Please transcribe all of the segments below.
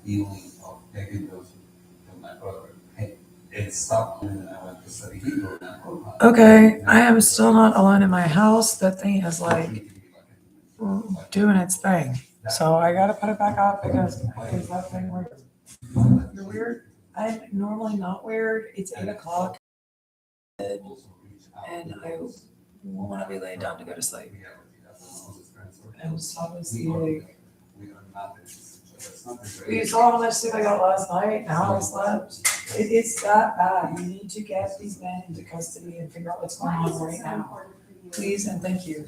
feeling of taking those to my brother. Hey, it stopped when I went to study Hebrew. Okay, I am still not alone in my house. That thing is like doing its thing. So I gotta put it back up because is that thing weird? You're weird. I'm normally not weird. It's 8 o'clock and I want to be laid down to go to sleep. And so obviously, like, you saw how much sleep I got last night and how I slept. It's that bad. You need to get these men into custody and figure out what's going on right now. Please and thank you.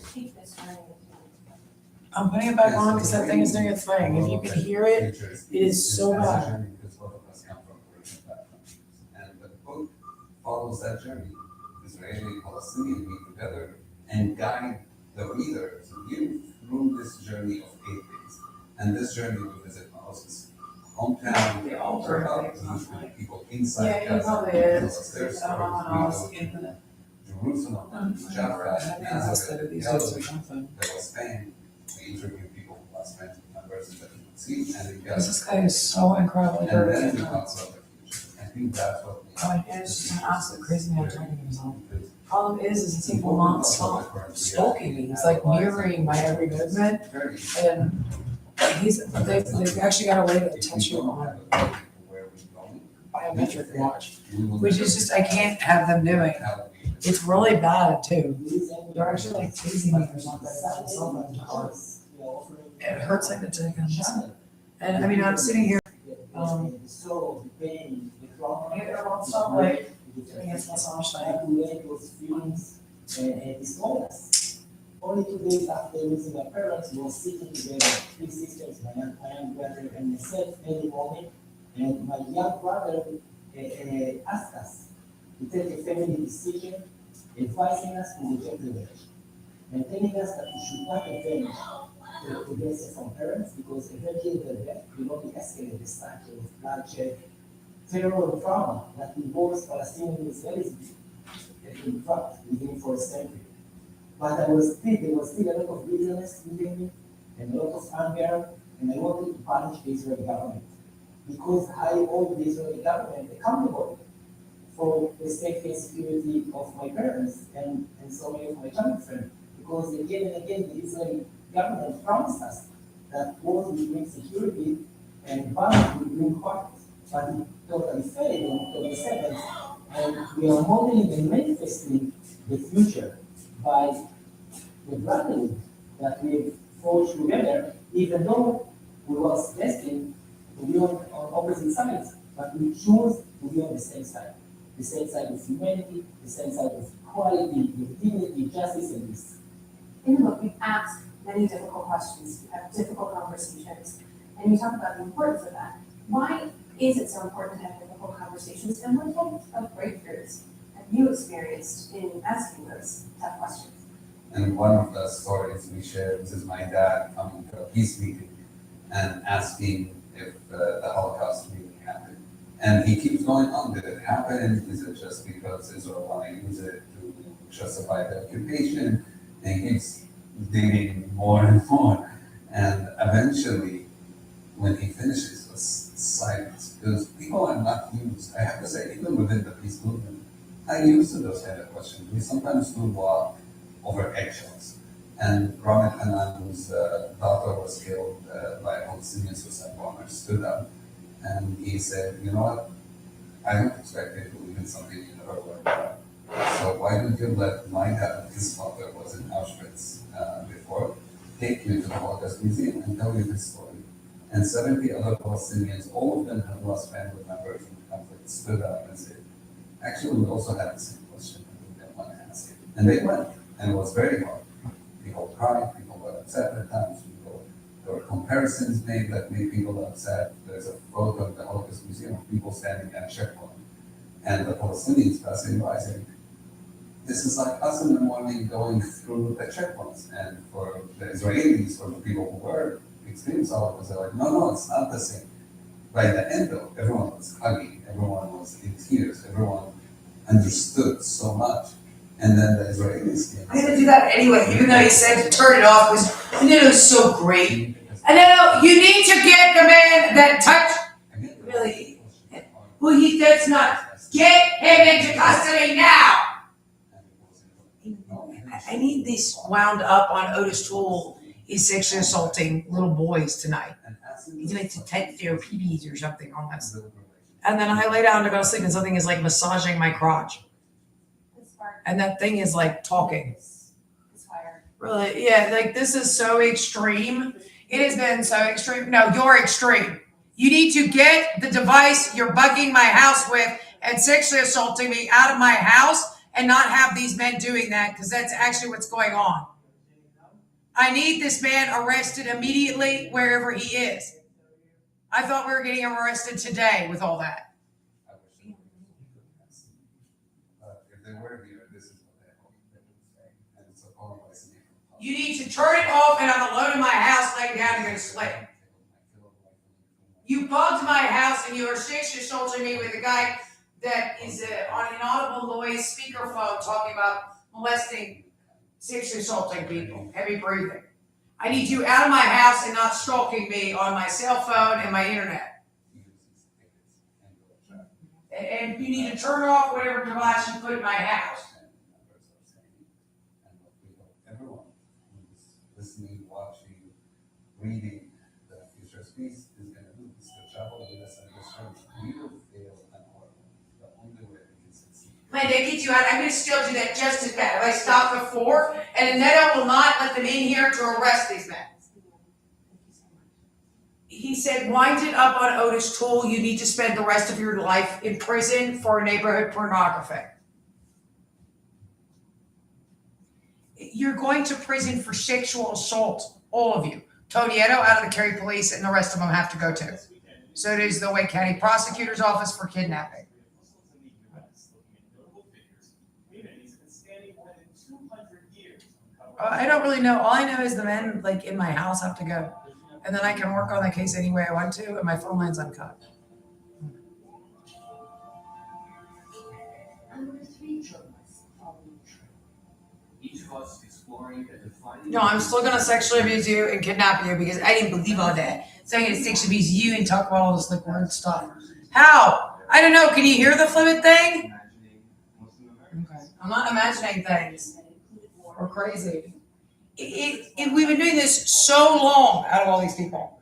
I'm putting it back on because that thing is doing its thing. If you can hear it, it is so bad. And the book follows that journey. Israeli and Palestinian meet together and guide the reader to you through this journey of 8 days. And this journey we visit Moses' hometown, They all were people inside Yeah, he Gaza, probably tell is. us their I don't know when I was stories. We in go the. to Jerusalem, Jaffa, Nazareth, Galilee, there was Spain. We interview people who lost family members that you could see, and in Because Gaza. this guy is so incredibly And then dirty. we talk about the future. I think that's what we Oh, and it's just an absolute crazy man talking to himself. Problem is he will not stop stalking me. He's like mirroring my every movement, and they've actually got a way to touch you on biometric watch, which is just I can't have them doing. It's really bad too. They're actually like teasing me or something. It's a cell phone tower. It hurts like the chickens. And I mean, I'm sitting here. It won't stop like doing its massage thing. Only 2 days after losing my parents, we were sitting together, 3 sisters, my young brother and myself, every morning. And my young brother asked us to take a family decision, advising us to reject the marriage, and telling us that we should not avenge against our parents because avenging their death will only escalate the cycle of bloodshed, terror, and trauma that involves Palestinian and Israelis in fact within for a century. But there was still a lot of bitterness within me and a lot of anger, and I wanted to punish the Israeli government because I hold the Israeli government accountable for the safety and security of my parents and so many of my family friends. Because again and again, the Israeli government promised us that wars will bring security and violence will bring quiet. But it totally failed on October 7th, and we are modeling and manifesting the future by the brotherhood that we forged together, even though we were destined to be on opposite sides, but we chose to be on the same side of humanity, the same side of equality, with dignity, justice, and peace. In the book, we've asked many difficult questions, we have difficult conversations, and you talk about the importance of that. Why is it so important to have difficult conversations, and what types of breakthroughs have you experienced in asking those tough questions? And one of the stories we shared is my dad coming to a peace meeting and asking if the Holocaust really happened. And he keeps going on, did it happen? Is it just because Israel want to use it to justify the occupation? And he keeps digging more and more. And eventually, when he finishes, it was silence. Because people are not used, I have to say, even within the peace movement, I'm used to those kind of questions. We sometimes do walk over eggshells. And Ramit Hanan, whose daughter was killed by a Palestinian suicide bomber, stood up and he said, you know what, I don't expect you to believe in something you never learned about. So why don't you let my dad, his father was in Auschwitz before, take you to the Holocaust Museum and tell you his story. And 70 other Palestinians, all of them have lost family members in the conflict, stood up and said, actually we also had the same question and we didn't want to ask it. And they went. And it was very hard. People cried, people got upset at times, there were comparisons made that made people upset. There's a photo of the Holocaust Museum of people standing at a checkpoint. And the Palestinians passing by saying, this is like us in the morning going through the checkpoints. And for the Israelis, for the people who were experiencing Holocaust, they're like, no, it's not the same. By the end though, everyone was hugging, everyone was in tears, everyone understood so much. And then the Israelis came. I had to do that anyway, even though you said to turn it off, because it was so great. And then you need to get the man that touched that's nuts. Get him into custody now. I need this wound up on Otis Toole. He's sexually assaulting little boys tonight. He's like detective PBs or something on this. And then I lay down to go to sleep and something is like massaging my crotch. And that thing is like talking. Really? Yeah, like this is so extreme. It has been so extreme. No, you're extreme. You need to get the device you're bugging my house with and sexually assaulting me out of my house and not have these men doing that, because that's actually what's going on. I need this man arrested immediately wherever he is. I thought we were getting him arrested today with all that. I wish they were. If they were here, this is what they would say. And it's a phone listening from You need to turn it off, and I'm alone in my house laying down and go to sleep. You bugged my house and you are sexually assaulting me with a guy that is on an inaudible noise speakerphone talking about molesting, sexually assaulting people, heavy breathing. I need you out of my house and not stalking me on my cell phone and my internet. And you need to turn off whatever device you put in my house. Everyone who's listening, watching, reading the future speech is going to do this. The travel with us and this church, we will fail and horrible. The only way we can succeed. Man, they get you out. I'm going to still do that just as bad. If I stopped before, and then I will not let them in here to arrest these men. He said, wind it up on Otis Toole. You need to spend the rest of your life in prison for neighborhood pornography. You're going to prison for sexual assault, all of you. Tonieto out of the Cary Police, and the rest of them have to go too. So does the Wake County Prosecutor's Office for kidnapping. I don't really know. All I know is the men like in my house have to go. And then I can work on the case any way I want to, and my phone line's uncut. No, I'm still gonna sexually abuse you and kidnap you because I didn't believe all that. So I'm gonna sexually abuse you and talk about all this like weird stuff. How? I don't know. Can you hear the fluid thing? Okay. I'm not imagining things. Or crazy. We've been doing this so long out of all these people.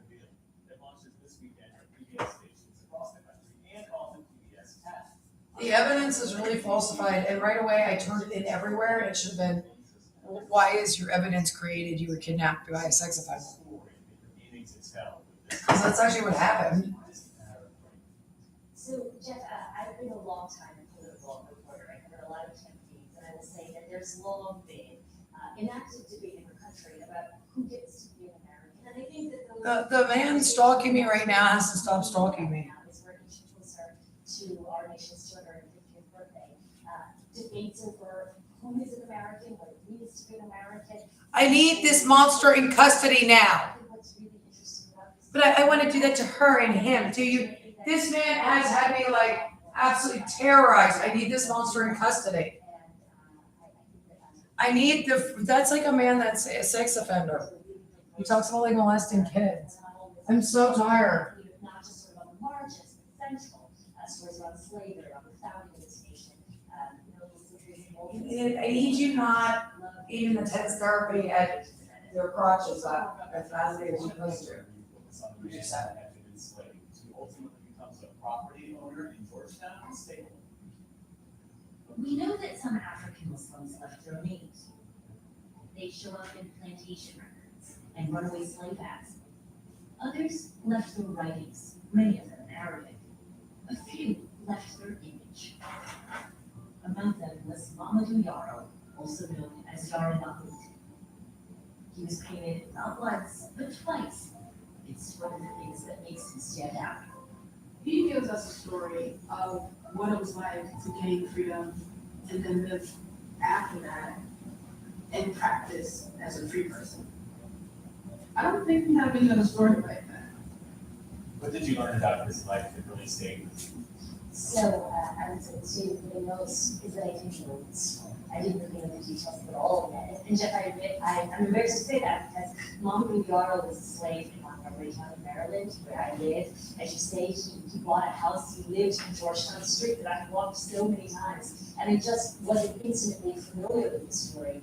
The evidence is really falsified, and right away I turned it in everywhere. It should have been, why is your evidence created? You were kidnapped by a sex offender. Because that's actually what happened. So, Jeff, I've been a long time political reporter. I covered a lot of campaigns, and I will say that there's long been an active debate in the country about who gets to be an American. And I think that The man stalking me right now has to stop stalking me. Is we're inching closer to our nation's 250th birthday. Debates over who is an American, what it means to be an American. I need this monster in custody now. I think what's really interesting about this. But I want to do that to her and him. Do you? This man has had me like absolutely terrorized. I need this monster in custody. I need that's like a man that's a sex offender. He talks about like molesting kids. I'm so tired. Not just sort of on the margins, but central stories around slavery, around the founding of this nation. I need you not even attend therapy at your crotches as badly as you're supposed to. We know that some African Muslims left their remains. They show up in plantation records and runaway slave acts. Others left their writings, many of them in Arabic. A few left their image. Among them was Mamadou Yaro, also known as Yaro Mahmoud. He was painted not once, but twice. It's one of the things that makes him stand out. He gives us a story of what it was like to gain freedom and then live after that and practice as a free person. I don't think we have any other story like that. What did you learn about his life that really stayed with you? So I would say too, the most is that I didn't know the story. I didn't really know the details of all of that. And Jeff, I admit, I'm embarrassed to say that because Mamadou Yaro was a slave in Montgomery Montgomery County, Maryland, where I live. As you say, he bought a house, he lived in Georgetown Street that I've walked so many times. And I just wasn't intimately familiar with the story.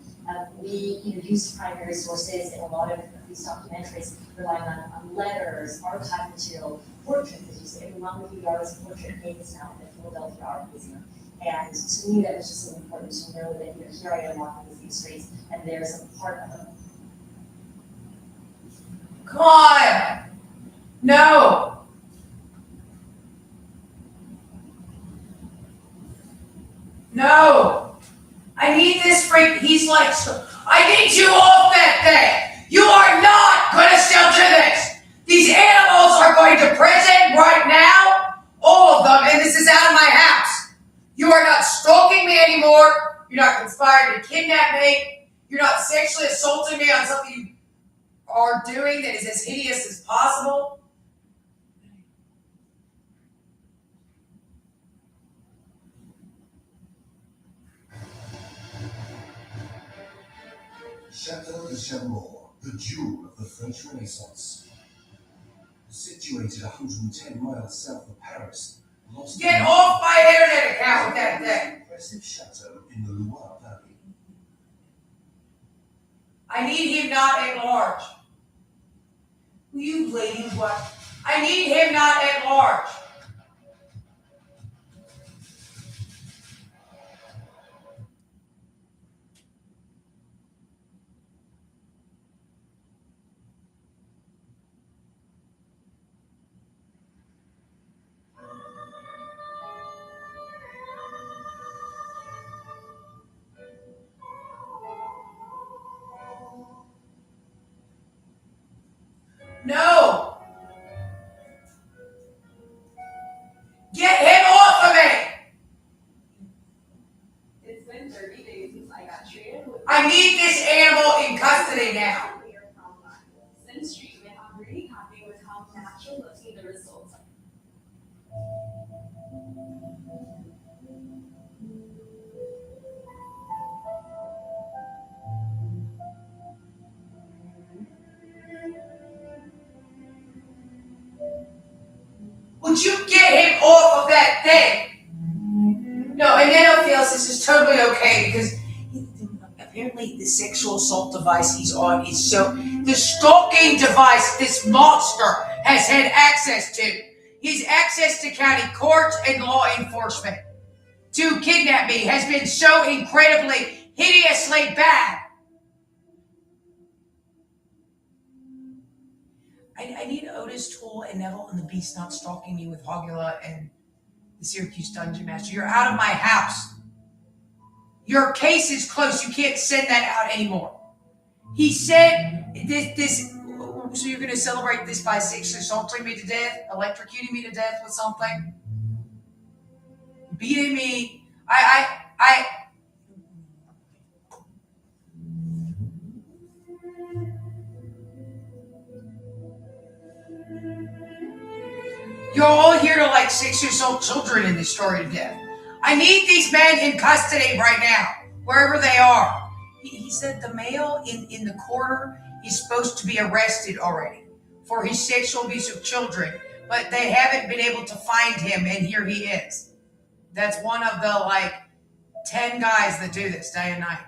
We used primary sources in a lot of these documentaries, relying on letters, archive material, portraits, as you say. Ronald Yard's portrait hangs now in the Philadelphia Art Museum. And to me, that was just so important to know that, here I am walking these streets, and there's a part of them. Come on! No! No! I need this freak. He's like, I need you off that thing! You are not gonna shelter this! These animals are going to prison right now! All of them, and this is out of my house! You are not stalking me anymore! You're not conspiring to kidnap me! You're not sexually assaulting me on something you are doing that is as hideous as possible. Château de Chamour, the jewel of the French Renaissance. Situated 110 miles south of Paris, lost Get off my internet account with that thing. impressive chateau in the Loire Valley. I need him not at large. Will you ladies what? I need him not at large. No! Get him off of me! It's been 30 days since I got treated with. I need this animal in custody now. Since treatment, I'm really happy with how natural looking the results are. Would you get him off of that thing? No, and Nano feels this is totally okay because apparently the sexual assault device he's on is the stalking device this monster has had access to. His access to county courts and law enforcement to kidnap me has been so incredibly, hideously bad. I need Otis Toole and Neville and the Beast not stalking me with Hogula and the Syracuse Dungeon Master. You're out of my house. Your case is closed. You can't send that out anymore. He said this so you're going to celebrate this by sexually assaulting me to death, electrocuting me to death with something, beating me. You're all here to like sexually assault children in this story to death. I need these men in custody right now, wherever they are. He said the male in the corner is supposed to be arrested already for his sexual abuse of children, but they haven't been able to find him, and here he is. That's one of the 10 guys that do this day and night.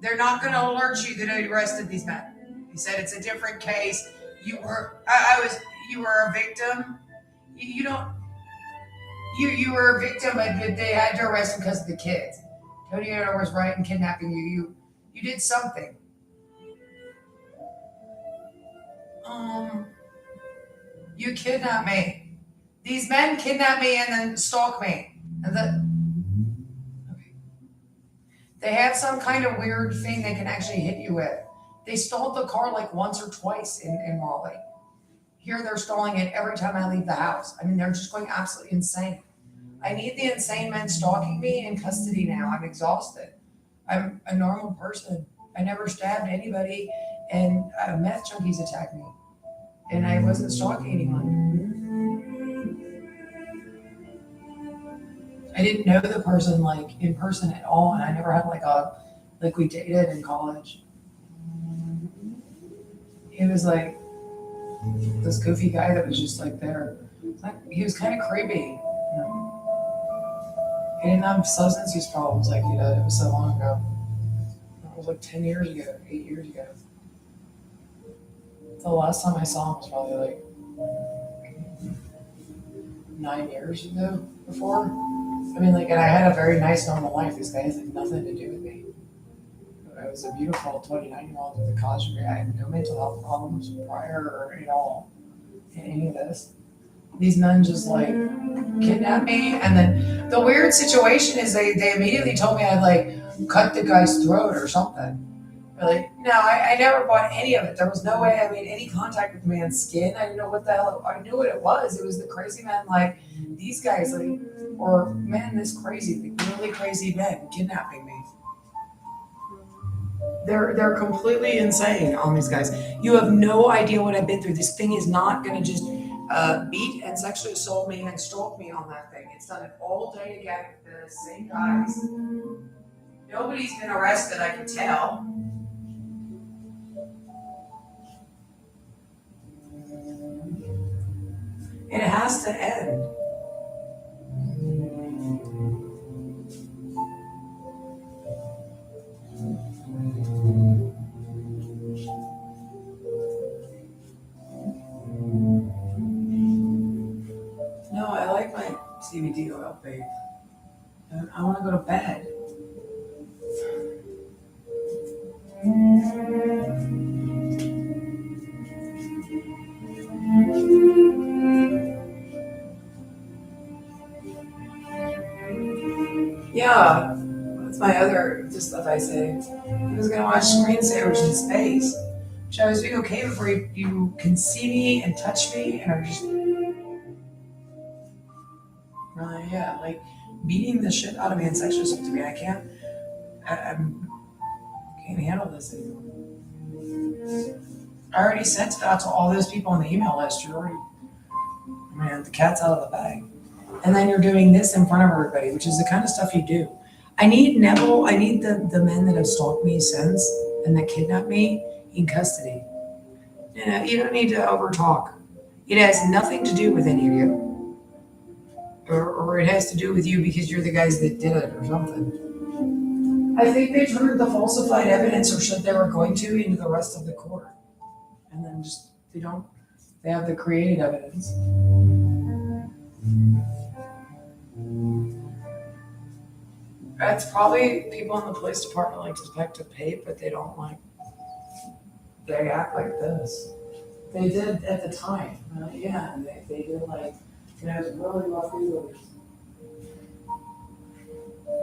They're not going to alert you that I arrested these men. He said it's a different case. You were a victim. You were a victim, but they had to arrest him because of the kids. Tony Anna was right in kidnapping you. You did something. You kidnapped me. These men kidnapped me and then stalk me. Okay. They have some kind of weird thing they can actually hit you with. They stole the car once or twice in Raleigh. Here they're stalling it every time I leave the house. I mean, they're just going absolutely insane. I need the insane men stalking me in custody now. I'm exhausted. I'm a normal person. I never stabbed anybody, and meth junkies attacked me. And I wasn't stalking anyone. I didn't know the person in person at all, and I never had we dated in college. It was this goofy guy that was just like there. Like, he was kind of creepy. You know? He didn't have substance use problems like he did. It was so long ago. It was like 10 years ago, 8 years ago. The last time I saw him was probably like 9 years ago before. I mean, like, and I had a very nice normal life. This guy has like nothing to do with me. I was a beautiful 29-year-old with a college degree. I had no mental health problems prior or at all in any of this. These men just like kidnapped me, and then the weird situation is they immediately told me I'd like cut the guy's throat or something. Like, no, I never bought any of it. There was no way I made any contact with the man's skin. I didn't know what the hell, I knew what it was. It was the crazy men, like these guys, like, or men this crazy, like really crazy men kidnapping me. They're completely insane on these guys. You have no idea what I've been through. This thing is not gonna just beat and sexually assault me and stalk me on that thing. It's done it all day again with the same guys. Nobody's been arrested, I can tell. It has to end. No, I like my CBD oil, babe. I want to go to bed. Yeah, that's my other just stuff I say. I was gonna watch Screensavers in space. Which I was doing okay before you can see me and touch me and are just yeah, like beating the shit out of me and sexually assaulting me. I can't handle this anymore. I already sent it out to all those people on the email list. You're already, man, the cat's out of the bag. And then you're doing this in front of everybody, which is the kind of stuff you do. I need Neville, I need the men that have stalked me since and that kidnapped me in custody. You know, you don't need to overtalk. It has nothing to do with any of you. Or it has to do with you because you're the guys that did it or something. I think they turned the falsified evidence or shit they were going to into the rest of the court. And then just, they have the created evidence. It's probably people in the police department like Detective Pate, but they don't like, they act like this. They did at the time. Yeah, they did like, you know, it's really rough users.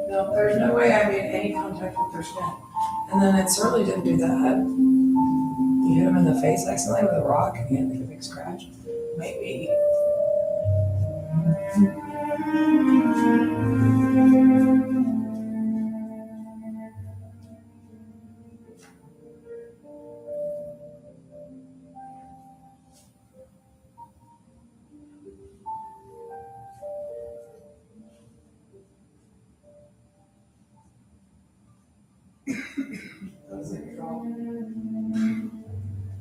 No, there's no way I made any contact with their skin. And then it certainly didn't do that. You hit him in the face accidentally with a rock and he had like a big scratch. Maybe.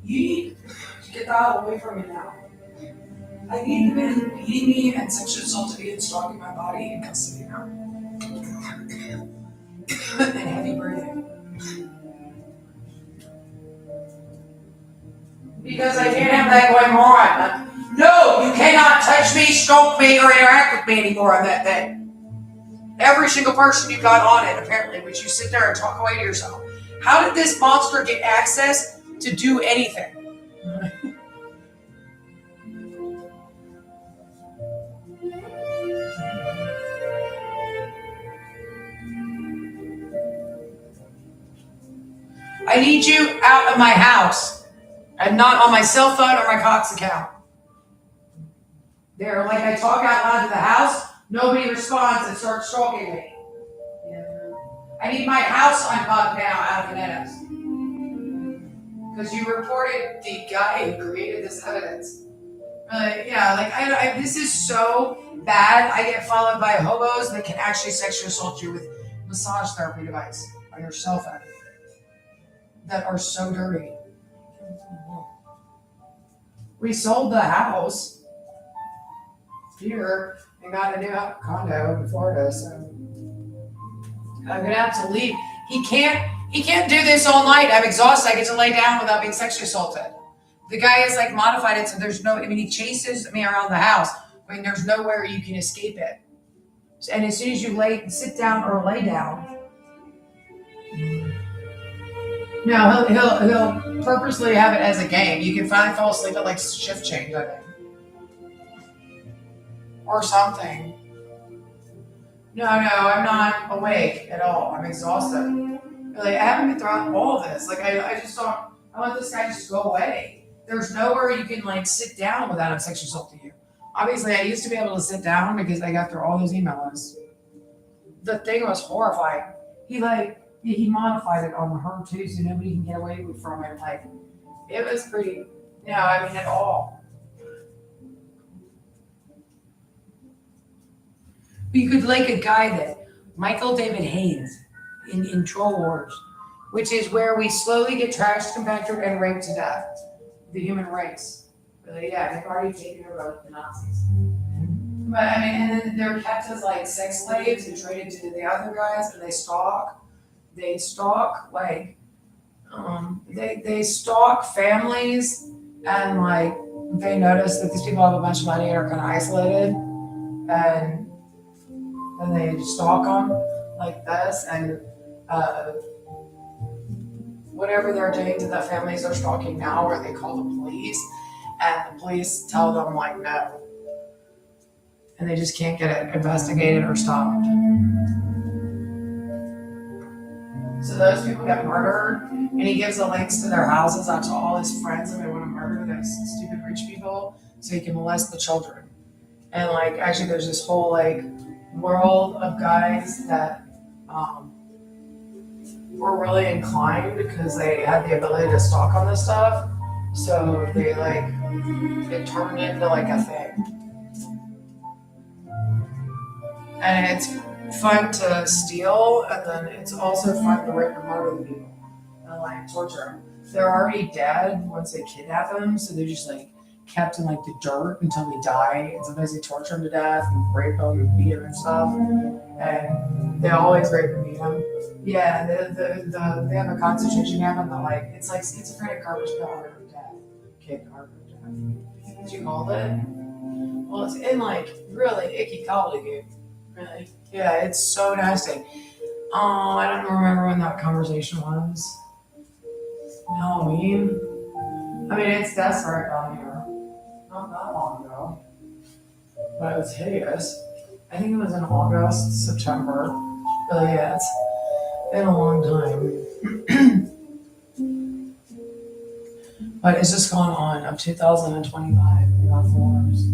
You need to get the hell away from me now. I need the man beating me and sexually assaulting me and stalking my body in custody now. And heavy breathing. Because I can't have that going on. No, you cannot touch me, stalk me, or interact with me anymore on that thing. Every single person you got on it, apparently, which you sit there and talk away to yourself. How did this monster get access to do anything? I need you out of my house. I'm not on my cell phone or my Cox account. They're like, I talk out loud to the house, nobody responds and starts stalking me. I need my house unplugged now out of Vanessa's. Because you reported the guy who created this evidence. Yeah, like this is so bad. I get followed by hobos that can actually sexually assault you with massage therapy device on your cell phone. That are so dirty. We sold the house here and got a new condo in Florida, so I'm gonna have to leave. He can't do this all night. I'm exhausted. I get to lay down without being sexually assaulted. The guy has like modified it so there's no, I mean, he chases me around the house. I mean, there's nowhere you can escape it. And as soon as you sit down or lay down, no, he'll purposely have it as a game. You can finally fall asleep at like shift change, I think. Or something. No, I'm not awake at all. I'm exhausted. Like, I haven't been through all of this. Like, I just don't, I want this guy just to go away. There's nowhere you can like sit down without him sexually assaulting you. Obviously, I used to be able to sit down because I got through all those emails. The thing was horrifying. He modified it on her too, so nobody can get away from it. Like, it was pretty, no, I mean, at all. You could like a guy that, Michael David Haynes in Troll Wars, which is where we slowly get trashed, compacted, and raped to death. The human race. Really, yeah, they've already taken over the Nazis. But I mean, and then they're kept as like sex slaves and traded to the other guys, and they stalk like, they stalk families, and like, they notice that these people have a bunch of money and are kind of isolated, and then they stalk them like this, and whatever they're doing to the families they're stalking now, where they call the police, and the police tell them like no, and they just can't get it investigated or stopped. So those people get murdered, and he gives the links to their houses out to all his friends, and they want to murder those stupid rich people so he can molest the children. And like, actually, there's this whole like world of guys that were really inclined because they had the ability to stalk on this stuff. So they like, it turned into like a thing. And it's fun to steal, and then it's also fun to rape and murder the people and like torture them. They're already dead once they kidnap them, so they're just like kept in like the dirt until they die. And sometimes they torture them to death and rape them and beat them and stuff. And they always rape and beat them. Yeah, they have a concentration camp, and like, it's like schizophrenic garbage pail of death. Kid garbage death. Did you call it? Well, it's in like really icky gobbledygook. Really? Yeah, it's so nasty. Oh, I don't remember when that conversation was. Halloween? I mean, it's desperate down here. Not that long ago. But it was hideous. I think it was in August, September. Really, yeah, it's been a long time. But it's just gone on of 2025. We got 4 hours.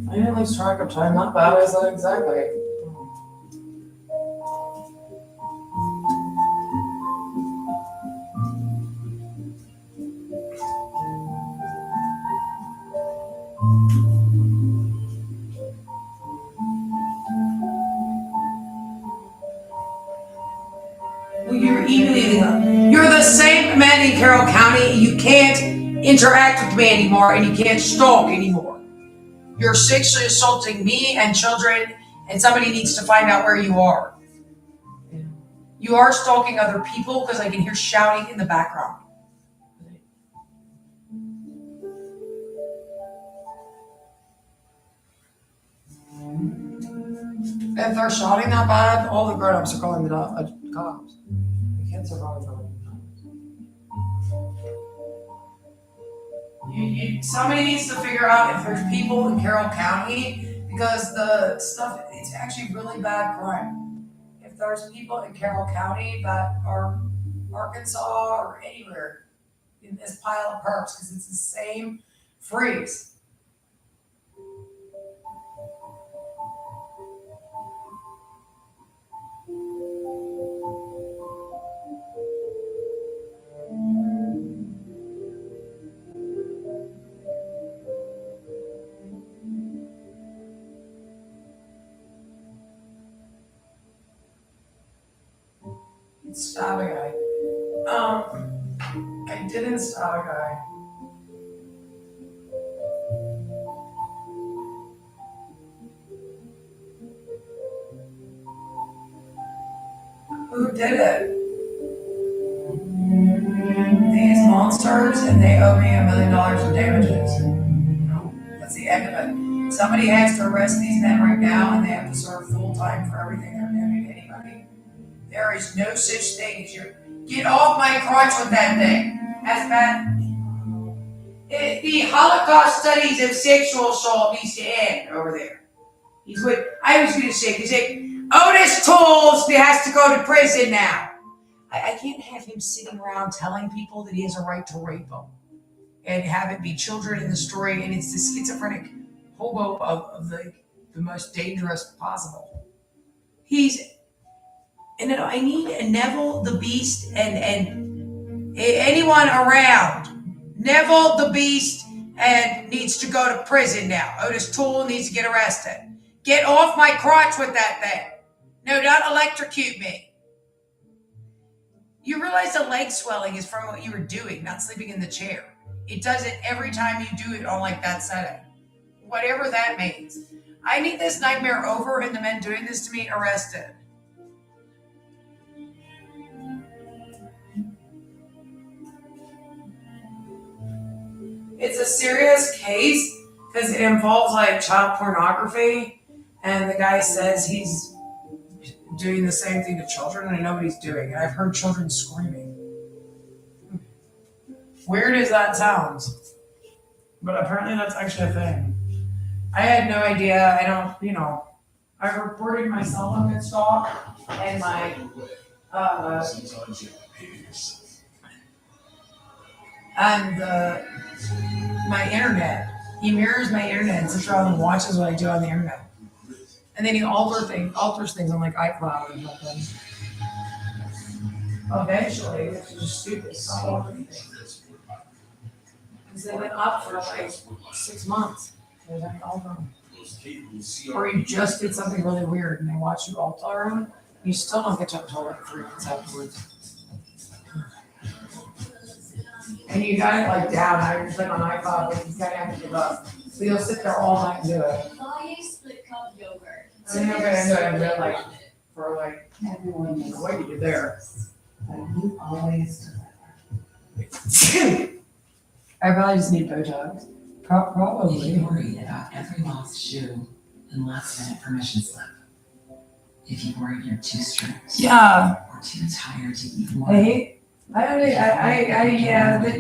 I didn't lose track of time. Not bad, I said exactly. Well, you're the same man in Carroll County. You can't interact with me anymore, and you can't stalk anymore. You're sexually assaulting me and children, and somebody needs to find out where you are. You are stalking other people because I can hear shouting in the background. If they're shouting that bad, all the grown-ups are calling the cops. The kids are probably calling the cops. Somebody needs to figure out if there's people in Carroll County, because the stuff, it's actually really bad crime. If there's people in Carroll County that are Arkansas or anywhere in this pile of perps, because it's the same freaks. Stab a guy. I didn't stab a guy. who did it. These monsters, and they owe me $1 million in damages. No, that's the end of it. Somebody has to arrest these men right now, and they have to serve full time for everything they're doing to anybody. There is no such thing as your. Get off my crotch with that thing. That's bad. The Holocaust studies of sexual assault needs to end over there. He's what I was going to say. He's like, Otis Tools has to go to prison now. I can't have him sitting around telling people that he has a right to rape them and have it be children in the story, and it's the schizophrenic hobo of the most dangerous possible. And I need a Neville the Beast and anyone around. Neville the Beast and needs to go to prison now. Otis Toole needs to get arrested. Get off my crotch with that thing. No, don't electrocute me. You realize the leg swelling is from what you were doing, not sleeping in the chair. It does it every time you do it on like that setting. Whatever that means. I need this nightmare over and the men doing this to me arrested. It's a serious case because it involves like child pornography, and the guy says he's doing the same thing to children and nobody's doing it. I've heard children screaming. Weird as that sounds, but apparently that's actually a thing. I had no idea. I reported my cell phone gets stalked and my my internet. He mirrors my internet and sits around and watches what I do on the internet. And then he alters things on like iCloud or something. Eventually, which is just stupid, stop altering things. Because they went up for like 6 months. They went all them. Or you just did something really weird and they watch you alter them, you still don't get to until like 3 months afterwards. And you got it like down, I just like on iCloud, but you kind of have to give up. So you'll sit there all night and do it. Buy a split cup yogurt. I mean, I'm gonna do it and then like, for like, what you do there. You always I probably just need Botox. If Probably. you worry about every lost shoe and last minute permission slip. If you worry you're too strict. Yeah. Or too tired to eat more.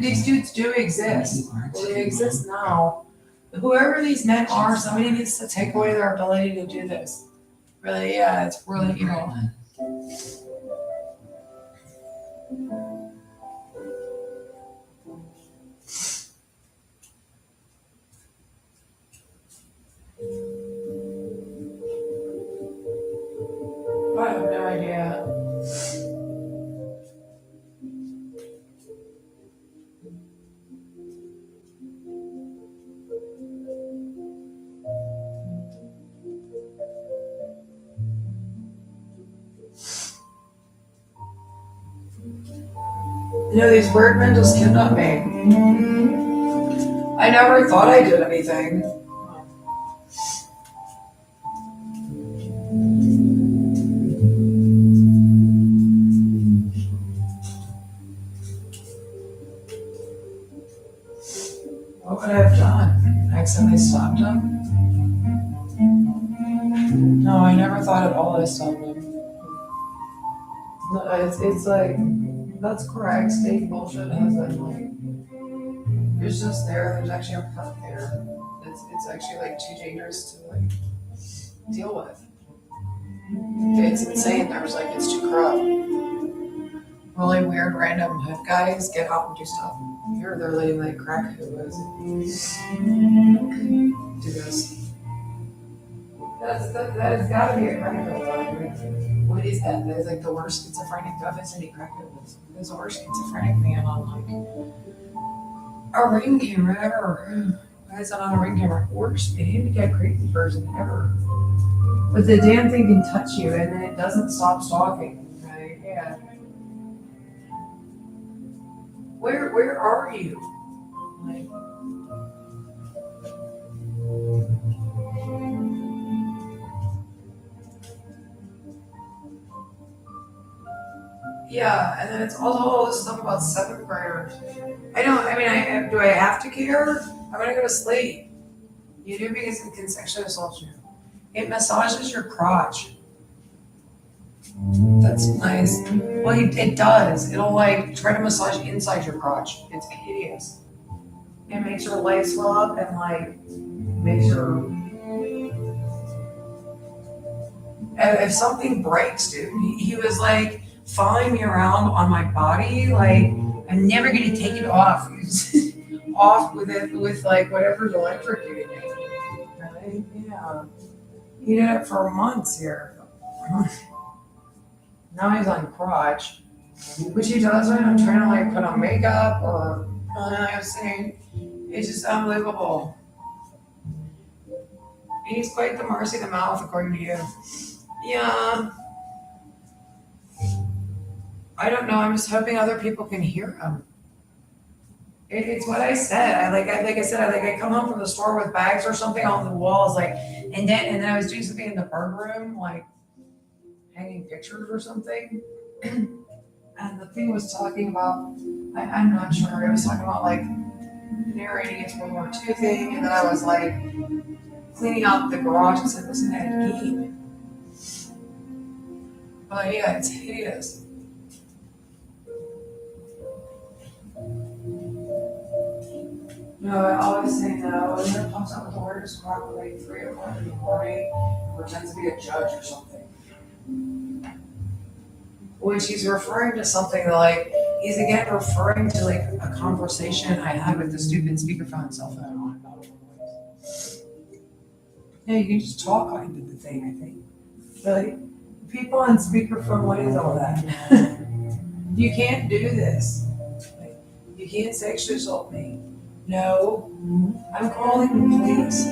These dudes do exist. Well, they exist now. Whoever these men are, somebody needs to take away their ability to do this. Really, yeah, it's really, I have no idea. These weird men just kidnapped me. I never thought I did anything. What would I have done? Accidentally stopped him? No, I never thought at all I stopped him. No, it's like, that's correct. State bullshit has been like, it's just there's actually a park there. It's actually like too dangerous to like deal with. It's insane. There's like, it's too corrupt. Really weird random hood guys get out and do stuff. Here they're letting like crack hoods do this. That has got to be a crack hood. What is that? That is like the worst schizophrenic stuff. Is any crack hoods? There's the worst schizophrenic man on like a ring camera ever. Why is that on a ring camera? Worst handicapped crazy person ever. But the damn thing can touch you and then it doesn't stop stalking. Right? Yeah. Where are you? Like, Yeah, and then it's also all this stuff about seventh graders. Do I have to care? I'm gonna go to sleep. You do because it can sexually assault you. It massages your crotch. That's nice. Well, it does. It'll like try to massage inside your crotch. It's hideous. It makes your legs swell up and like makes your. If something breaks, dude, he was like following me around on my body. Like I'm never gonna take it off. Off with it with like whatever's electrocuting me. Really? Yeah. He did it for months here. Now he's on crotch, which he does when I'm trying to like put on makeup or I'm saying it's just unbelievable. He's quite the mercy of the mouth, according to you. Yeah. I don't know. I'm just hoping other people can hear him. It's what I said. I come home from the store with bags or something on the walls, like, and then I was doing something in the bird room, like hanging pictures or something. And the thing was talking about, I'm not sure. It was talking about like narrating its World War II thing, and then I was like cleaning out the garage and said, "Listen, that heat." But yeah, it's hideous. No, I always say no. And then it pops out with the word squawk at like 3 o'clock in the morning, pretends to be a judge or something. Which he's referring to something like, he's again referring to like a conversation I had with the stupid speakerphone cell phone on about voice. Yeah, you can just talk into the thing, I think. But like, people on speakerphone, what is all that? You can't do this. Like, you can't sexually assault me. No, I'm calling the police.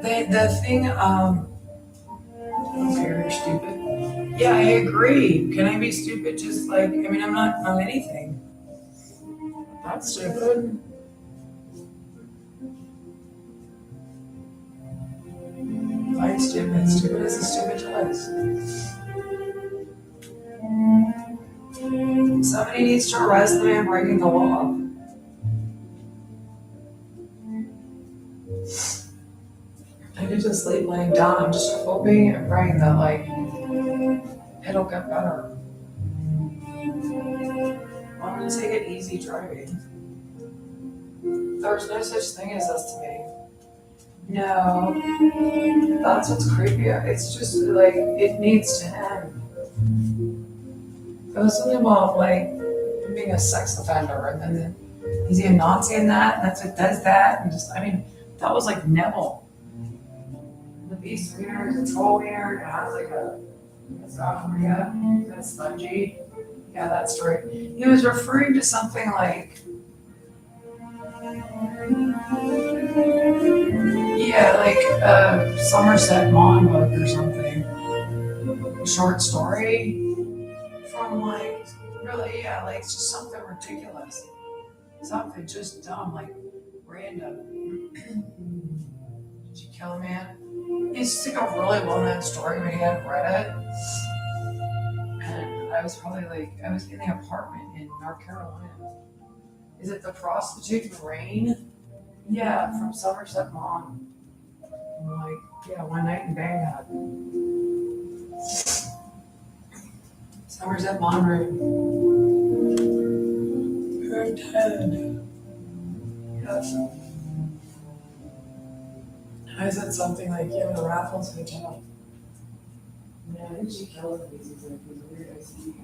The thing, okay, you're stupid. Yeah, I agree. Can I be stupid? Just like, I'm not on anything. That's stupid. I'm stupid. Stupid is a stupid choice. Somebody needs to arrest the man breaking the law. I could just sleep laying down. I'm just hoping and praying that like it'll get better. I'm gonna take it easy driving. There's no such thing as this to me. No, that's what's creepy. It's just like it needs to end. It was something about like being a sex offender, and then is he a Nazi in that? And that's what does that, and just that was like Neville. The beast wiener is a troll wiener. It has like a esophagus. That's spongy. Yeah, that's right. He was referring to something like, yeah, like Somerset Maugham book or something. A short story from like, really, yeah, like it's just something ridiculous. Something just dumb, like random. Did you kill a man? It's just like a really well-known story, but he hadn't read it. And I was in the apartment in North Carolina. Is it The Prostitute in Rain? Yeah, from Somerset Maugham. Like, yeah, One Night in Baghdad. Somerset Maugham room. You're dead. Yes. I said something like, yeah, the Raffles Hotel. Yeah, I think she killed him because he's a weird ICD.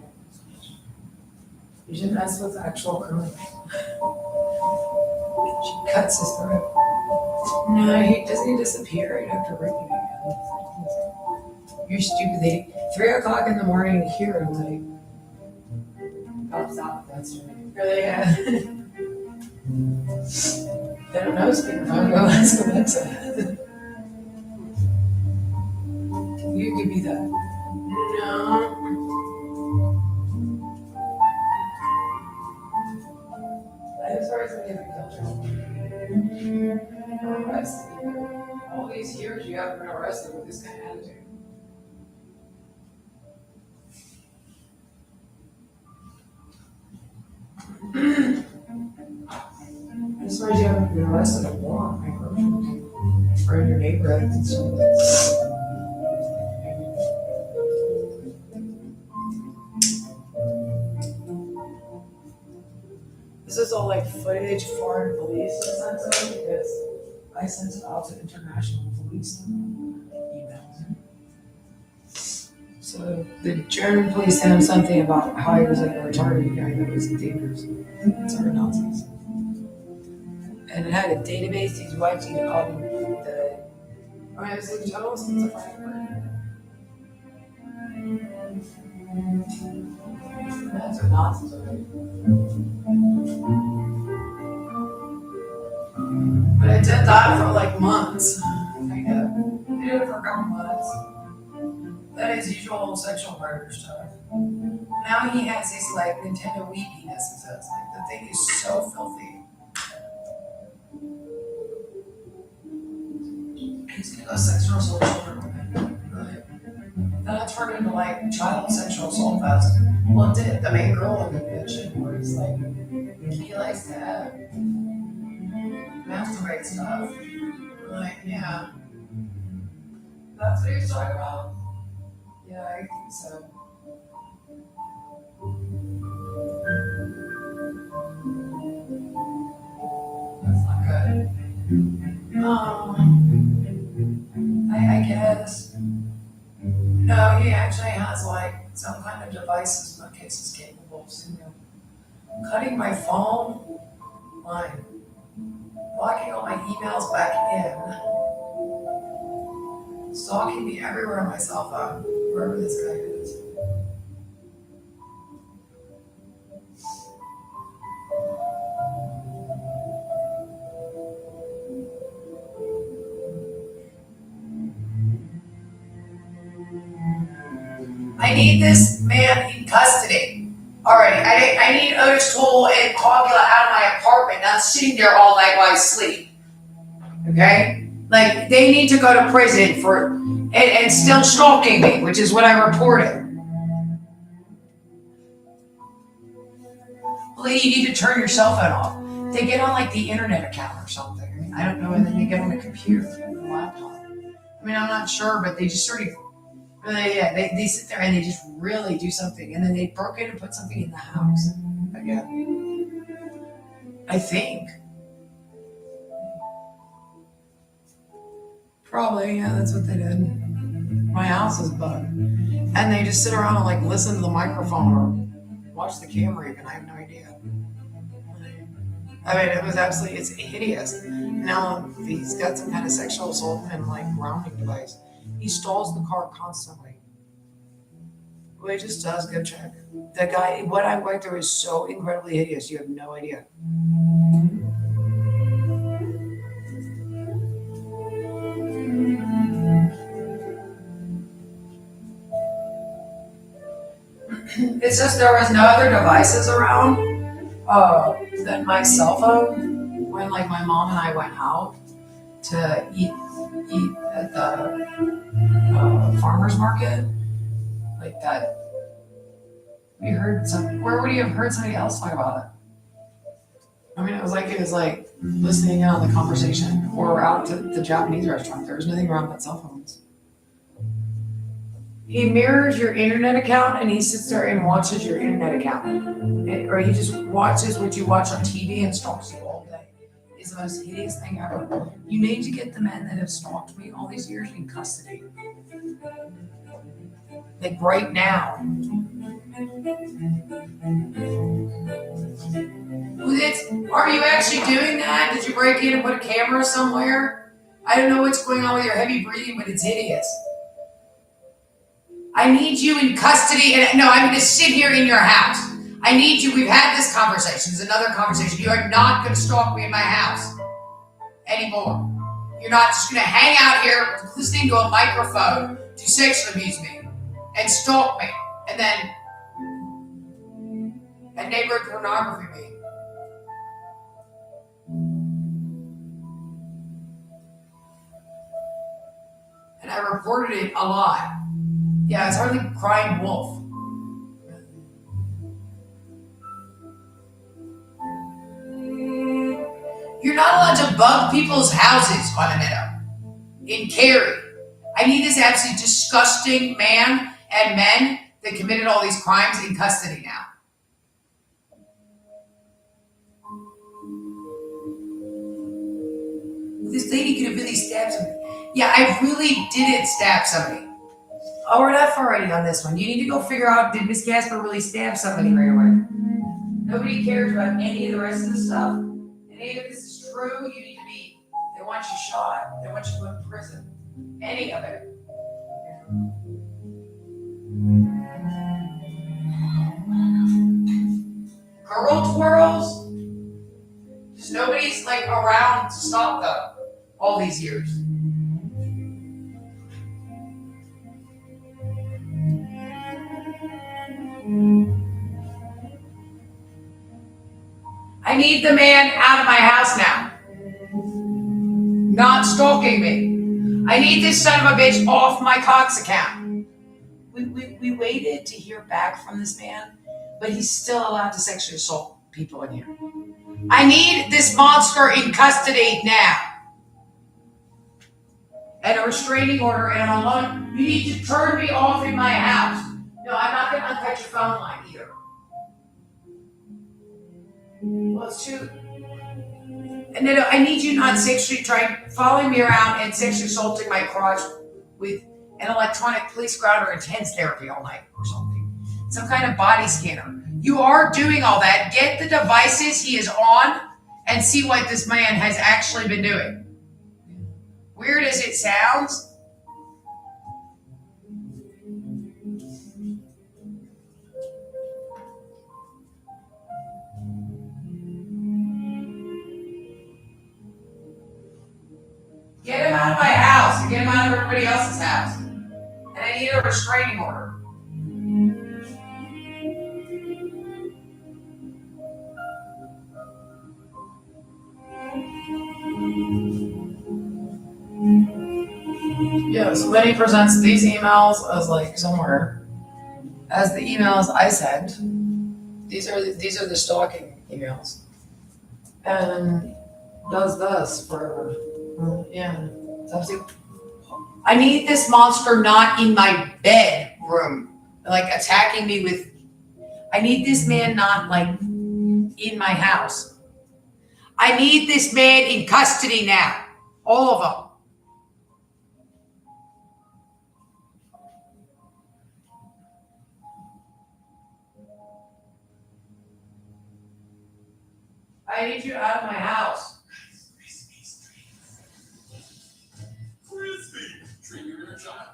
You should mess with actual criminals. She cuts his throat. No, doesn't he disappear? You have to ring him again. You're stupid. 3 o'clock in the morning to hear him like pops out. That's right. Really? Yeah. They don't know speakerphone. Go ask Alexa. You could be that. No. I'm sorry somebody hasn't killed you. Arrested. All these years you haven't been arrested with this kind of attitude. I'm surprised you haven't been arrested in Walmart, or in your neighborhood and stuff. This is all like footage foreign police sent to me because I sent it out to international police emails. So the German police sent him something about how he was like a retarded guy that was dangerous. It's our Nazis. And it had a database, these white dudes called him the, I was like, total schizophrenic. That's what Nazis are. But I did that for like months. I did it for a couple months. That is usual sexual predator stuff. Now he has his like Nintendo Wii penis. So it's like the thing is so filthy. He's gonna go sexual assault children. And I turned into like child sexual assault fest. Well, the main girl in the bitch, where he's like, he likes to masturbate stuff. Like, yeah. That's what he's talking about? Yeah, I think so. That's not good. I guess. No, he actually has like some kind of devices my case is capable of seeing him. Cutting my phone line. Blocking all my emails back in. Stalking me everywhere on my cell phone, wherever this guy is. I need this man in custody. Alright, I need Otis Toole and Cogula out of my apartment, not sitting there all night while I sleep. Okay? Like, they need to go to prison for, and still stalking me, which is what I reported. Well, you need to turn your cell phone off. They get on like the internet account or something. I mean, I don't know, and then they get on a computer, a laptop. I mean, I'm not sure, but they just sort of, they sit there and they just really do something. And then they broke in and put something in the house again. I think. Probably, yeah, that's what they did. My house is bugged. And they just sit around and like listen to the microphone or watch the camera even. I have no idea. I mean, it was absolutely, it's hideous. Now he's got some kind of sexual assault and like grounding device. He stalls the car constantly. Well, he just does, go check. The guy, what I went through is so incredibly hideous, you have no idea. It's just there was no other devices around than my cell phone when like my mom and I went out to eat at the farmer's market, like that. We heard where would you have heard somebody else talk about it? I mean, it was like listening in on the conversation or out to the Japanese restaurant. There was nothing wrong with cell phones. He mirrors your internet account and he sits there and watches your internet account. Or he just watches what you watch on TV and stalks you all day. It's the most hideous thing ever. You need to get the men that have stalked me all these years in custody. Like right now. Are you actually doing that? Did you break in and put a camera somewhere? I don't know what's going on with your heavy breathing, but it's hideous. I need you in custody, and no, I'm going to sit here in your house. I need you. We've had this conversation. It's another conversation. You are not going to stalk me in my house anymore. You're not just going to hang out here listening to a microphone to sexually abuse me and stalk me, and then neighborhood pornography me. And I reported it a lot. Yeah, it's hardly crying wolf. people's houses on a meadow in Cary. I need this absolutely disgusting man and men that committed all these crimes in custody now. This lady could have really stabbed somebody. Yeah, I really didn't stab somebody. Oh, we're not far already on this one. You need to go figure out, did Miss Gasper really stab somebody right away? Nobody cares about any of the rest of the stuff. And any of this is true, you need to be, they want you shot. They want you to go to prison. Any of it. Girl twirls? Just nobody's like around to stop them all these years. I need the man out of my house now. Not stalking me. I need this son of a bitch off my Cox account. We waited to hear back from this man, but he's still allowed to sexually assault people in here. I need this monster in custody now. And a restraining order and an alone. You need to turn me off in my house. No, I'm not going to uncut your phone line either. Well, it's too. And then I need you not sexually following me around and sexually assaulting my crotch with an electronic police ground or intense therapy all night or something. Some kind of body scanner. You are doing all that. Get the devices he is on and see what this man has actually been doing. Weird as it sounds. Get him out of my house and get him out of everybody else's house. And I need a restraining order. Yeah, so then he presents these emails as like somewhere as the emails I sent. These are the stalking emails, and does this for yeah. I need this monster not in my bedroom, like attacking me with. I need this man not like in my house. I need this man in custody now, all of them. I need you out of my house. Frisbee, treat your inner child.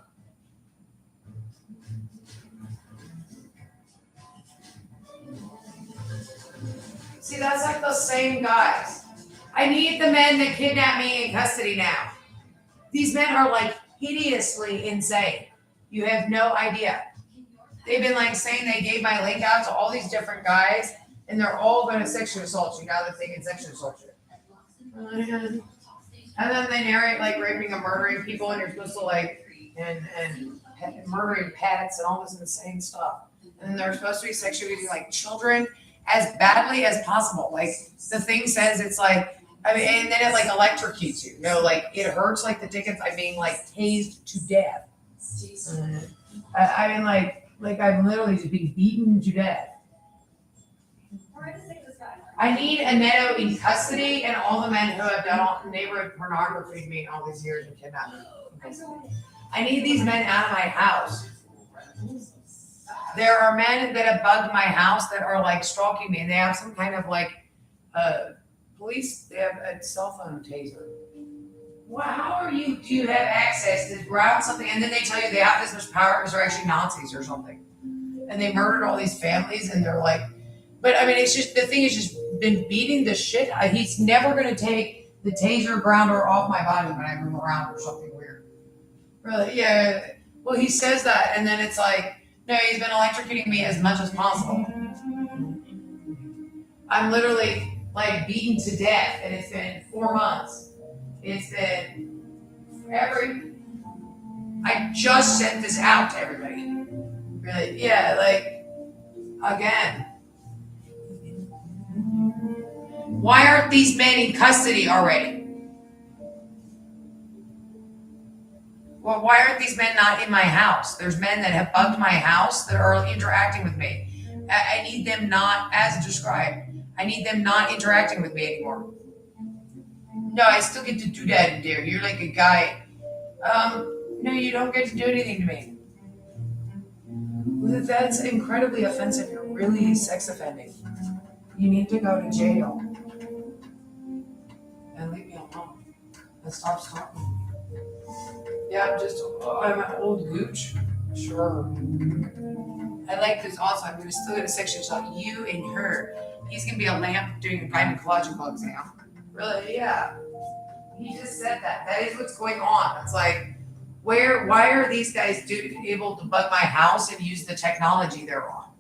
See, that's like those same guys. I need the men that kidnap me in custody now. These men are like hideously insane. You have no idea. They've been like saying they gave my link out to all these different guys, and they're all going to sexually assault you now that they can sexually assault you. And then they narrate like raping and murdering people, and you're supposed to like and murdering pets and all this insane stuff. And then they're supposed to be sexually abusing like children as badly as possible. Like the thing says it's like, I mean, and then it like electrocutes you. You know, like it hurts like the dickens. I'm being like tased to death. I mean, like I'm literally just being beaten to death. I need a Neto in custody and all the men who have done all neighborhood pornography to me all these years and kidnapped me. I need these men out of my house. There are men that have bugged my house that are like stalking me, and they have some kind of like police. They have a cell phone taser. Well, how are you? Do you have access to ground something? And then they tell you they have this much power because they're actually Nazis or something, and they murdered all these families, and they're like. But I mean, it's just the thing is just been beating the shit. He's never going to take the taser grounder off my body when I move around or something weird. Really? Yeah. Well, he says that, and then it's like, no, he's been electrocuting me as much as possible. I'm literally like beaten to death, and it's been 4 months. It's been I just sent this out to everybody. Really? Yeah. Like again. Why aren't these men in custody already? Well, why aren't these men not in my house? There's men that have bugged my house that are interacting with me. I need them not, as described, I need them not interacting with me anymore. No, I still get to do that, dear. You're like a guy. No, you don't get to do anything to me. Well, that's incredibly offensive. You're really sex offending. You need to go to jail. And leave me alone. And stop stalking me. Yeah, I'm an old gooch. Sure. I like this also. I'm still gonna sexually assault you and her. He's gonna be a lamp doing a gynecological exam. Really? Yeah. He just said that. That is what's going on. It's like, why are these guys able to bug my house and use the technology they're on?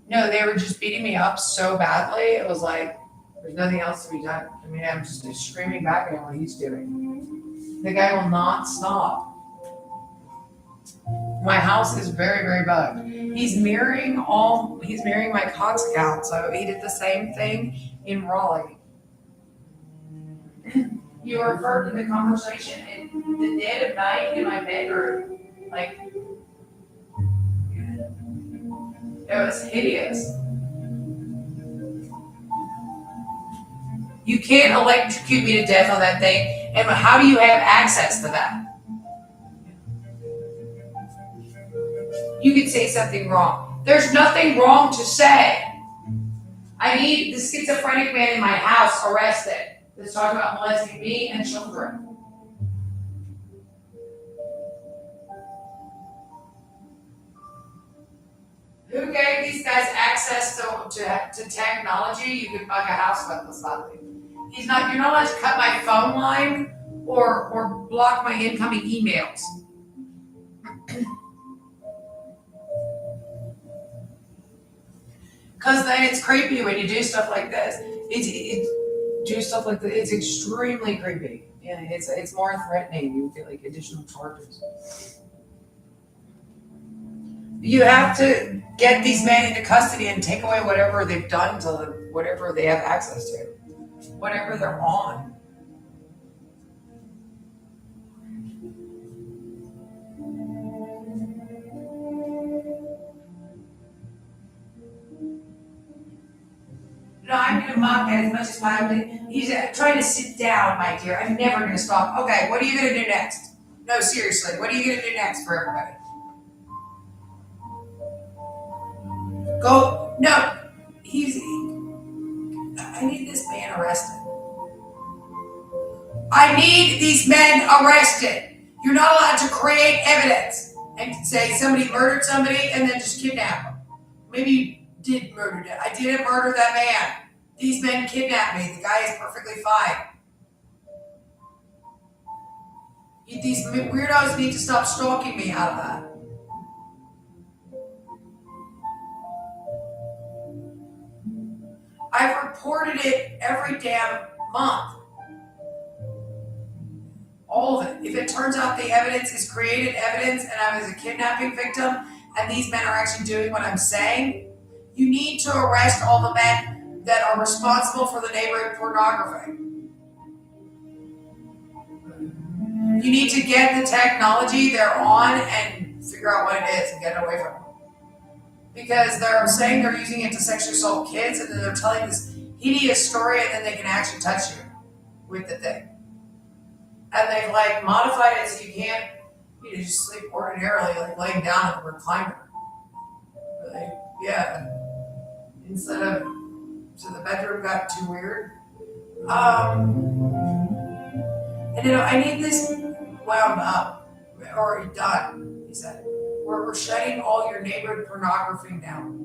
No, they were just beating me up so badly. It was like, there's nothing else to be done. I mean, I'm just screaming back at him what he's doing. The guy will not stop. My house is very, very bugged. He's mirroring my Cox account, so he did the same thing in Raleigh. You referred to the conversation in the dead of night in my bedroom. Like, it was hideous. You can't electrocute me to death on that thing, and how do you have access to that? You could say something wrong. There's nothing wrong to say. I need the schizophrenic man in my house arrested that's talking about molesting me and children. Who gave these guys access to technology? You could bug a house up with something. You're not allowed to cut my phone line or block my incoming emails. Because then it's creepy when you do stuff like this. It's extremely creepy. Yeah, it's more threatening. You get like additional charges. You have to get these men into custody and take away whatever they've done to whatever they have access to, whatever they're on. No, I'm going to mock that as much as possible. He's trying to sit down, my dear. I'm never going to stop. Okay, what are you going to do next? No, seriously, what are you going to do next for everybody? Go. No, I need this man arrested. I need these men arrested. You're not allowed to create evidence and say somebody murdered somebody and then just kidnap them. Maybe you did murder them. I didn't murder that man. These men kidnapped me. The guy is perfectly fine. These weirdos need to stop stalking me out of that. I've reported it every damn month. All of it. If it turns out the evidence is created evidence and I was a kidnapping victim and these men are actually doing what I'm saying, you need to arrest all the men that are responsible for the neighborhood pornography. You need to get the technology they're on and figure out what it is and get it away from them. Because they're saying they're using it to sexually assault kids and then they're telling this hideous story and then they can actually touch you with the thing. And they've like modified it so you can't, just sleep ordinarily, like laying down on the recliner. Yeah. Instead of, so the bedroom got too weird. And I need this wound up, or done, he said. We're shutting all your neighborhood pornography down.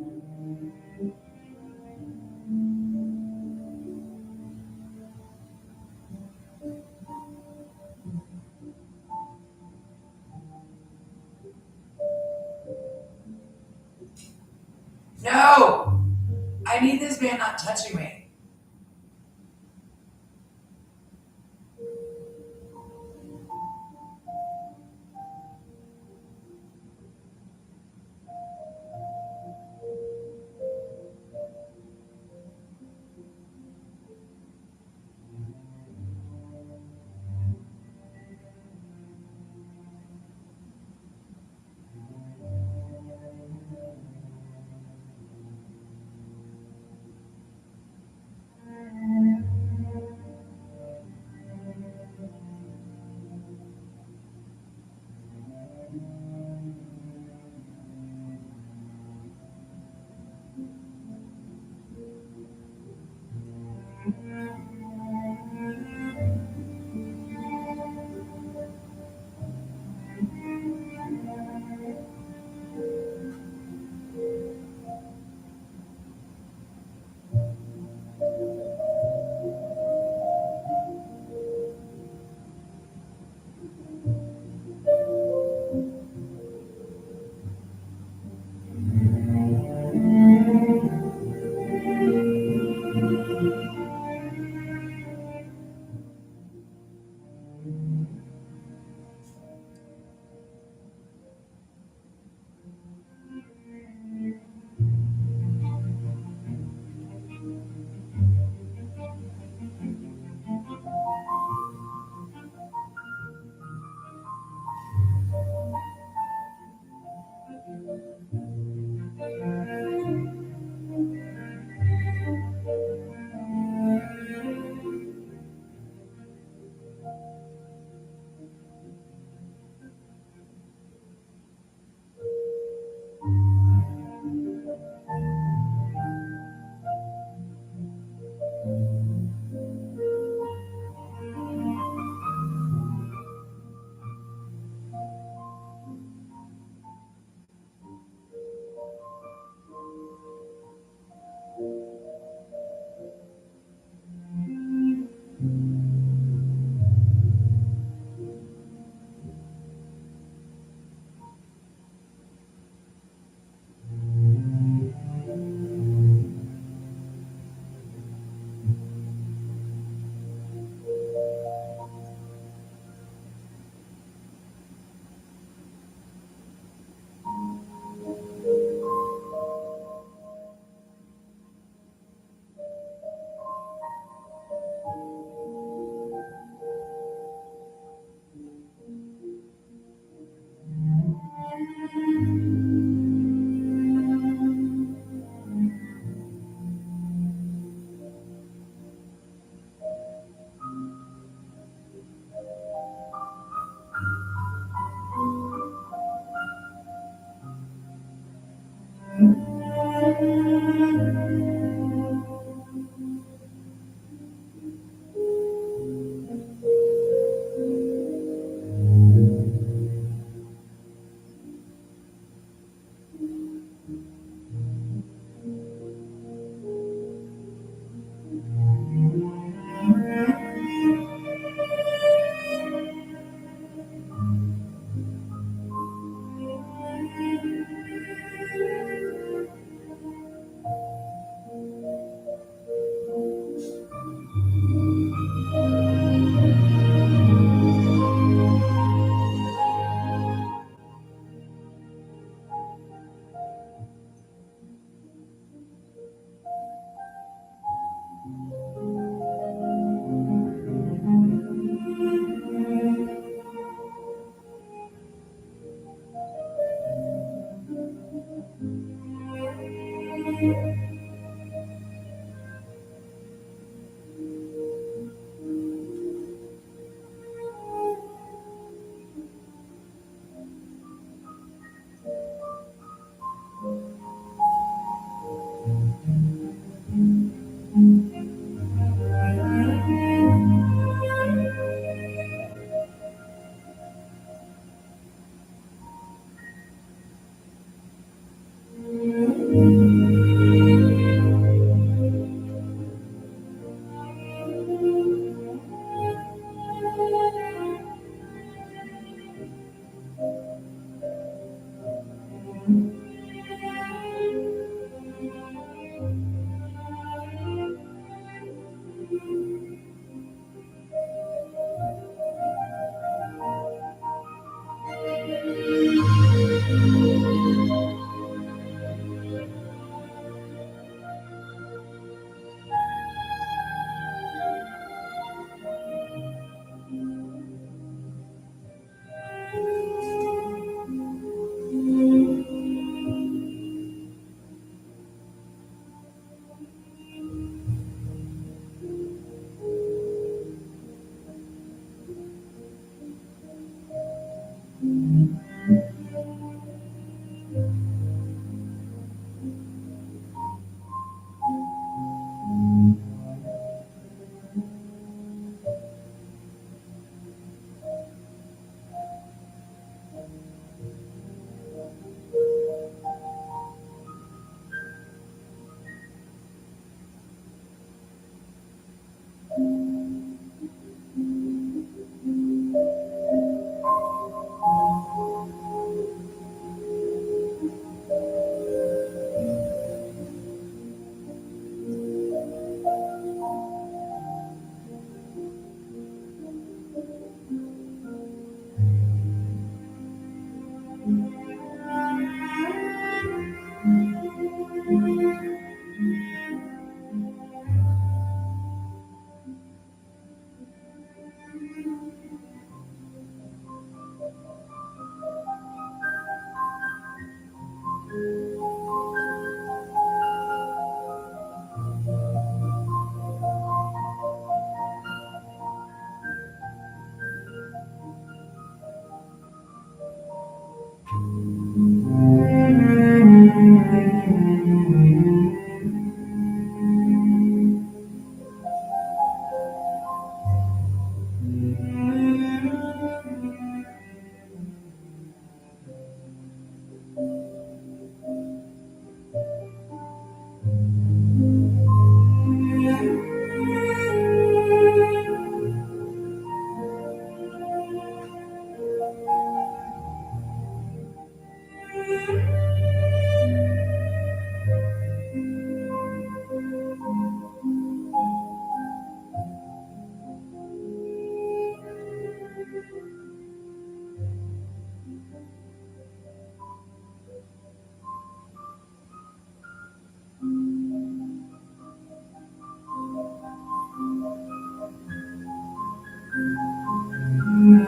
No! I need this man not touching me.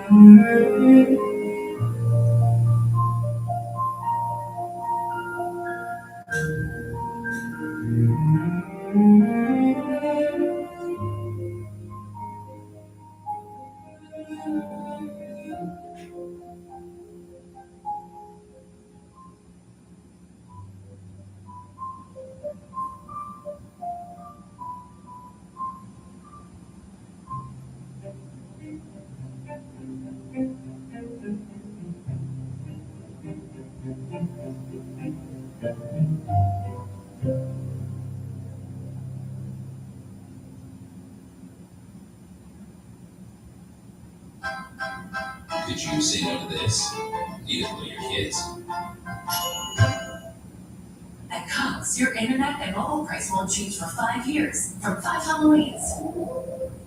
Could you say no to this? Neither will your kids. At Cox, your internet and mobile price won't change for 5 years, from 5 Halloweens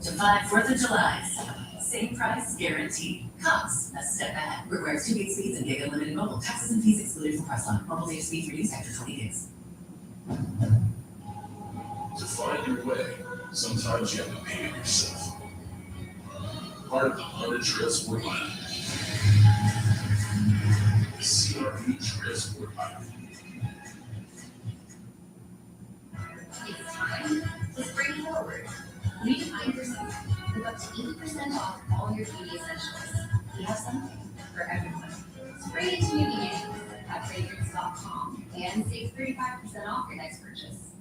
to 5 4th of Julys. Same price, guaranteed. Cox, a step ahead. Requires 2 gig speeds and gig unlimited mobile. Taxes and fees excluded from Priceline. Mobile data speeds reduced after 20 gigs. To find your way, sometimes you have to pay it yourself. Part of the Hunter Transport Island. CRP Transport Island. It's time to spring forward. Redefine yourself with up to 80% off all your beauty essentials. We have something for everyone. Spring into new beginnings at fragrance.com and save 35% off your next purchase.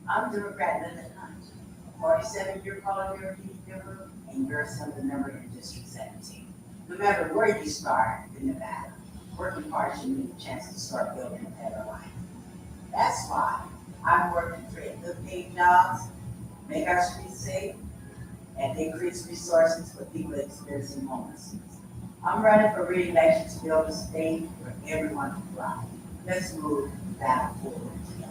I'm Democrat Linda Hunt, 47-year volunteer giver, and you're Assembly member in District 17. No matter where you start in Nevada, working hard should mean a chance to start building a better life. That's why I'm working to create good paid jobs, make our streets safe, and increase resources for people experiencing homelessness. I'm running for re-election to build a state where everyone can thrive. Let's move that forward together.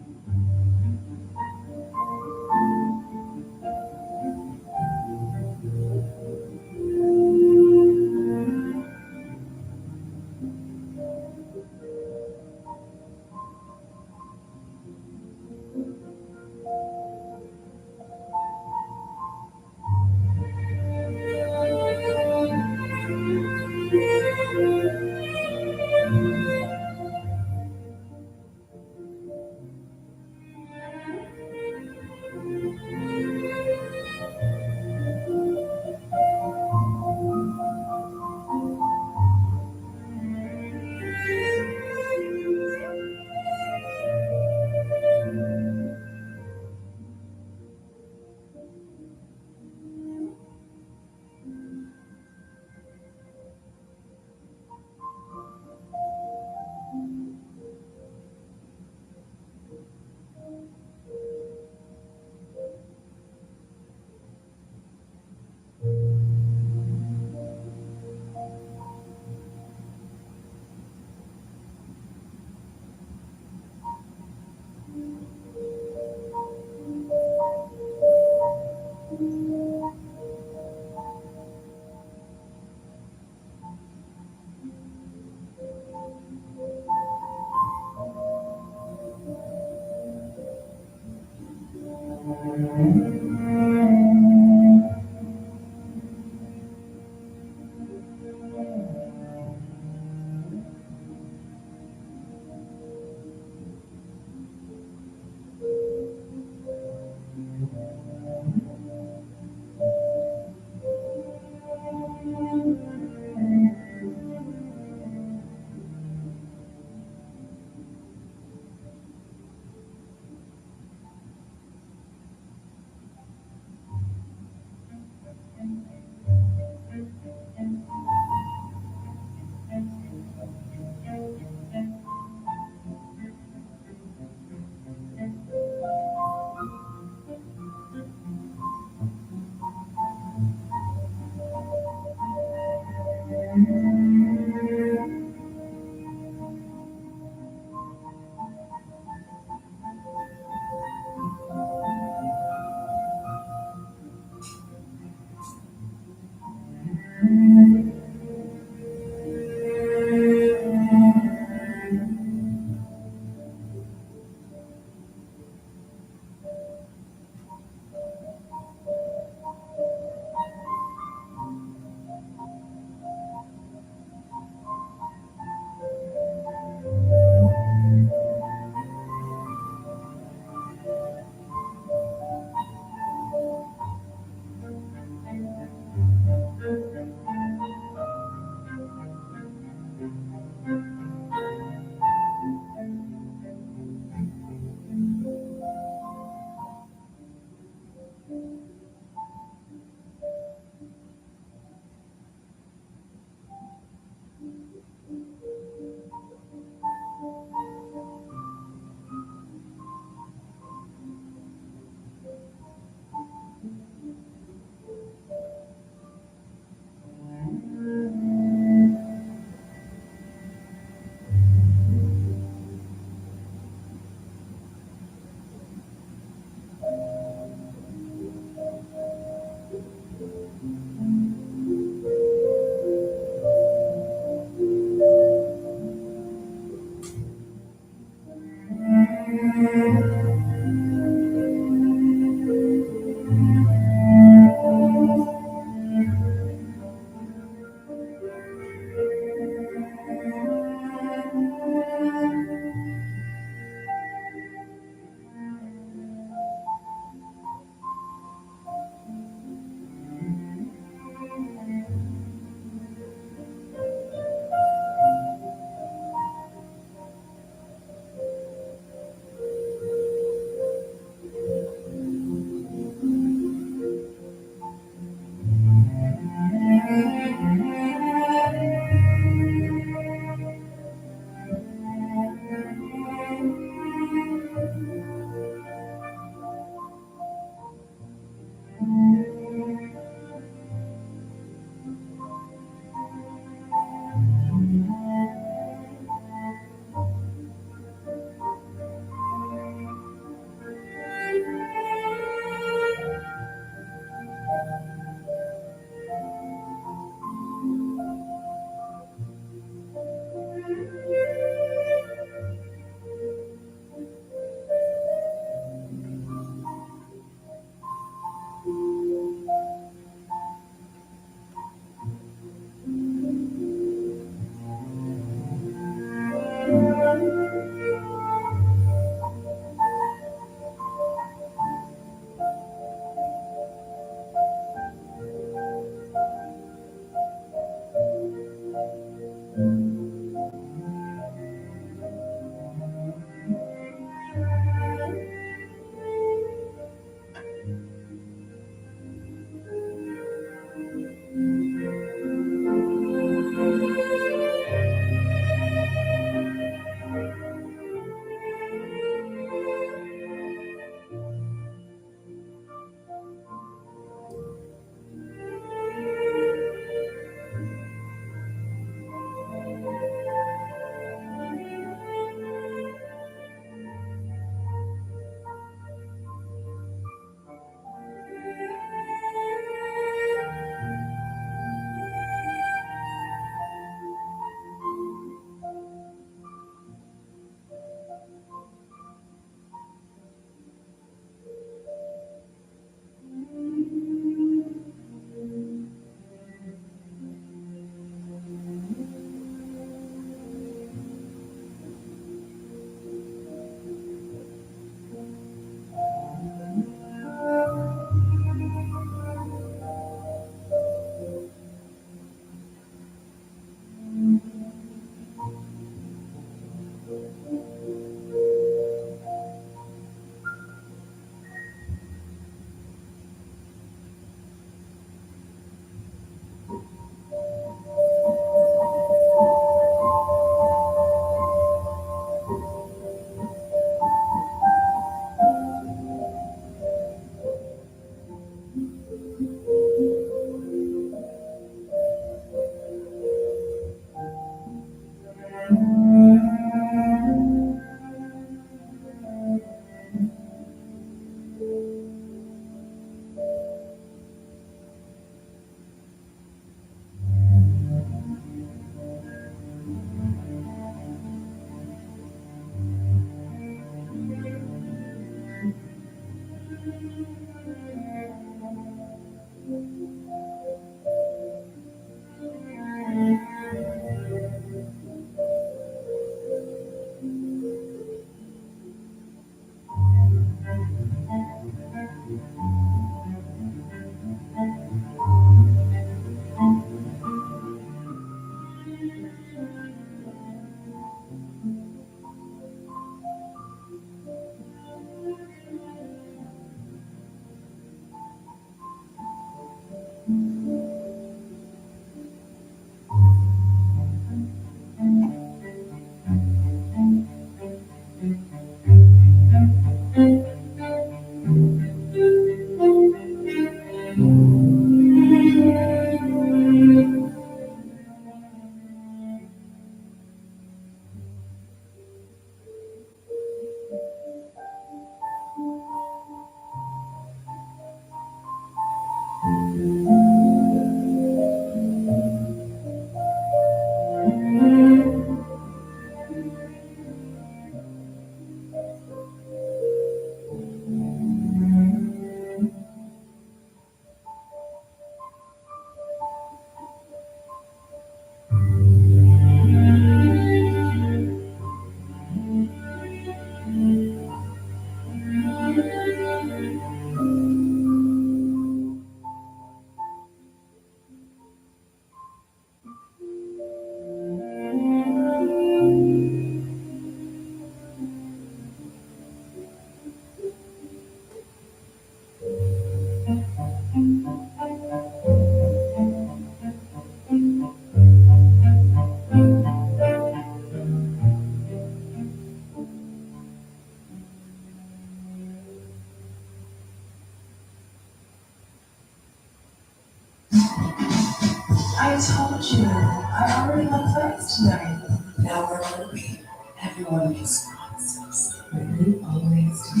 I told you, I already have plans tonight. Now where are we? Everyone makes promises. You always do.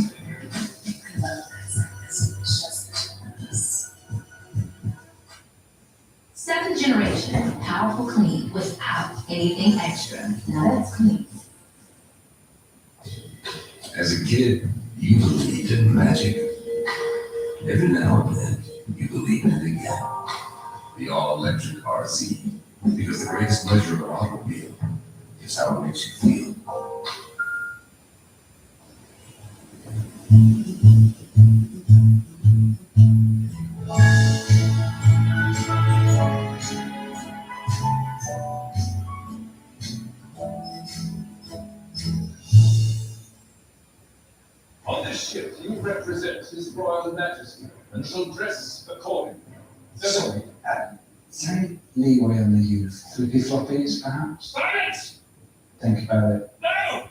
I love this. It's just the two of us. Seventh generation, powerful clean without anything extra. Now that's clean. As a kid, you believed in magic. Every now and then, you believe in it again. The all-electric RC, because the greatest pleasure of an automobile is how it makes you feel. On this ship, you represent His Royal Majesty and shall dress accordingly. Sorry, is there any leeway on the use? Flippy floppies, perhaps? Silence! Think about it. No!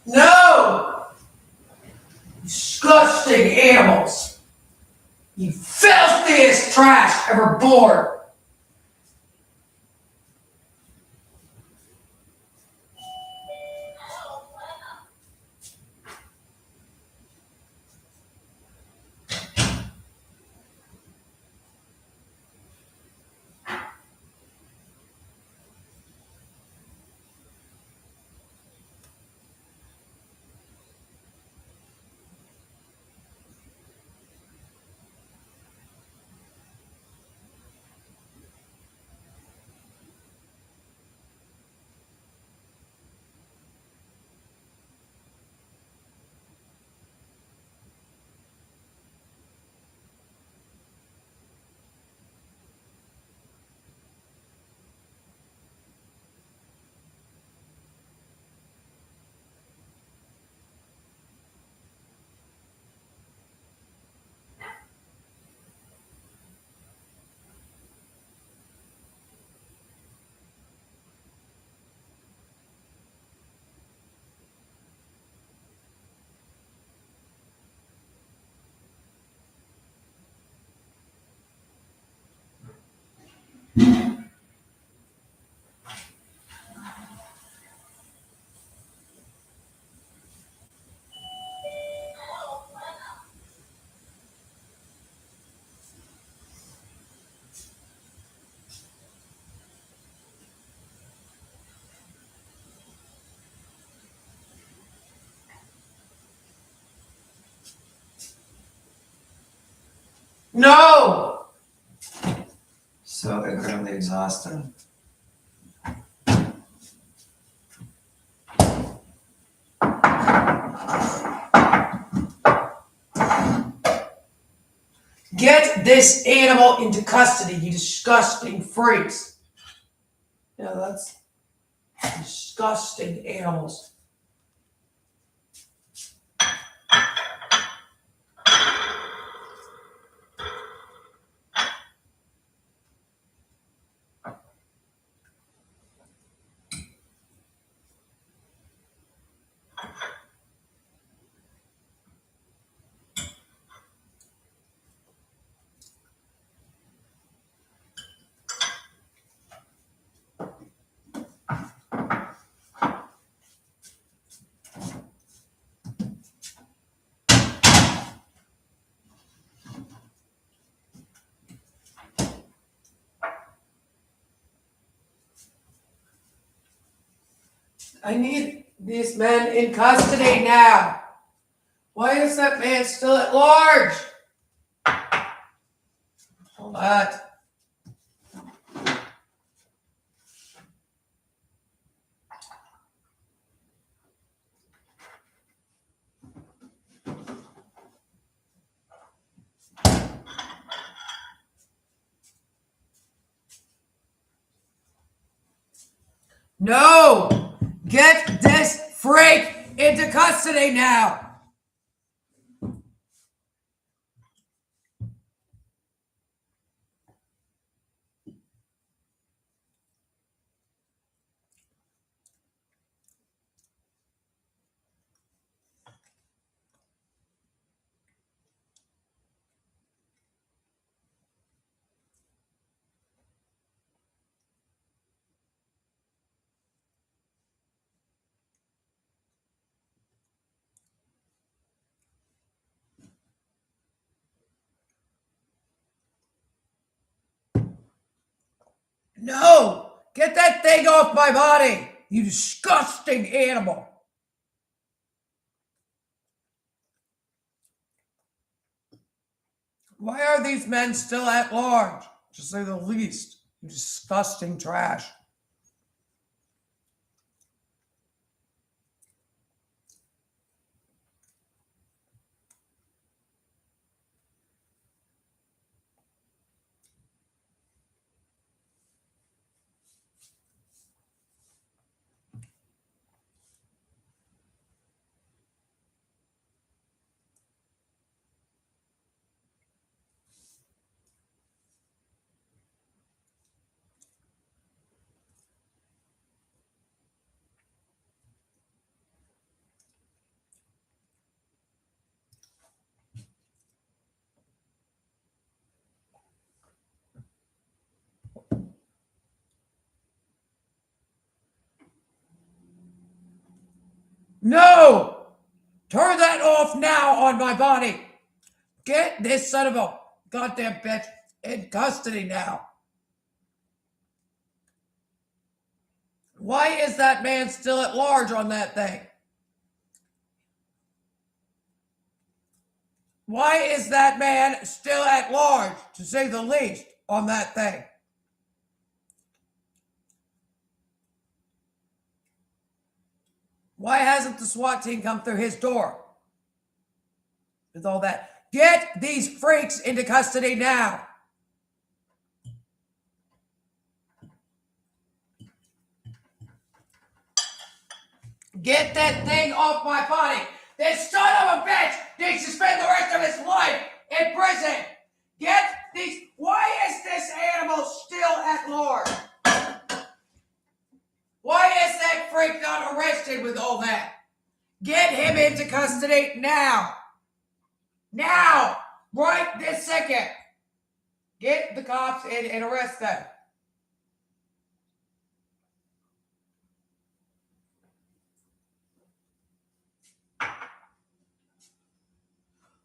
No! Disgusting animals. You filthiest trash ever born. No! So incredibly exhausted. Get this animal into custody, you disgusting freaks. Yeah, that's disgusting animals. I need these men in custody now. Why is that man still at large? All that. No! Get this freak into custody now! No! Get that thing off my body! You disgusting animal! Why are these men still at large? To say the least. You disgusting trash. No! Turn that off now on my body. Get this son of a goddamn bitch in custody now. Why is that man still at large on that thing? Why is that man still at large, to say the least, on that thing? Why hasn't the SWAT team come through his door? With all that. Get these freaks into custody now. Get that thing off my body. This son of a bitch needs to spend the rest of his life in prison. Get these. Why is this animal still at large? Why is that freak not arrested with all that? Get him into custody now. Now. Right this second. Get the cops in and arrest them.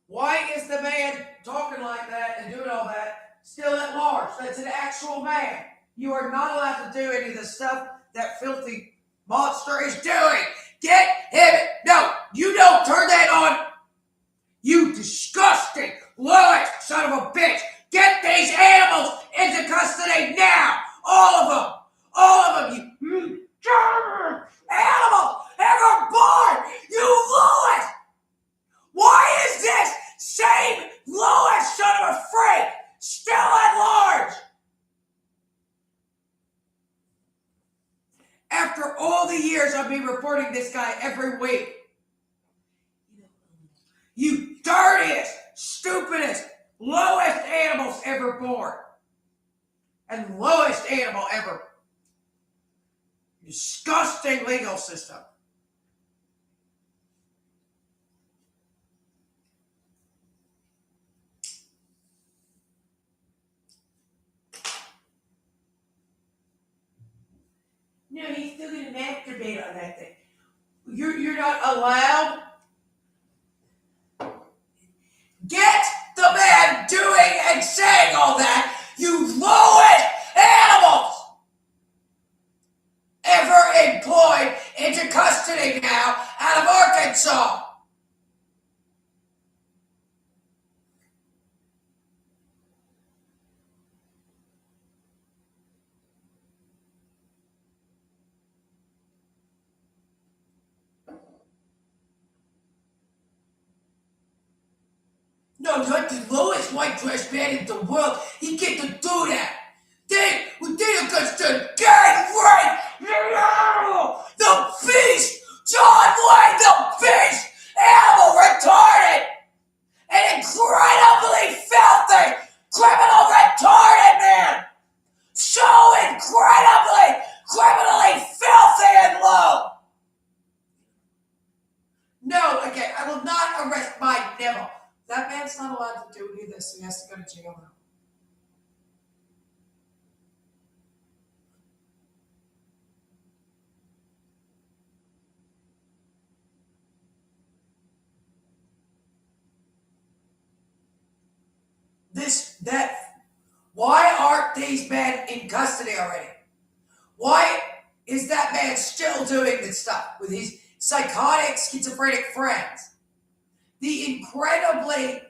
Why is the man talking like that and doing all that still at large? That's an actual man. You are not allowed to do any of the stuff that filthy monster is doing. Get him. No, you don't turn that on. You disgusting, lowest son of a bitch. Get these animals into custody now. All of them. All of them. You animal ever born. You lowest. Why is this same lowest son of a freak still at large? After all the years of me reporting this guy every week, you dirtiest, stupidest, lowest animals ever born. And lowest animal ever. Disgusting legal system. No, he's still gonna masturbate on that thing. You're not allowed. Get the man doing and saying all that, you lowest animals ever employed into custody now out of Arkansas. No, not the lowest white trash man in the world. He get to do that. They are against the gang rape. The beast, John Wayne, the beast, animal, retarded, and incredibly filthy, criminal retarded man. So incredibly, criminally filthy and low. No, okay, I will not arrest my nibble. That man's not allowed to do any of this, so he has to go to jail now. Why aren't these men in custody already? Why is that man still doing this stuff with his psychotic, schizophrenic friends? The incredibly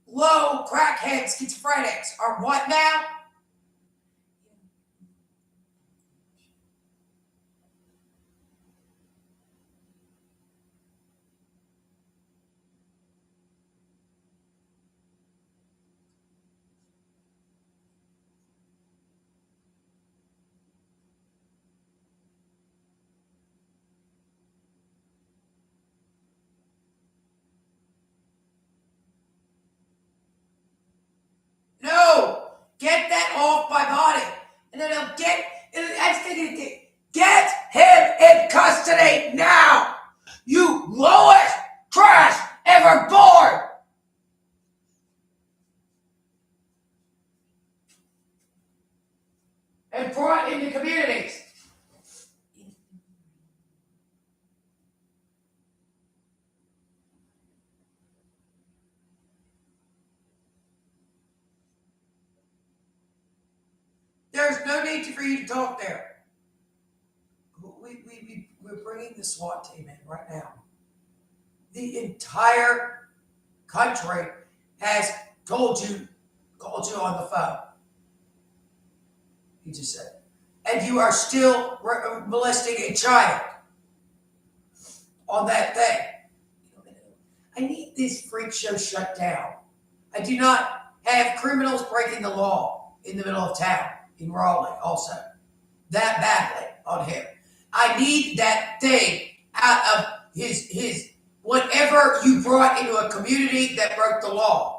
low crackhead schizophrenics are what now? No! Get that There's no need for you to talk there. We're bringing the SWAT team in right now. The entire country has called you on the phone. He just said, and you are still molesting a child on that thing. I need this freak show shut down. I do not have criminals breaking the law in the middle of town in Raleigh also. That badly on him. I need that thing out of his whatever you brought into a community that broke the law.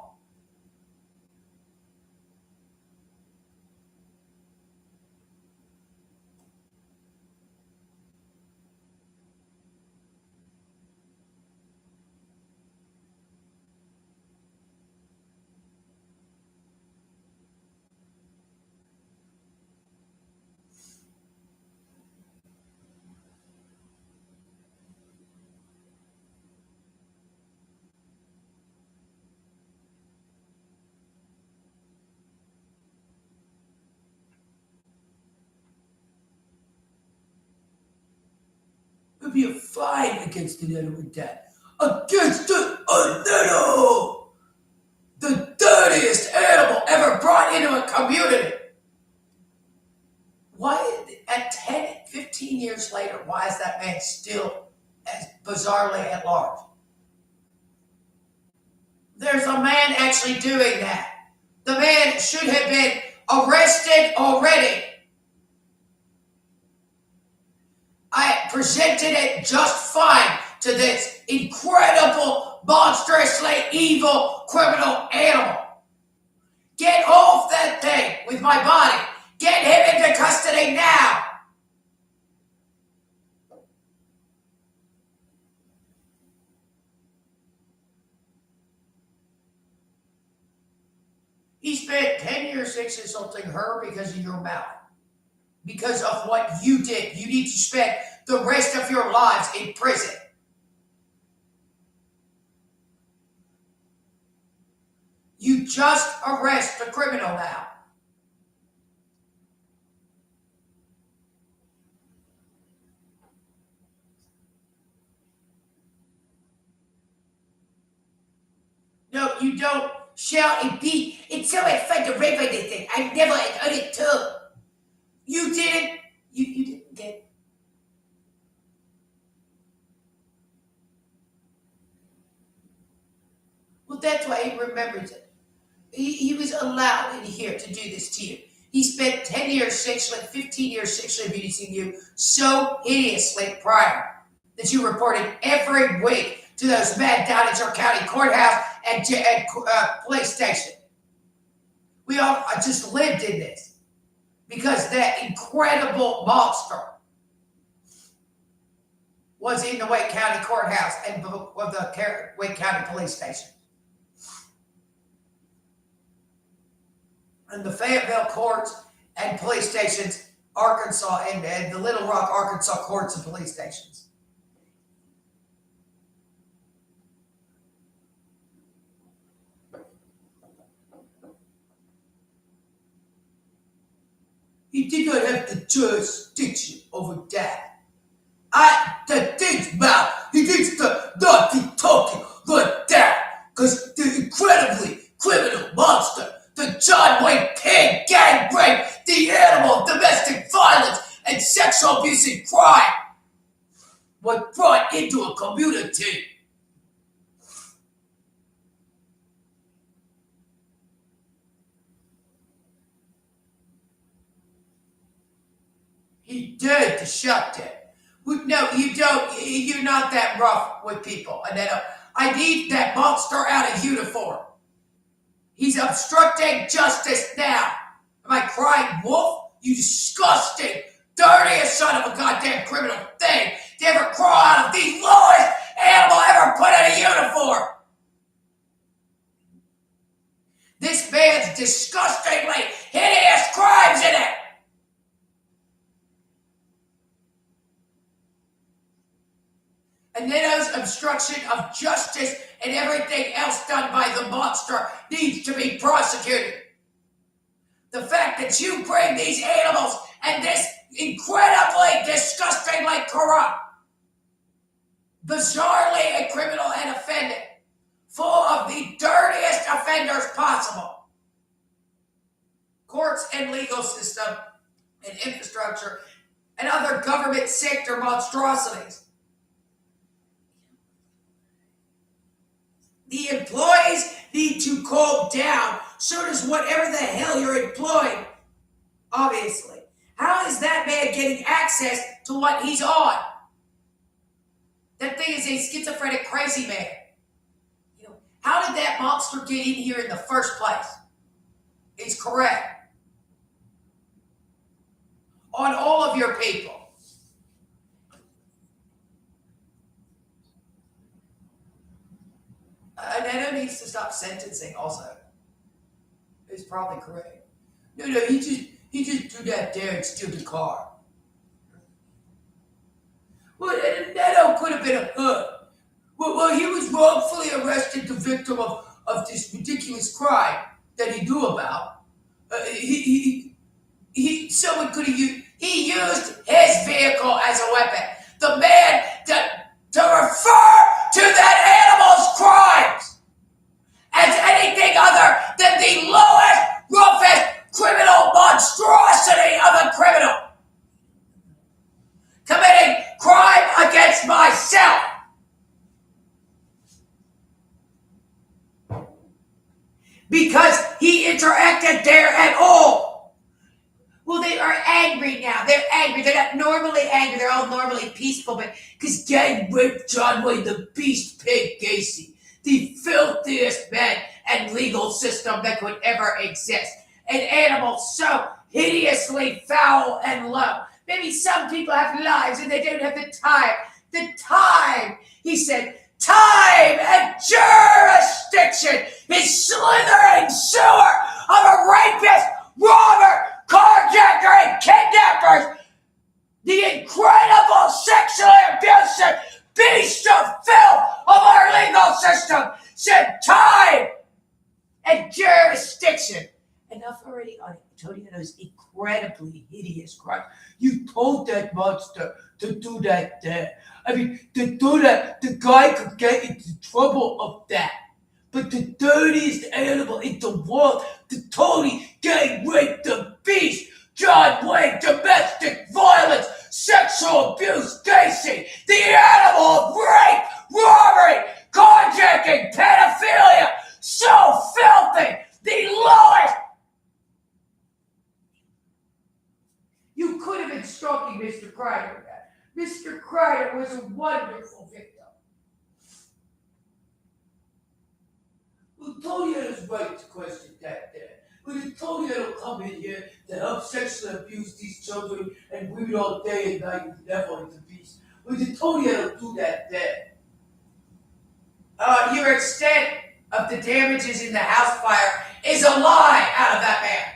It would be a fine against an animal debt. Against an animal! The dirtiest animal ever brought into a community. Why, at 10, 15 years later, why is that man still as bizarrely at large? There's a man actually doing that. The man should have been arrested already. I presented it just fine to this incredible, monstrously evil criminal animal. Get off that thing with my body. Get him into custody now. He spent 10 years insulting her because of your mouth. Because of what you did. You need to spend the rest of your lives in prison. You just arrest the criminal now. No, you don't shout and beat. It's so much fun to rape anything. I never had done it too. You didn't. You didn't get. Well, that's why he remembers it. He was allowed in here to do this to you. He spent 10 years sexually, 15 years sexually abusing you so hideously prior that you reported every week to those men down at your county courthouse and police station. We all just lived in this because that incredible monster was in the Wake County courthouse and the Wake County police station. And the Fayetteville courts and police stations, Arkansas, and the Little Rock, Arkansas courts and police stations. He did not have the jurisdiction over that. The thing's mouth, he needs to not be talking like that, because the incredibly criminal monster, the John Wayne Pig gang rape, the animal domestic violence and sexual abuse and crime was brought into a community. He did the shutdown. No, you don't. You're not that rough with people. And then I need that monster out of uniform. He's obstructing justice now. Am I crying wolf? You disgusting, dirtiest son of a goddamn criminal thing to ever crawl out of the lowest animal ever put in a uniform. This man's disgustingly hideous crimes in it. And then those obstruction of justice and everything else done by the monster needs to be prosecuted. The fact that you bring these animals and this incredibly disgustingly corrupt, bizarrely a criminal and offended, full of the dirtiest offenders possible. Courts and legal system and infrastructure and other government sector monstrosities. The employees need to calm down. So does whatever the hell you're employing, obviously. How is that man getting access to what he's on? That thing is a schizophrenic crazy man. You know, how did that monster get in here in the first place? It's correct. On all of your people. And Neto needs to stop sentencing also. It's probably correct. No, he just do that there and steal the car. Well, Neto could have been a hood. Well, he was wrongfully arrested, the victim of this ridiculous crime that he knew about. Someone could have used, he used his vehicle as a weapon. The man to refer to that animal's crimes as anything other than the lowest, roughest criminal monstrosity of a criminal. Committing crime against myself. Because he interacted there at all. Well, they are angry now. They're angry. They're not normally angry. They're all normally peaceful, but because Gang raped John Wayne the Beast Pig Gacy, the filthiest man and legal system that could ever exist. An animal so hideously foul and low. Maybe some people have lives and they don't have the time. The time, he said, time and jurisdiction is slithering sewer of a rapist, robber, carjacker, and kidnappers. The incredible sexually abusive beast of filth of our legal system said time and jurisdiction. Enough already on Antonio's incredibly hideous crime. You told that monster to do that there. I mean, to do that, the guy could get into trouble of that. But the dirtiest animal in the world, the Tony Gang raped the beast, John Wayne domestic violence, sexual abuse, Gacy, the animal of rape, robbery, carjacking, pedophilia, so filthy, the lowest. You could have been stalking Mr. Kreider with that. Mr. Kreider was a wonderful victim. Well, Tony had his right to question that there. But Tony will come in here to help sexually abuse these children and women all day and night with devil and the beast. Well, Tony will do that there. Your extent of the damages in the house fire is a lie out of that man.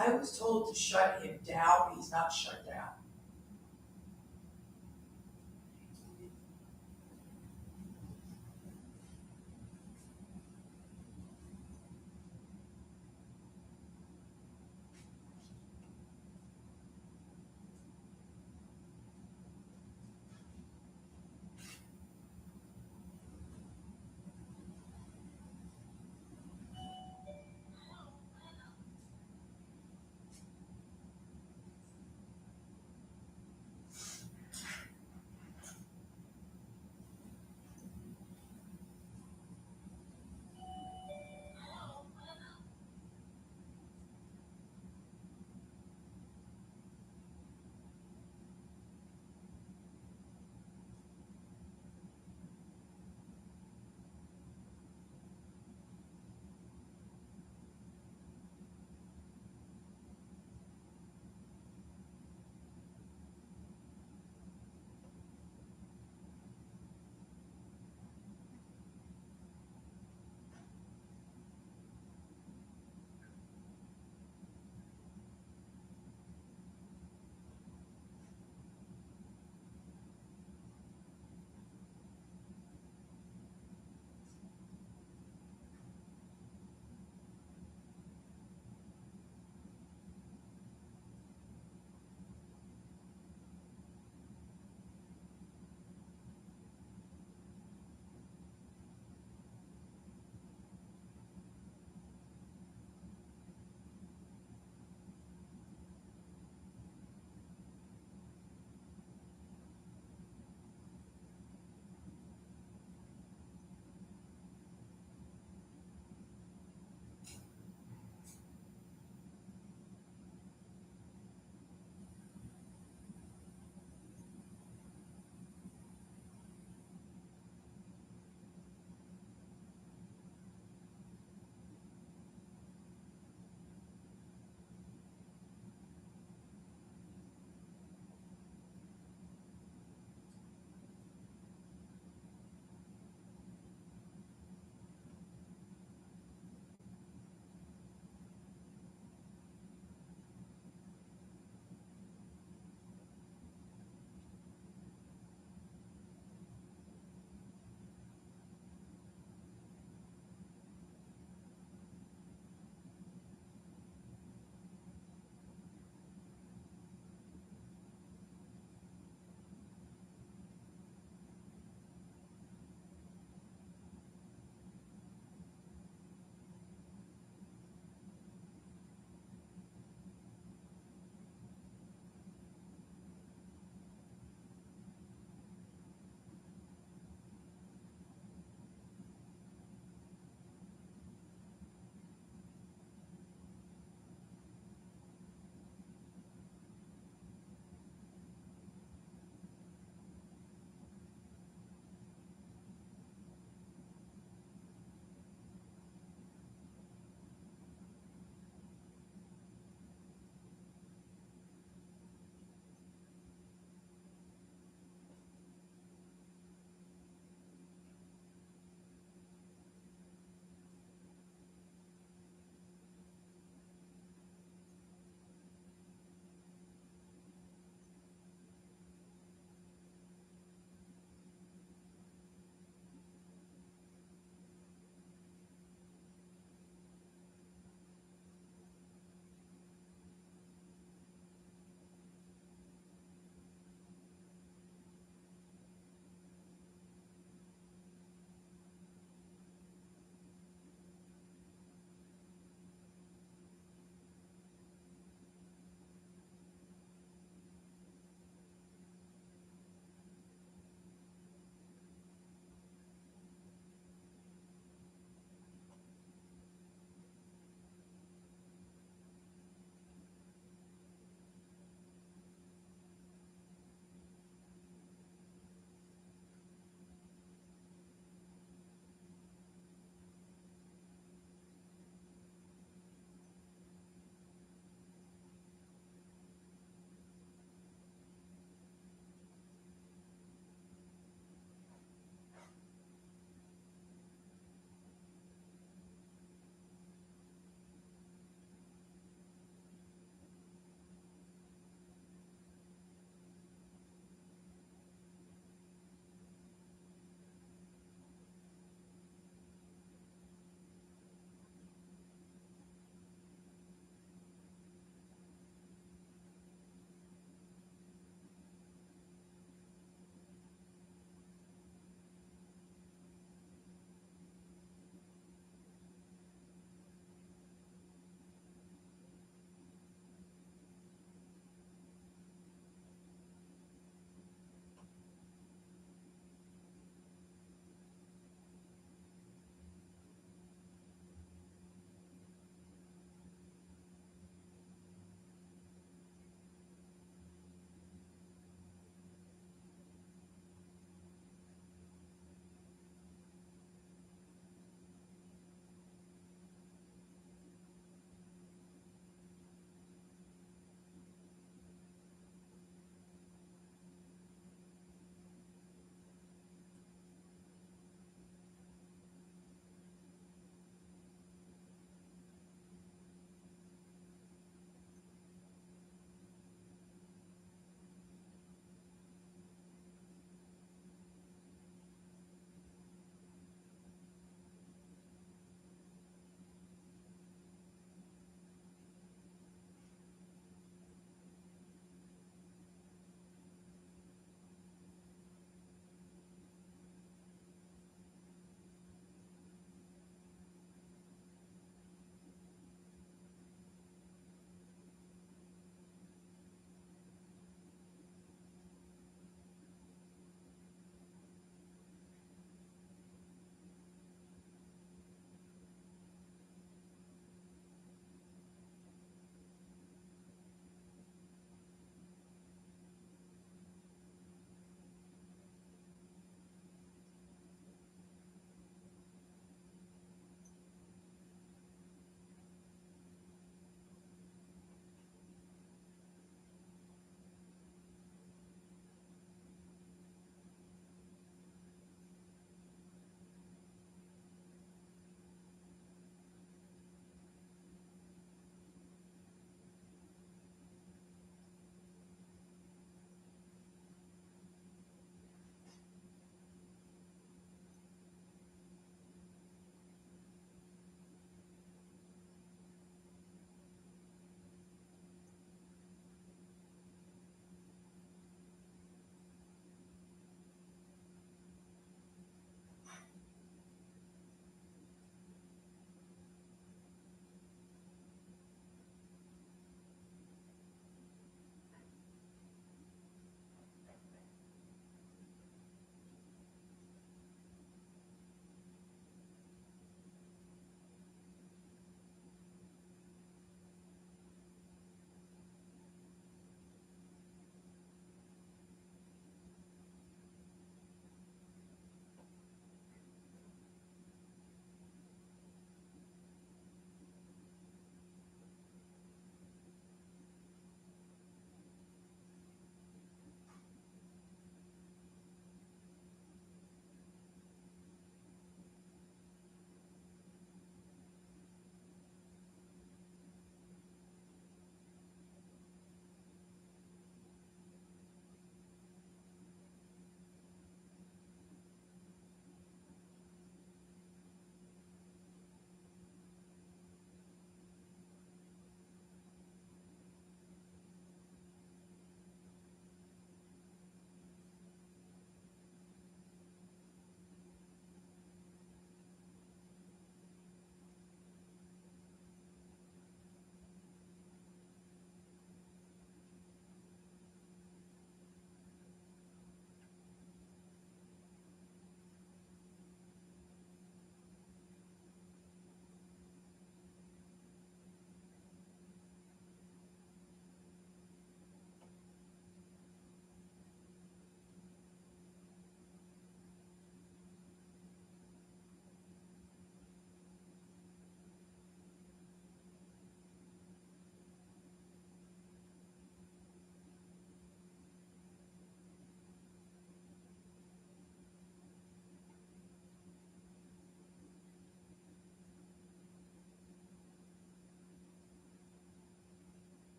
I was told to shut him down. He's not shut down.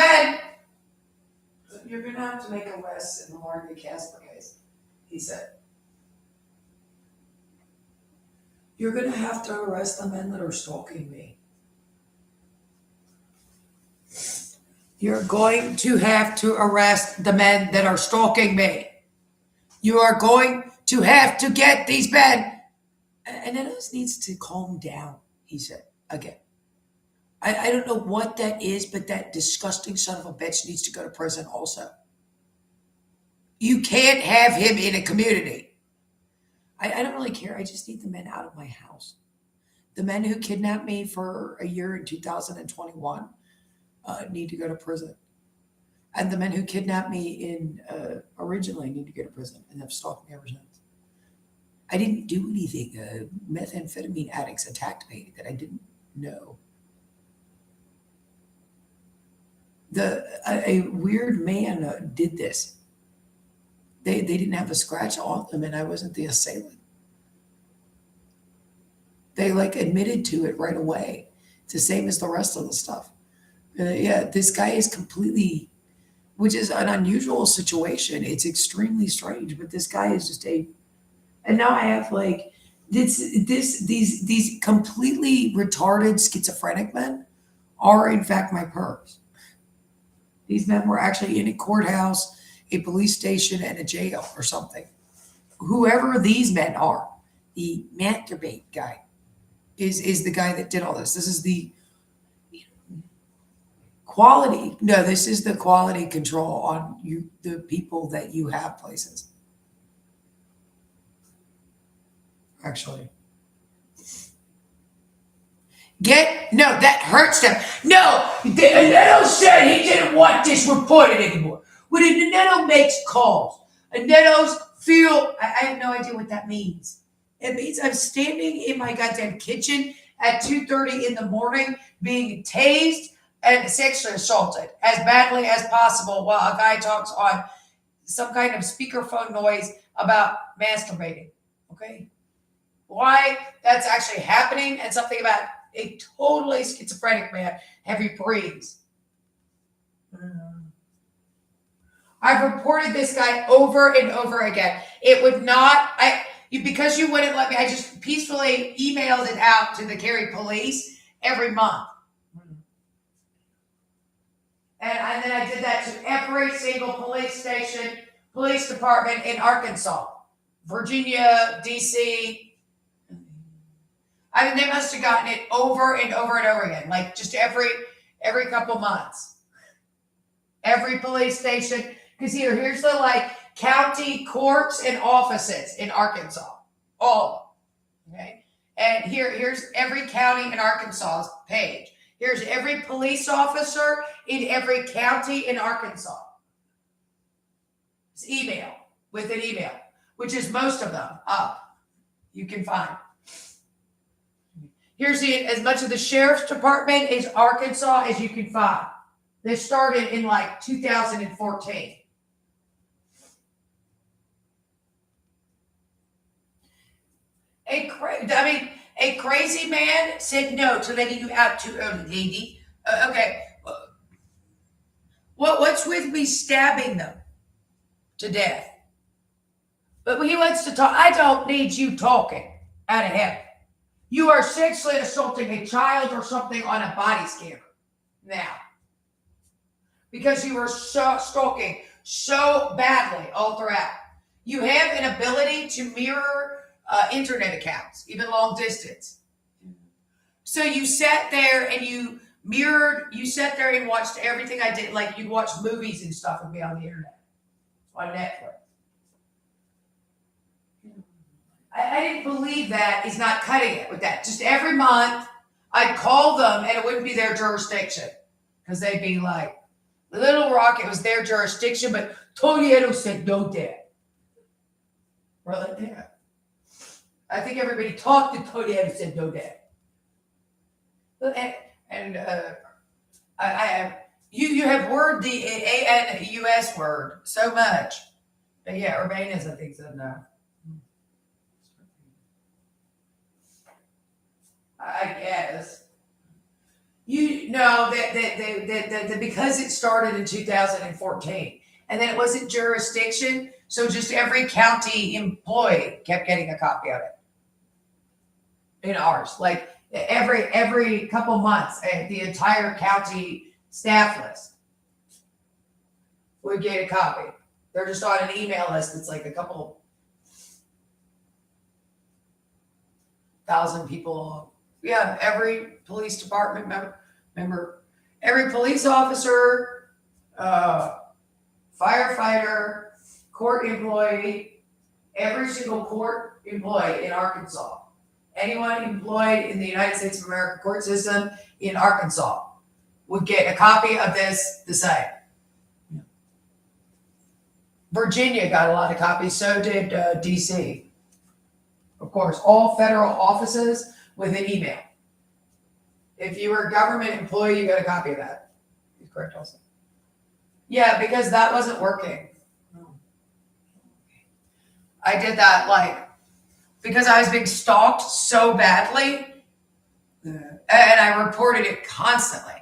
men. You're gonna have to make arrests in the Lauren B. Casper case, he said. You're gonna have to arrest the men that are stalking me. You're going to have to arrest the men that are stalking me. You are going to have to get these men. And Nenos needs to calm down, he said again. I don't know what that is, but that disgusting son of a bitch needs to go to prison also. You can't have him in a community. I don't really care. I just need the men out of my house. The men who kidnapped me for a year in 2021 need to go to prison. And the men who kidnapped me in originally need to go to prison and have stalked me ever since. I didn't do anything. Methamphetamine addicts attacked me that I didn't know. A weird man did this. They didn't have a scratch on them, and I wasn't the assailant. They admitted to it right away. It's the same as the rest of the stuff. Yeah, this guy is completely, which is an unusual situation. It's extremely strange, but this guy is just and now I have these completely retarded schizophrenic men are in fact my perps. These men were actually in a courthouse, a police station, and a jail or something. Whoever these men are, the masturbate guy is the guy that did all this. This is the quality. No, this is the quality control on you, the people that you have places. Actually. No, that hurts them. No, Neto said he didn't want this reported anymore. When Neto makes calls, Neto's feel, I have no idea what that means. It means I'm standing in my goddamn kitchen at 2:30 in the morning being tased and sexually assaulted as badly as possible while a guy talks on some kind of speakerphone noise about masturbating. Okay? Why that's actually happening and something about a totally schizophrenic man heavy breathes. I've reported this guy over and over again. It would not, because you wouldn't let me, I just peacefully emailed it out to the Cary police every month. And then I did that to every single police station, police department in Arkansas, Virginia, DC. I mean, they must have gotten it over and over and over again, just every couple months. Every police station, because here's the county courts and offices in Arkansas, all of them, okay? And here's every county in Arkansas's page. Here's every police officer in every county in Arkansas. It's email, with an email, which is most of them up. You can find. Here's as much of the sheriff's department in Arkansas as you can find. They started in 2014. A crazy man said no to letting you out too early, lady. Okay. What's with me stabbing them to death? But he wants to talk. I don't need you talking out of heaven. You are sexually assaulting a child or something on a body scanner now. Because you were stalking so badly all throughout. You have an ability to mirror internet accounts, even long distance. So you sat there and you sat there and watched everything I did, you'd watch movies and stuff with me on the internet, on Netflix. I didn't believe that he's not cutting it with that. Just every month, I'd call them and it wouldn't be their jurisdiction. Because they'd be like, Little Rock, it was their jurisdiction, but Tony Edo said no, Dad. We're like, yeah. I think everybody talked to Tony Edo and said no, Dad. And I have, you have word the ANUS word so much. But yeah, Urbanus, I think, said no. I guess. You know that because it started in 2014, and then it wasn't jurisdiction, so just every county employee kept getting a copy of it. In ours, like every couple months, the entire county staff list would get a copy. They're just on an email list that's like a couple thousand people. Yeah, every police department member, every police officer, firefighter, court employee, every single court employee in Arkansas, anyone employed in the United States of America court system in Arkansas would get a copy of this the same. Virginia got a lot of copies, so did DC. Of course, all federal offices with an email. If you were a government employee, you got a copy of that. He's correct also. Yeah, because that wasn't working. I did that because I was being stalked so badly, and I reported it constantly.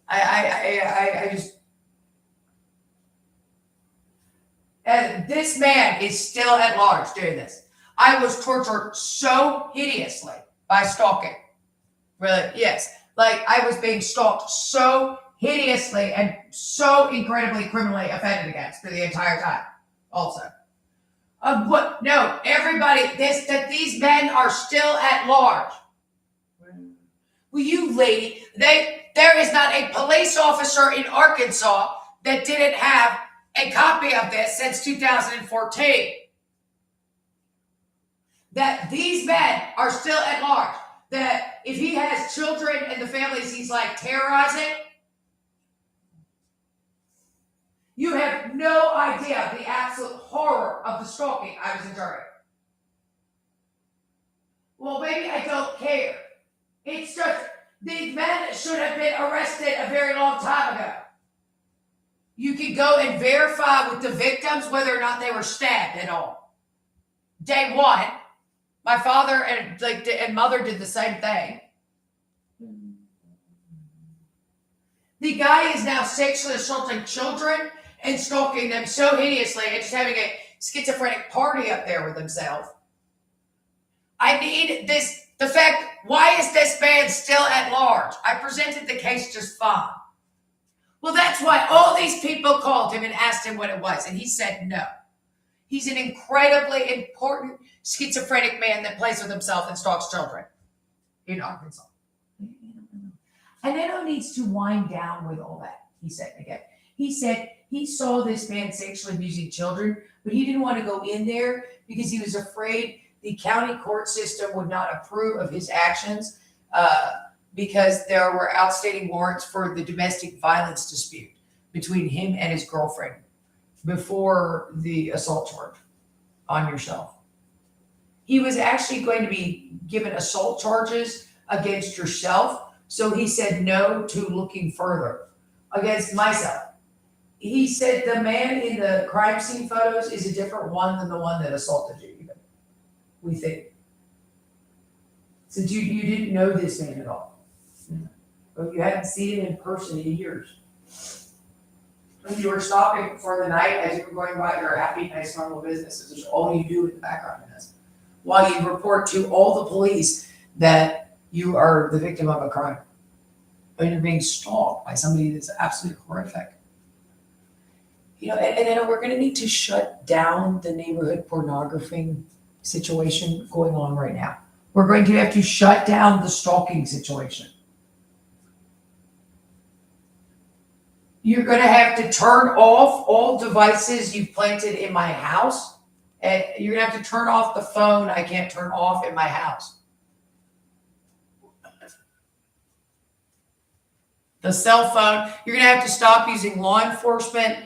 I just, and this man is still at large doing this. I was tortured so hideously by stalking. Really, yes. I was being stalked so hideously and so incredibly criminally offended against for the entire time. Also. No, everybody, that these men are still at large. Will you lady, there is not a police officer in Arkansas that didn't have a copy of this since 2014. That these men are still at large. That if he has children and the families he's terrorizing, you have no idea the absolute horror of the stalking I was enduring. Well, maybe I don't care. It's just, these men should have been arrested a very long time ago. You can go and verify with the victims whether or not they were stabbed at all. Day one, my father and mother did the same thing. The guy is now sexually assaulting children and stalking them so hideously and just having a schizophrenic party up there with himself. I need this, the fact, why is this man still at large? I presented the case just fine. Well, that's why all these people called him and asked him what it was, and he said no. He's an incredibly important schizophrenic man that plays with himself and stalks children in Arkansas. And Anno needs to wind down with all that, he said again. He said he saw this man sexually abusing children, but he didn't want to go in there because he was afraid the county court system would not approve of his actions because there were outstanding warrants for the domestic violence dispute between him and his girlfriend before the assault charge on yourself. He was actually going to be given assault charges against yourself, so he said no to looking further against myself. He said the man in the crime scene photos is a different one than the one that assaulted you, even. We think. Since you didn't know this man at all. But you hadn't seen him in person in years. When you were stopping for the night as you were going about your happy, nice, normal business, this is all you do in the background in this. While you report to all the police that you are the victim of a crime. And you're being stalked by somebody that's absolutely horrific. And then we're going to need to shut down the neighborhood pornography situation going on right now. We're going to have to shut down the stalking situation. You're going to have to turn off all devices you've planted in my house. And you're going to have to turn off the phone I can't turn off in my house. The cell phone, you're going to have to stop using law enforcement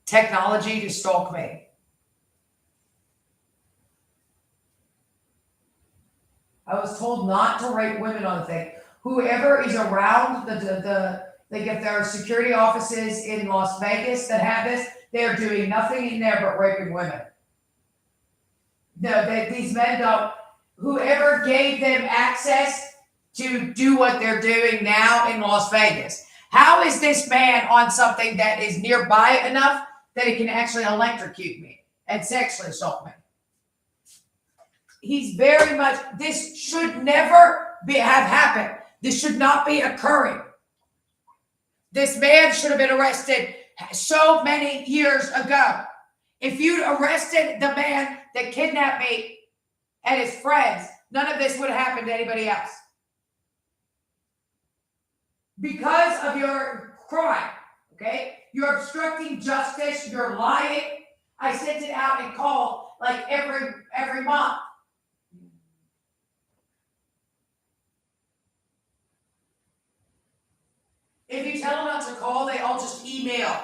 technology to stalk me. I was told not to rape women on the thing. Whoever is around if there are security offices in Las Vegas that have this, they're doing nothing in there but raping women. No, these men don't. Whoever gave them access to do what they're doing now in Las Vegas. How is this man on something that is nearby enough that it can actually electrocute me and sexually assault me? He's very much, this should never have happened. This should not be occurring. This man should have been arrested so many years ago. If you'd arrested the man that kidnapped me and his friends, none of this would have happened to anybody else. Because of your crime, okay? You're obstructing justice, you're lying. I sent it out and called like every month. If you tell them not to call, they all just email.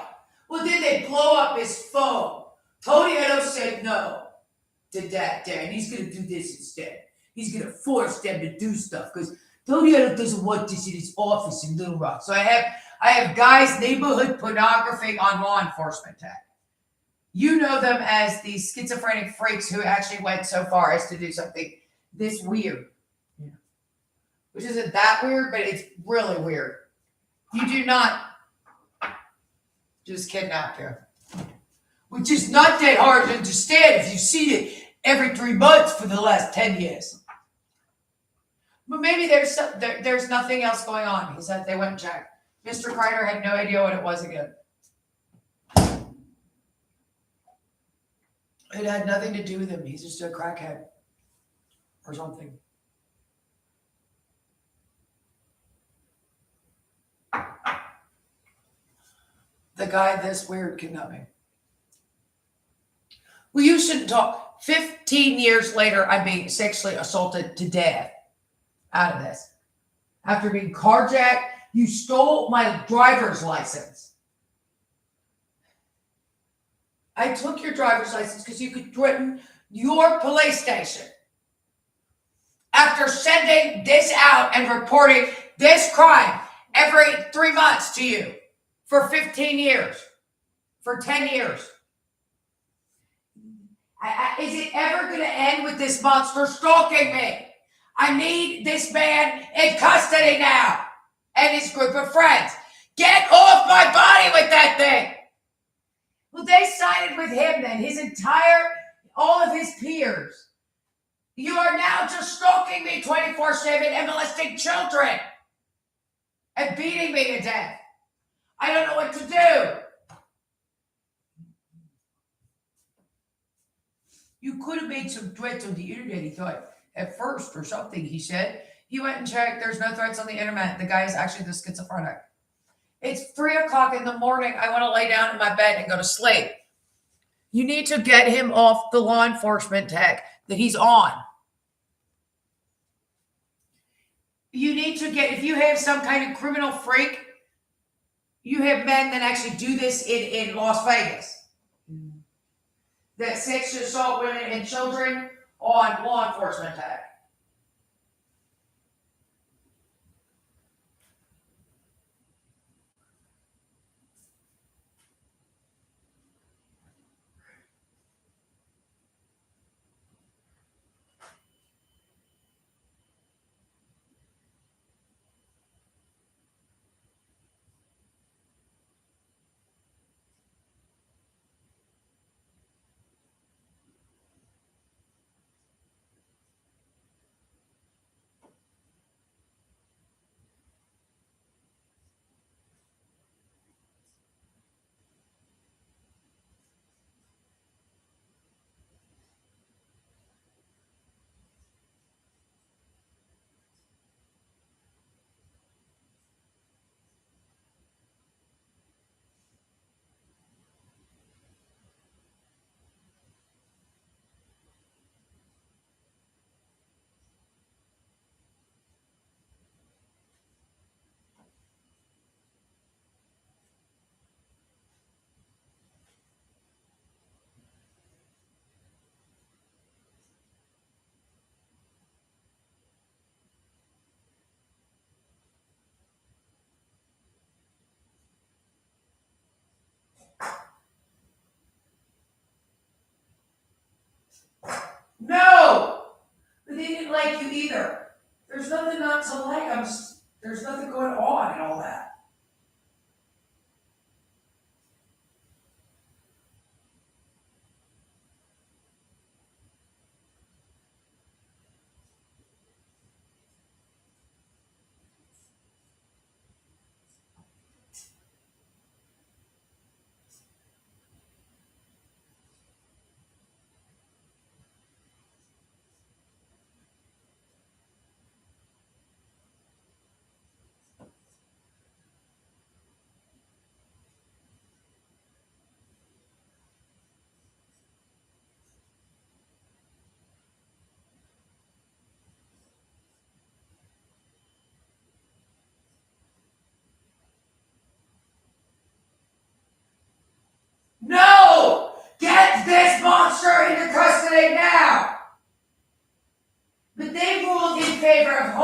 Well, then they blow up his phone. Tony Edo said no to that, Dan. He's going to do this instead. He's going to force them to do stuff because Tony Edo doesn't want this in his office in Little Rock. So I have guys, neighborhood pornography on law enforcement tech. You know them as the schizophrenic freaks who actually went so far as to do something this weird. Yeah. Which isn't that weird, but it's really weird. You do not just kidnap him. Which is not that hard to understand if you've seen it every 3 months for the last 10 years. But maybe there's nothing else going on. He said they went and checked. Mr. Kreider had no idea what it was again. It had nothing to do with him. He's just a crackhead or something. The guy this weird kidnapping. Well, you shouldn't talk. 15 years later, I'm being sexually assaulted to death out of this. After being carjacked, you stole my driver's license. I took your driver's license because you could threaten your police station. After sending this out and reporting this crime every 3 months to you for 15 years, for 10 years. Is it ever going to end with this monster stalking me? I need this man in custody now and his group of friends. Get off my body with that thing. Well, they sided with him then, all of his peers. You are now just stalking me 24/7 and molesting children and beating me to death. I don't know what to do. You could have made some threats on the internet, he thought, at first or something, he said. He went and checked. There's no threats on the internet. The guy is actually the schizophrenic. It's 3 o'clock in the morning. I want to lay down in my bed and go to sleep. You need to get him off the law enforcement tech that he's on. You need to if you have some kind of criminal freak, you have men that actually do this in Las Vegas. That sexually assault women and children on law enforcement tech.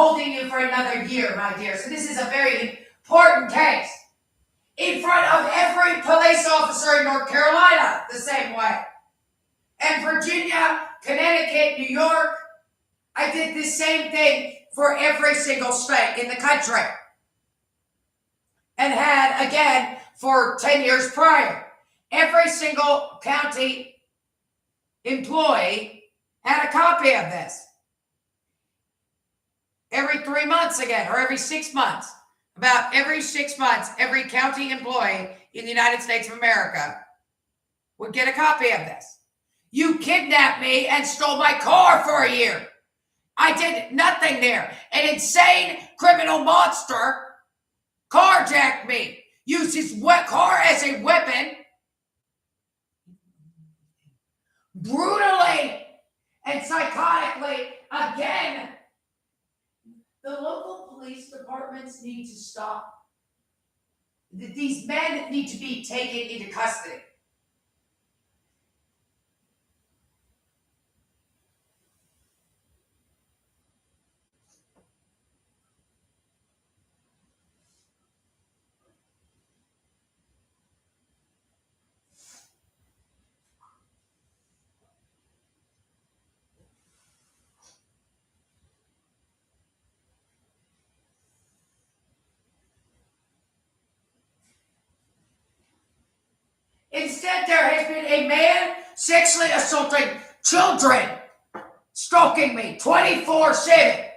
holding you for another year, my dear. So this is a very important case. In front of every police officer in North Carolina, the same way. And Virginia, Connecticut, New York, I did the same thing for every single state in the country. And had, again, for 10 years prior. Every single county employee had a copy of this. Every 3 months again, or every 6 months. About every 6 months, every county employee in the United States of America would get a copy of this. You kidnapped me and stole my car for a year. I did nothing there. An insane criminal monster carjacked me, used his car as a weapon, brutally and psychotically again. The local police departments need to stop. These men need to be taken into custody. Instead, there has been a man sexually assaulting children, stalking me 24/7.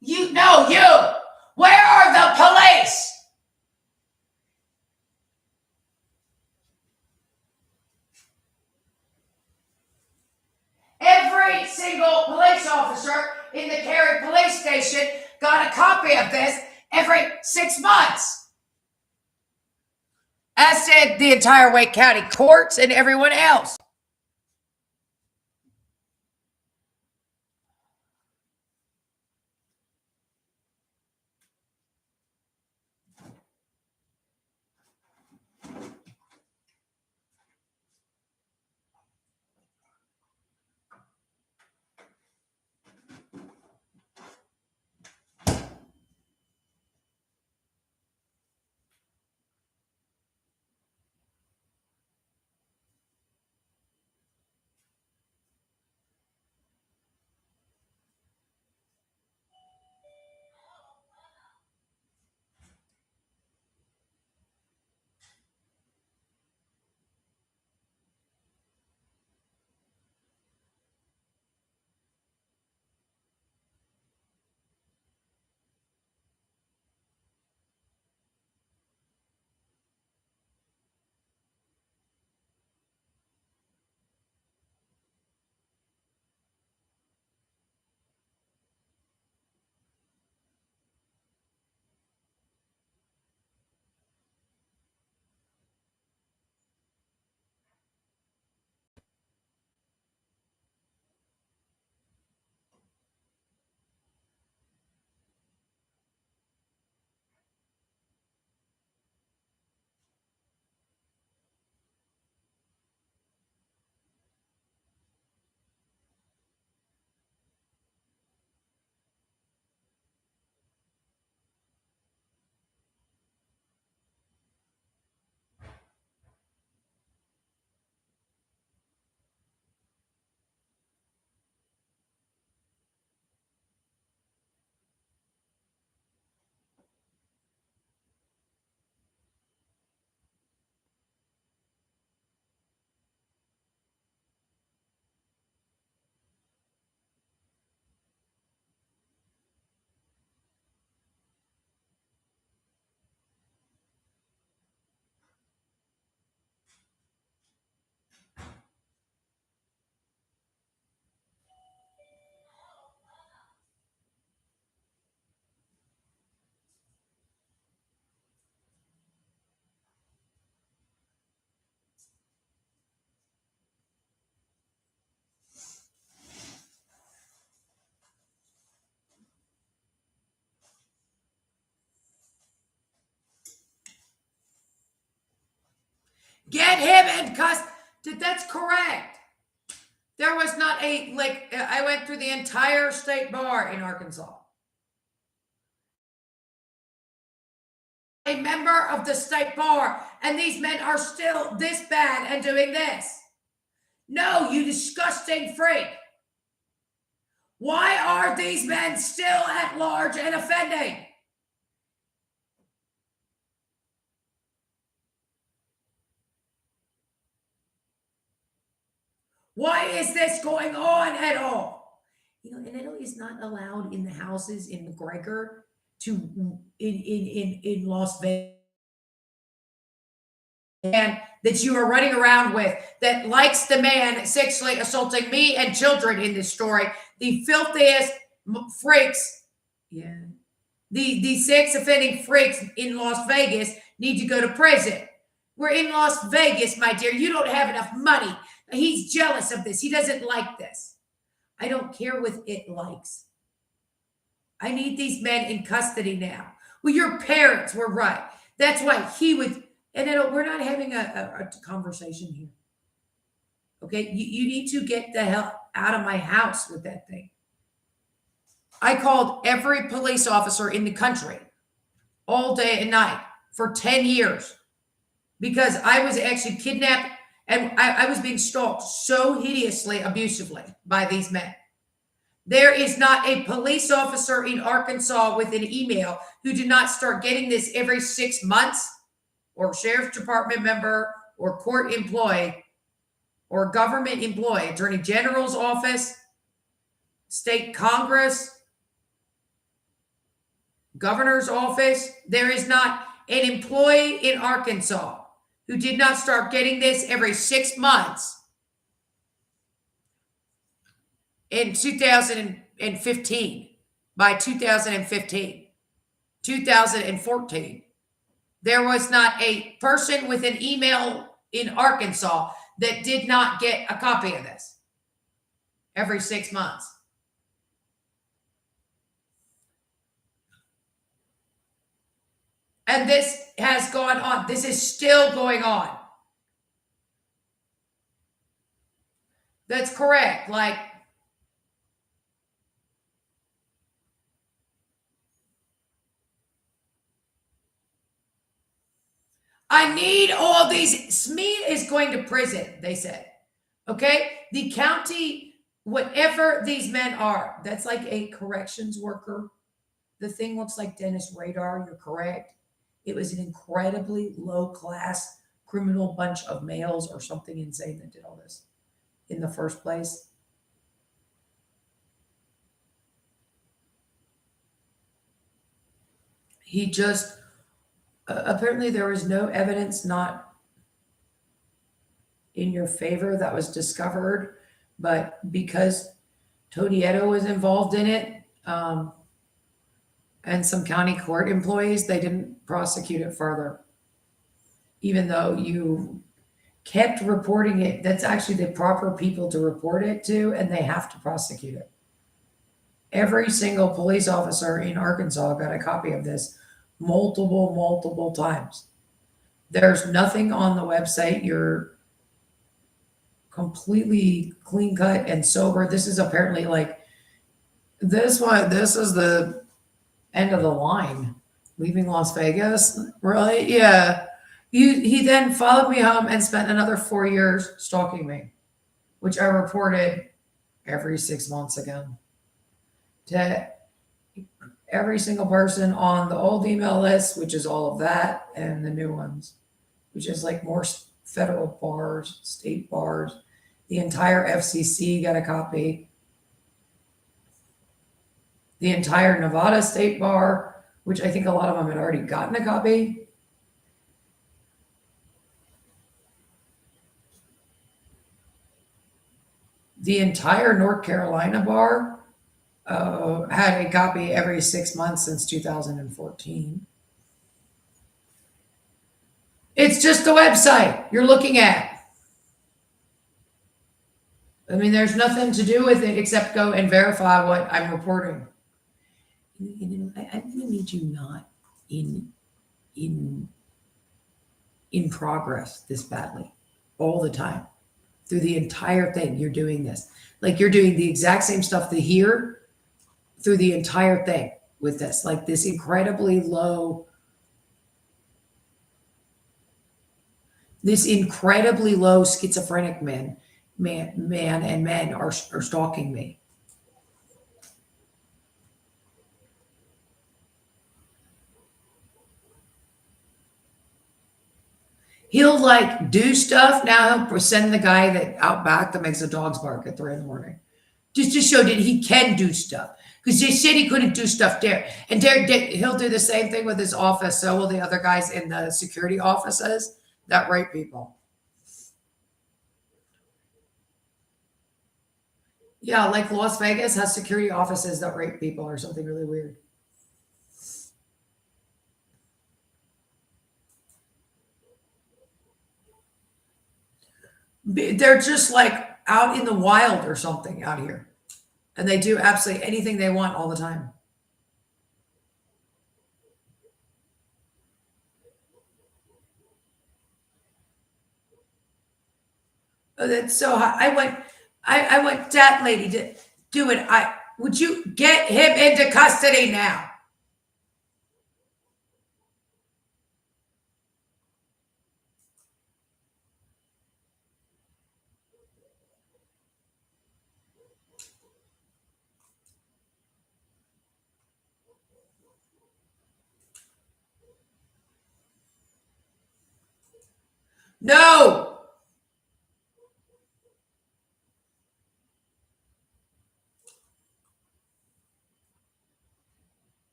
You. Where are the police? Every single police officer in the Cary Police Station got a copy of this every 6 months. As did the entire Wake County courts and everyone else. Get him in custody. That's correct. There was not I went through the entire state bar in Arkansas. A member of the state bar, and these men are still this bad and doing this. No, you disgusting freak. Why are these men still at large and offending? Why is this going on at all? You know, and I know it's not allowed in the houses in McGregor to in Las Vegas, and that you are running around with that likes the man sexually assaulting me and children in this story, the filthiest freaks, yeah, the sex offending freaks in Las Vegas need to go to prison. We're in Las Vegas, my dear. You don't have enough money. He's jealous of this. He doesn't like this. I don't care what it likes. I need these men in custody now. Well, your parents were right. That's why he would, and we're not having a conversation here. Okay, you need to get the hell out of my house with that thing. I called every police officer in the country all day and night for 10 years because I was actually kidnapped and I was being stalked so hideously, abusively by these men. There is not a police officer in Arkansas with an email who did not start getting this every 6 months, or sheriff's department member, or court employee, or government employee, attorney general's office, state Congress, governor's office. There is not an employee in Arkansas who did not start getting this every 6 months in 2015. By 2015, 2014, there was not a person with an email in Arkansas that did not get a copy of this every 6 months. And this has gone on. This is still going on. That's correct. Like, I need all these. Smead is going to prison, they said. Okay? The county, whatever these men are, that's like a corrections worker. The thing looks like Dennis Radar. You're correct. It was an incredibly low-class criminal bunch of males or something insane that did all this in the first place. He just, apparently there was no evidence not in your favor that was discovered, but because Todieto was involved in it, and some county court employees, they didn't prosecute it further. Even though you kept reporting it, that's actually the proper people to report it to, and they have to prosecute it. Every single police officer in Arkansas got a copy of this multiple times. There's nothing on the website. You're completely clean cut and sober. This is apparently like this one. This is the end of the line, leaving Las Vegas. Really? Yeah. He then followed me home and spent another 4 years stalking me, which I reported every 6 months again to every single person on the old email list, which is all of that, and the new ones, which is like more federal bars, state bars. The entire FCC got a copy. The entire Nevada State Bar, which I think a lot of them had already gotten a copy. The entire North Carolina Bar had a copy every 6 months since 2014. It's just the website you're looking at. I mean, there's nothing to do with it except go and verify what I'm reporting. I'm going to need you not in progress this badly all the time. through the entire thing. You're doing this. Like you're doing the exact same stuff to here through the entire thing with this, like this incredibly low schizophrenic man and men are stalking me. He'll like do stuff. Now he'll send the guy that out back that makes the dogs bark at 3 a.m. Just to show that he can do stuff. Because they said he couldn't do stuff there. And he'll do the same thing with his office. So will the other guys in the security offices that rape people. Yeah, like Las Vegas has security offices that rape people or something really weird. They're just like out in the wild or something out here. And they do absolutely anything they want all the time. So I want that lady to do it. Would you get him into custody now? No.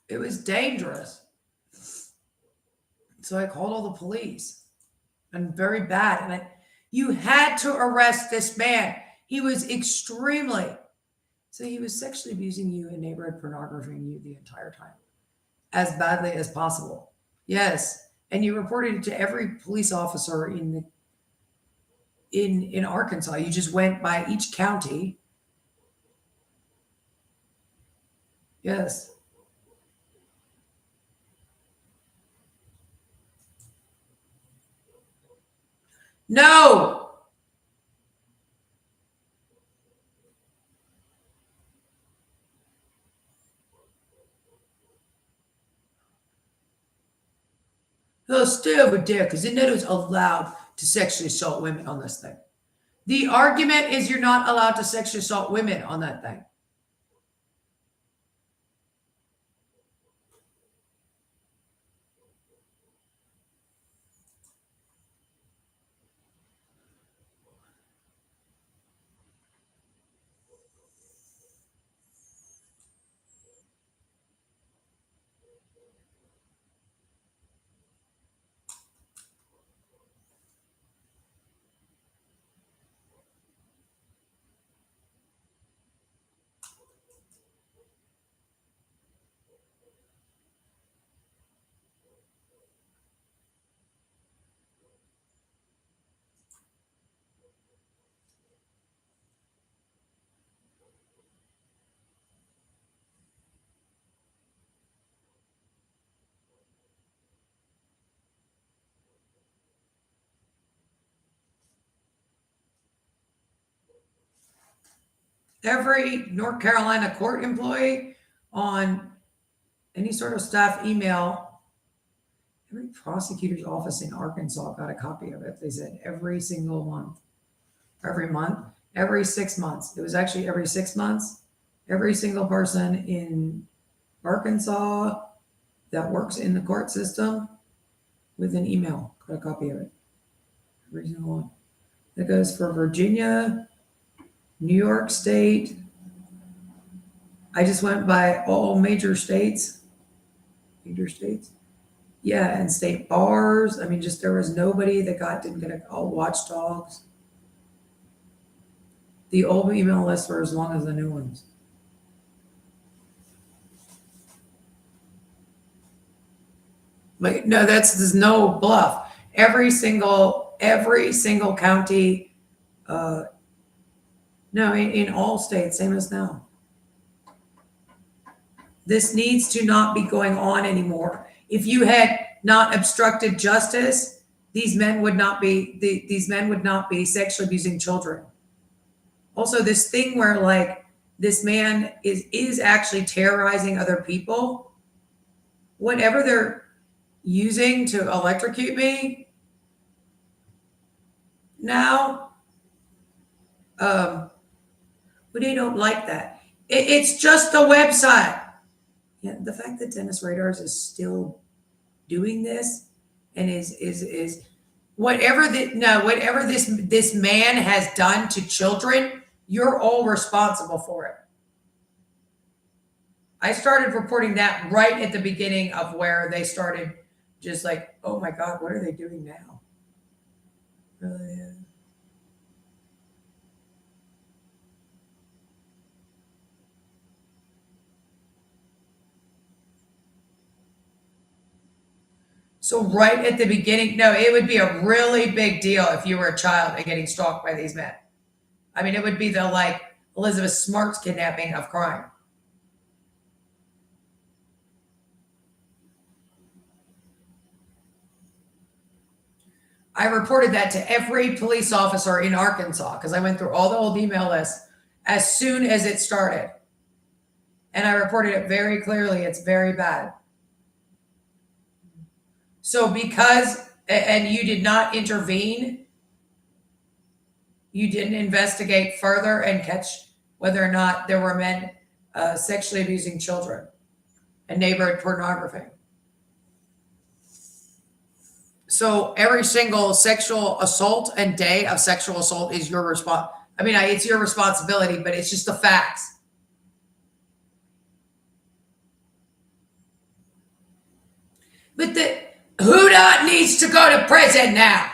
It was dangerous. So I called all the police and very bad. And you had to arrest this man. He was extremely. So he was sexually abusing you and neighborhood pornographing you the entire time as badly as possible. Yes. And you reported it to every police officer in Arkansas. You just went by each county. Yes. No. They'll stay over there because they're not allowed to sexually assault women on this thing. The argument is you're not allowed to sexually assault women on that thing. Every North Carolina court employee on any sort of staff email, every prosecutor's office in Arkansas got a copy of it. They said every single month, every 6 months. It was actually every 6 months. Every single person in Arkansas that works in the court system with an email got a copy of it. Every single one. That goes for Virginia, New York State. I just went by all major states. Yeah, and state bars. I mean, just there was nobody that didn't get all watchdogs. The old email lists were as long as the new ones. Like, no, there's no bluff. Every single county, no, in all states, same as now. This needs to not be going on anymore. If you had not obstructed justice, these men would not be sexually abusing children. Also, this thing where like this man is actually terrorizing other people, whatever they're using to electrocute me now, but they don't like that. It's just a website. Yeah, the fact that Dennis Radars is still doing this and is whatever this man has done to children, you're all responsible for it. I started reporting that right at the beginning of where they started just like, oh my God, what are they doing now? Really? Yeah. So right at the beginning, no, it would be a really big deal if you were a child and getting stalked by these men. I mean, it would be the like Elizabeth Smart's kidnapping of crime. I reported that to every police officer in Arkansas because I went through all the old email lists as soon as it started. And I reported it very clearly. It's very bad. So and you did not intervene, you didn't investigate further and catch whether or not there were men sexually abusing children and neighborhood pornography. So every single sexual assault and day of sexual assault is your it's your responsibility, but it's just the facts. But who needs to go to prison now?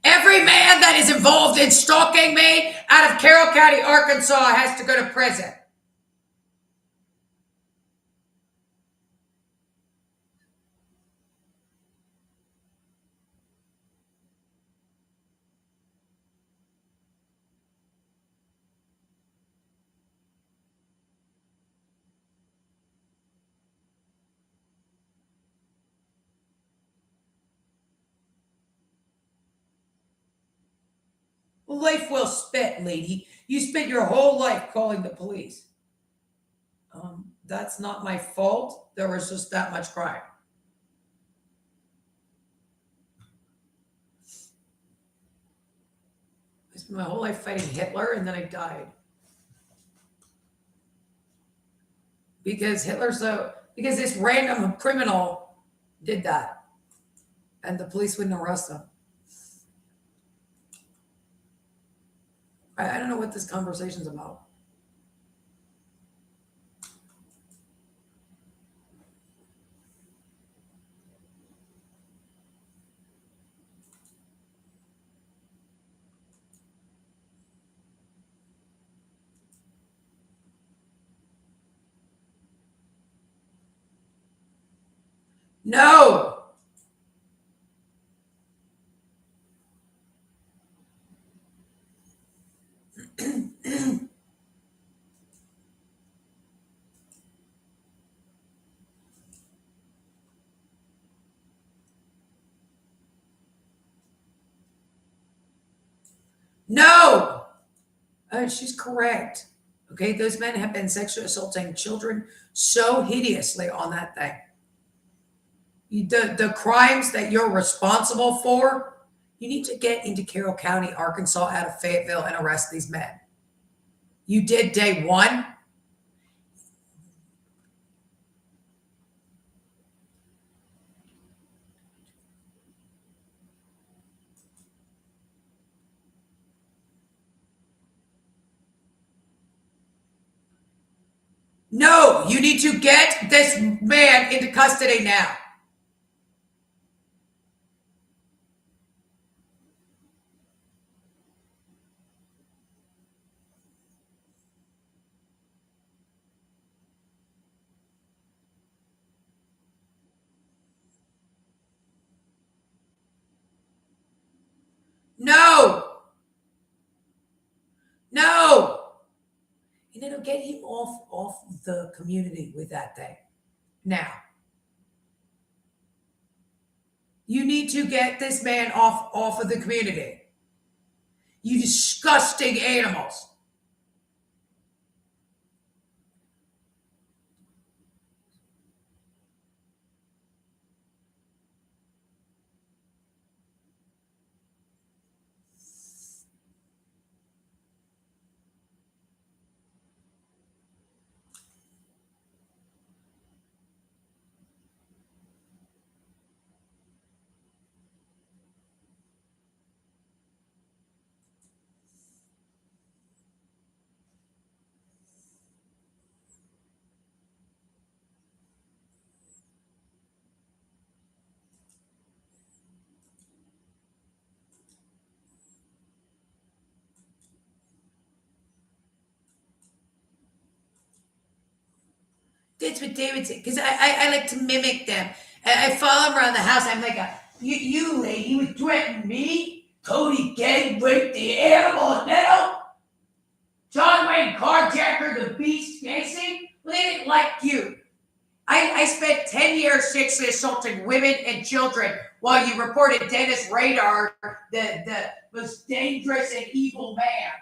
Every man that is involved in stalking me out of Carroll County, Arkansas has to go to prison. Life well spent, lady. You spent your whole life calling the police. That's not my fault. There was just that much crime. I spent my whole life fighting Hitler and then I died. Because because this random criminal did that. And the police wouldn't arrest him. I don't know what this conversation's about. No. No. She's correct. Okay, those men have been sexually assaulting children so hideously on that thing. The crimes that you're responsible for, you need to get into Carroll County, Arkansas, out of Fayetteville and arrest these men. You did day one. No, you need to get this man into custody now. No. No. And it'll get him off the community with that thing. Now. You need to get this man off of the community. You disgusting animals. That's what David said, because I like to mimic them. I follow them around the house. I'm like, you lady would threaten me? Cody Gang raped the animal Neto? John Wayne Carjacker, the beast Mason? Well, they didn't like you. I spent 10 years sexually assaulting women and children while you reported Dennis Radar, the most dangerous and evil man.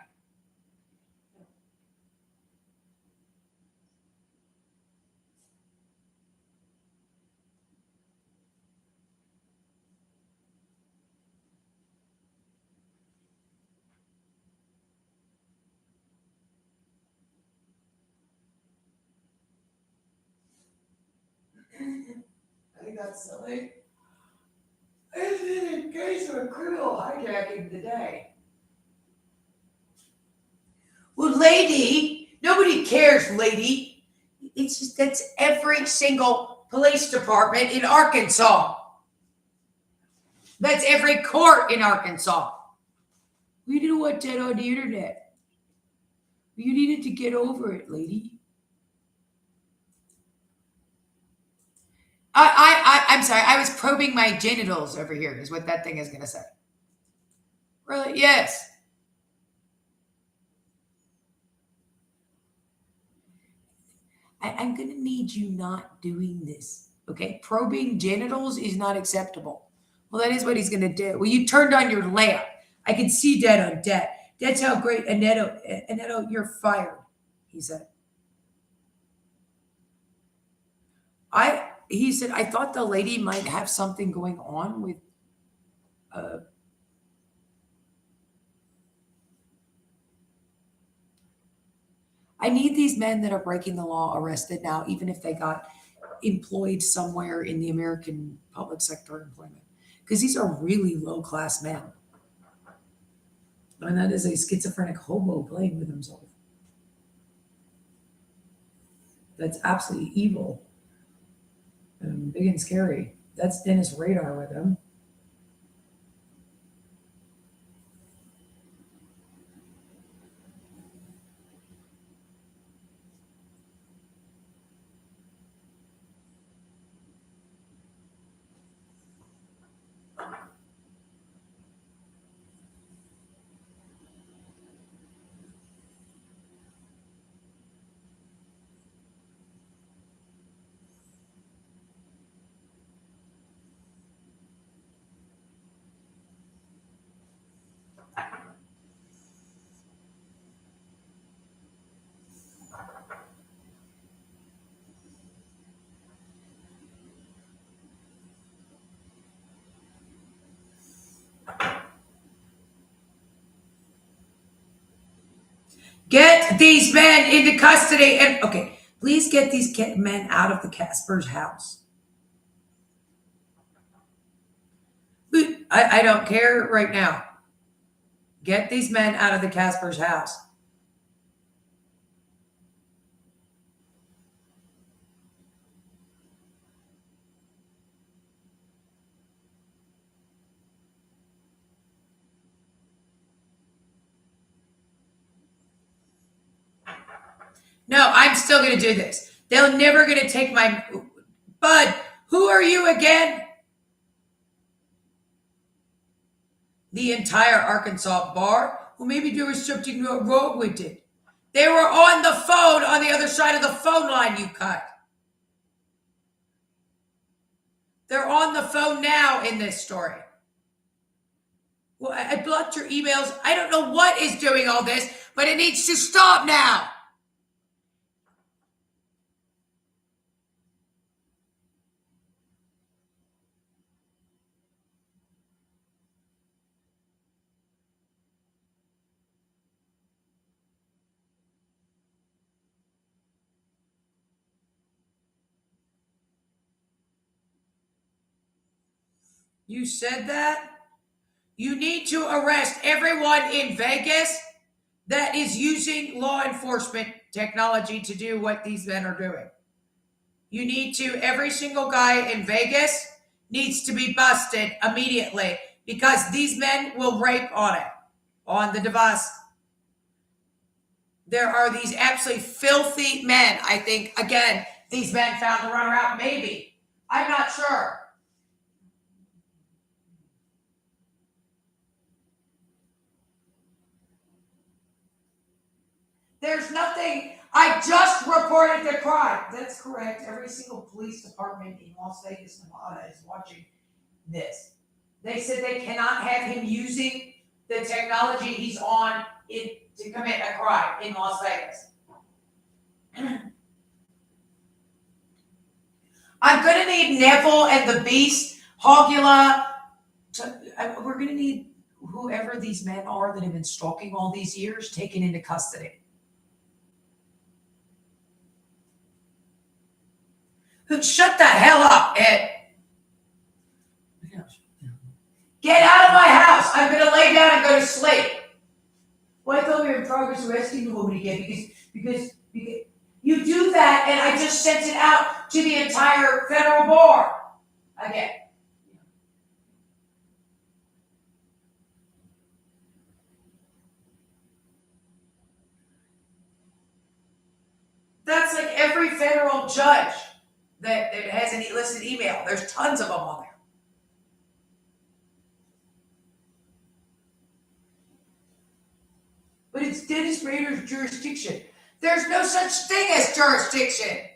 I think that's silly. This is a case of a criminal hijacking today. Well, lady, nobody cares, lady. It's just that's every single police department in Arkansas. That's every court in Arkansas. We didn't want that on the internet. You needed to get over it, lady. I'm sorry. I was probing my genitals over here is what that thing is going to say. Really? Yes. I'm going to need you not doing this. Okay? Probing genitals is not acceptable. Well, that is what he's going to do. Well, you turned on your lamp. I can see that on debt. That's how great Annetto, you're fired, he said. He said, I thought the lady might have something going on with I need these men that are breaking the law arrested now, even if they got employed somewhere in the American public sector employment. Because these are really low-class men. And that is a schizophrenic hobo playing with himself. That's absolutely evil. And big and scary. That's Dennis Radar with him. Get these men into custody and, okay, please get these men out of the Casper's house. I don't care right now. Get these men out of the Casper's house. No, I'm still going to do this. They're never going to take my... Bud, who are you again? The entire Arkansas bar? Well, maybe there was something wrong with it. They were on the phone on the other side of the phone line you cut. They're on the phone now in this story. Well, I blocked your emails. I don't know what is doing all this, but it needs to stop now. You said that? You need to arrest everyone in Vegas that is using law enforcement technology to do what these men are doing. You need to, every single guy in Vegas needs to be busted immediately because these men will rape on the device. There are these absolutely filthy men. I think, again, these men found the runaround, maybe. I'm not sure. There's nothing. I just reported the crime. That's correct. Every single police department in Las Vegas, Nevada is watching this. They said they cannot have him using the technology he's on to commit a crime in Las Vegas. I'm going to need Neville and the Beast, Hogula. We're going to need whoever these men are that have been stalking all these years taken into custody. Shut the hell up, Ed. Get out of my house. I'm going to lay down and go to sleep. Well, I thought we were in progress arresting the woman again because you do that and I just sent it out to the entire federal bar again. That's like every federal judge that has an illicit email. There's tons of them on there. But it's Dennis Rader's jurisdiction. There's no such thing as jurisdiction.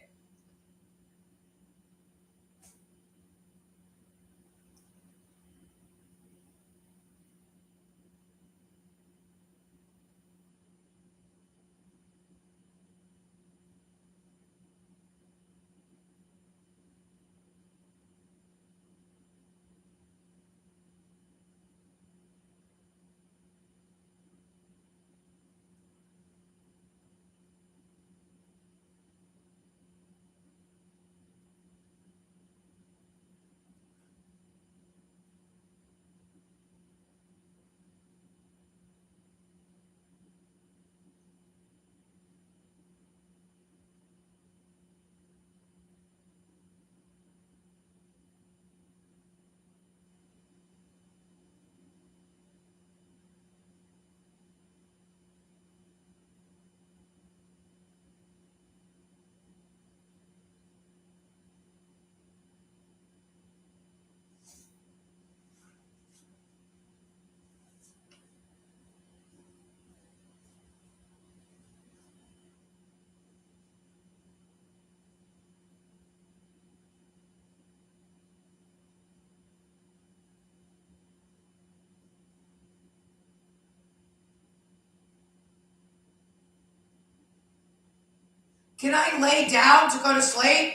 Can I lay down to go to sleep?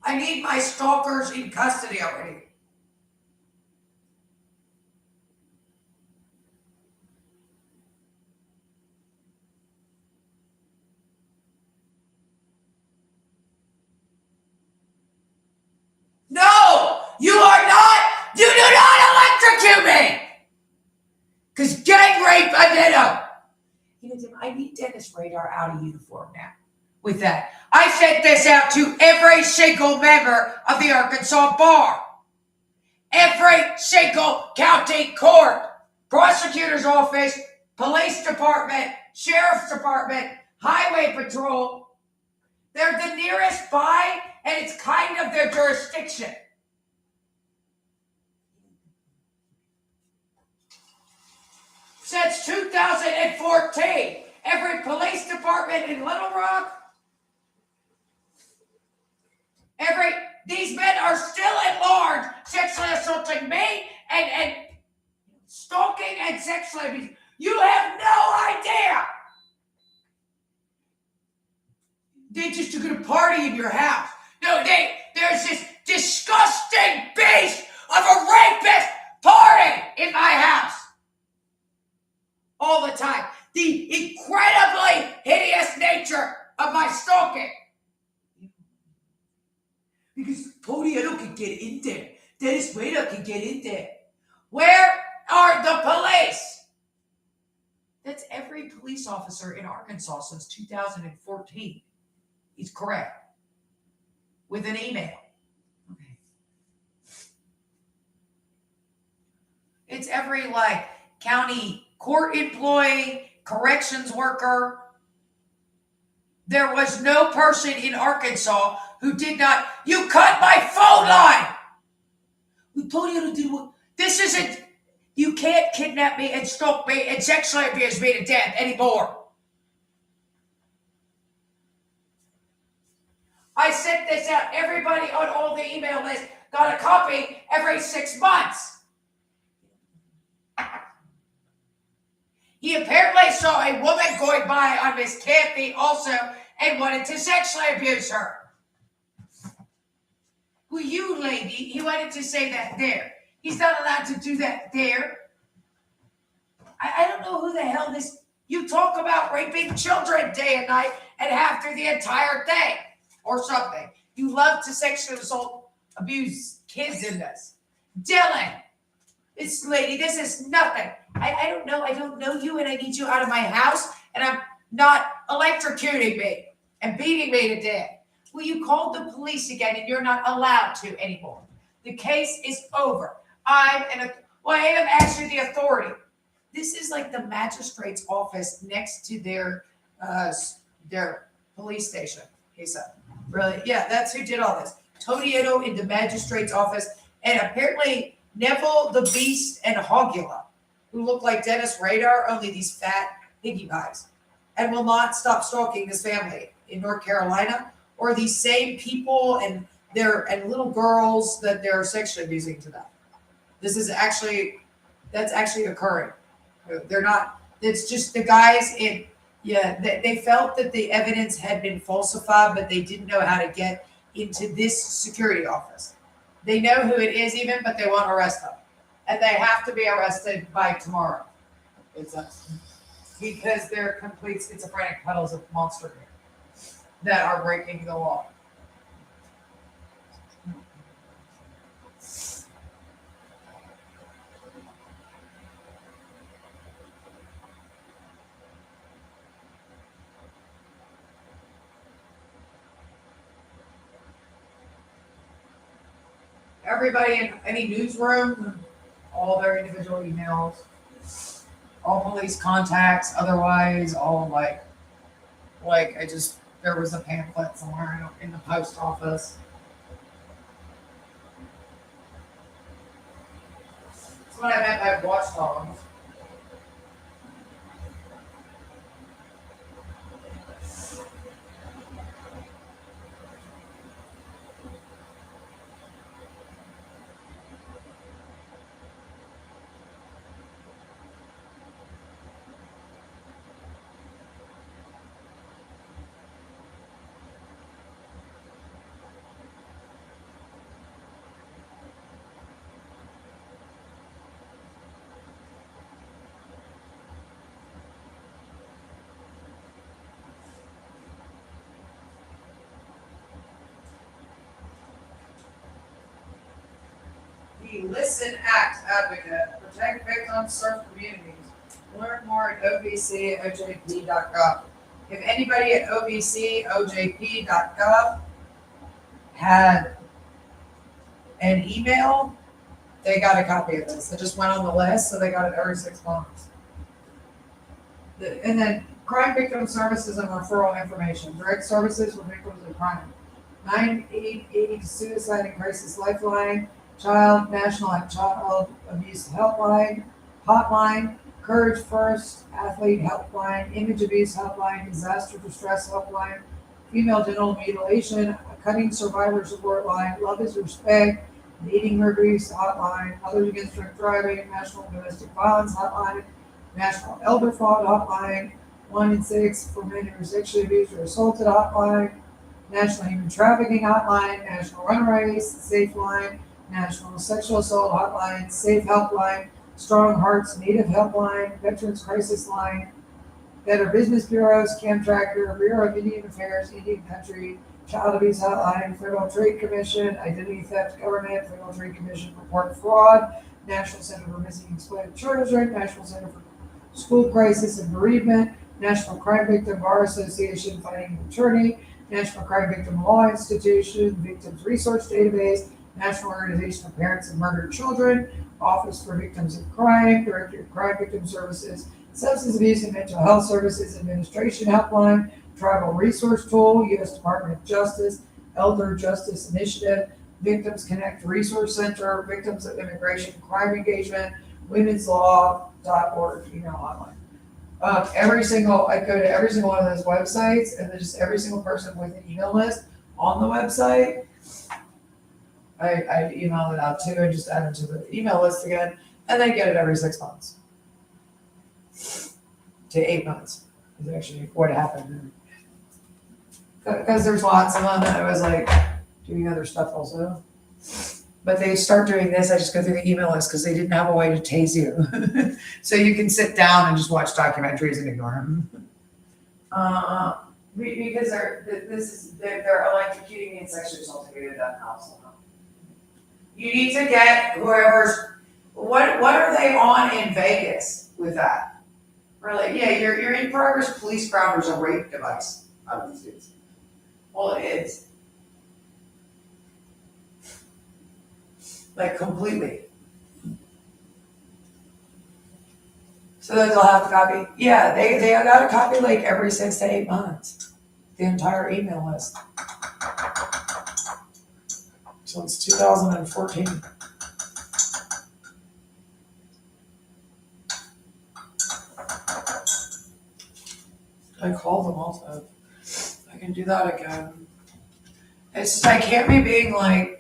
I need my stalkers in custody already. No! You do not electrocute me! Because gang rape, I did them. You know, Tim, I need Dennis Radar out of uniform now with that. I sent this out to every single member of the Arkansas Bar. Every single county court, prosecutor's office, police department, sheriff's department, highway patrol. They're the nearest by, and it's kind of their jurisdiction. Since 2014, every police department in Little Rock, these men are still at large, sexually assaulting me and stalking and sexually abusing. You have no idea. They just are gonna party in your house. No, there's this disgusting beast of a rapist party in my house. All the time. The incredibly hideous nature of my stalking. Because Toriano can get in there. Dennis Rader can get in there. Where are the police? That's every police officer in Arkansas since 2014. He's correct. With an email. Okay. It's every county court employee, corrections worker. There was no person in Arkansas who did not. You cut my phone line. We told you to do. This isn't. You can't kidnap me and stalk me and sexually abuse me to death anymore. I sent this out. Everybody on all the email lists got a copy every 6 months. He apparently saw a woman going by on Miss Kathy also and wanted to sexually abuse her. Well, you lady, he wanted to say that there. He's not allowed to do that there. I don't know who the hell this. You talk about raping children day and night and have through the entire thing or something. You love to sexually assault, abuse kids in this. Dylan, this lady, this is nothing. I don't know. I don't know you, and I need you out of my house, and I'm not electrocuting me and beating me to death. Well, you called the police again, and you're not allowed to anymore. The case is over. I am actually the authority. This is like the magistrate's office next to their police station. He said, really? Yeah, that's who did all this. Tony Ito in the magistrate's office, and apparently Neville the Beast and Hogula, who look like Dennis Radar, only these fat piggy pies, and will not stop stalking this family in North Carolina, or these same people and little girls that they're sexually abusing to them. That's actually occurring. They're not, it's just the guys they felt that the evidence had been falsified, but they didn't know how to get into this security office. They know who it is even, but they won't arrest them. And they have to be arrested by tomorrow. Because they're complete schizophrenic puddles of monster that are breaking the law. Everybody in any newsroom, all their individual emails, all police contacts, otherwise, all there was a pamphlet somewhere in the post office. That's what I meant by watchdogs. The Listen Act advocate, protect victims, serve communities. Learn more at ovcojp.gov. If anybody at ovcojp.gov had an email, they got a copy of this. It just went on the list, so they got it every 6 months. And then Crime Victim Services and Referral Information, direct services for victims of crime. 988 Suicide and Crisis Lifeline, National Child Abuse Helpline, Hotline, Courage First, Athlete Helpline, Image Abuse Helpline, Disaster Distress Helpline, Female Genital Mutilation, Cutting Survivor Support Line, Love is Respect, Dating Abuse Hotline, Others Against Drunk Driving, National Domestic Violence Hotline, National Elder Fraud Hotline, 1-6 for men who are sexually abused or assaulted hotline, National Human Trafficking Hotline, National Runaways Safe Line, National Sexual Assault Hotline, Safe Helpline, Strong Hearts Native Helpline, Veterans Crisis Line, Better Business Bureaus, Camp Tracker, Bureau of Indian Affairs, Indian Country, Child Abuse Hotline, Federal Trade Commission, Identity Theft Government, Federal Trade Commission Report Fraud, National Center for Missing and Exploited Children, National Center for School Crisis and Bereavement, National Crime Victim Bar Association Fighting an Attorney, National Crime Victim Law Institution, Victims Resource Database, National Organization of Parents of Murdered Children, Office for Victims of Crime, Director of Crime Victim Services, Substance Abuse and Mental Health Services Administration Helpline, Tribal Resource Tool, U.S. Department of Justice, Elder Justice Initiative, Victims Connect Resource Center, Victims of Immigration Crime Engagement, Women's Law.org, email hotline. I go to every single one of those websites, and then just every single person with an email list on the website, I email it out to and just add them to the email list again, and they get it every 6 months. To 8 months is actually what happened. Because there's lots of them, and I was like doing other stuff also. But they start doing this, I just go through the email list because they didn't have a way to tase you. So you can sit down and just watch documentaries and ignore them. Because they're electrocuting me and sexually assaulting me to death now. So. You need to get whoever's, what are they on in Vegas with that? Really? Yeah, your in progress police ground is a rape device. Obviously. Well, it is. Like completely. So then they'll have to copy. Yeah, they got to copy like every 6 to 8 months. The entire email list. So it's 2014. I called them also. I can do that again. It's just I can't be being like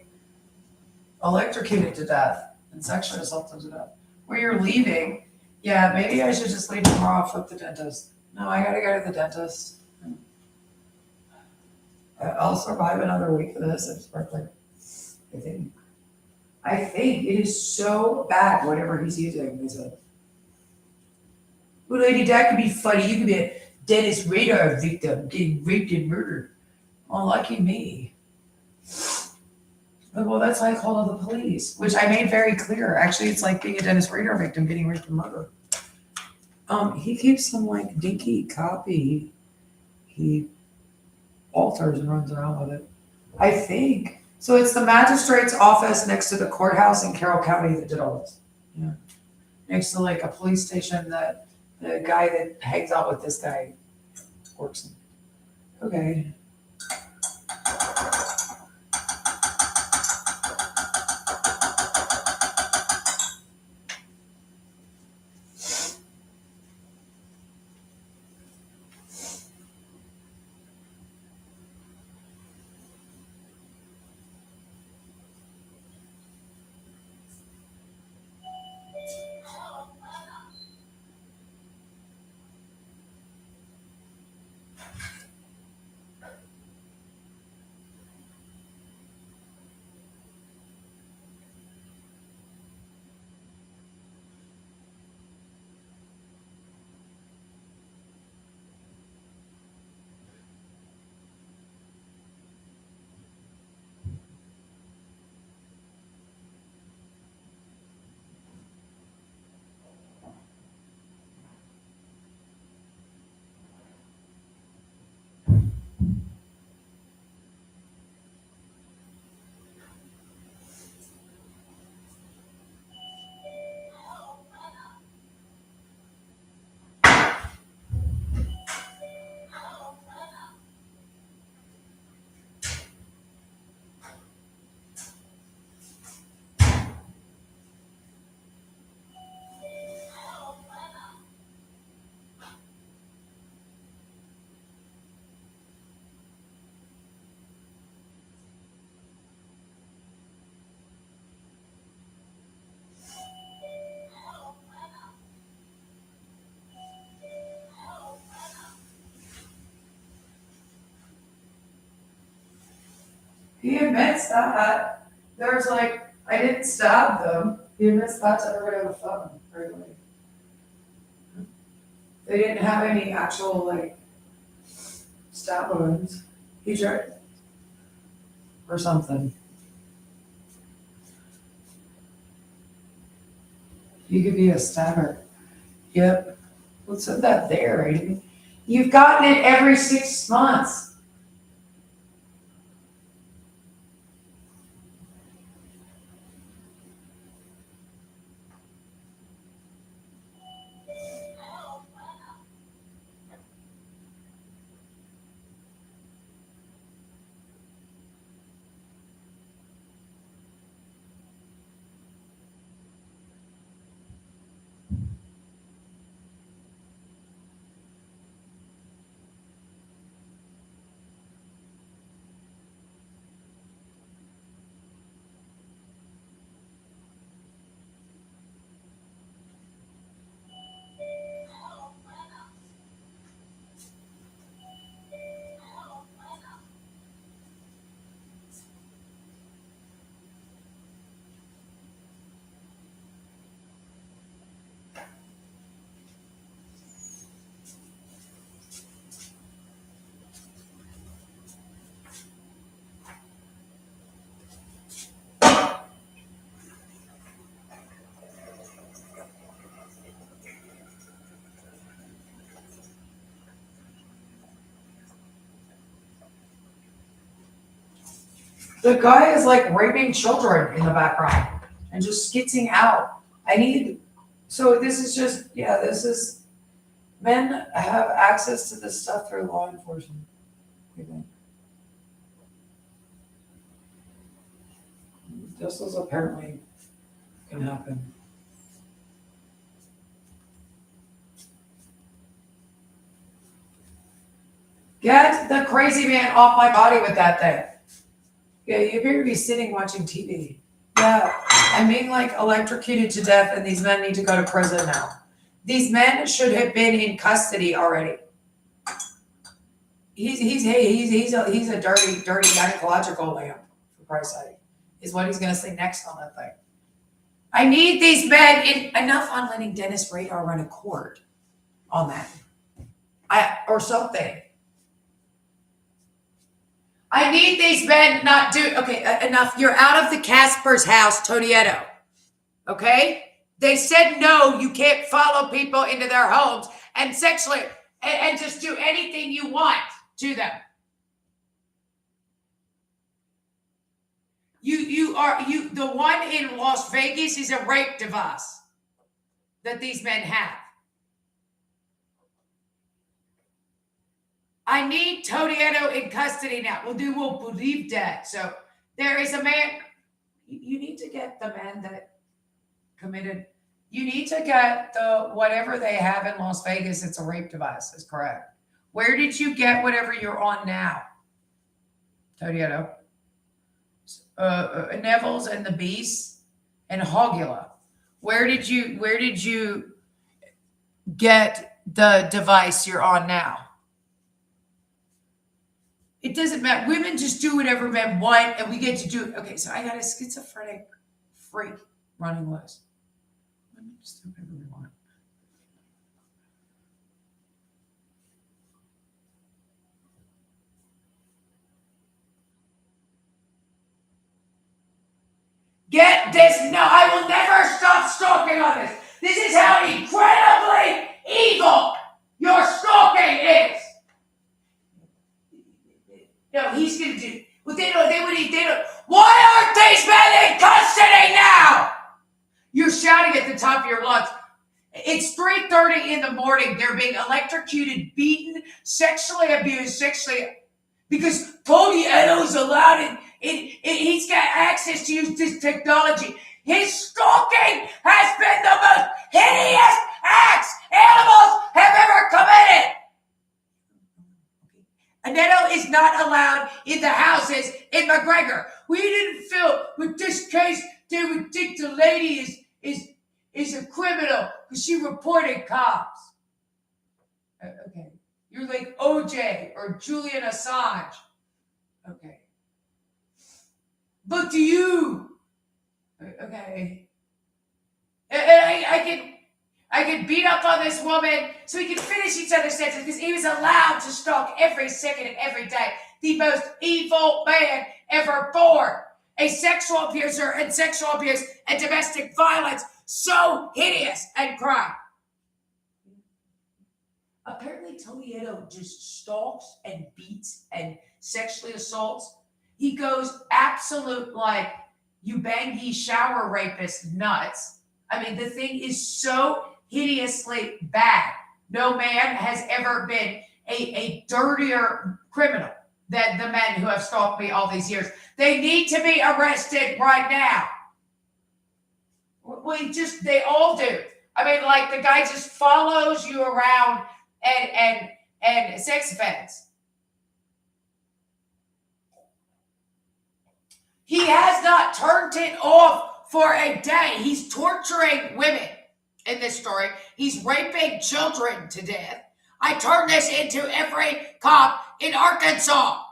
electrocuted to death and sexually assaulted to death. Where you're leaving, yeah, maybe I should just leave tomorrow off with the dentist. No, I gotta go to the dentist. I'll survive another week of this. It's perfect. I think it is so bad, whatever he's using, they said. Well, lady, that could be funny. You could be a Dennis Radar victim getting raped and murdered. Oh, lucky me. Well, that's why I called the police, which I made very clear. Actually, it's like being a Dennis Radar victim getting raped and murdered. He keeps some like dinky copy. He alters and runs around with it. I think. So it's the magistrate's office next to the courthouse in Carroll County that did all this. Yeah. Next to like a police station that the guy that hangs out with this guy works in. Okay. He admits that. There's like, I didn't stab them. He admits that to everybody on the phone, right? Like, they didn't have any actual like stab wounds. He tried or something. You could be a stabber. Yep. What's that there, Aiden? You've gotten it every 6 months. The guy is like raping children in the background and just skitzing out. So this is just, this is, men have access to this stuff through law enforcement. I think. This is apparently can happen. Get the crazy man off my body with that thing. Yeah, you appear to be sitting watching TV. Yeah, I'm being like electrocuted to death, and these men need to go to prison now. These men should have been in custody already. He's a dirty gynecological lamp, for Christ's sake, is what he's gonna say next on that thing. I need these men enough on letting Dennis Radar run a court on that. Or something. I need these men not do, okay, enough. You're out of the Casper's house, Todietto. Okay? They said no, you can't follow people into their homes and sexually, and just do anything you want to them. The one in Las Vegas is a rape device that these men have. I need Todietto in custody now. Well, they won't believe that. So there is a man. You need to get the man that committed. You need to get the whatever they have in Las Vegas. It's a rape device. Is correct. Where did you get whatever you're on now, Todietto? Neville's and the Beast and Hogula. Where did you get the device you're on now? It doesn't matter. Women just do whatever men want, and we get to do it. Okay, so I got a schizophrenic freak running loose. Women just do whatever we want. Get this. No, I will never stop stalking on this. This is how incredibly evil your stalking is. No, he's going to do. Well, they don't. Why aren't these men in custody now? You're shouting at the top of your lungs. It's 3:30 in the morning. They're being electrocuted, beaten, sexually abused, because Todietto's allowed it. He's got access to use this technology. His stalking has been the most hideous acts animals have ever committed. Anetto is not allowed in the houses in McGregor. We didn't feel with this case they would think the lady is a criminal because she reported cops. Okay. You're like OJ or Julian Assange. Okay. But do you? Okay. And I could beat up on this woman so we could finish each other's sentences because he was allowed to stalk every second and every day. The most evil man ever born. A sexual abuser and sexual abuse and domestic violence so hideous and crime. Apparently Tonieto just stalks and beats and sexually assaults. He goes absolute like Ubangi shower rapist nuts. I mean, the thing is so hideously bad. No man has ever been a dirtier criminal than the men who have stalked me all these years. They need to be arrested right now. They all do. I mean, like the guy just follows you around and sex offends. He has not turned it off for a day. He's torturing women in this story. He's raping children to death. I turn this into every cop in Arkansas.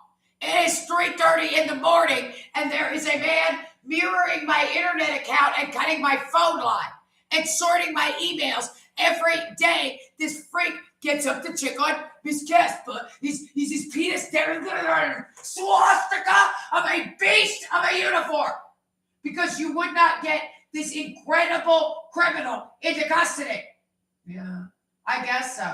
It is 3:30 in the morning, and there is a man mirroring my internet account and cutting my phone line and sorting my emails every day. This freak gets up to check on his chest, but he's his penis swastika of a beast of a uniform. Because you would not get this incredible criminal into custody. Yeah, I guess so.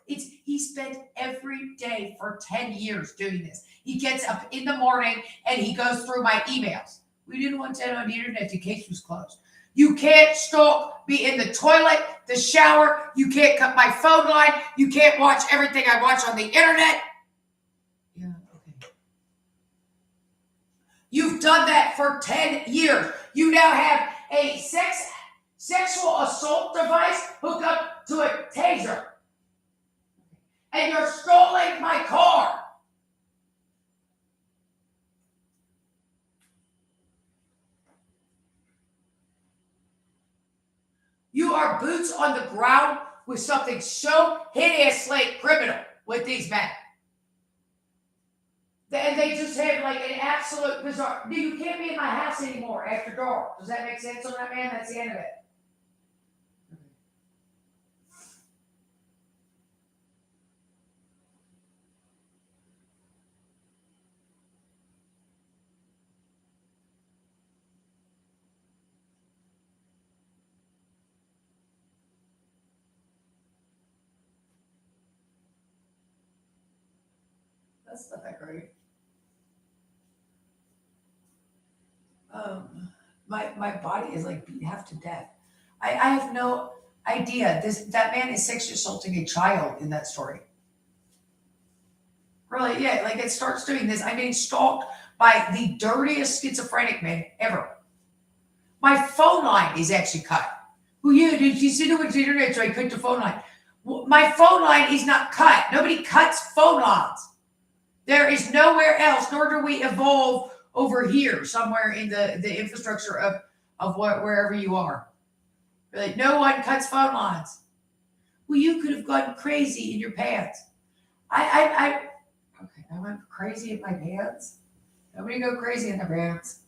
He spent every day for 10 years doing this. He gets up in the morning and he goes through my emails. We didn't want that on the internet. The case was closed. You can't stalk me in the toilet, the shower. You can't cut my phone line. You can't watch everything I watch on the internet. Yeah, okay. You've done that for 10 years. You now have a sexual assault device hooked up to a taser. And you're stalling my car. You are boots on the ground with something so hideously criminal with these men. And they just have like an absolute bizarre. You can't be in my house anymore after dark. Does that make sense on that, man? That's the end of it. That's not that great. My body is like beat half to death. I have no idea. That man is sexually assaulting a child in that story. Really, yeah, like it starts doing this. I'm getting stalked by the dirtiest schizophrenic man ever. My phone line is actually cut. Well, yeah, did you see the internet? So I cut the phone line. My phone line is not cut. Nobody cuts phone lines. There is nowhere else, nor do we evolve over here, somewhere in the infrastructure of wherever you are. Like, no one cuts phone lines. Well, you could have gone crazy in your pants. I went crazy in my pants. Nobody go crazy in their pants.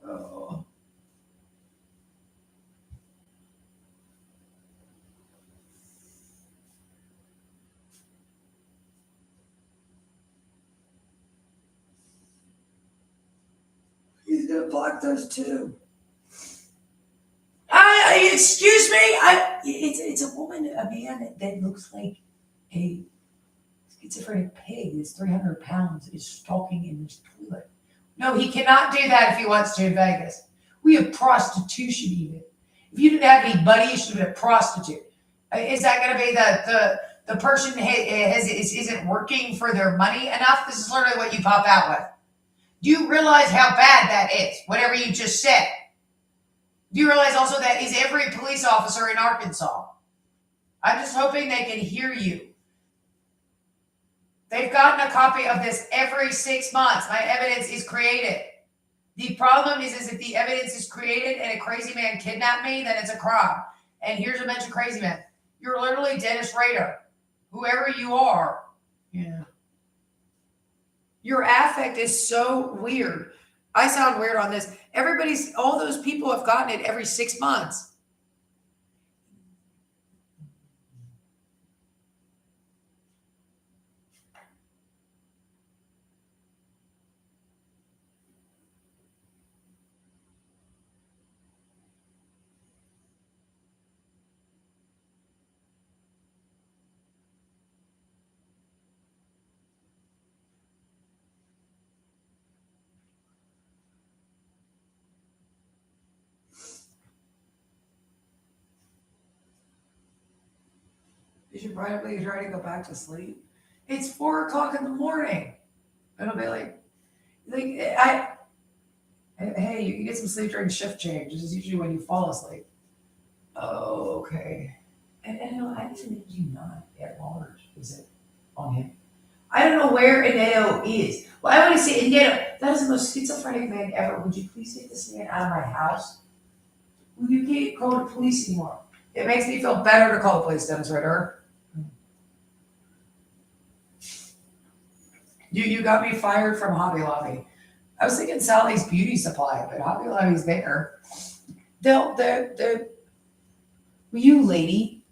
Oh. He's gonna block those too. Excuse me. It's a woman, a man that looks like a schizophrenic pig. Is 300 pounds. Is stalking in this toilet. No, he cannot do that if he wants to in Vegas. We have prostitution even. If you didn't have any money, you should have been a prostitute. Is that going to be the person isn't working for their money enough? This is literally what you pop out with. Do you realize how bad that is? Whatever you just said. Do you realize also that is every police officer in Arkansas? I'm just hoping they can hear you. They've gotten a copy of this every 6 months. My evidence is created. The problem is if the evidence is created and a crazy man kidnapped me, then it's a crime. And here's a bunch of crazy men. You're literally Dennis Rader. Whoever you are. Yeah. Your affect is so weird. I sound weird on this. All those people have gotten it every 6 months. You should probably try to go back to sleep. It's 4 o'clock in the morning. It'll be like hey, you can get some sleep during shift change. This is usually when you fall asleep. Oh, okay. And no, I didn't you not at large, is it on him? I don't know where Inedo is. Well, I want to say Inedo, that is the most schizophrenic man ever. Would you please get this man out of my house? Well, you can't call the police anymore. It makes me feel better to call the police, Dennis Ritter. You got me fired from Hobby Lobby. I was thinking Sally's Beauty Supply, but Hobby Lobby's there. Will you lady?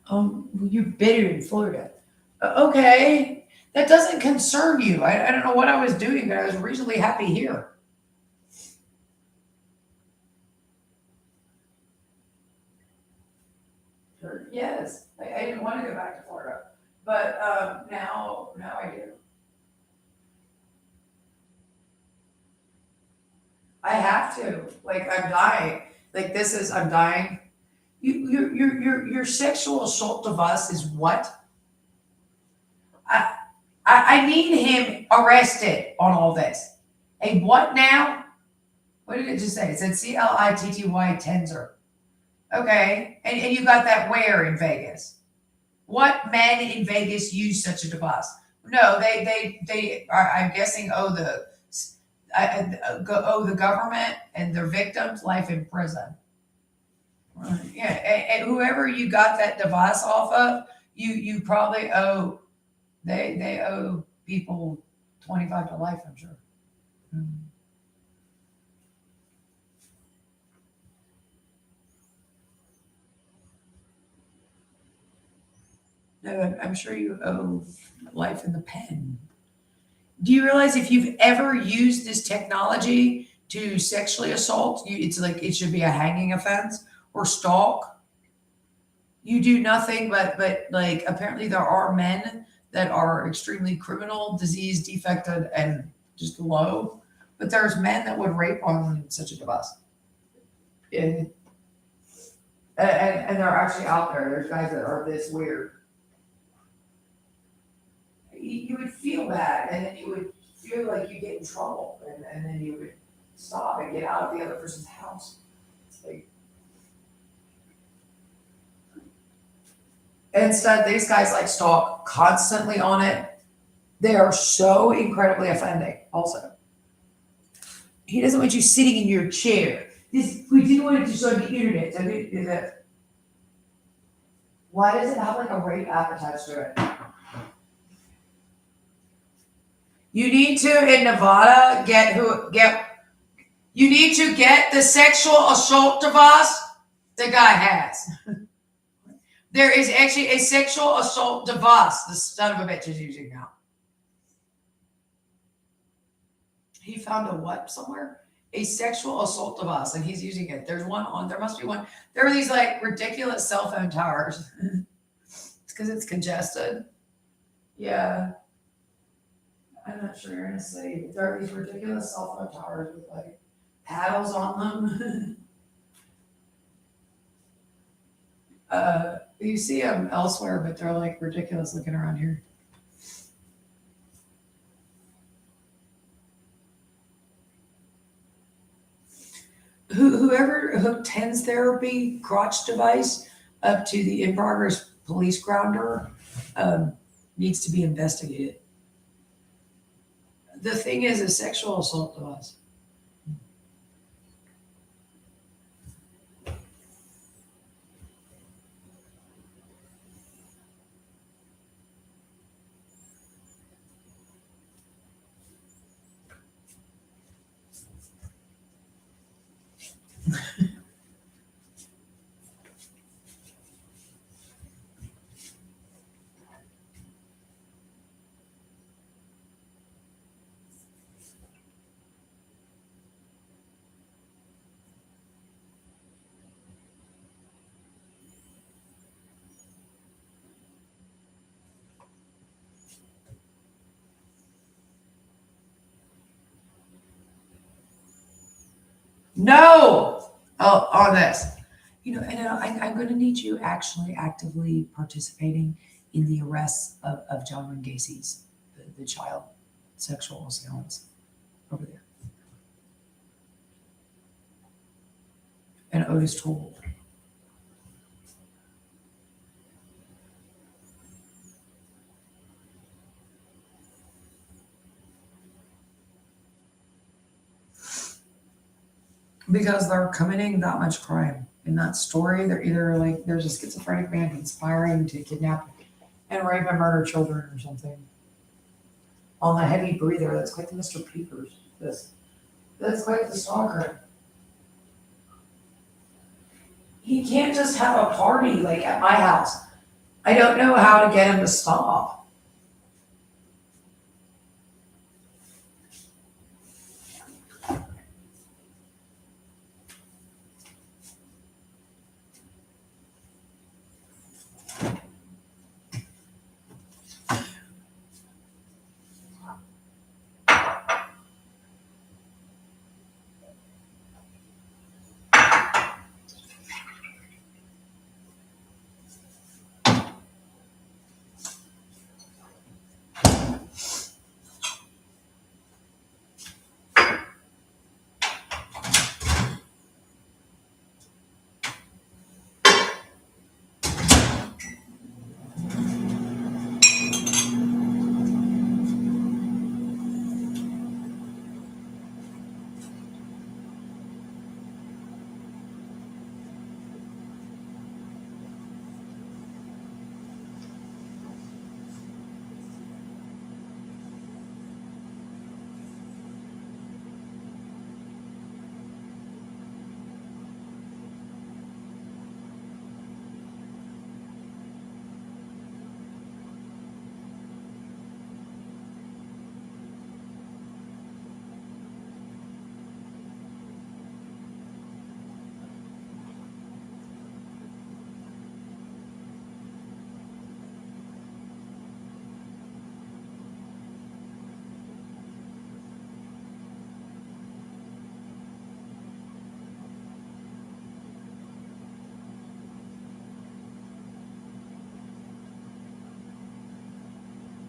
Well, you're bitter in Florida. Okay, that doesn't concern you. I don't know what I was doing, but I was reasonably happy here. Sure. Yes, I didn't want to go back to Florida, but now I do. I have to. Like, I'm dying. Like, I'm dying. Your sexual assault of us is what? I need him arrested on all this. A what now? What did it just say? It said CLITTY Tensor. Okay, and you got that where in Vegas? What men in Vegas use such a device? No, they are, I'm guessing, owe the government and their victims life in prison. Yeah, and whoever you got that device off of, you probably owe. They owe people 25 to life, I'm sure. No, I'm sure you owe life in the pen. Do you realize if you've ever used this technology to sexually assault, it's like it should be a hanging offense or stalk? You do nothing but like apparently there are men that are extremely criminal, disease, defected, and just low. But there's men that would rape on such a device. Yeah. And they're actually out there. There's guys that are this weird. You would feel bad, and then you would feel like you get in trouble, and then you would stop and get out of the other person's house. It's like, instead, these guys like stalk constantly on it. They are so incredibly offending. Also, he doesn't want you sitting in your chair. We didn't want it to show on the internet. So is that? Why does it have like a rape app attached to it? You need to, in Nevada, you need to get the sexual assault device the guy has. There is actually a sexual assault device the son of a bitch is using now. He found a what somewhere? A sexual assault device, and he's using it. There must be one. There are these like ridiculous cell phone towers. It's because it's congested. Yeah. I'm not sure you're in a city, but there are these ridiculous cell phone towers with like paddles on them. You see them elsewhere, but they're like ridiculous looking around here. Whoever hooked TENS therapy crotch device up to the in progress police grounder needs to be investigated. The thing is a sexual assault device. No, on this. You know, and I'm going to need you actually actively participating in the arrests of John Wayne Gacy's, the child sexual assailants over there. And Otis Toole. Because they're committing that much crime. In that story, they're either like, there's a schizophrenic man conspiring to kidnap and rape and murder children or something. On the heavy breather, that's quite the Mr. Peepers. That's quite the stalker. He can't just have a party like at my house. I don't know how to get him to stop.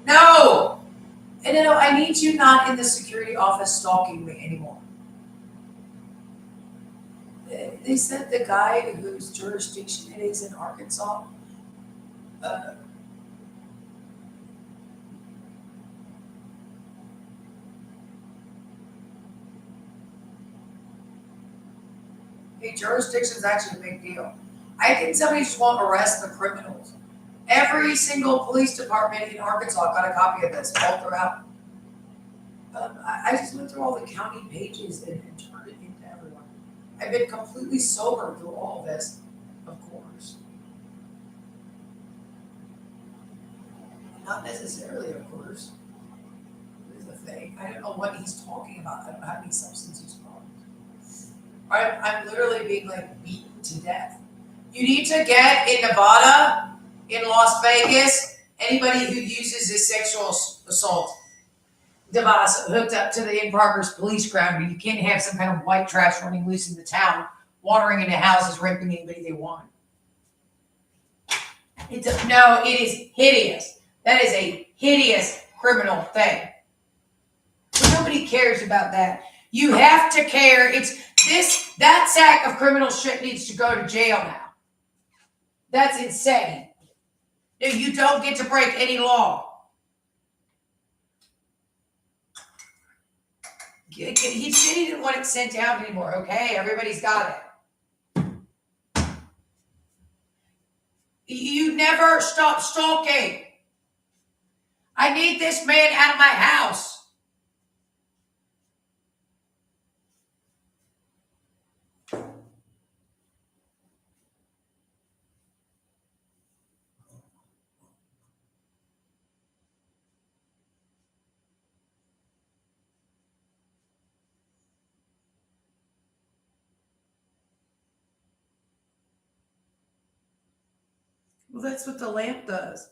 No! And you know, I need you not in the security office stalking me anymore. They said the guy whose jurisdiction it is in Arkansas, hey, jurisdiction's actually a big deal. I think somebody just won't arrest the criminals. Every single police department in Arkansas got a copy of this all throughout. I just went through all the county pages and turned it into everyone. I've been completely sober through all of this, of course. Not necessarily, of course. There's the thing. I don't know what he's talking about. I don't have any substance use problems. I'm literally being like beaten to death. You need to get in Nevada, in Las Vegas, anybody who uses a sexual assault device hooked up to the in-progress police ground, and you can't have some kind of white trash running loose in the town, wandering into houses, raping anybody they want. No, it is hideous. That is a hideous criminal thing. But nobody cares about that. You have to care. That sack of criminal shit needs to go to jail now. That's insane. You don't get to break any law. He said he didn't want it sent out anymore. Okay, everybody's got it. You never stop stalking. I need this man out of my house. Well, that's what the lamp does.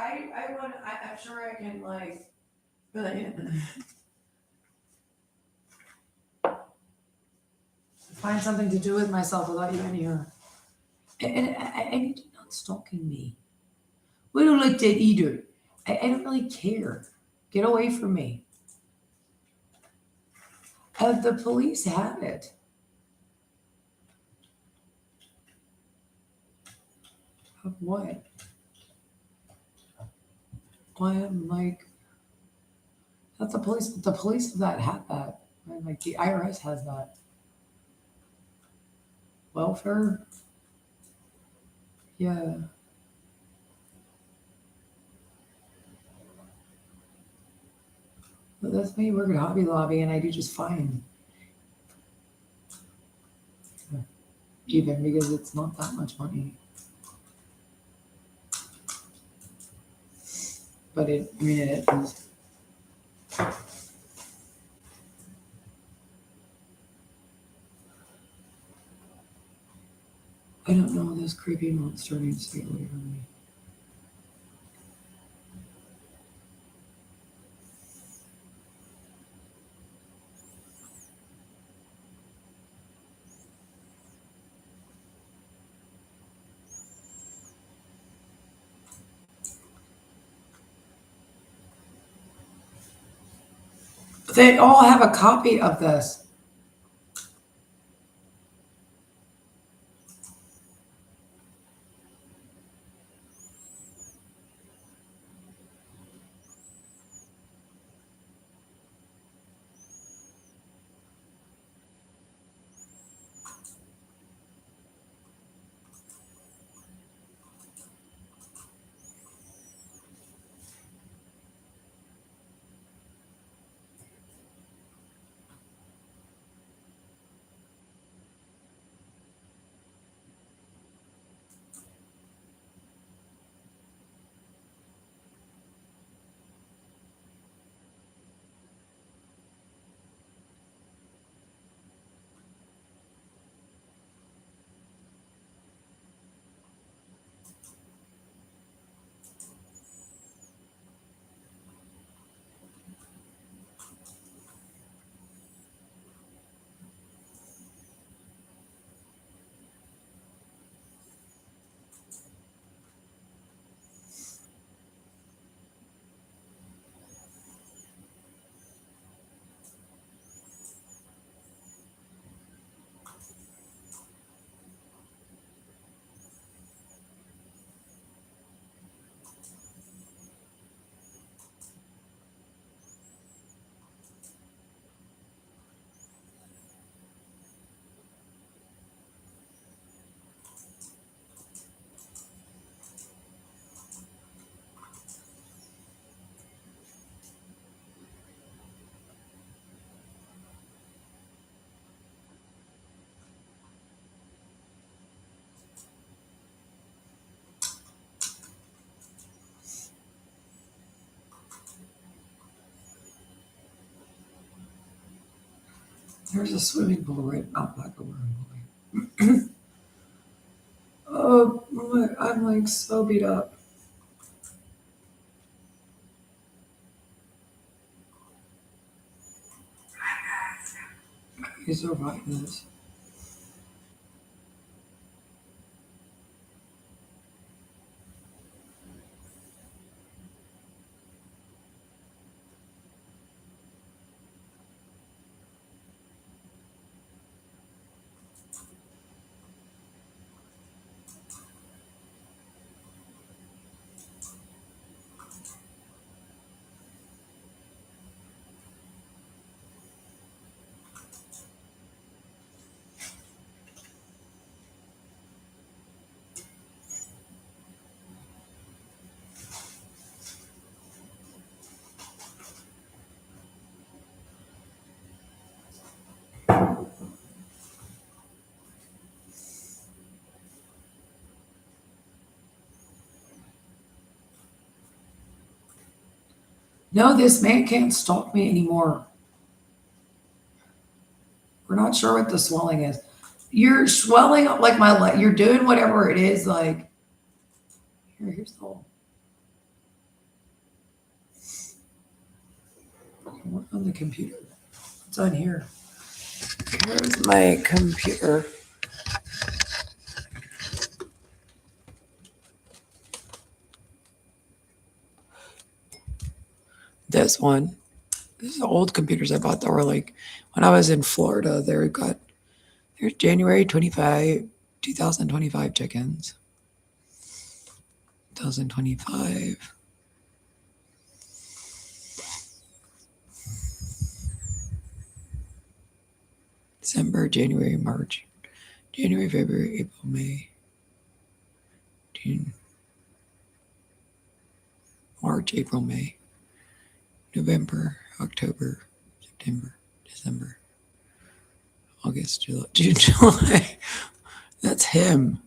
I'm sure I can like, find something to do with myself without you in here. And you're not stalking me. We don't like that either. I don't really care. Get away from me. The police have it. Of what? Why I'm like, that's the police that had that. And like the IRS has that. Welfare? Yeah. But that's me working at Hobby Lobby and I do just fine. Even because it's not that much money. But it is. I don't know, this creepy monster needs to get away from me. They all have a copy of this. There's a swimming pool right out back of where I'm going. Oh, I'm like so beat up. He's surviving this. No, this man can't stalk me anymore. We're not sure what the swelling is. You're swelling up like my leg. You're doing whatever it is. Like, here's the hole. What on the computer? It's on here. Where's my computer? This one. These are old computers I bought that were like when I was in Florida. There's January 2025 chickens. 2025. December, January, March, January, February, April, May, June, March, April, May, November, October, September, December, August, July, June, July. That's him.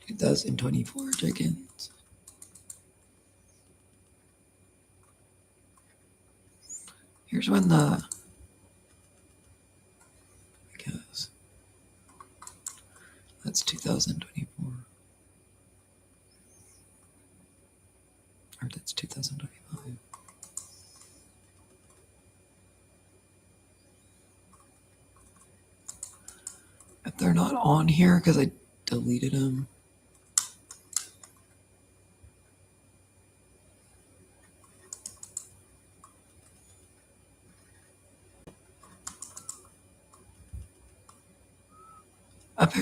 $2,024 chickens. Here's when I guess that's 2024. Or that's 2025. If they're not on here because I deleted them.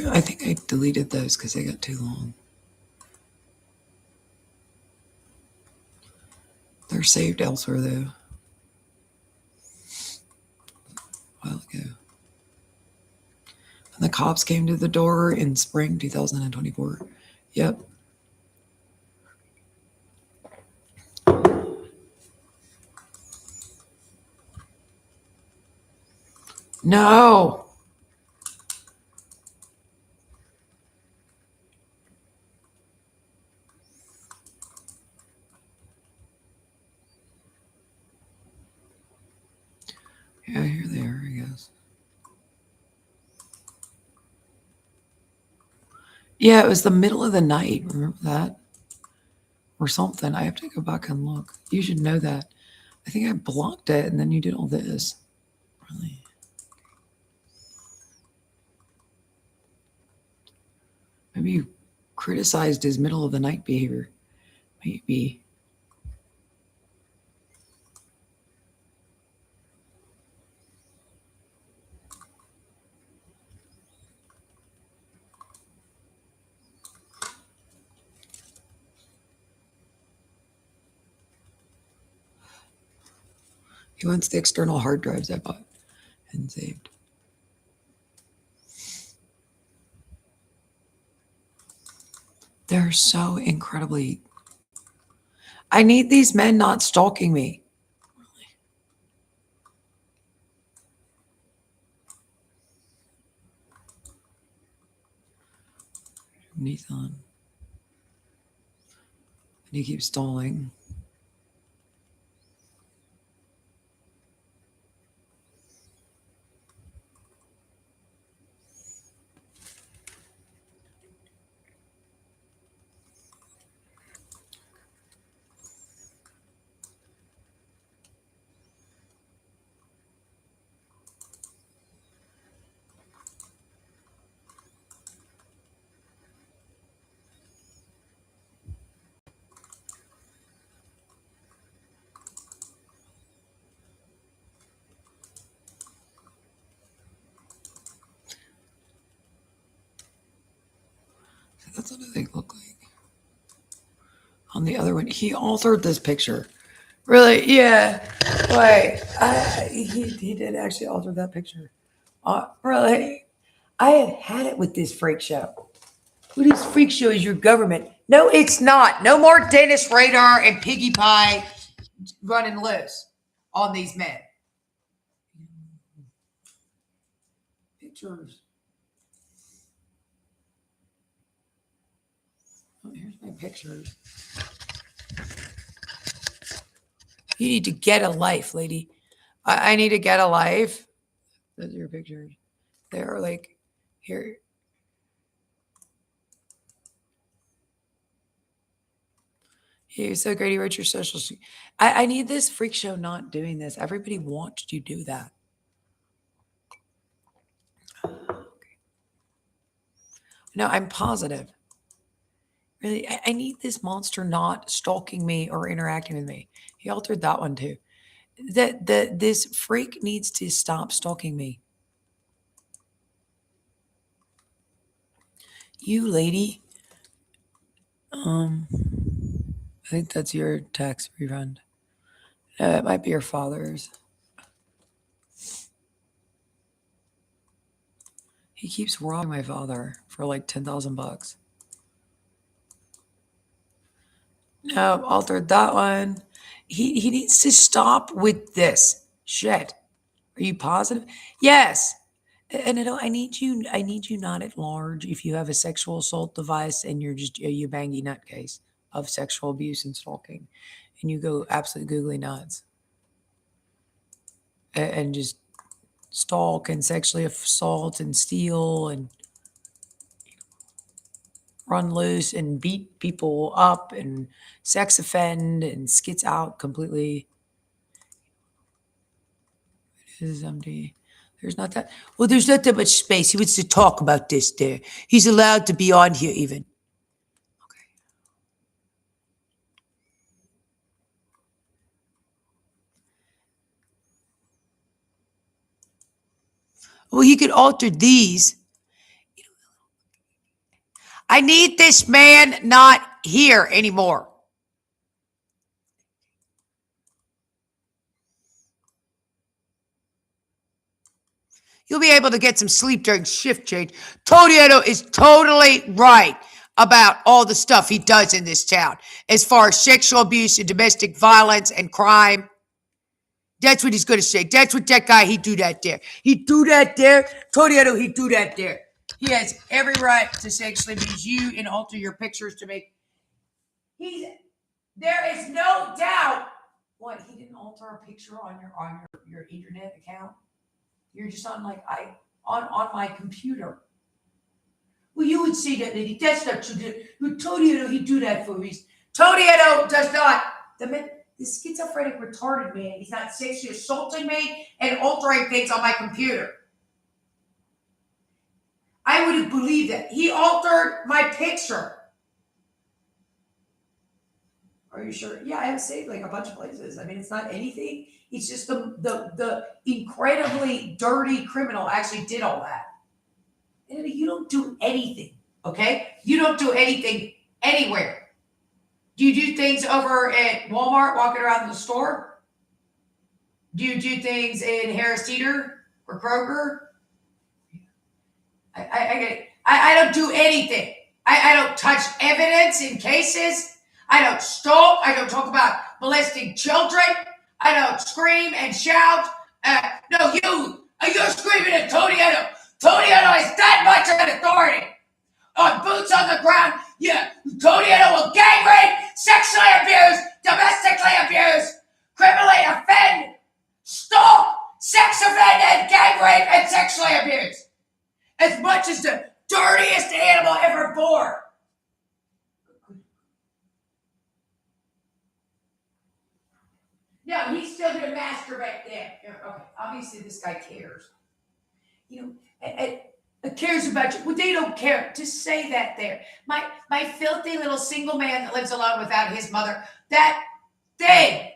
I think I deleted those because they got too long. They're saved elsewhere though. A while ago. And the cops came to the door in spring 2024. Yep. No. Yeah, here they are, I guess. Yeah, it was the middle of the night. Remember that? Or something. I have to go back and look. You should know that. I think I blocked it and then you did all this. Really? Maybe you criticized his middle of the night behavior. Maybe. He wants the external hard drives I bought and saved. They're so incredibly... I need these men not stalking me. Really. Nissan. And he keeps stalling. That's what they look like. On the other one, he altered this picture. Really? Yeah. Wait. He did actually alter that picture. Really? I have had it with this freak show. Well, this freak show is your government. No, it's not. No more Dennis Radar and Piggy Pie running loose on these men. Pictures. Oh, here's my pictures. You need to get a life, lady. I need to get a life. Those are your pictures. They're like here. You're so great. You wrote your social. I need this freak show not doing this. Everybody wants you to do that. No, I'm positive. Really, I need this monster not stalking me or interacting with me. He altered that one too. This freak needs to stop stalking me. You lady. I think that's your tax refund. No, it might be your father's. He keeps robbing my father for like $10,000. No, altered that one. He needs to stop with this shit. Are you positive? Yes. And I need you not at large if you have a sexual assault device and you're just you bangy nutcase of sexual abuse and stalking, and you go absolutely googly nuts and just stalk and sexually assault and steal and run loose and beat people up and sex offend and skits out completely. This is empty. There's not that. Well, there's not that much space. He wants to talk about this there. He's allowed to be on here even. Okay. Well, he could alter these. I need this man not here anymore. You'll be able to get some sleep during shift change. Todietto is totally right about all the stuff he does in this town as far as sexual abuse and domestic violence and crime. That's what he's going to say. That's what that guy, he do that there. He do that there. Todietto, he do that there. He has every right to sexually abuse you and alter your pictures to make... There is no doubt. What, he didn't alter a picture on your internet account? You're just on on my computer. Well, you would see that, lady. That's not true. Todietto, he do that for a reason. Todietto does not. The schizophrenic retarded man, he's not sexually assaulting me and altering things on my computer. I would have believed that. He altered my picture. Are you sure? Yeah, I have saved like a bunch of places. I mean, it's not anything. It's just the incredibly dirty criminal actually did all that. And you don't do anything, okay? You don't do anything anywhere. Do you do things over at Walmart, walking around the store? Do you do things in Harris Teeter or Kroger? I get it. I don't do anything. I don't touch evidence in cases. I don't stalk. I don't talk about molesting children. I don't scream and shout. No, you're screaming at Todietto. Todietto is that much of an authority. On boots on the ground, yeah, Todietto will gang rape, sexually abuse, domestically abuse, criminally offend, stalk, sex offend, and gang rape and sexually abuse. As much as the dirtiest animal ever born. No, he's still gonna masturbate there. Okay, obviously this guy cares. It cares about you. Well, they don't care. Just say that there. My filthy little single man that lives alone without his mother. That thing.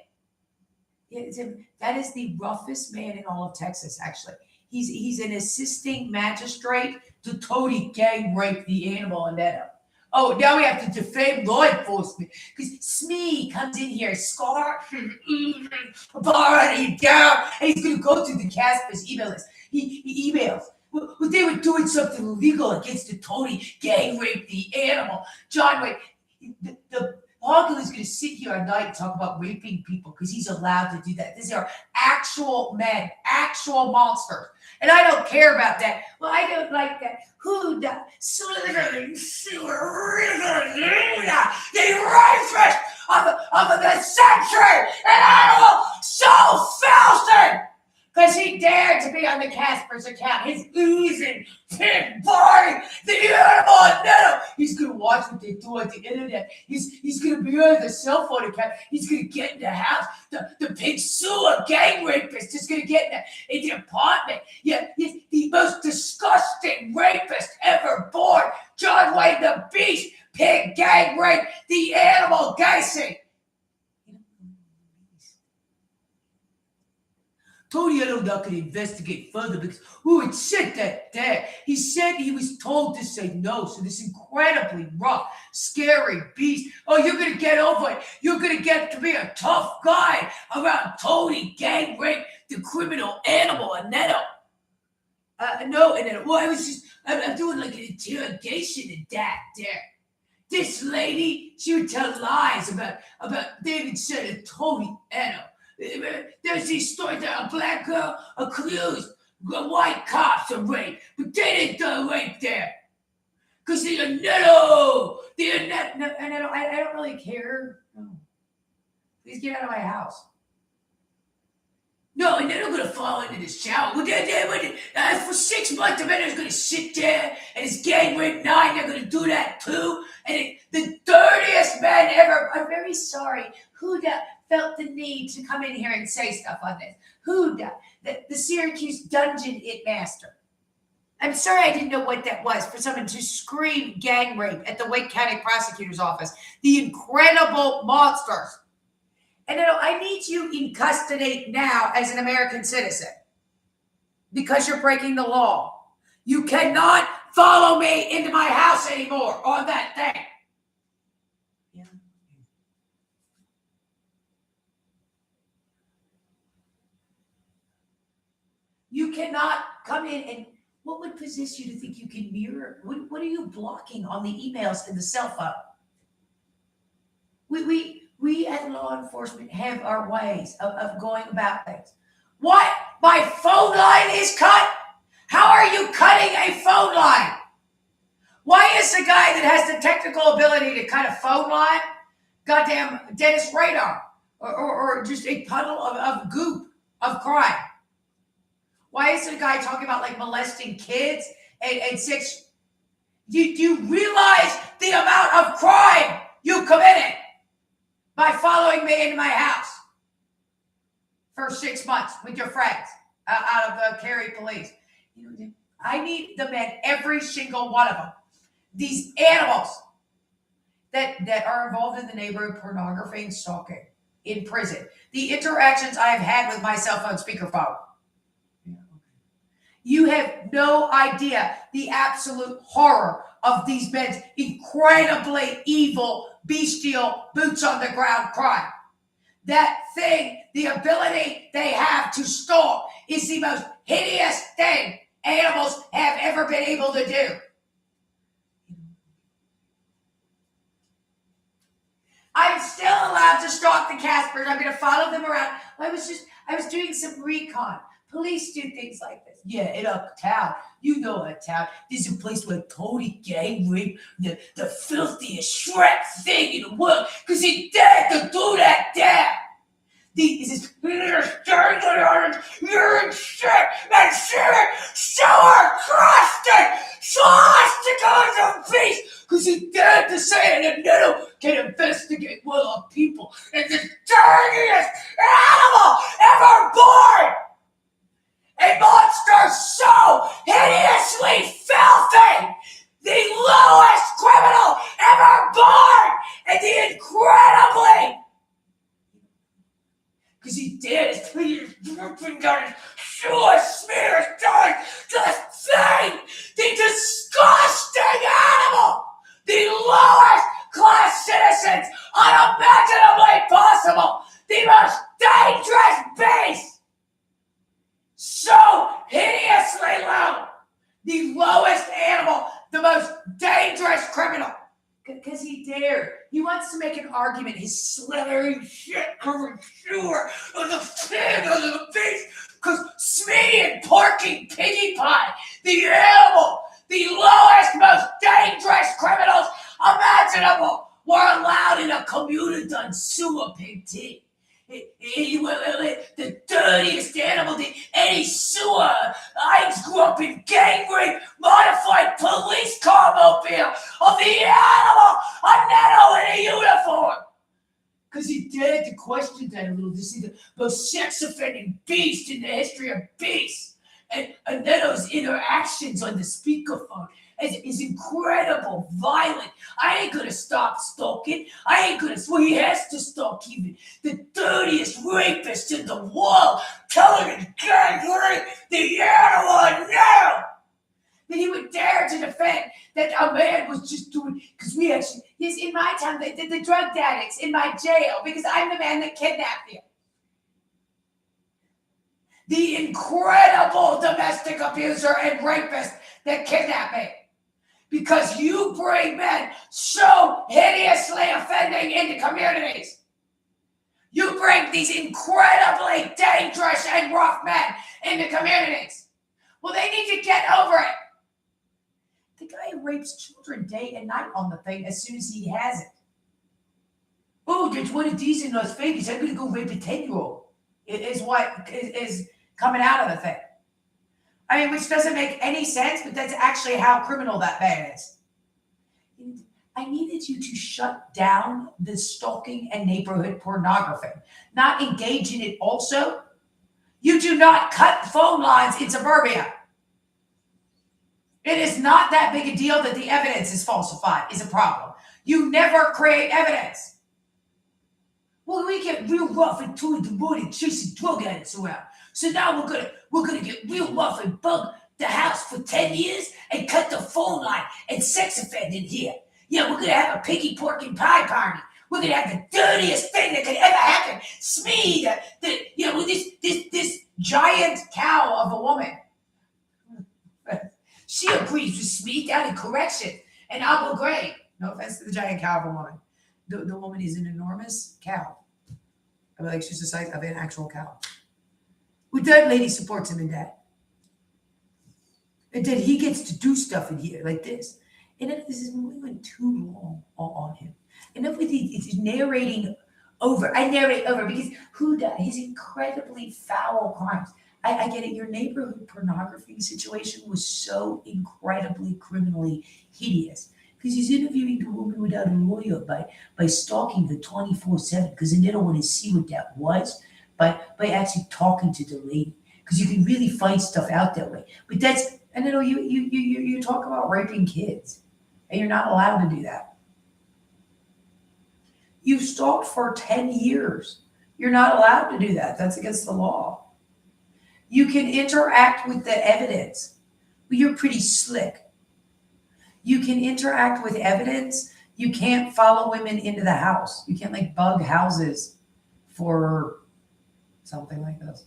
That is the roughest man in all of Texas, actually. He's an assisting magistrate to totally gang rape the animal and that. Oh, now we have to defame law enforcement because Smee comes in here, Scar, already down, and he's gonna go through the Casper's email list. He emails. Well, they were doing something illegal against the Tony gang rape the animal. John Wayne, the Hoggle is going to sit here at night and talk about raping people because he's allowed to do that. These are actual men, actual monsters. And I don't care about that. Well, I don't like that. Who the rapist of the century, an animal so filthy because he dared to be on on the Casper's account. His oozing pig boy, the animal Netto. He's gonna watch what they do on the internet. He's gonna be on the cell phone account. He's gonna get in the house. The pig sewer gang rapist is gonna get in the apartment. Yeah, he's the most disgusting rapist ever born. John Wayne the Beast, pig gang rape, the animal Gacy. Tony Edo's not going to investigate further because who had said that there? He said he was told to say no. So this incredibly rough, scary beast. Oh, you're going to get over it. You're going to get to be a tough guy around Tony gang rape, the criminal animal, Annetto. No, Annetto. Well, I'm doing like an interrogation in that there. This lady, she would tell lies about David said and Tony Edo. There's these stories that a black girl accused white cops of rape, but they didn't do rape there. Because the Annetto, I don't really care. No. Please get out of my house. No, and then I'm gonna fall into the shower. For 6 months, the man is gonna sit there and his gang rape 9. They're gonna do that too. And the dirtiest man ever. I'm very sorry. Huda felt the need to come in here and say stuff on this. Huda, the Syracuse dungeon it master. I'm sorry I didn't know what that was for someone to scream gang rape at the Wake County Prosecutor's Office. The incredible monsters. And I need you in custody now as an American citizen because you're breaking the law. You cannot follow me into my house anymore on that thing. Yeah. You cannot come in and what would possess you to think you can mirror? What are you blocking on the emails and the cell phone? We as law enforcement have our ways of going about things. What? My phone line is cut? How are you cutting a phone line? Why is the guy that has the technical ability to cut a phone line goddamn Dennis Radar or just a puddle of goop of crime? Why is the guy talking about like molesting kids and sex? Do you realize the amount of crime you committed by following me into my house for 6 months with your friends out of the Cary police? I need the men, every single one of them, these animals that are involved in the neighborhood pornography and stalking in prison. The interactions I have had with my cell phone speakerphone. You have no idea the absolute horror of these men's incredibly evil, bestial, boots on the ground crime. That thing, the ability they have to stalk is the most hideous thing animals have ever been able to do. I'm still allowed to stalk the Caspers. I'm going to follow them around. I was doing some recon. Police do things like this. Yeah, in uptown. You know uptown. This is a place where Tony gang rape the filthiest Shrek thing in the world. Because he dared to do that there. This is you're in shit and shit sour crusted swastikas of beast. Because he dared to say it and Annetto can investigate well on people. It's the dirtiest animal ever born. A monster so hideously filthy, the lowest criminal ever born, and the incredibly, because he did his fingers dripping down his shoe, smears down the thing, the disgusting animal, the lowest class citizens unimaginably possible, the most dangerous beast. So hideously low, the lowest animal, the most dangerous criminal, because he dared. He wants to make an argument. His slithering shit covered sure of the pig of the beast, because Smitty and Porky Piggy Pie, the animal, the lowest, most dangerous criminals imaginable, were allowed in a community done sewer pig tea. The dirtiest animal in any sewer. I grew up in gang rape, modified police car mobile of the animal, a Netto in a uniform. Because he dared to question that a little to see the most sex offending beast in the history of beasts. And Netto's interactions on the speakerphone is incredible, violent. I ain't gonna stop stalking. Well, he has to stalk even the dirtiest rapist in the world, telling his gang rape the animal now. That he would dare to defend that a man was just doing, because we actually, yes, in my town, they did the drug addicts in my jail because I'm the man that kidnapped you. The incredible domestic abuser and rapist that kidnapped me. Because you bring men so hideously offending into communities. You bring these incredibly dangerous and rough men into communities. Well, they need to get over it. The guy rapes children day and night on the thing as soon as he has it. Oh, there's one of these in Las Vegas. I'm going to go rape a 10-year-old. It is what is coming out of the thing. I mean, which doesn't make any sense, but that's actually how criminal that man is. I needed you to shut down the stalking and neighborhood pornography, not engage in it also. You do not cut phone lines in suburbia. It is not that big a deal that the evidence is falsified is a problem. You never create evidence. Well, we get real rough at 2 in the morning chasing drug addicts around. So now we're gonna get real rough and bug the house for 10 years and cut the phone line and sex offend in here. Yeah, we're gonna have a piggy pork and pie party. We're gonna have the dirtiest thing that could ever happen. Smee, this giant cow of a woman. She agrees with Smee down in correction and Abu Ghraib. No offense to the giant cow of a woman. The woman is an enormous cow. I mean, like she's the size of an actual cow. Well, that lady supports him in that. And then he gets to do stuff in here like this. And then this is we went too long on him. Enough with it's narrating over. I narrate over because who does his incredibly foul crimes. I get it. Your neighborhood pornography situation was so incredibly criminally hideous because he's interviewing the woman without a lawyer by stalking the 24/7 because they didn't want to see what that was. By actually talking to the lady, because you can really find stuff out that way. But that's, and you know, you talk about raping kids, and you're not allowed to do that. You've stalked for 10 years. You're not allowed to do that. That's against the law. You can interact with the evidence. Well, you're pretty slick. You can interact with evidence. You can't follow women into the house. You can't like bug houses for something like this.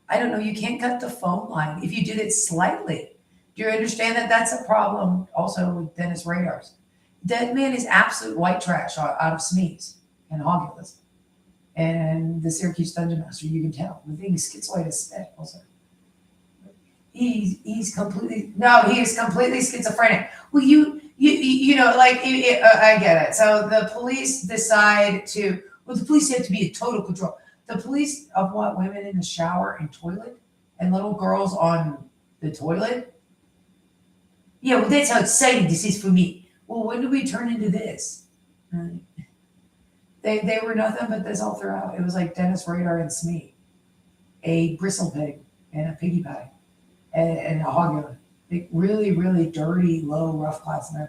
I don't know. You can't cut the phone line if you did it slightly. Do you understand that that's a problem also with Dennis Radar's? That man is absolute white trash out of Smee's and Hogulus. And the Syracuse Dungeon Master, you can tell. The thing is schizoid as spit also. He is completely schizophrenic. Well, you know, like, I get it. So the police decide to, well, the police have to be in total control. The police of what? Women in the shower and toilet? And little girls on the toilet? Yeah, well, that's how exciting this is for me. Well, when do we turn into this? They were nothing but this all throughout. It was like Dennis Radar and Smee. A bristle pig and a piggy pie and a hogula. Like really, really dirty, low, rough class men.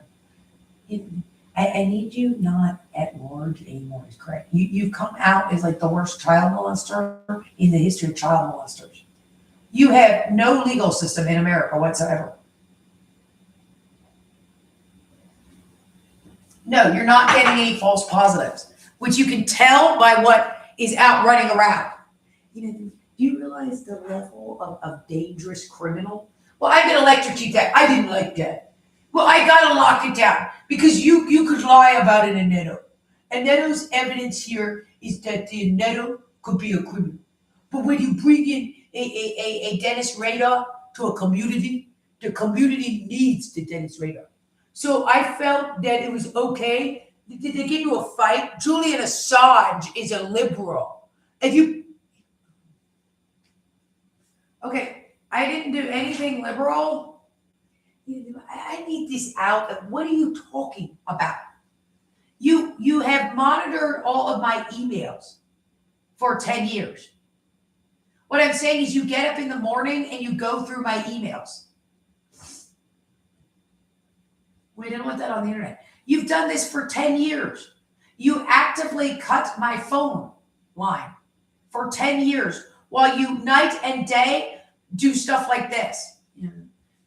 I need you not at large anymore, is correct. You've come out as like the worst child molester in the history of child molesters. You have no legal system in America whatsoever. No, you're not getting any false positives, which you can tell by what is out running around. You know, do you realize the level of dangerous criminal? Well, I'm going to electrocute that. I didn't like that. Well, I got to lock it down because you could lie about it in Netto. And Netto's evidence here is that the Netto could be a criminal. But when you bring in a Dennis Radar to a community, the community needs the Dennis Radar. So I felt that it was okay. Did they get into a fight? Julian Assange is a liberal. If you, okay, I didn't do anything liberal. I need this out. What are you talking about? You have monitored all of my emails for 10 years. What I'm saying is you get up in the morning and you go through my emails. We didn't want that on the internet. You've done this for 10 years. You actively cut my phone line for 10 years while you night and day do stuff like this.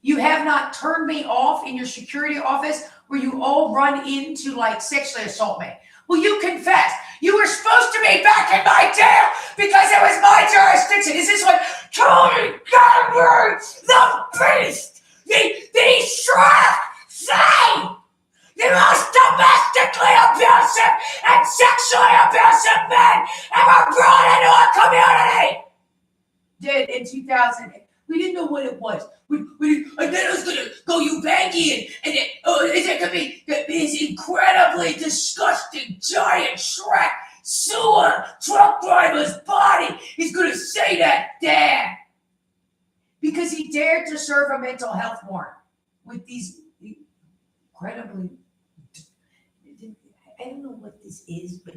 You have not turned me off in your security office where you all run in to like sexually assault me. Well, you confess. You were supposed to be back in my jail because it was my jurisdiction. Is this what Tony Gunberg, the beast, the Shrek, say? The most domestically abusive and sexually abusive men ever brought into a community. Did in 2008. We didn't know what it was. And then it was gonna go Ubangi and it could be this incredibly disgusting giant Shrek sewer truck driver's body. He's gonna say that, Dad, because he dared to serve a mental health warrant with these incredibly. I don't know what this is, but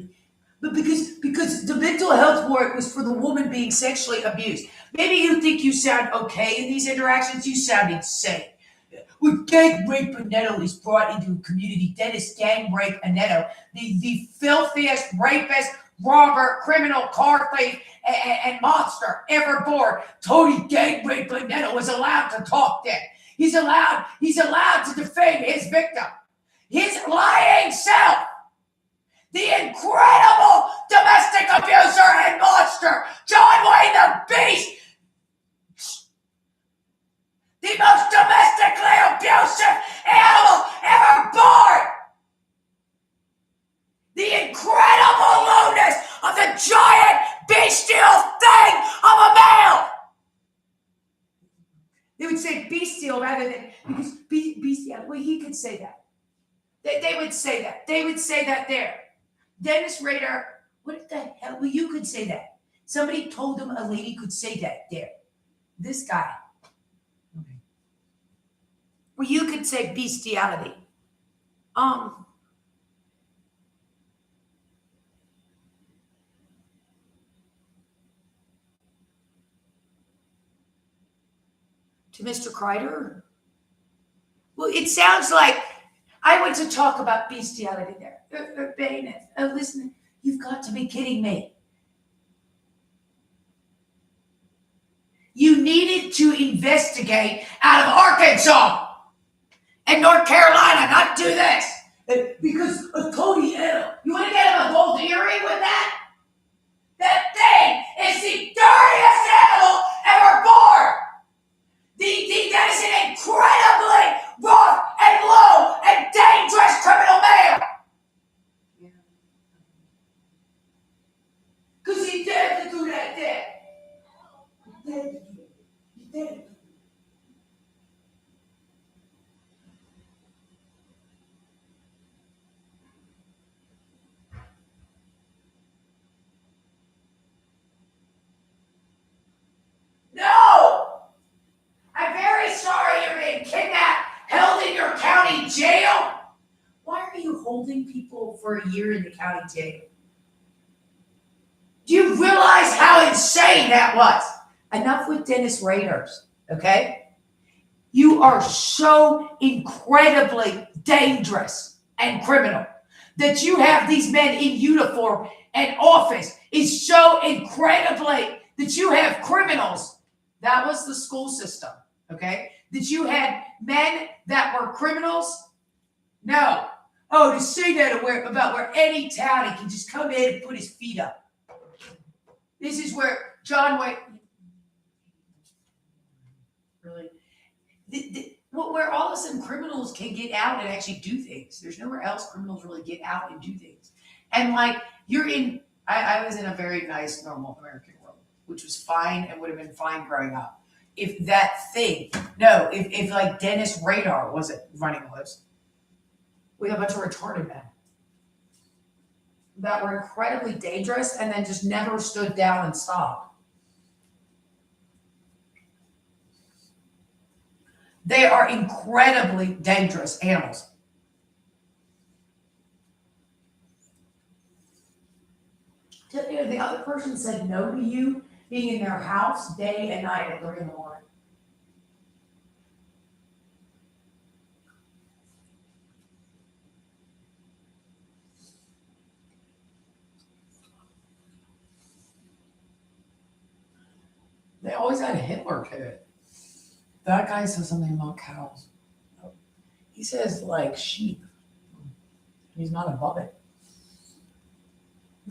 because the mental health warrant was for the woman being sexually abused. Maybe you think you sound okay in these interactions. You sound insane. When gang rape Anetto is brought into a community, Dennis gang rape Anetto, the filthiest rapist, robber, criminal, car thief, and monster ever born. Tony gang rape Anetto was allowed to talk then. He's allowed to defame his victim. His lying self. The incredible domestic abuser and monster, John Wayne the Beast. The most domestically abusive animal ever born. The incredible lowness of the giant bestial thing of a male. They would say bestial rather than, because bestial, well, he could say that. They would say that. They would say that there. Dennis Rader, what the hell? Well, you could say that. Somebody told him a lady could say that there. This guy. Okay. Well, you could say bestiality. To Mr. Kreider? Well, it sounds like I went to talk about bestiality there. Urbanus. Listen, you've got to be kidding me. You needed to investigate out of Arkansas and North Carolina, not do this. Because of Cody L. You want to get him a gold earring with that? That thing is the dirtiest animal ever born. That is an incredibly rough and low and dangerous criminal male. Because he dared to do that there. He dared to do it. He dared to do it. No! I'm very sorry you're being kidnapped, held in your county jail. Why are you holding people for a year in the county jail? Do you realize how insane that was? Enough with Dennis Raiders, okay? You are so incredibly dangerous and criminal that you have these men in uniform and office is so incredibly that you have criminals. That was the school system, okay? That you had men that were criminals? No. Oh, to say that about where any town he can just come in and put his feet up. This is where John Wayne, really, where all of a sudden criminals can get out and actually do things. There's nowhere else criminals really get out and do things. And like, I was in a very nice, normal American world, which was fine and would have been fine growing up. If like Dennis Radar wasn't running loose. We have a bunch of retarded men. that were incredibly dangerous and then just never stood down and stopped. They are incredibly dangerous animals. The other person said no to you being in their house day and night at 3 a.m. They always had a Hitler to it. That guy says something about cows. He says like sheep. He's not above it.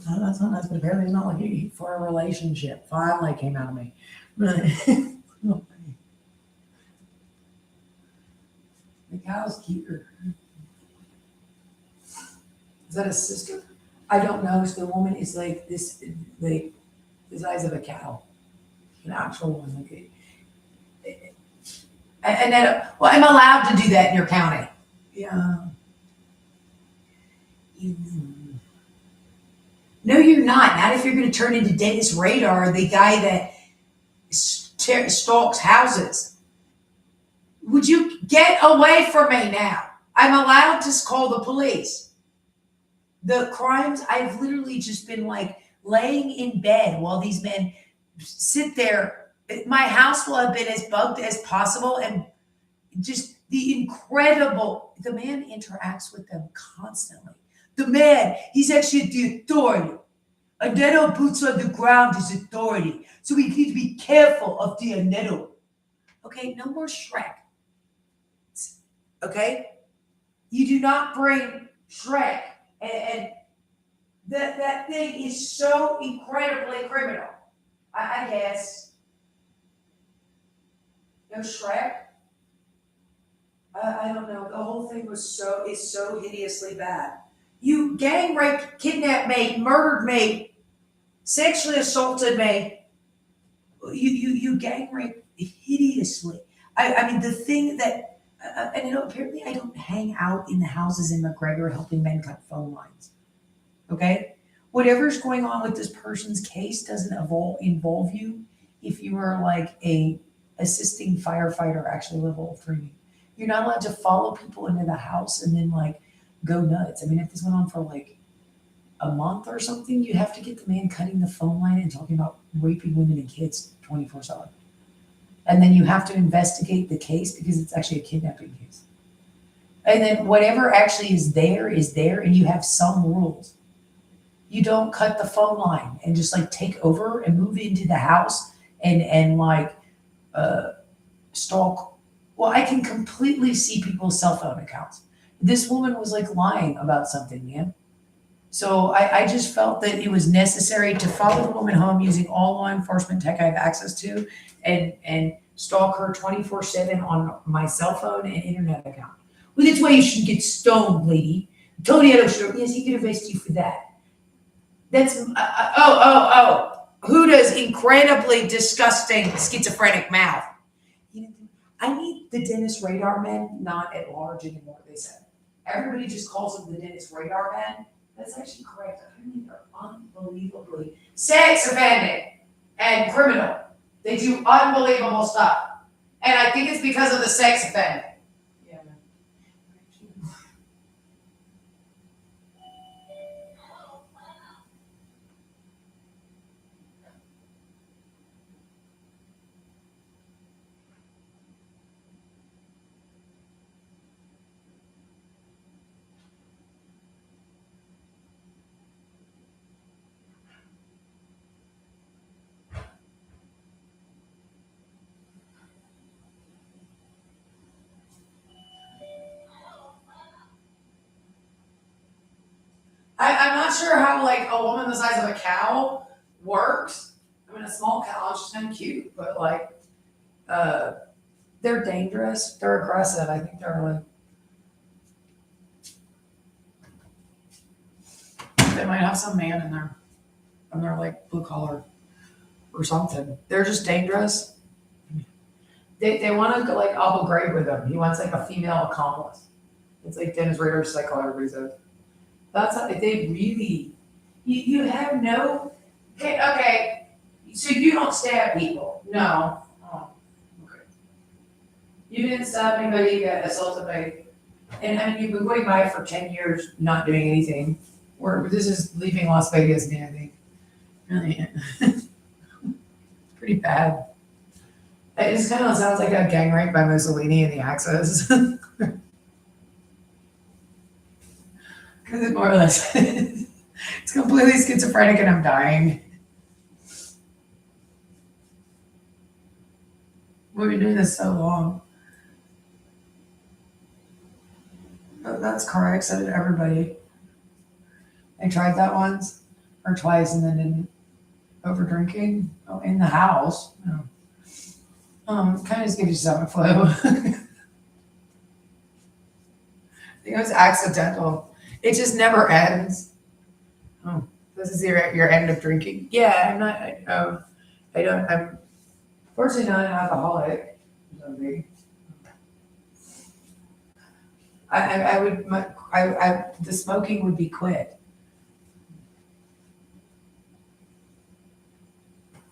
No, that's not nice, but apparently he's not like for a relationship. Finally came out of me. The cow's cuter. Is that a sister? I don't know. So the woman is like this, like the size of a cow. An actual one. Like and then, well, I'm allowed to do that in your county. Yeah. No, you're not. Not if you're going to turn into Dennis Radar, the guy that stalks houses. Would you get away from me now? I'm allowed to call the police. The crimes, I've literally just been like laying in bed while these men sit there. My house will have been as bugged as possible, and just the man interacts with them constantly. The man, he's actually the authority. Anetto boots on the ground is authority. So we need to be careful of the Anetto. Okay, no more Shrek. Okay? You do not bring Shrek. And that thing is so incredibly criminal. I guess. No Shrek? I don't know. The whole thing is so hideously bad. You gang raped, kidnapped me, murdered me, sexually assaulted me. You gang raped hideously. I mean, the thing that, and you know, apparently I don't hang out in the houses in McGregor helping men cut phone lines. Okay? Whatever's going on with this person's case doesn't involve you if you are like a assisting firefighter, actually level 3. You're not allowed to follow people into the house and then like go nuts. I mean, if this went on for like a month or something, you have to get the man cutting the phone line and talking about raping women and kids 24/7. And then you have to investigate the case because it's actually a kidnapping case. And then whatever actually is there, and you have some rules. You don't cut the phone line and just like take over and move into the house and like stalk. Well, I can completely see people's cell phone accounts. This woman was like lying about something, man. So I just felt that it was necessary to follow the woman home using all law enforcement tech I have access to and stalk her 24/7 on my cell phone and internet account. Well, that's why you should get stoned, lady. Tony Edelstrom, yes, he can arrest you for that. That's, Huda's incredibly disgusting schizophrenic mouth. I need the Dennis Radar men not at large anymore, they said. Everybody just calls them the Dennis Radar men. That's actually correct. I mean, they're unbelievably sex offending and criminal. They do unbelievable stuff. And I think it's because of the sex offending. Yeah. I'm not sure how like a woman the size of a cow works. I mean, a small cow is just kind of cute, but like, they're dangerous. They're aggressive. I think they're like, they might have some man in there, and they're like blue collar or something. They're just dangerous. They want to go like Abu Ghraib with them. He wants like a female accomplice. It's like Dennis Rader's psycho everybody says. That's how they really, You have no, okay, so you don't stab people? No. Oh, okay. You didn't stab anybody, you got assaulted by, and I mean, you've been going by for 10 years not doing anything. This is leaving Las Vegas, man, I think. Really, pretty bad. It just kind of sounds like a gang rape by Mussolini in the Axis. Because it more or less, it's completely schizophrenic and I'm dying. We've been doing this so long. Oh, that's correct. So did everybody. I tried that once or twice and then didn't. Over drinking. Oh, in the house. Oh. Kind of just gives you stomach flu. I think it was accidental. It just never ends. Oh, this is your end of drinking. Yeah, I'm not. I'm fortunately not an alcoholic. The smoking would be quit.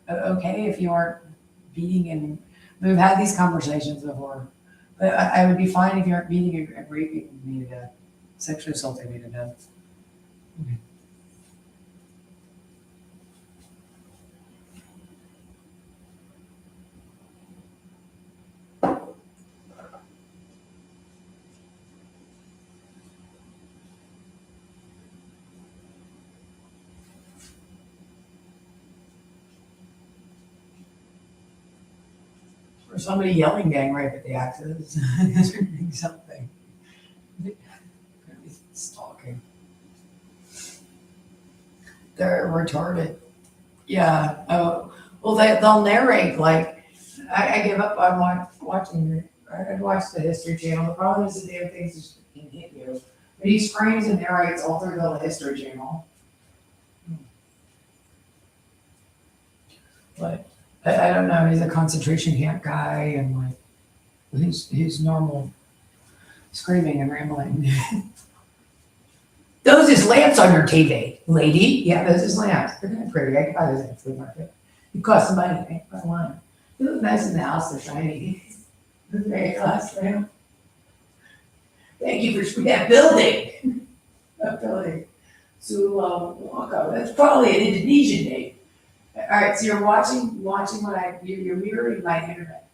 Okay, if you aren't beating and we've had these conversations before, but I would be fine if you aren't beating and raping me to death, sexually assaulting me to death. Okay. Or somebody yelling gang rape at the Axis. Something. Stalking. They're retarded. Yeah. Oh, well, they'll narrate like I give up on watching. I'd watch the History Channel. The problem is the damn things just can hit you. But he screams and narrates all through the History Channel. But I don't know. He's a concentration camp guy, and like he's normal, screaming and rambling. Those is lamps on your TV, lady. Yeah, those is lamps. They're kind of pretty. I can buy those at the flea market. It costs some money. I can't buy one. They look nice in the house. They're shiny. They're very class lamp. Thank you for that building. That building. Sulawesi. That's probably an Indonesian name. All right, so you're watching what you're mirroring my internet.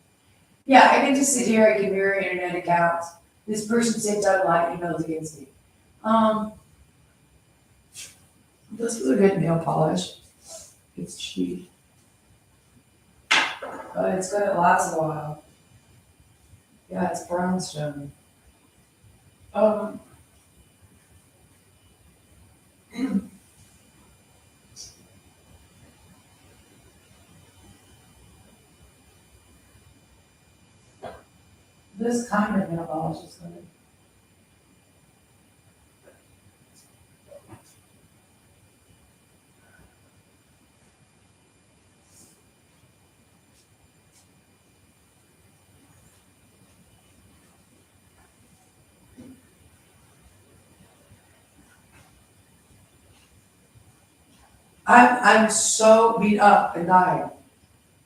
Yeah, I can just sit here. I can mirror internet accounts. This person sent out a lot of emails against me. This is a good nail polish. It's cheap. But it's gonna last a while. Yeah, it's brownstone. This kind of nail polish is good. I'm so beat up and dying.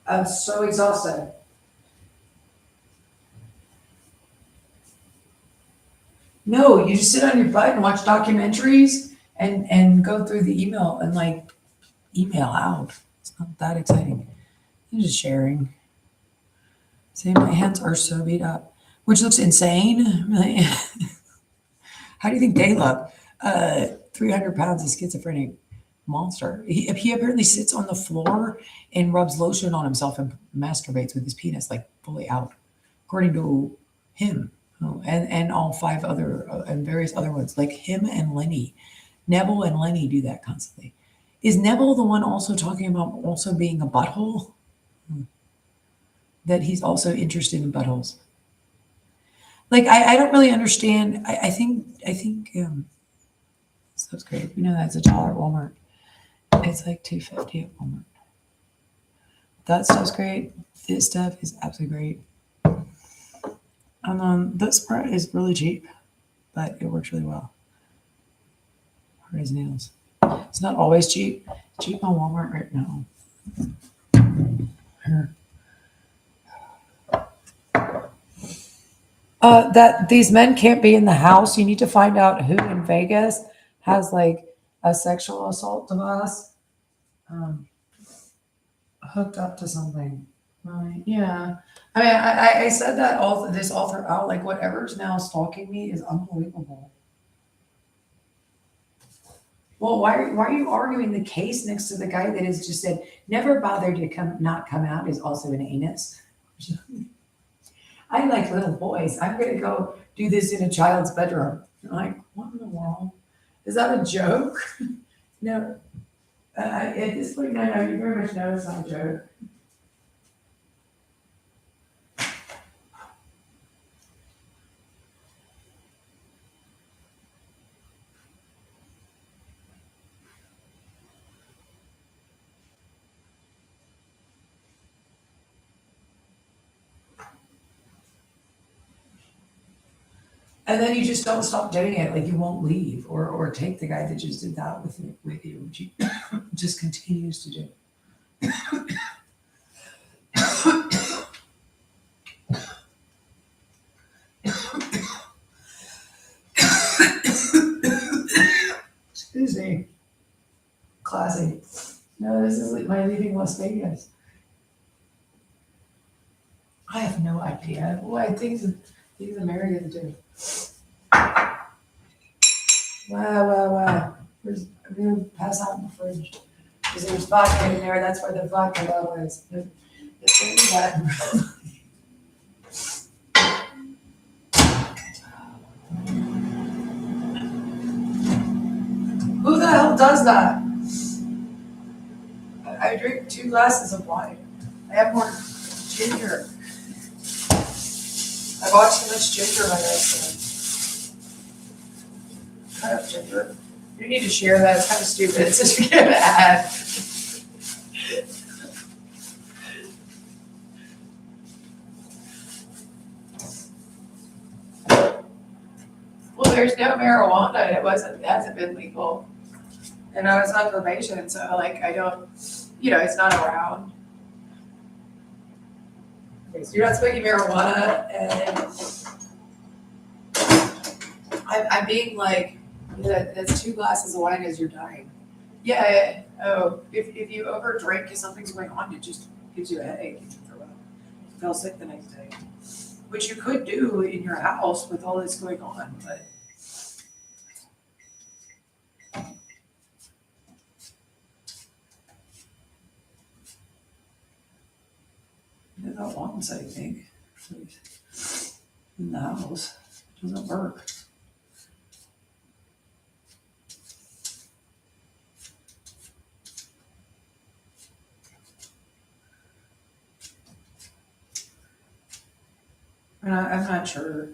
I'm so exhausted. No, you just sit on your butt and watch documentaries and go through the email and like email out. It's not that exciting. I'm just sharing. See, my hands are so beat up, which looks insane. How do you think they look? 300 pounds of schizophrenic monster. He apparently sits on the floor and rubs lotion on himself and masturbates with his penis like fully out, according to him. Oh, and all 5 other and various other ones like him and Lenny. Neville and Lenny do that constantly. Is Neville the one also talking about also being a butthole? That he's also interested in buttholes. Like I don't really understand. I think stuff's great. You know that's $1 at Walmart. It's like $2.50 at Walmart. That stuff's great. This stuff is absolutely great. And this part is really cheap, but it works really well. Hard as nails. It's not always cheap. It's cheap on Walmart right now. Here. That these men can't be in the house. You need to find out who in Vegas has like a sexual assault device hooked up to something. Right? Yeah. I mean, I said that all throughout. Like whatever's now stalking me is unbelievable. Well, why are you arguing the case next to the guy that has just said never bothered to not come out is also an anus? I like little boys. I'm gonna go do this in a child's bedroom. I'm like, what in the world? Is that a joke? No. At this point, no, you very much know it's not a joke. And then you just don't stop doing it. Like you won't leave or take the guy that just did that with you. She just continues to do it. Excuse me. Classy. No, this is my leaving Las Vegas. I have no idea. Well, things Americans do. Wow. I'm gonna pass out in the fridge. Because there's vodka in there, that's where the vodka level is. Who the hell does that? I drink 2 glasses of wine. I have more ginger. I bought too much ginger like I said. Cut up ginger. You need to share that. It's kind of stupid. It's just an ad. Well, there's no marijuana. It hasn't been legal. And I was on probation, so like I don't, it's not around. Okay, so you're not smoking marijuana, and I'm being like, that's 2 glasses of wine as you're dying. Yeah. Oh, if you overdrink because something's going on, it just gives you a headache. You throw up. You feel sick the next day, which you could do in your house with all this going on, but. Not once, I think, in the house. It doesn't work. I'm not sure.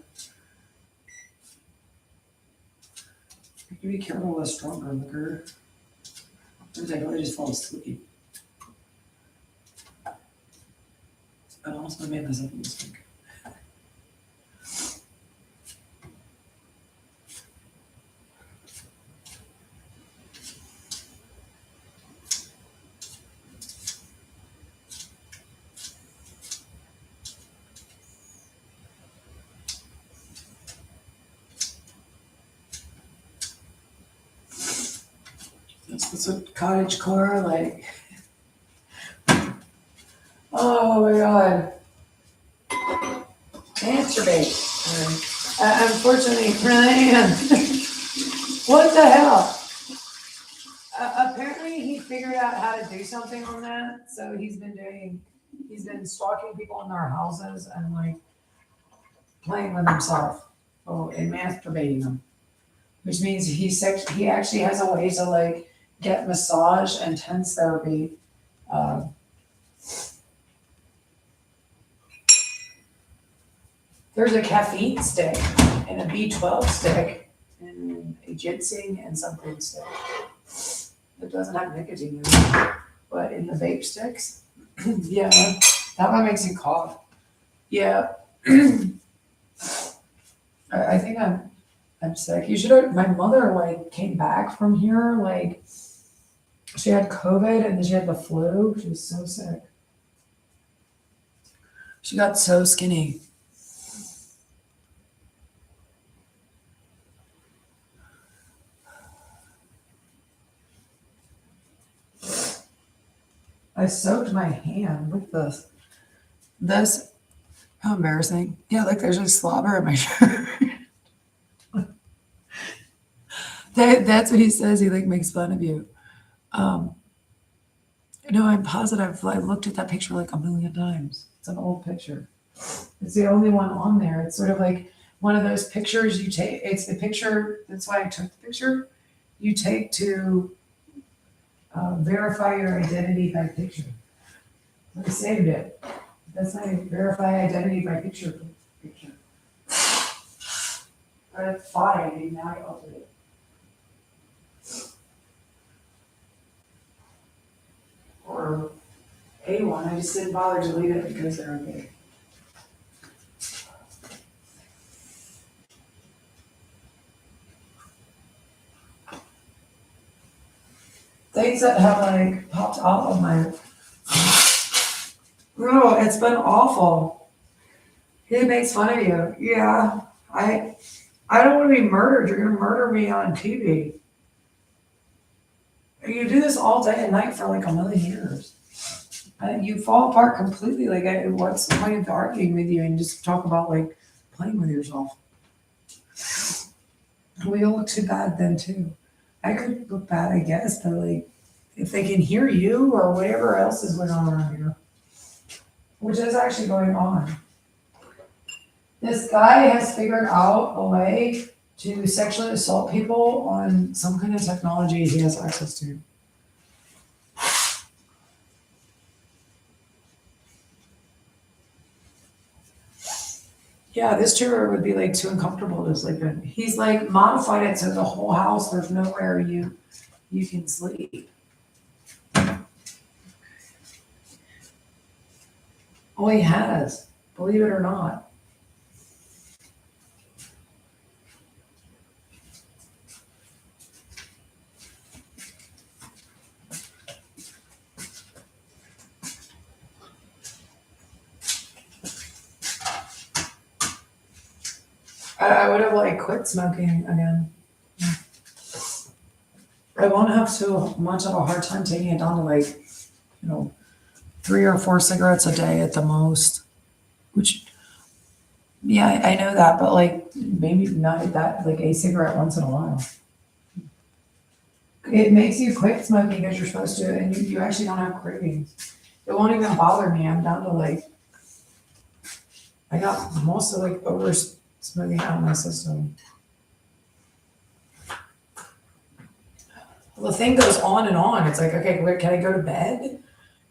You can be careful with stronger liquor. Sometimes I really just fall asleep. I almost made myself a mistake. That's a cottage core, like. Oh my God. Masturbate. Unfortunately, man. What the hell? Apparently he figured out how to do something on that. So he's been stalking people in their houses and like playing with himself. And masturbating them. Which means he actually has a way to like get massage and tense therapy. There's a caffeine stick and a B12 stick and a ginseng and something stick. It doesn't have nicotine in it, but in the vape sticks, yeah, that one makes you cough. Yeah, I think I'm sick. You should have. My mother like came back from here like She had COVID and then she had the flu. She was so sick. She got so skinny. I soaked my hand with this. This, how embarrassing. Yeah, look, there's just slobber in my shirt. That's what he says. He like makes fun of you. No, I'm positive. I looked at that picture like a million times. It's an old picture. It's the only one on there. It's sort of like one of those pictures you take. It's the picture. That's why I took the picture. You take to verify your identity by picture. I saved it. That's my verify identity by picture. But it's fine. I mean, now I altered it. Or A1. I just didn't bother to delete it because they're okay. Things that have like popped off of my. Bro, it's been awful. He makes fun of you. Yeah, I don't want to be murdered. You're gonna murder me on TV. You do this all day and night for like a million years. You fall apart completely. Like, what's the point of arguing with you and just talk about like playing with yourself? We all look too bad then too. I could look bad, I guess, but like, if they can hear you or whatever else is going on around here, which is actually going on. This guy has figured out a way to sexually assault people on some kind of technology he has access to. Yeah, this chair would be like too uncomfortable to sleep in. He's like modified it so the whole house, there's nowhere you can sleep. Oh, he has, believe it or not. I would have like quit smoking again. I won't have so much of a hard time taking it down to like, 3 or 4 cigarettes a day at the most. Which, yeah, I know that, but like maybe not that, like a cigarette once in a while. It makes you quit smoking as you're supposed to, and you actually don't have cravings. It won't even bother me. I'm down to like, I got most of like over smoking out of my system. Well, the thing goes on and on. It's like, okay, wait, can I go to bed?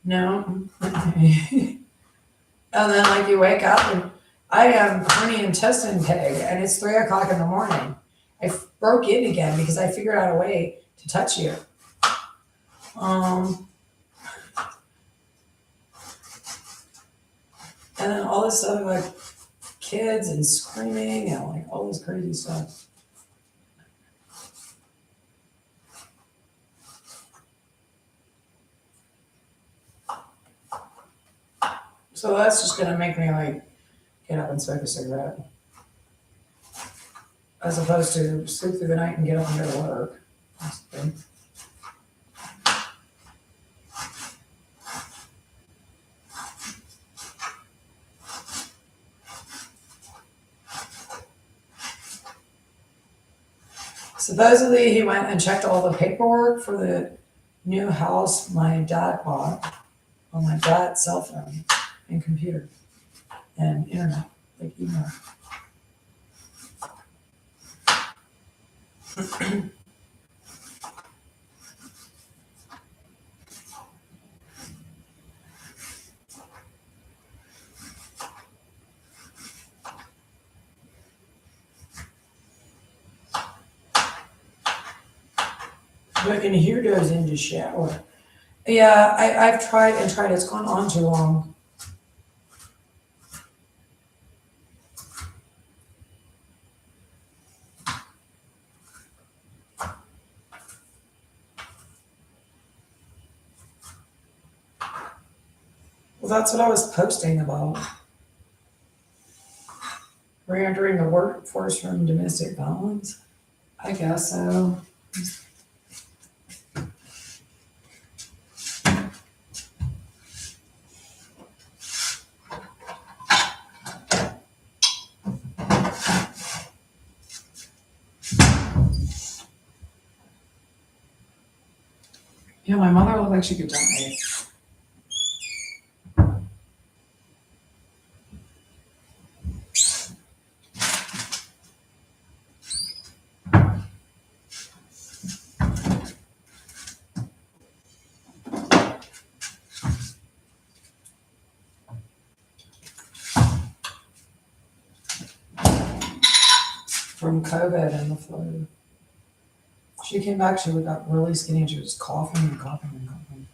No. And then like you wake up and I have hernia intestine peg and it's 3 o'clock in the morning. I broke in again because I figured out a way to touch you. And then all this stuff like kids and screaming and like all this crazy stuff. So that's just gonna make me like get up and smoke a cigarette. As opposed to sleep through the night and get up and go to work. That's the thing. Supposedly he went and checked all the paperwork for the new house my dad bought on my dad's cell phone and computer and internet, like email. But in here goes into shower. Yeah, I've tried and tried. It's gone on too long. Well, that's what I was posting about. Re-entering the workforce from domestic violence. I guess so. Yeah, my mother looked like she could die. From COVID and the flu. She came back, she got really skinny and she was coughing and coughing and coughing.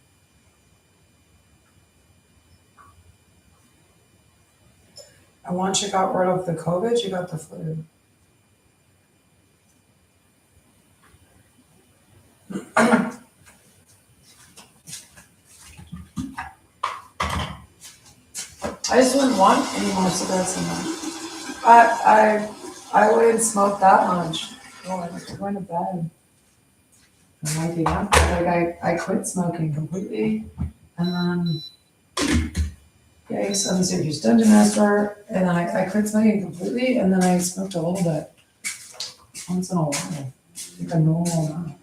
And once she got rid of the COVID, she got the flu. I just wouldn't want any more cigarettes in that. I wouldn't smoke that much. Oh, I like going to bed. And waking up, like I quit smoking completely, and then yeah, so I'm serious Dungeon Master, and I quit smoking completely, and then I smoked a little bit once in a while, like a normal amount.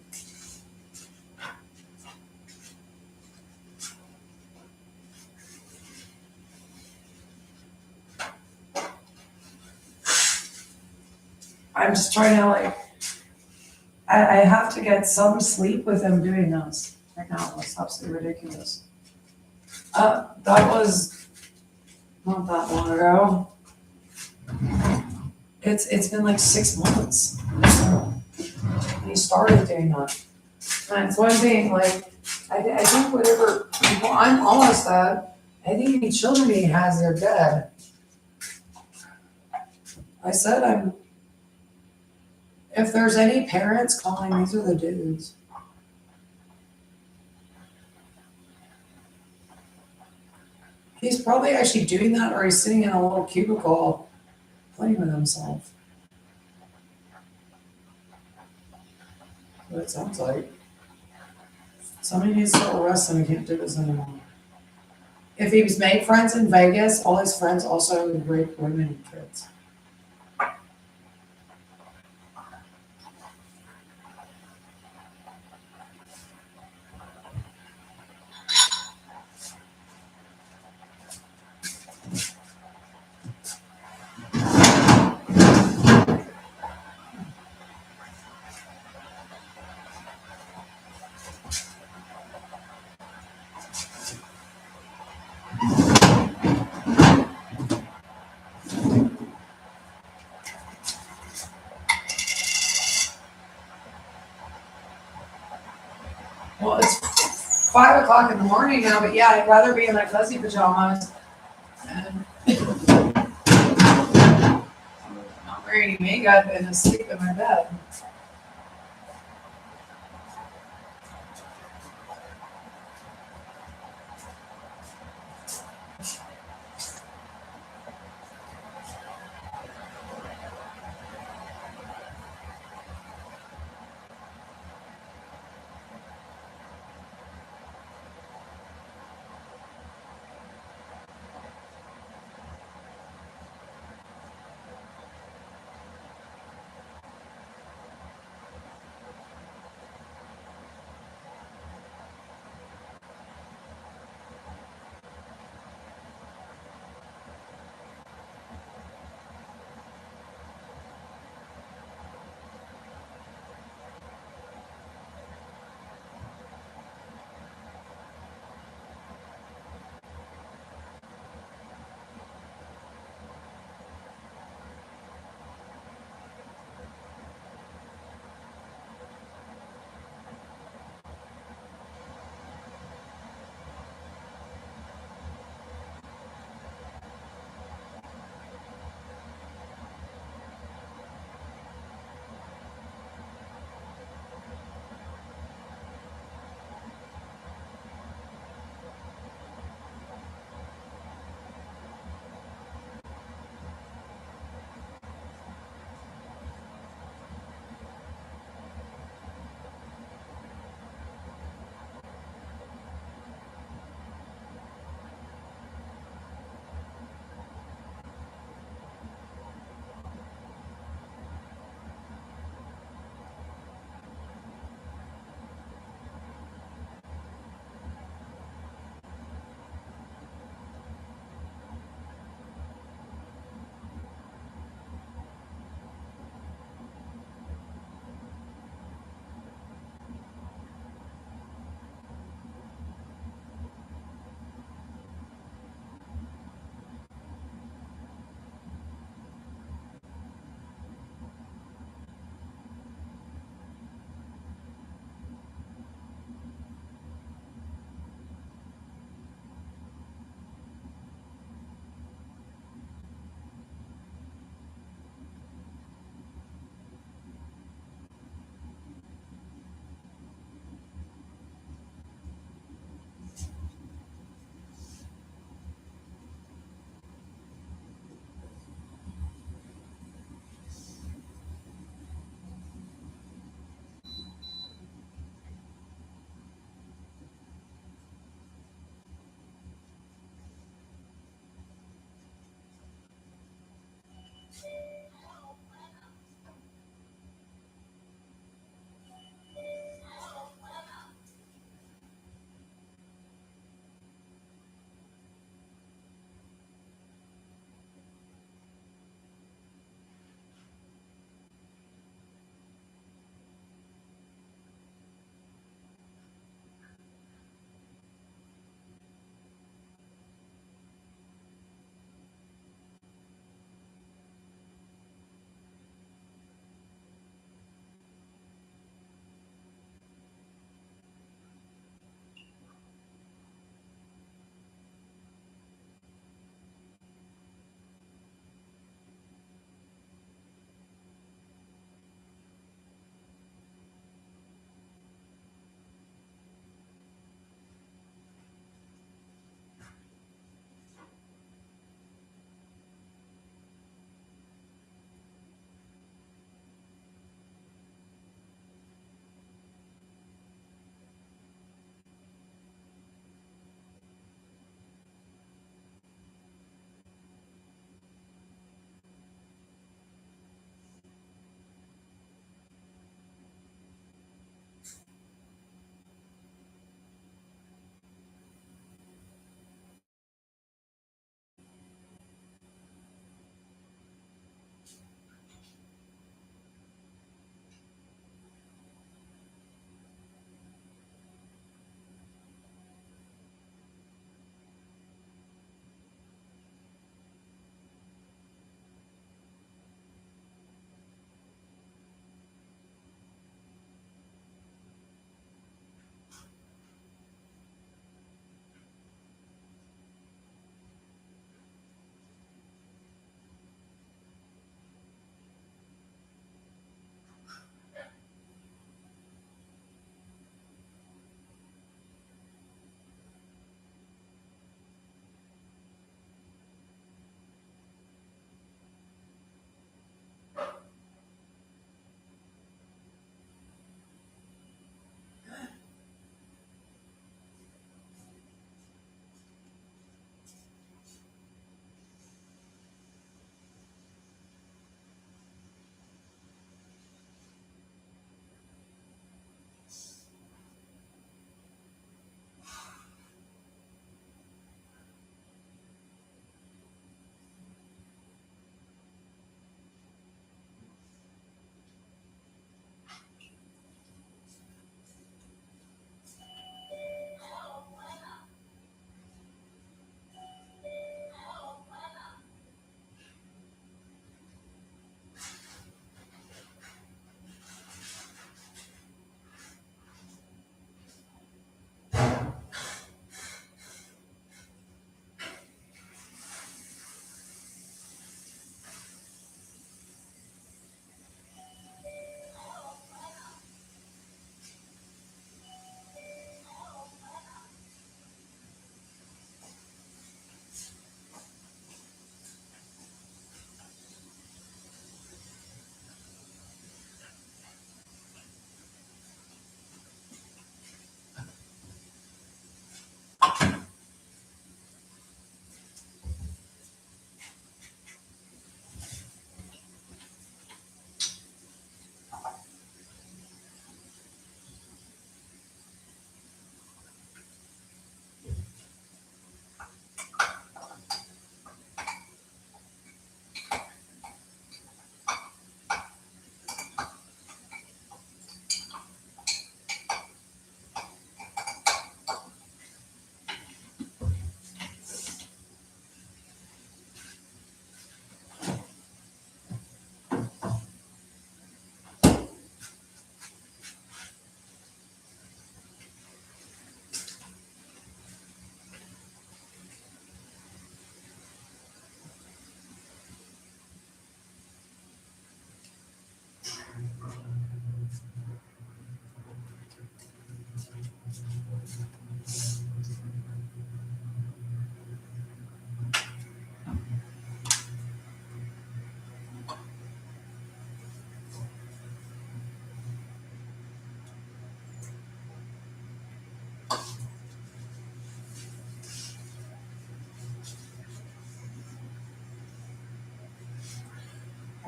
I'm just trying to like, I have to get some sleep with them doing this right now. It's absolutely ridiculous. That was not that long ago. It's been like 6 months. He started doing that. And it's one thing, like, I think whatever people I'm almost at, I think any children he has, they're dead. I said if there's any parents calling, these are the dudes. He's probably actually doing that, or he's sitting in a little cubicle playing with himself. What it sounds like. Somebody needs to arrest him. He can't do this anymore. If he's made friends in Vegas, all his friends also rape women and kids. Well, it's 5 o'clock in the morning now, but yeah, I'd rather be in my fuzzy pajamas and not wearing any makeup and asleep in my bed.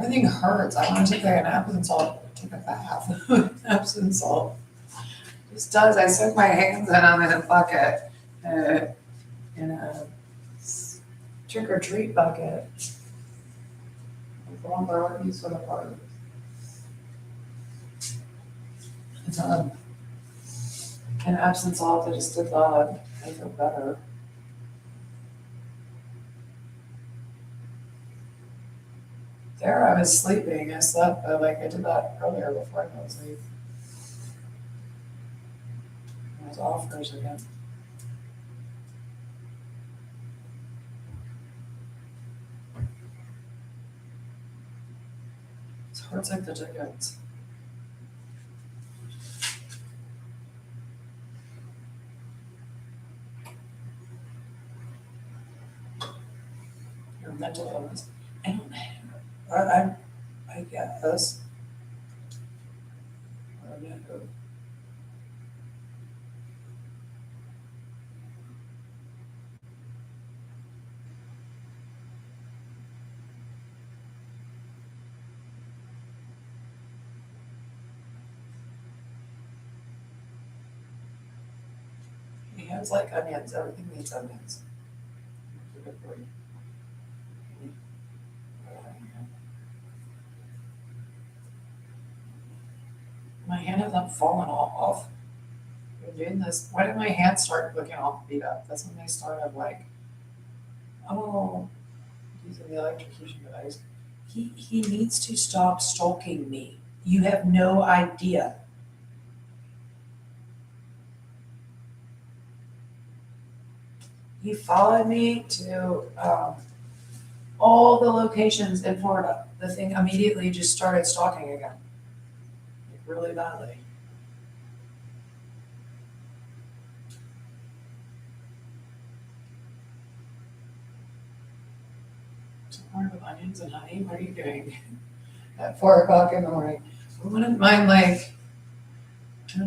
Everything hurts. I want to take an Epsom salt, take a bath with Epsom salt. This does. I soak my hands in them in a bucket, in a trick or treat bucket. The one where I use for the party. It's an Epsom salt. I just did that. I feel better. There, I was sleeping. I slept, but like I did that earlier before I fell asleep. I was off hers again. It hurts like the tickets. Your mental illness. I don't know. I get this. I don't know. He has like onions. Everything needs onions. My hand is not falling off. We're doing this. Why did my hands start looking all beat up? That's when they started like, oh, using the electrocution device. He needs to stop stalking me. You have no idea. He followed me to all the locations in Florida. The thing immediately just started stalking again, like really badly. Hard with onions and honey. What are you doing at 4 o'clock in the morning? I wouldn't mind like, sure.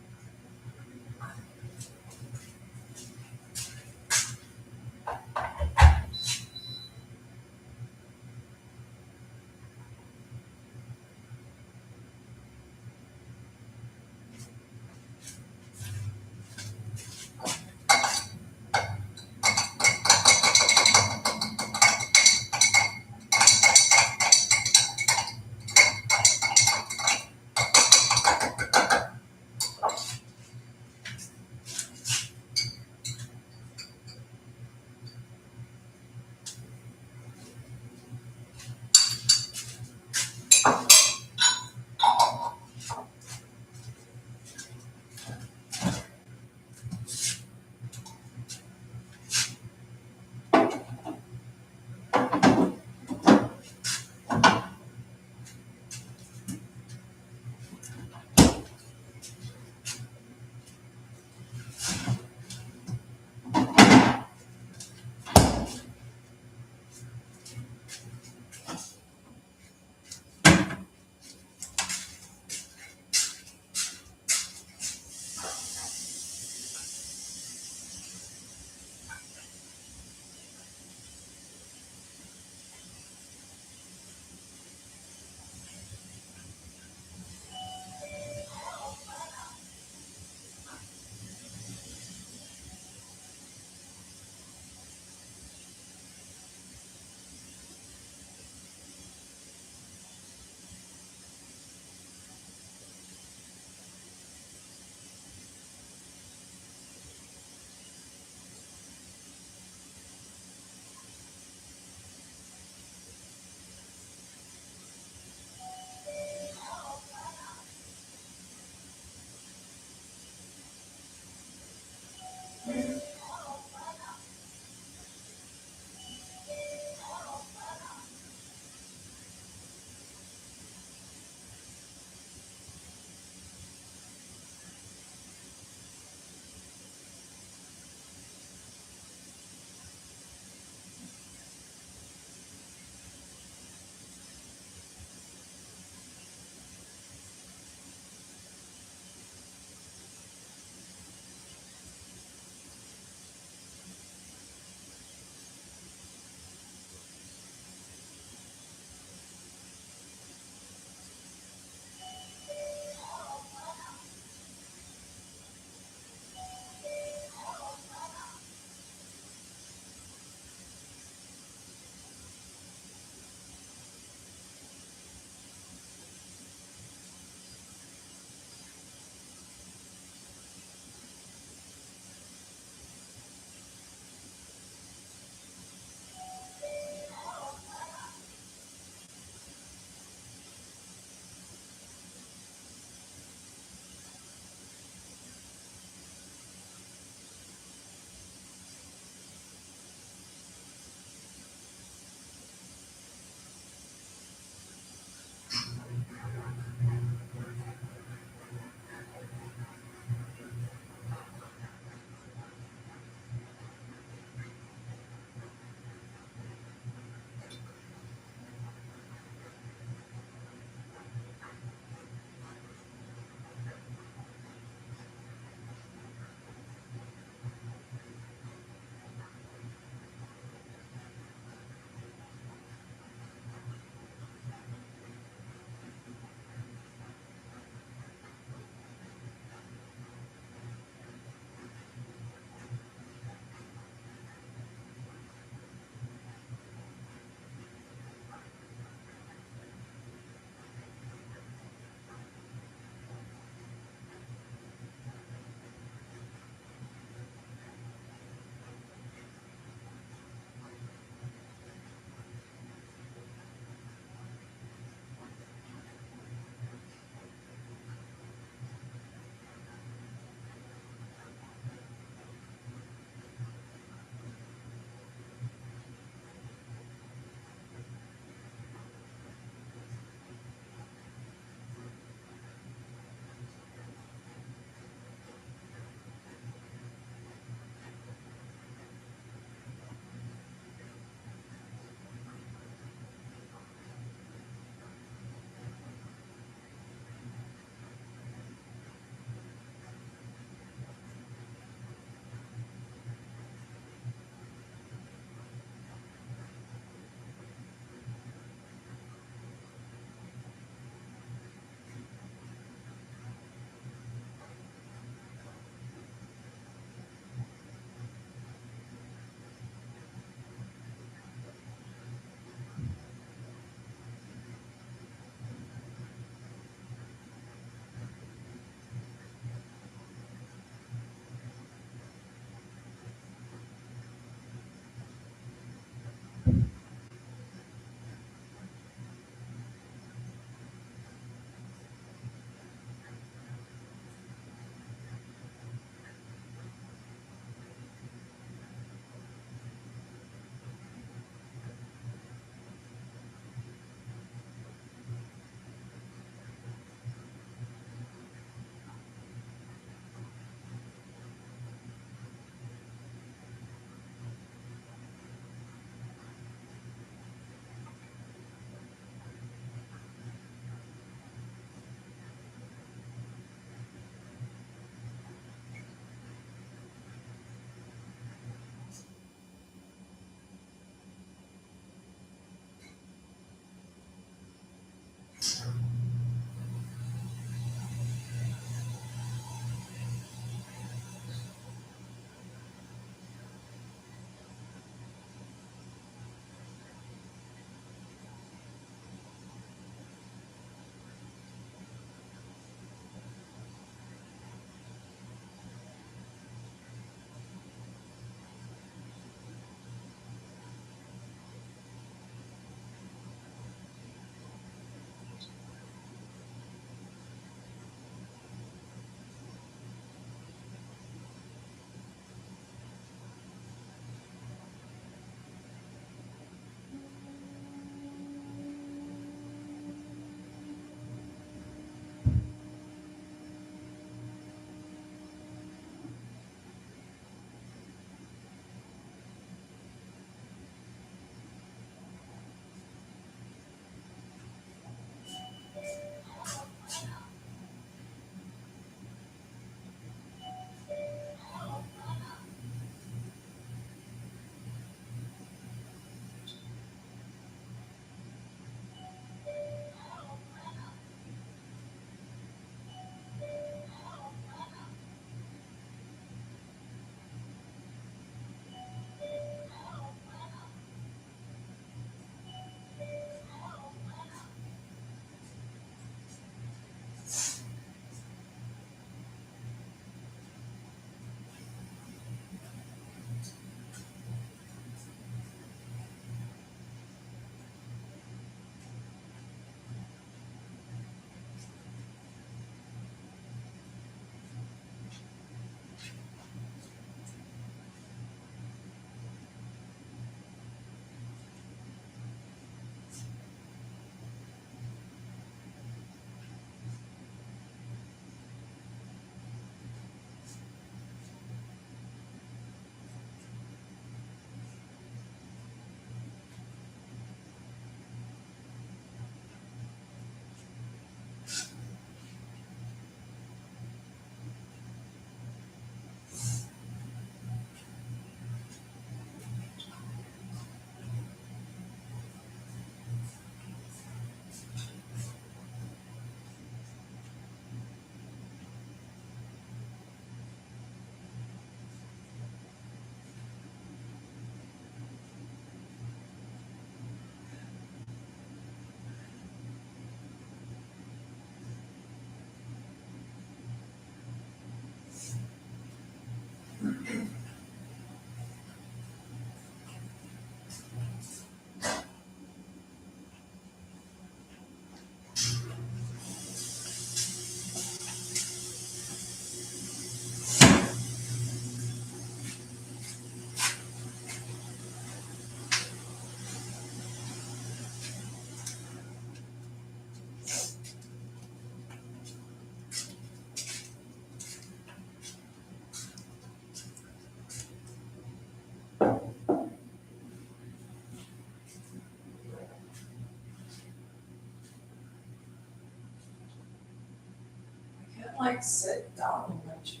like sit down in my chair.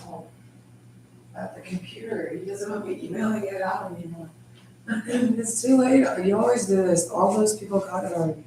Oh, at the computer, he doesn't want me emailing it out anymore. It's too late, you always do this, all those people got it already.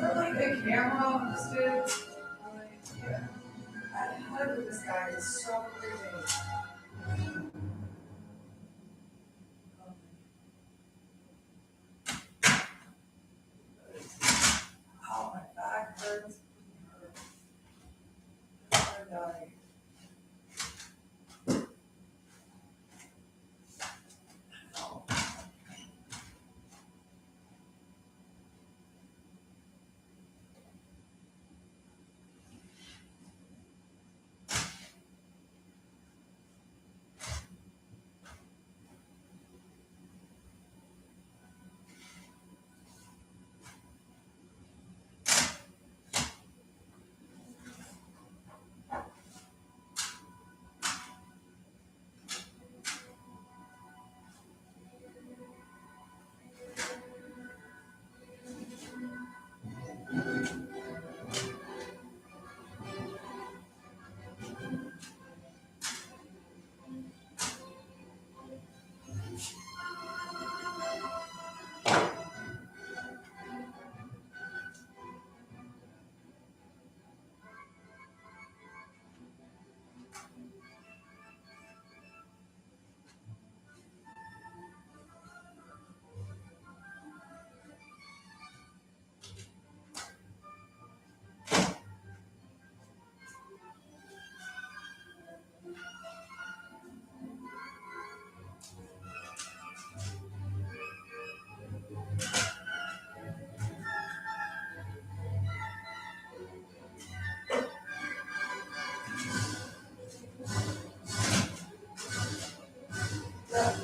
there like a camera on this dude? Like, yeah. That head with this guy is so crazy. Oh, my back hurts. I'm dying.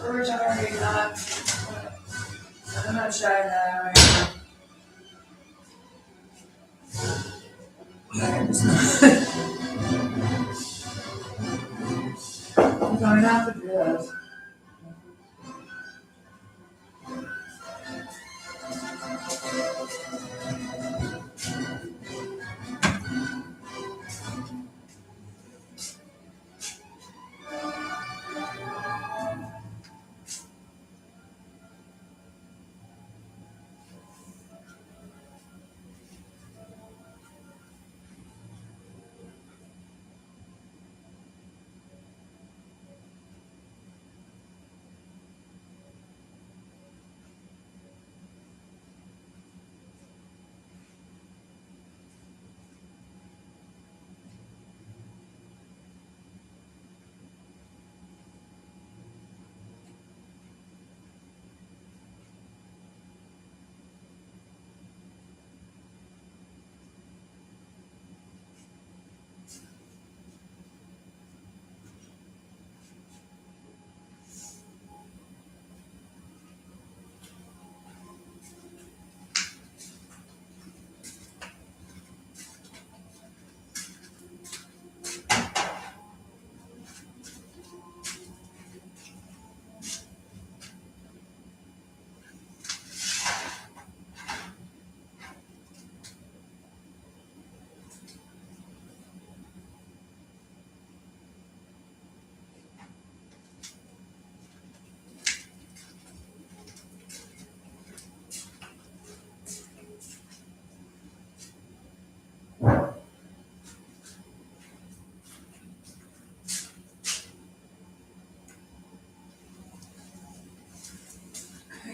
Originally not, I'm not shy now. I'm going to have to do this.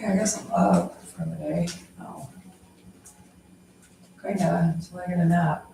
I guess I'm up for the day. Oh. Kinda, until I get a nap.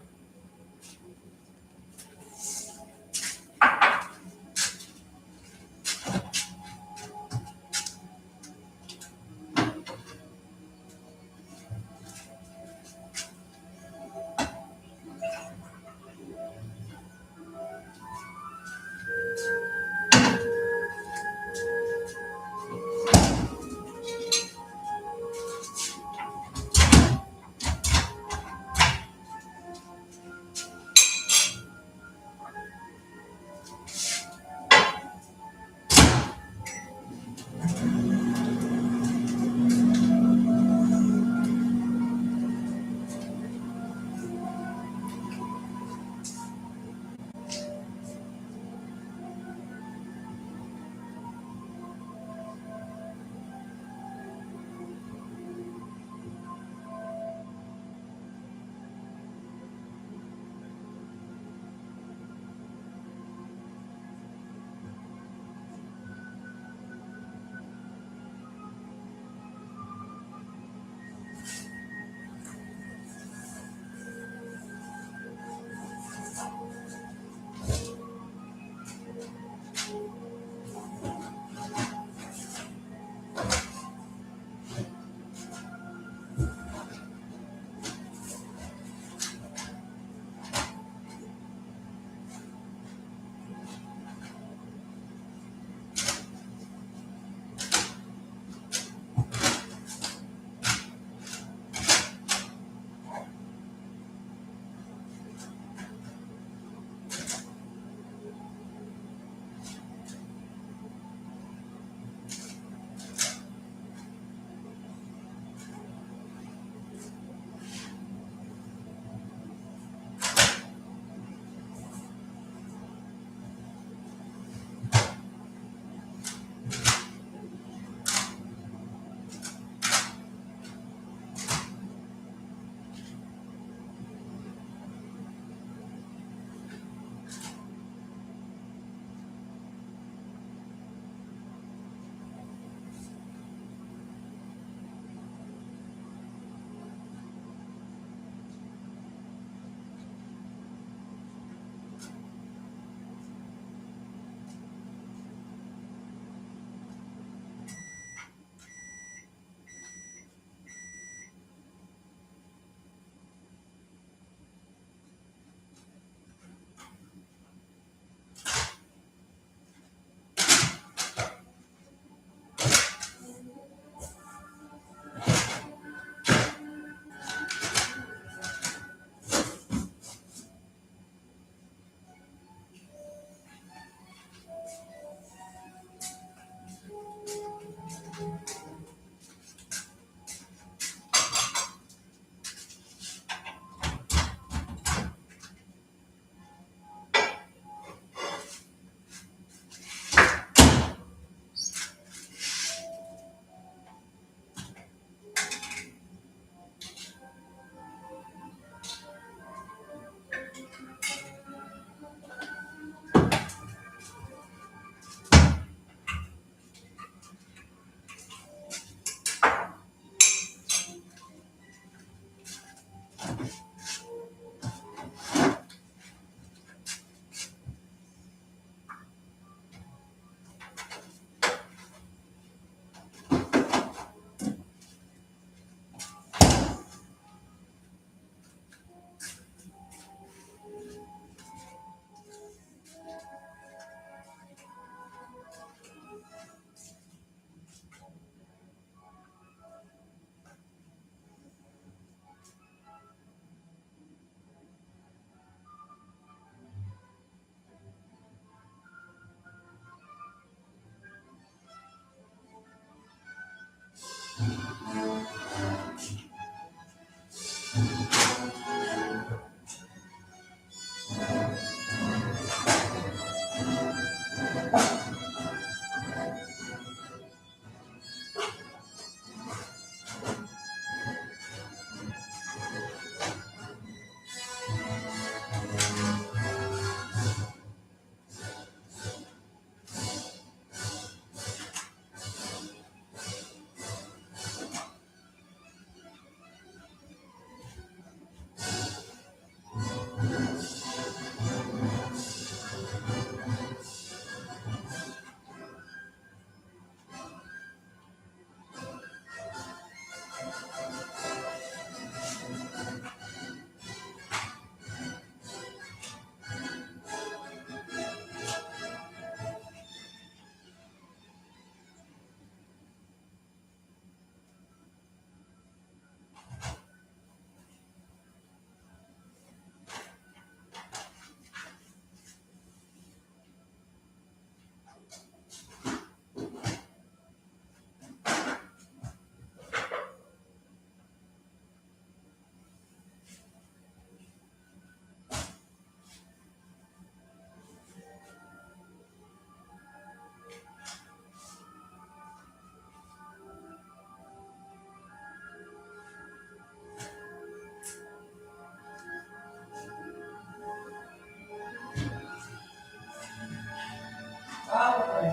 Probably.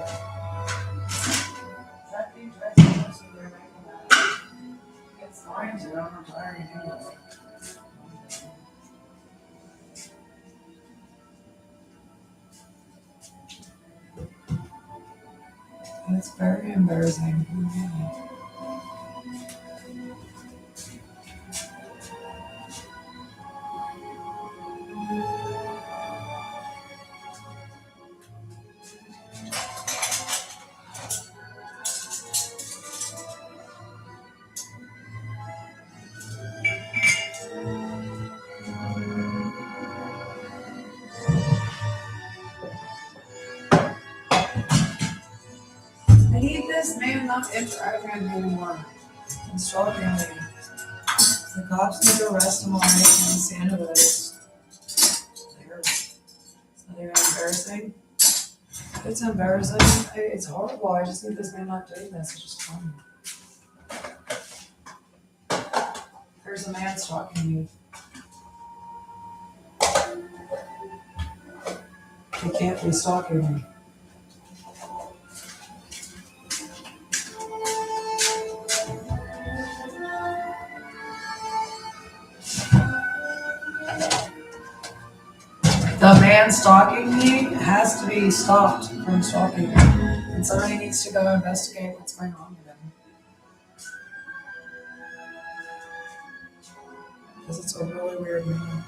That being dressed is they're making that. It's going to, I'm retiring anyway. And it's very embarrassing. I need this man not interacting with me anymore. It's stalking me. The cops need to arrest him already, and it's the end of it. It's not even embarrassing. It's embarrassing. It's horrible. I just need this man not doing this. It's just fun. There's a man stalking me. He can't be stalking me. The man stalking me has to be stopped from stalking me. And somebody needs to go investigate what's going on with him. Because it's a really weird man.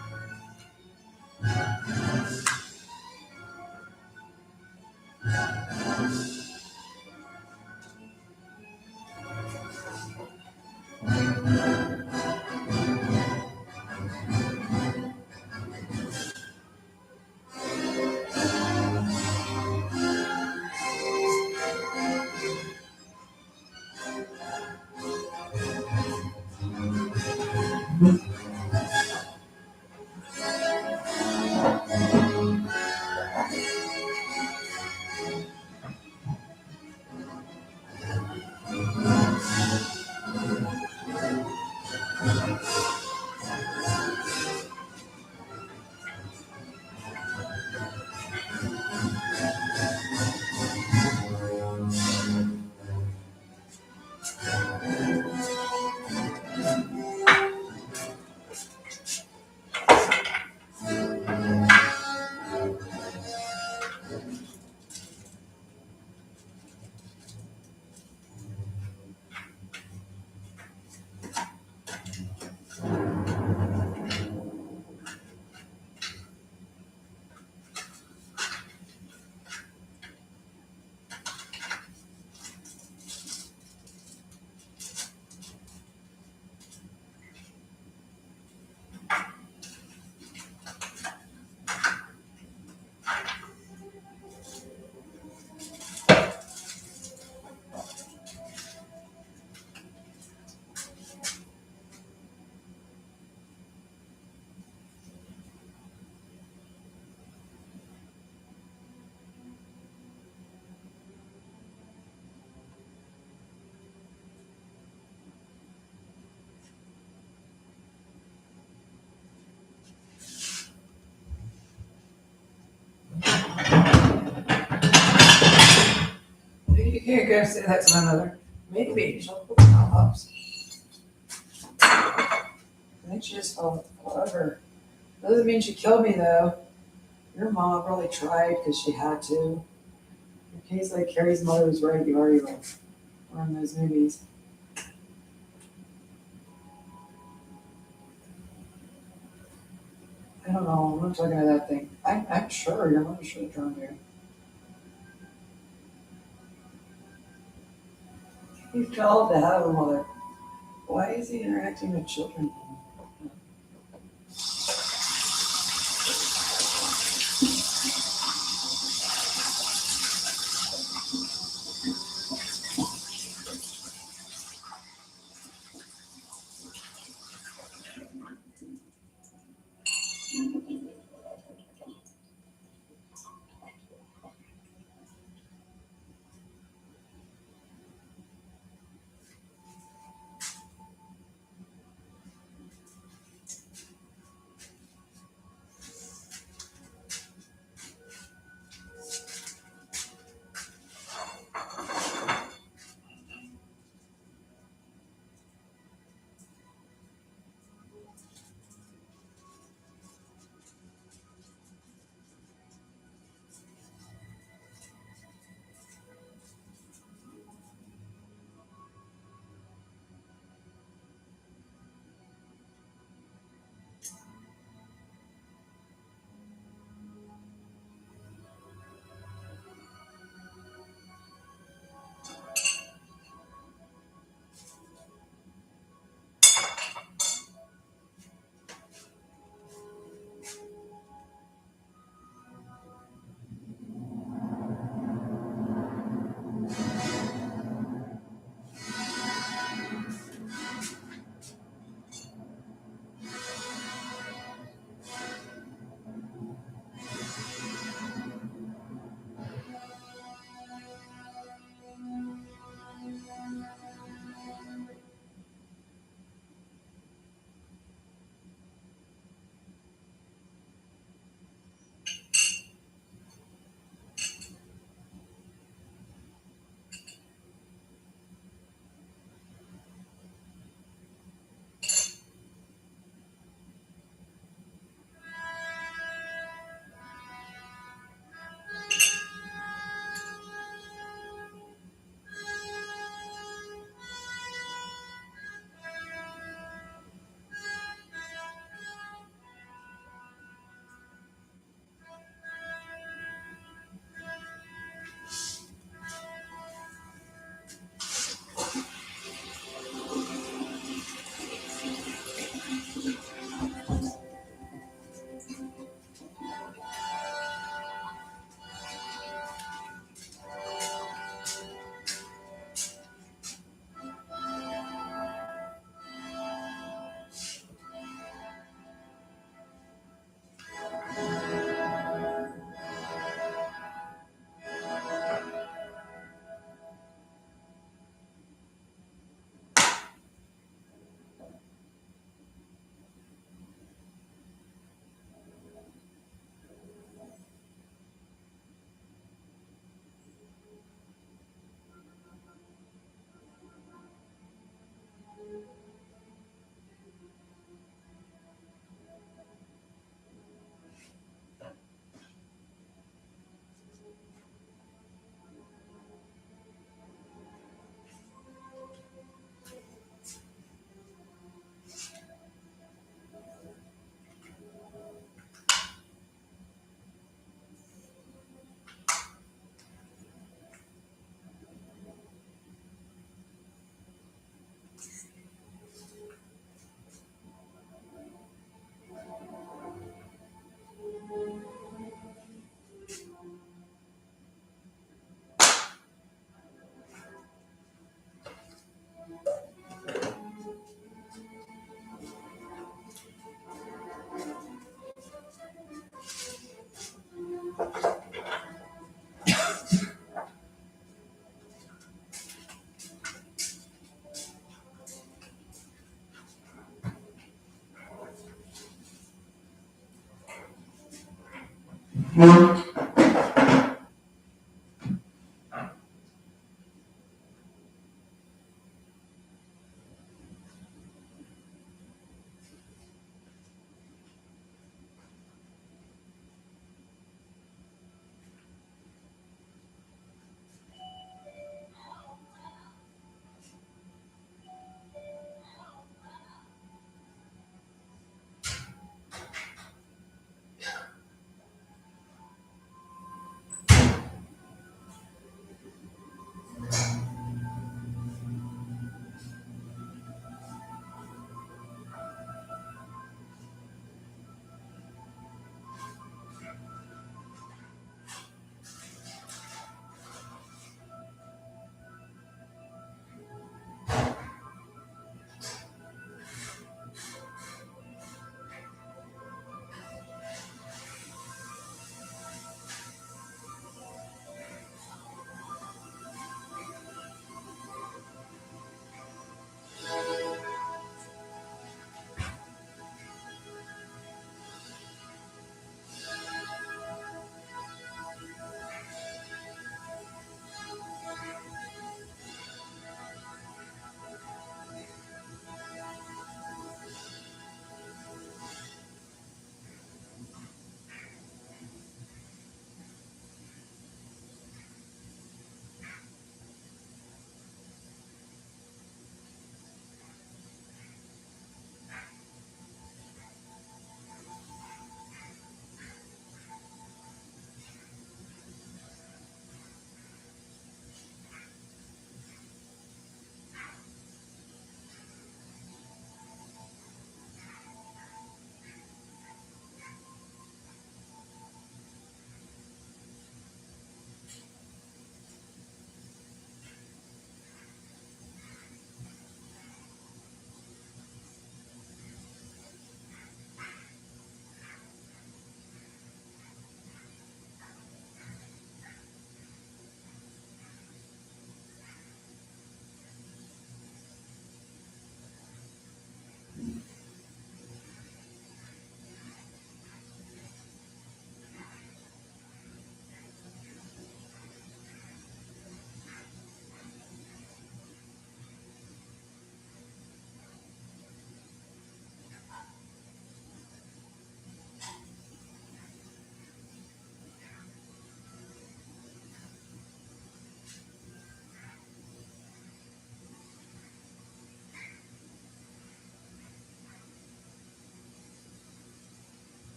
can't go say that to my mother. Maybe she'll put my ups. I think she just fell over. Doesn't mean she killed me though. Your mom probably tried because she had to. In case like Carrie's mother was right, you are evil. Or in those movies. I don't know. I'm not talking about that thing. I'm sure your mother should have drowned you. He's called to have a mother. Why is he interacting with children?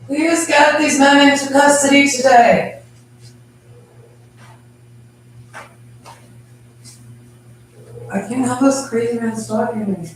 We just got these men into custody today. I can't have this crazy man stalking me.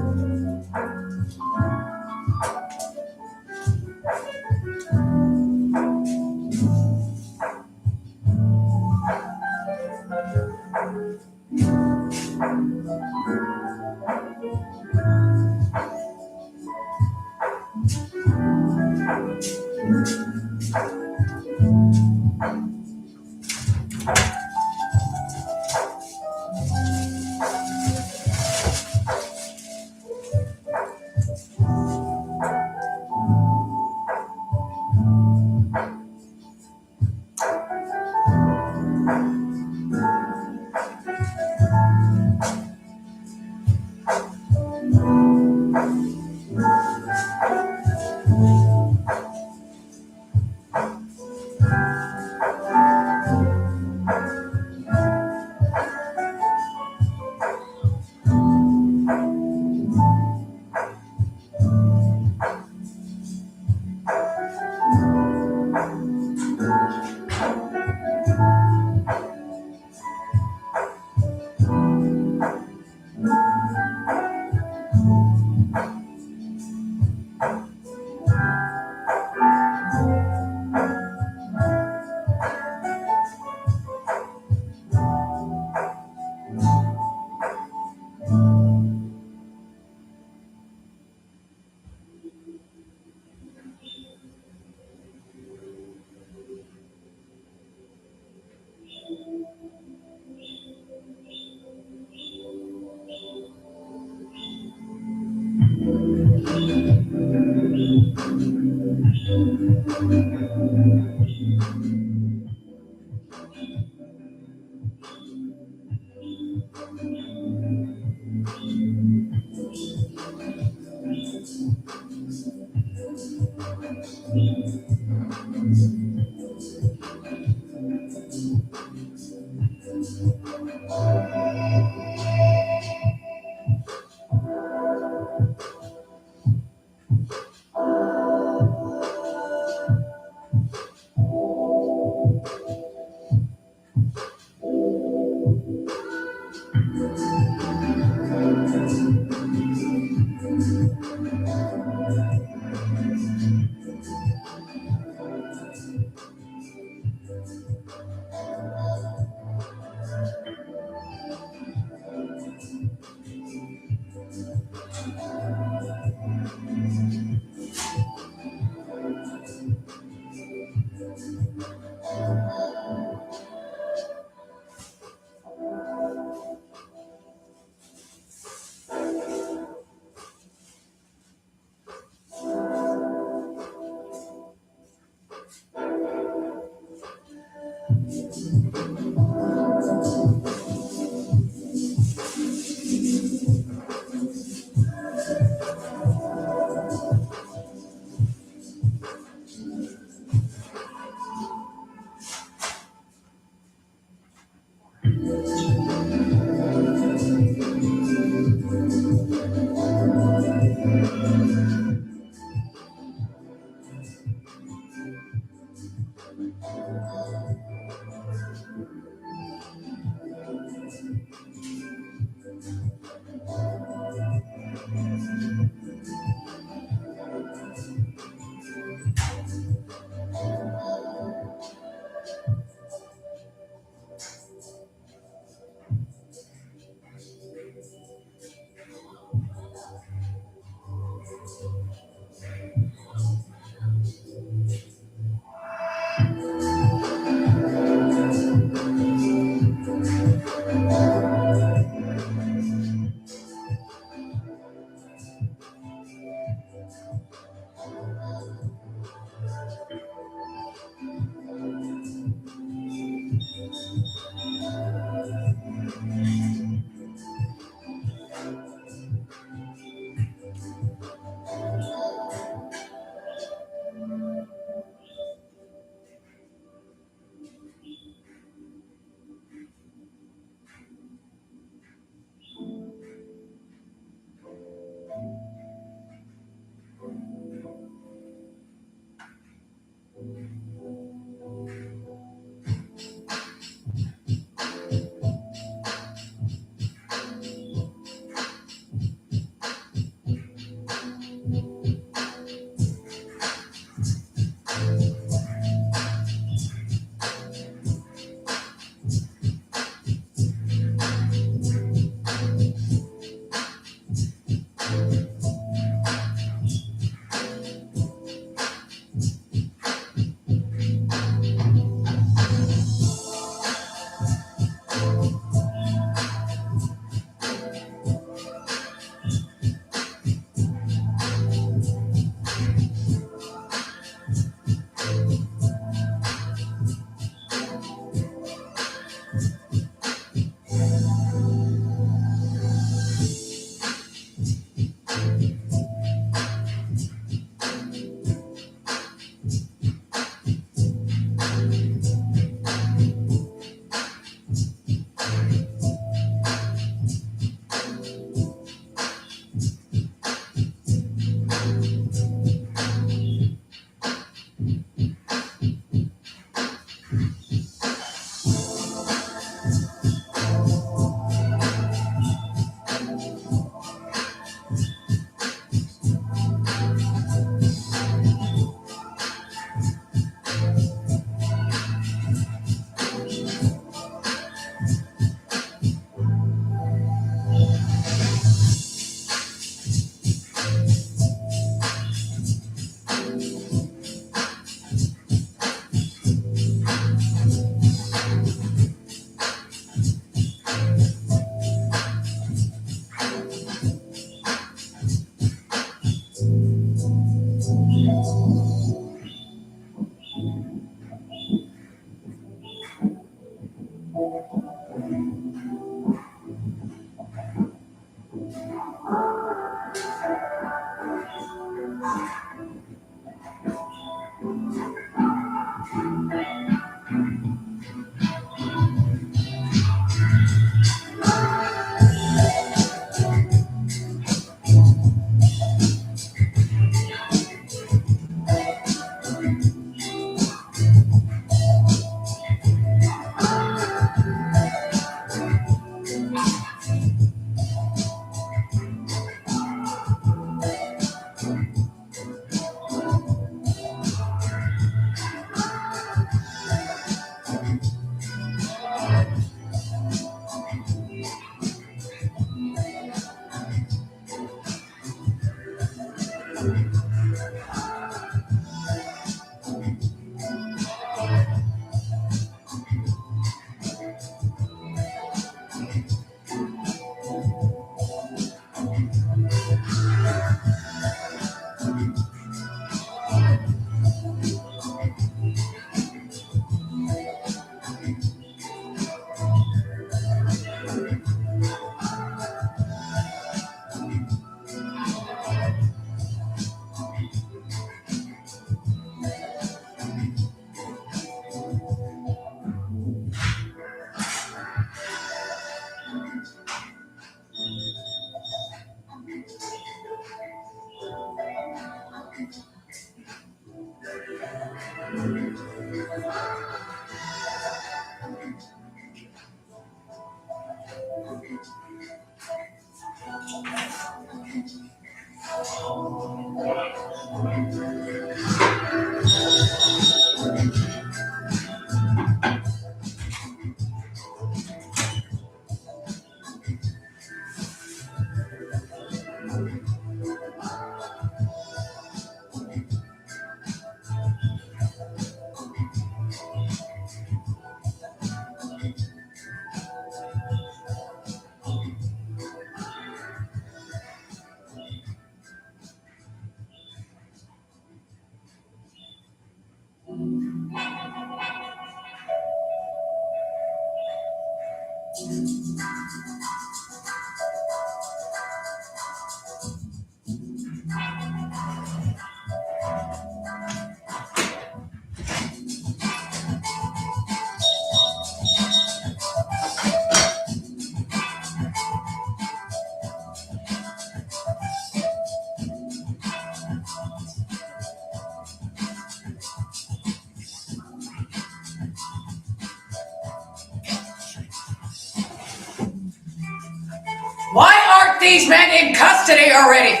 Why aren't these men in custody already?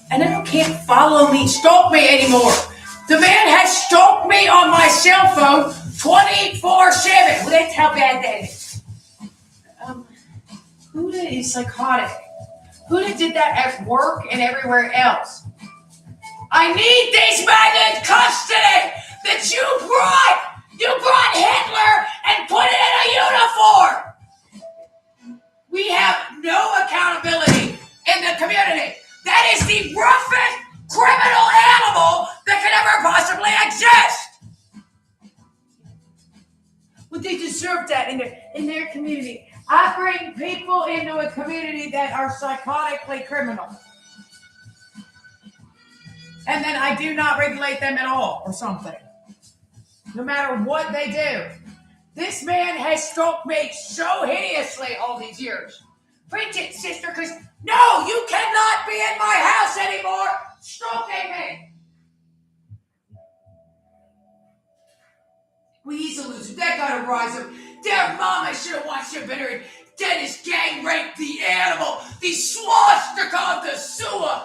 And they can't follow me, stalk me anymore. The man has stalked me on my cell phone 24/7. Well, that's how bad that is. Huda is psychotic. Huda did that at work and everywhere else. I need these men in custody that you brought. You brought Hitler and put it in a uniform. We have no accountability in the community. That is the roughest criminal animal that could ever possibly exist. Well, they deserve that in their community. I bring people into a community that are psychotically criminal. And then I do not regulate them at all or something. No matter what they do. This man has stalked me so hideously all these years. Preach it, sister, because no, you cannot be in my house anymore stalking me. Well, he's a loser. They gotta rise up. Their mama should have watched him better. Dennis gang raped the animal. The swastika of the sewer.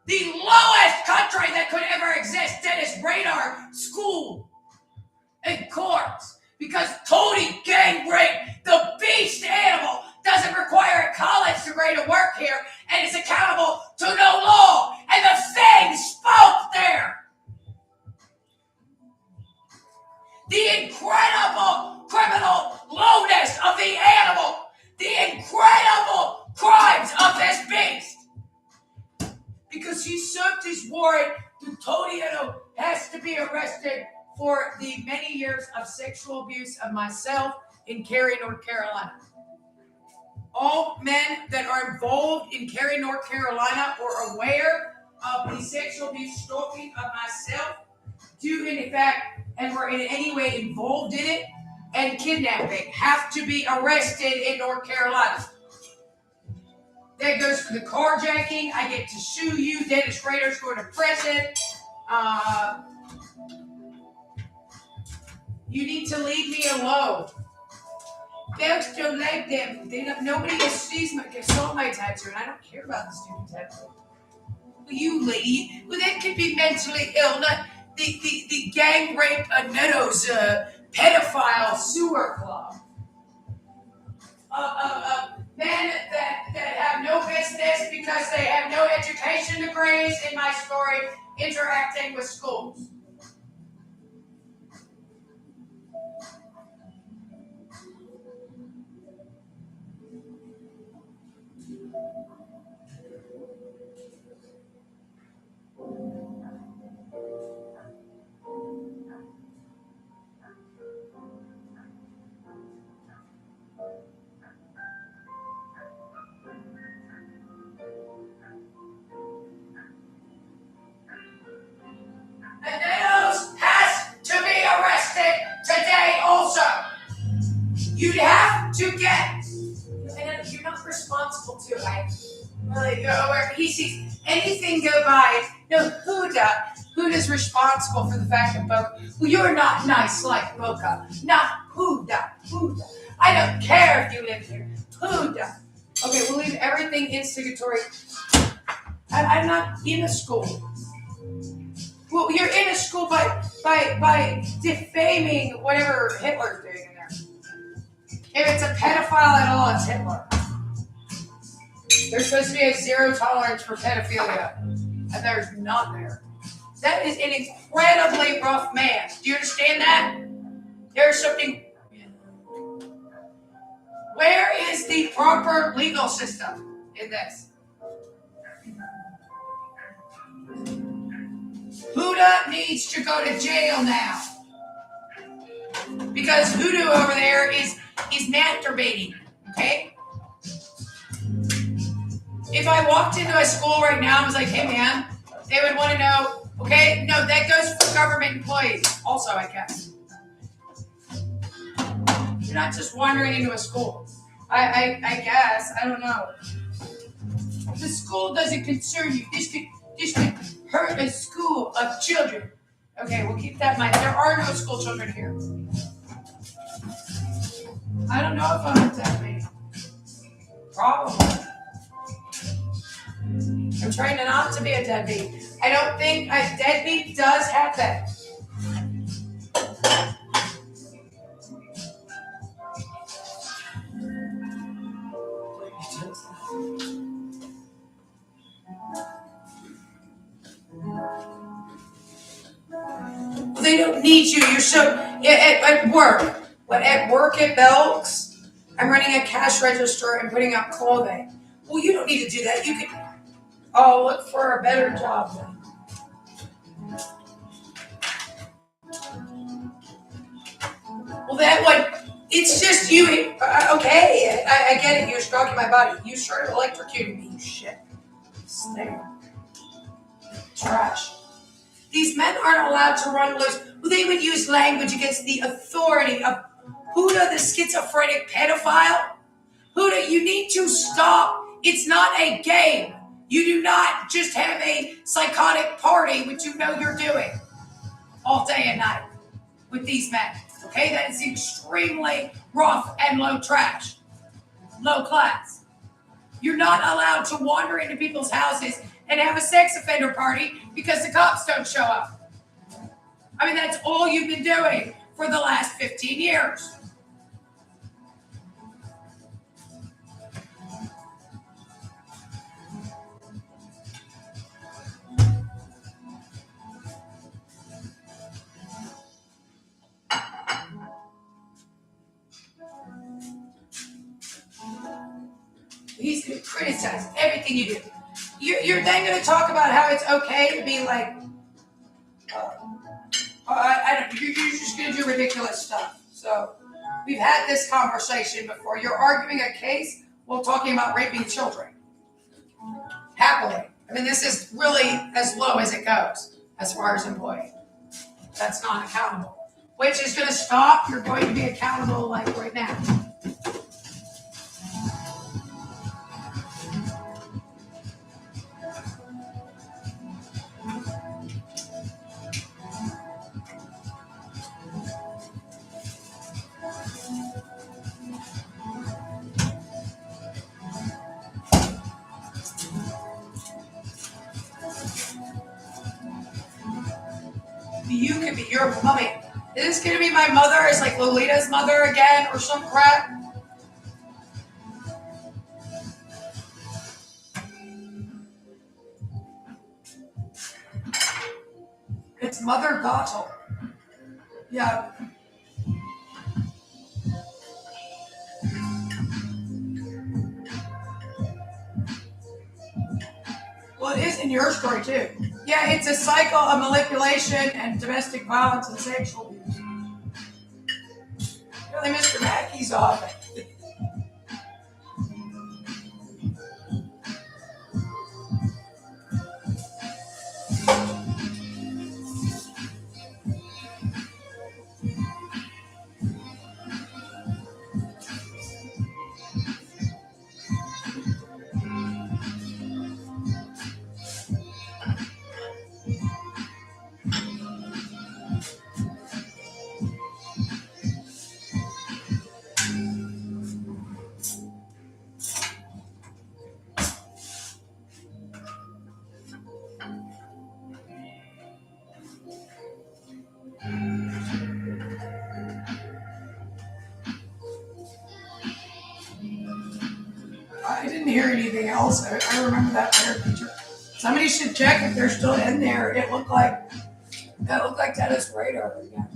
The lowest country that could ever exist. Dennis Radar School and courts. Because Tony gang raped the beast animal. Doesn't require a college degree to work here and is accountable to no law. And the thing spoke there. The incredible criminal lowness of the animal. The incredible crimes of this beast. Because he served wrote this warrant, Todiano has to be arrested for the many years of sexual abuse of myself in Cary, North Carolina. All men that are involved in Cary, North Carolina or aware of the sexual abuse, stalking of myself, do in fact, and were in any way involved in it, and kidnapping, have to be arrested in North Carolina. That goes for the carjacking. I get to sue you. Dennis Rader's going to prison. You need to leave me alone. Folks don't like them. Nobody sees my tattoo, and I don't care about the stupid tattoo. You lady, well, that could be mentally ill. Not the gang rape Nettles pedophile sewer club. Men that have no business because they have no education degrees, in my story, interacting with schools. Nettles has to be arrested today also. You'd have to get, and you're not responsible to, where he sees anything go by. No, Huda's responsible for the fact that Boca, well, you're not nice like Boca. Not Huda. I don't care if you live here. Huda. Okay, we'll leave everything instigatory. I'm not in a school. Well, you're in a school by defaming whatever Hitler's doing in there. If it's a pedophile at all, it's Hitler. There's supposed to be a zero tolerance for pedophilia, and there's none there. That is an incredibly rough man. Do you understand that? There's something. Where is the proper legal system in this? Huda needs to go to jail now. Because Hoodoo over there is masturbating, okay? If I walked into a school right now and was like, hey man, they would want to know, okay, no, that goes for government employees also, I guess. You're not just wandering into a school. I guess, I don't know. The school doesn't concern you. This could hurt a school of children. Okay, we'll keep that in mind. There are no school children here. I don't know if I'm a deadbeat. Probably. I'm trying not to be a deadbeat. I don't think a deadbeat does have that. They don't need you. You're so at work. But at work at Belk's, I'm running a cash register and putting out clothing. Well, you don't need to do that. You could look for a better job then. Well, that one, it's just you. Okay, I get it. You're stalking my body. You started electrocuting me, you shit. Snake. Trash. These men aren't allowed to run loose. Well, they would use language against the authority of Huda, the schizophrenic pedophile. Huda, you need to stop. It's not a game. You do not just have a psychotic party, which you know you're doing all day and night with these men. Okay, that is extremely rough and low trash, low class. You're not allowed to wander into people's houses and have a sex offender party because the cops don't show up. I mean, that's all you've been doing for the last 15 years. He's going to criticize everything you do. You're then gonna talk about how it's okay to be like, I don't, you're just gonna do ridiculous stuff. So we've had this conversation before. You're arguing a case while talking about raping children. Happily. I mean, this is really as low as it goes as far as employee. That's not accountable. Which is gonna stop, you're going to be accountable like right now. You could be your mommy. Is this gonna be my mother? Is like Lolita's mother again or some crap? It's Mother Gottel. Yeah. Well, it is in your story too. Yeah, it's a cycle of manipulation and domestic violence and sexual abuse. Really, Mr. Mackey's off. I didn't hear anything else. I remember that parent teacher. Somebody should check if they're still in there. It looked like Dennis Rader again.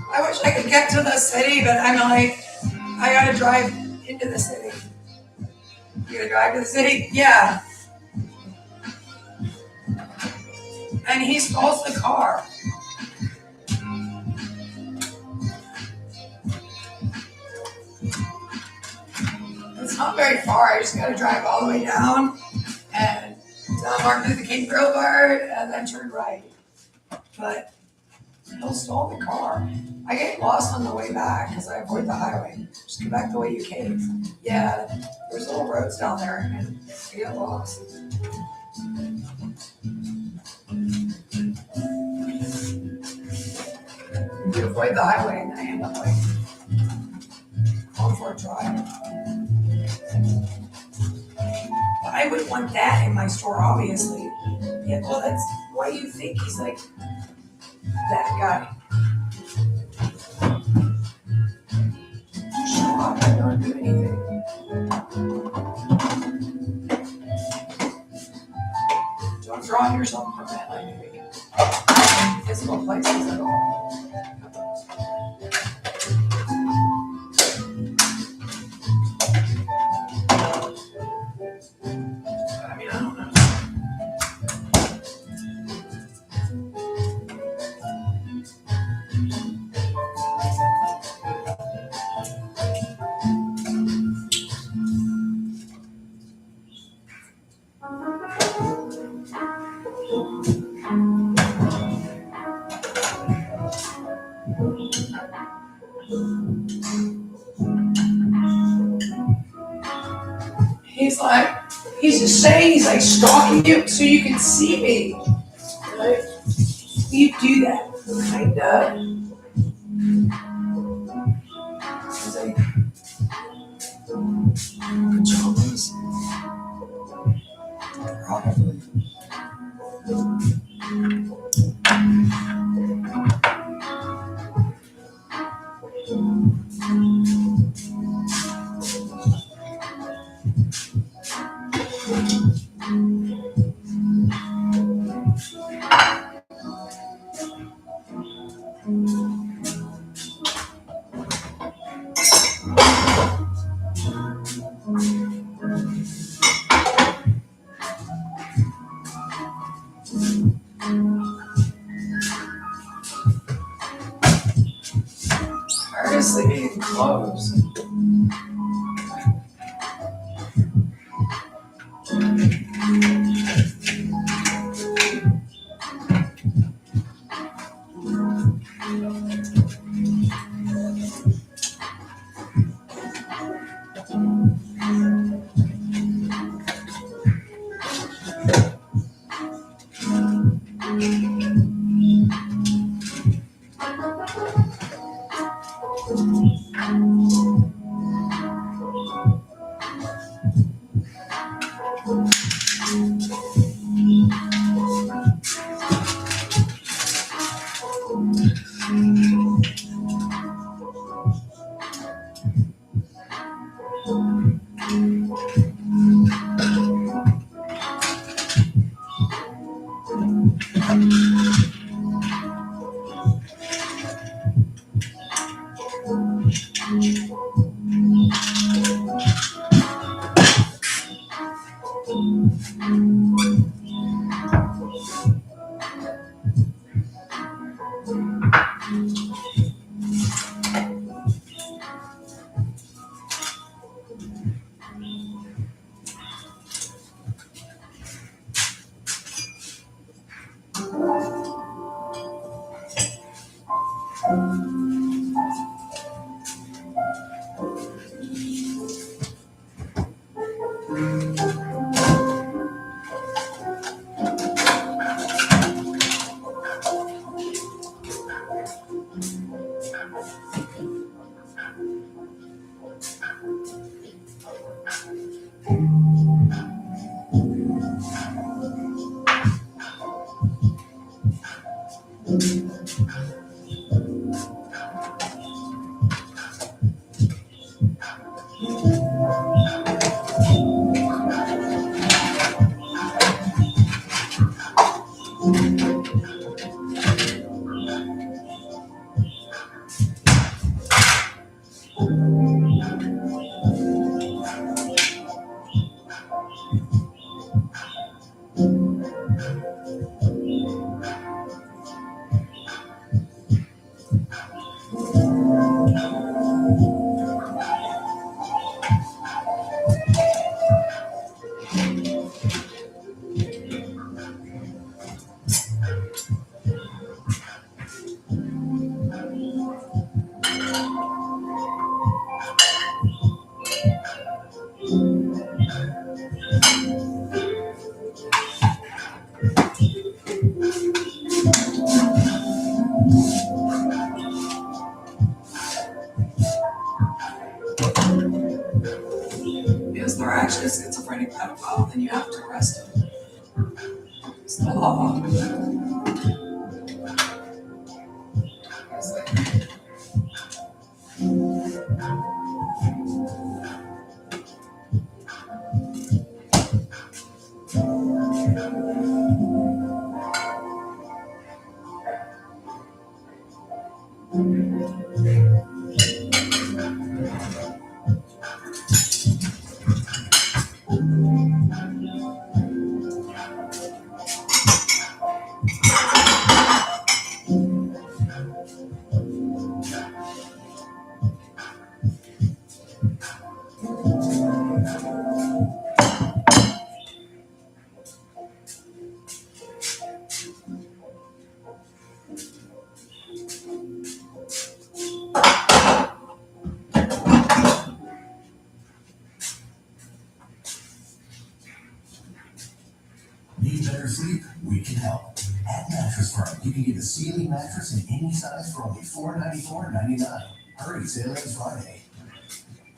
I wish I could get to the city, but I'm like, I gotta drive into the city. You gonna drive to the city? Yeah. And he stalls the car. It's not very far. I just gotta drive all the way down and down Martin Luther King Boulevard and then turn right. But he'll stall the car. I get lost on the way back because I avoid the highway. Just go back the way you came. Yeah, there's little roads down there and I get lost. You avoid the highway and then I end up like going for a drive. But I would want that in my store, obviously. Yeah, well, that's why you think he's like that guy. Show up and don't do anything. Don't draw yourself permanently. Physical places at all. I mean, I don't know. He's just saying he's like stalking you so you can see me. Right? You do that, kind of. Pajamas? Probably. Where is the clothes? Because they're actually a schizophrenic pedophile, then you have to arrest him. It's the law. It's like, Need better sleep? We can help. At Mattress Firm, you can get a ceiling mattress in any size for only $494.99. Hurry, sale ends Friday.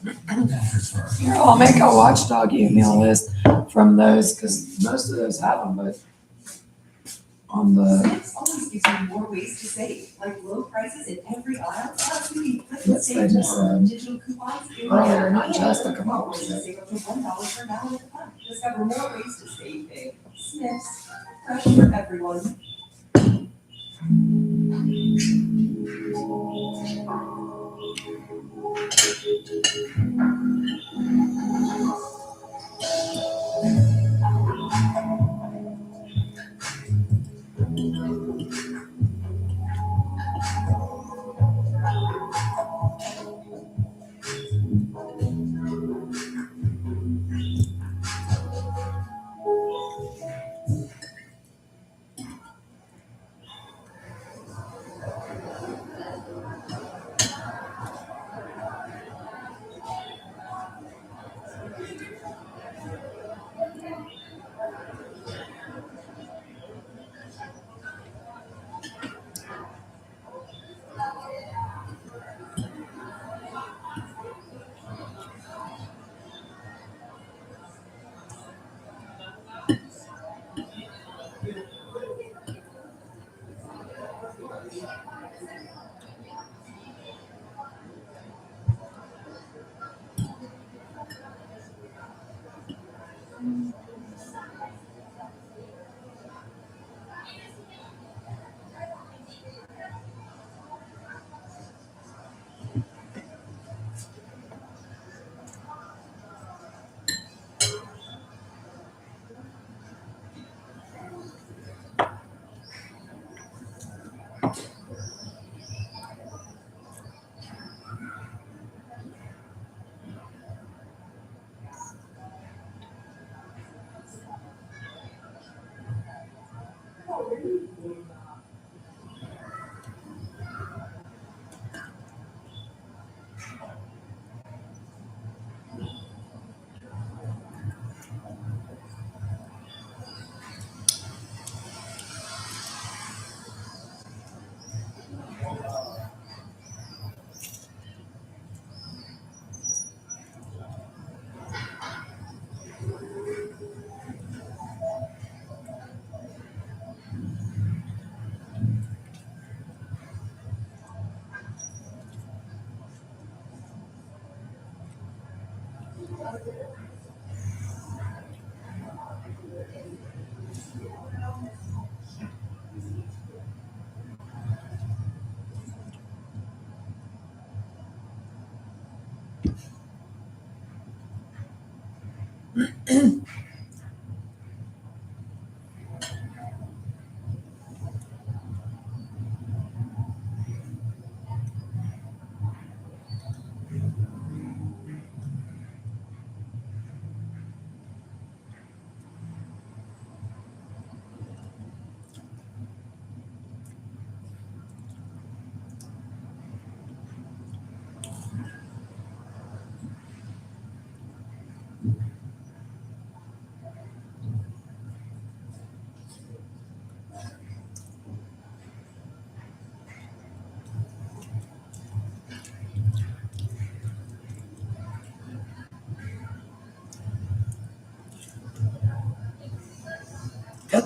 Mattress Firm. Here, I'll make a watchdog email list from those, because most of those have them, but on the, Snacks always gives you more ways to save, like low prices in every aisle. Plus, you can click and What's save they just more said? digital coupons in Earlier, not and just to other come up with ways to it. save up to $1 per gallon at a time. Discover more ways to save big. Smiths, fresh for everyone.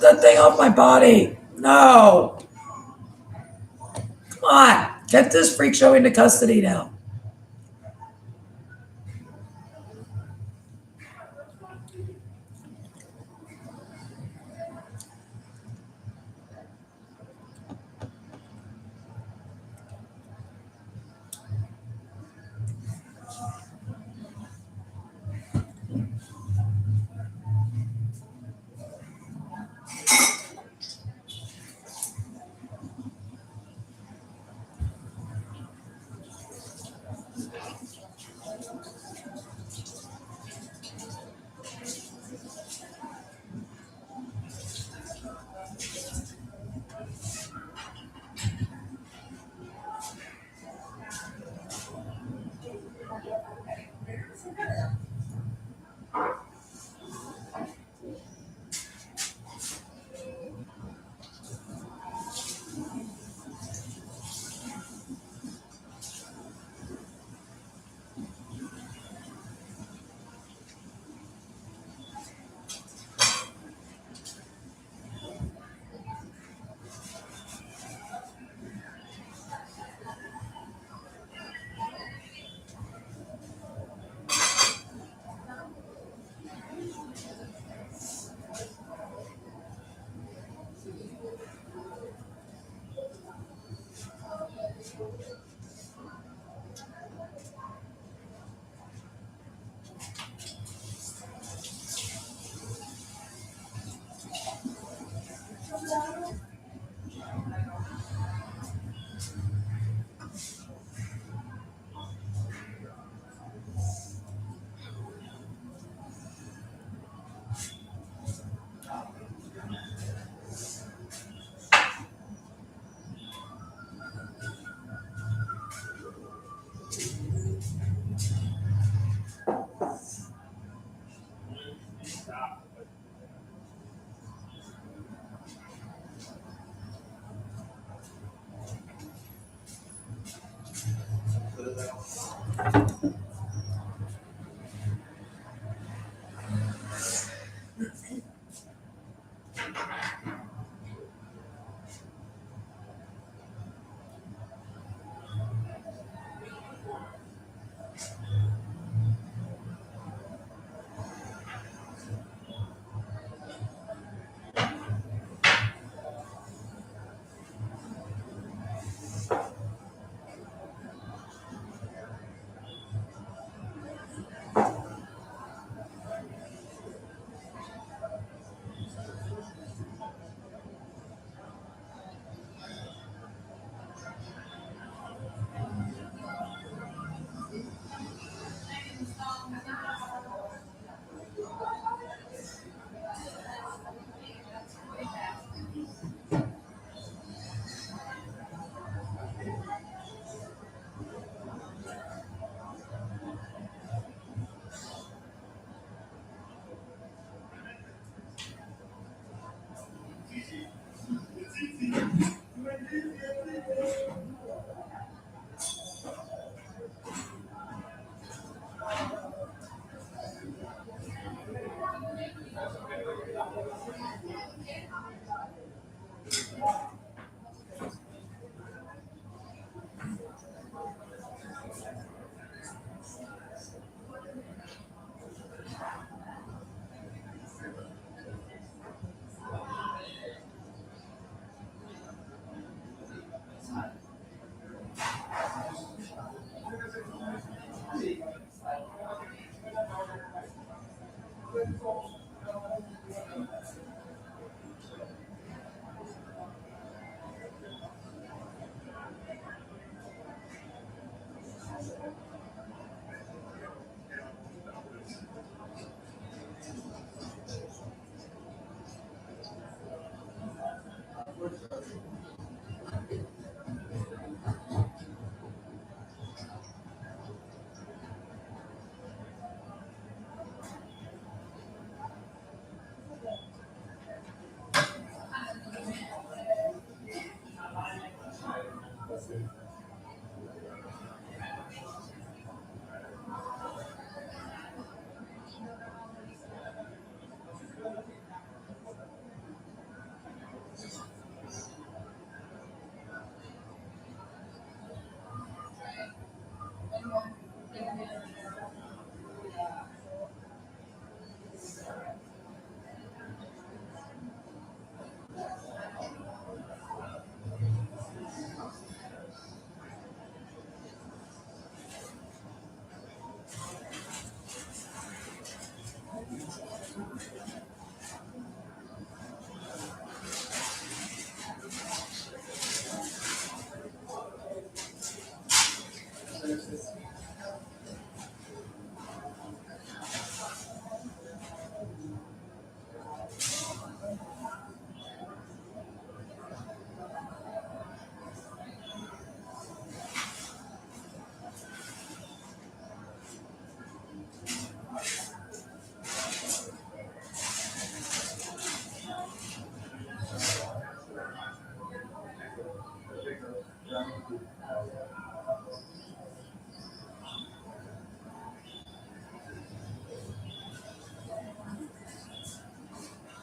get that thing off my body. No. Come on. Get this freak show into custody now.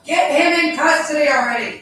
Get him in custody already.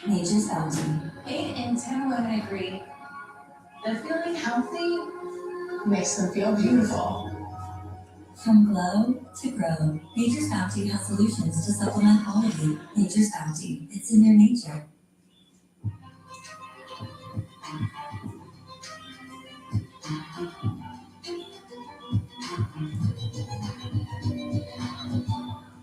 Nature's Bounty. 8 in 10 women agree that feeling healthy makes them feel beautiful. From glow to grow, Nature's Bounty has solutions to supplement quality. Nature's Bounty, it's in their nature.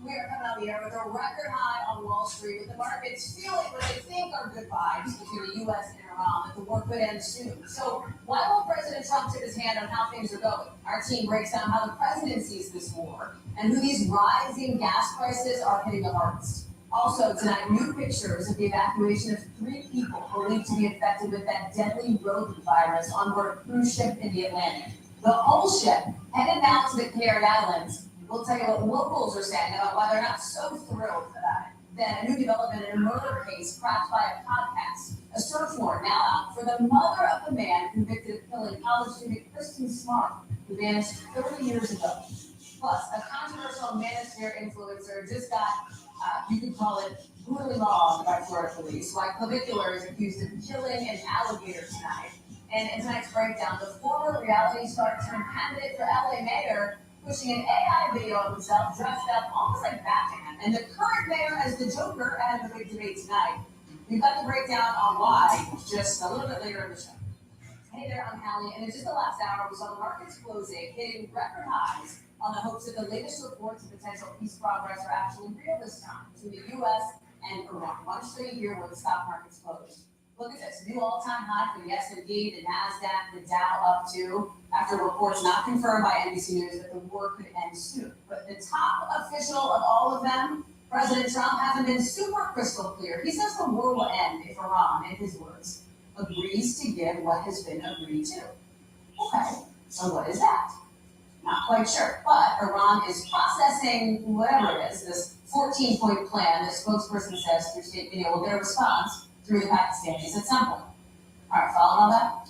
We're coming out the air with a record high on Wall Street, with the markets feeling what they think are good vibes between the U.S. and Iran, that the war could end soon. So why won't President Trump tip his hand on how things are going? Our team breaks down how the president sees this war and who these rising gas prices are hitting the hardest. Also tonight, new pictures of the evacuation of 3 people believed to be infected with that deadly rodent virus on board a cruise ship in the Atlantic. The whole ship headed now to the Canary Islands. We'll tell you what locals are saying about why they're not so thrilled about it. Then a new development in a murder case cracked by a podcast. A search warrant now out for the mother of the man convicted of killing college student Kristen Smart, who vanished 30 years ago. Plus, a controversial manosphere influencer just got, you could call it, brutally mobbed by Florida police, while Clavicular is accused of killing an alligator tonight. And in tonight's breakdown, the former reality star turned candidate for LA mayor pushing an AI video of himself dressed up almost like Batman, and the current mayor as the Joker at the big debate tonight. We've got the breakdown on why just a little bit later in the show. Hey there, I'm Hallie, and in just the last hour, we saw the markets closing, hitting record highs on the hopes that the latest reports of potential peace progress are actually real this time between the U.S. and Iran. Why don't you show you here where the stock markets closed? Look at this, new all-time high for the S&P, the NASDAQ, the Dow up to, after reports not confirmed by NBC News that the war could end soon. But the top official of all of them, President Trump, hasn't been super crystal clear. He says the war will end if Iran, in his words, agrees to give what has been agreed to. Okay, so what is that? Not quite sure, but Iran is processing whatever it is, this 14-point plan. The spokesperson says through state video will get a response through the Pakistanis at some point. All right, following all that?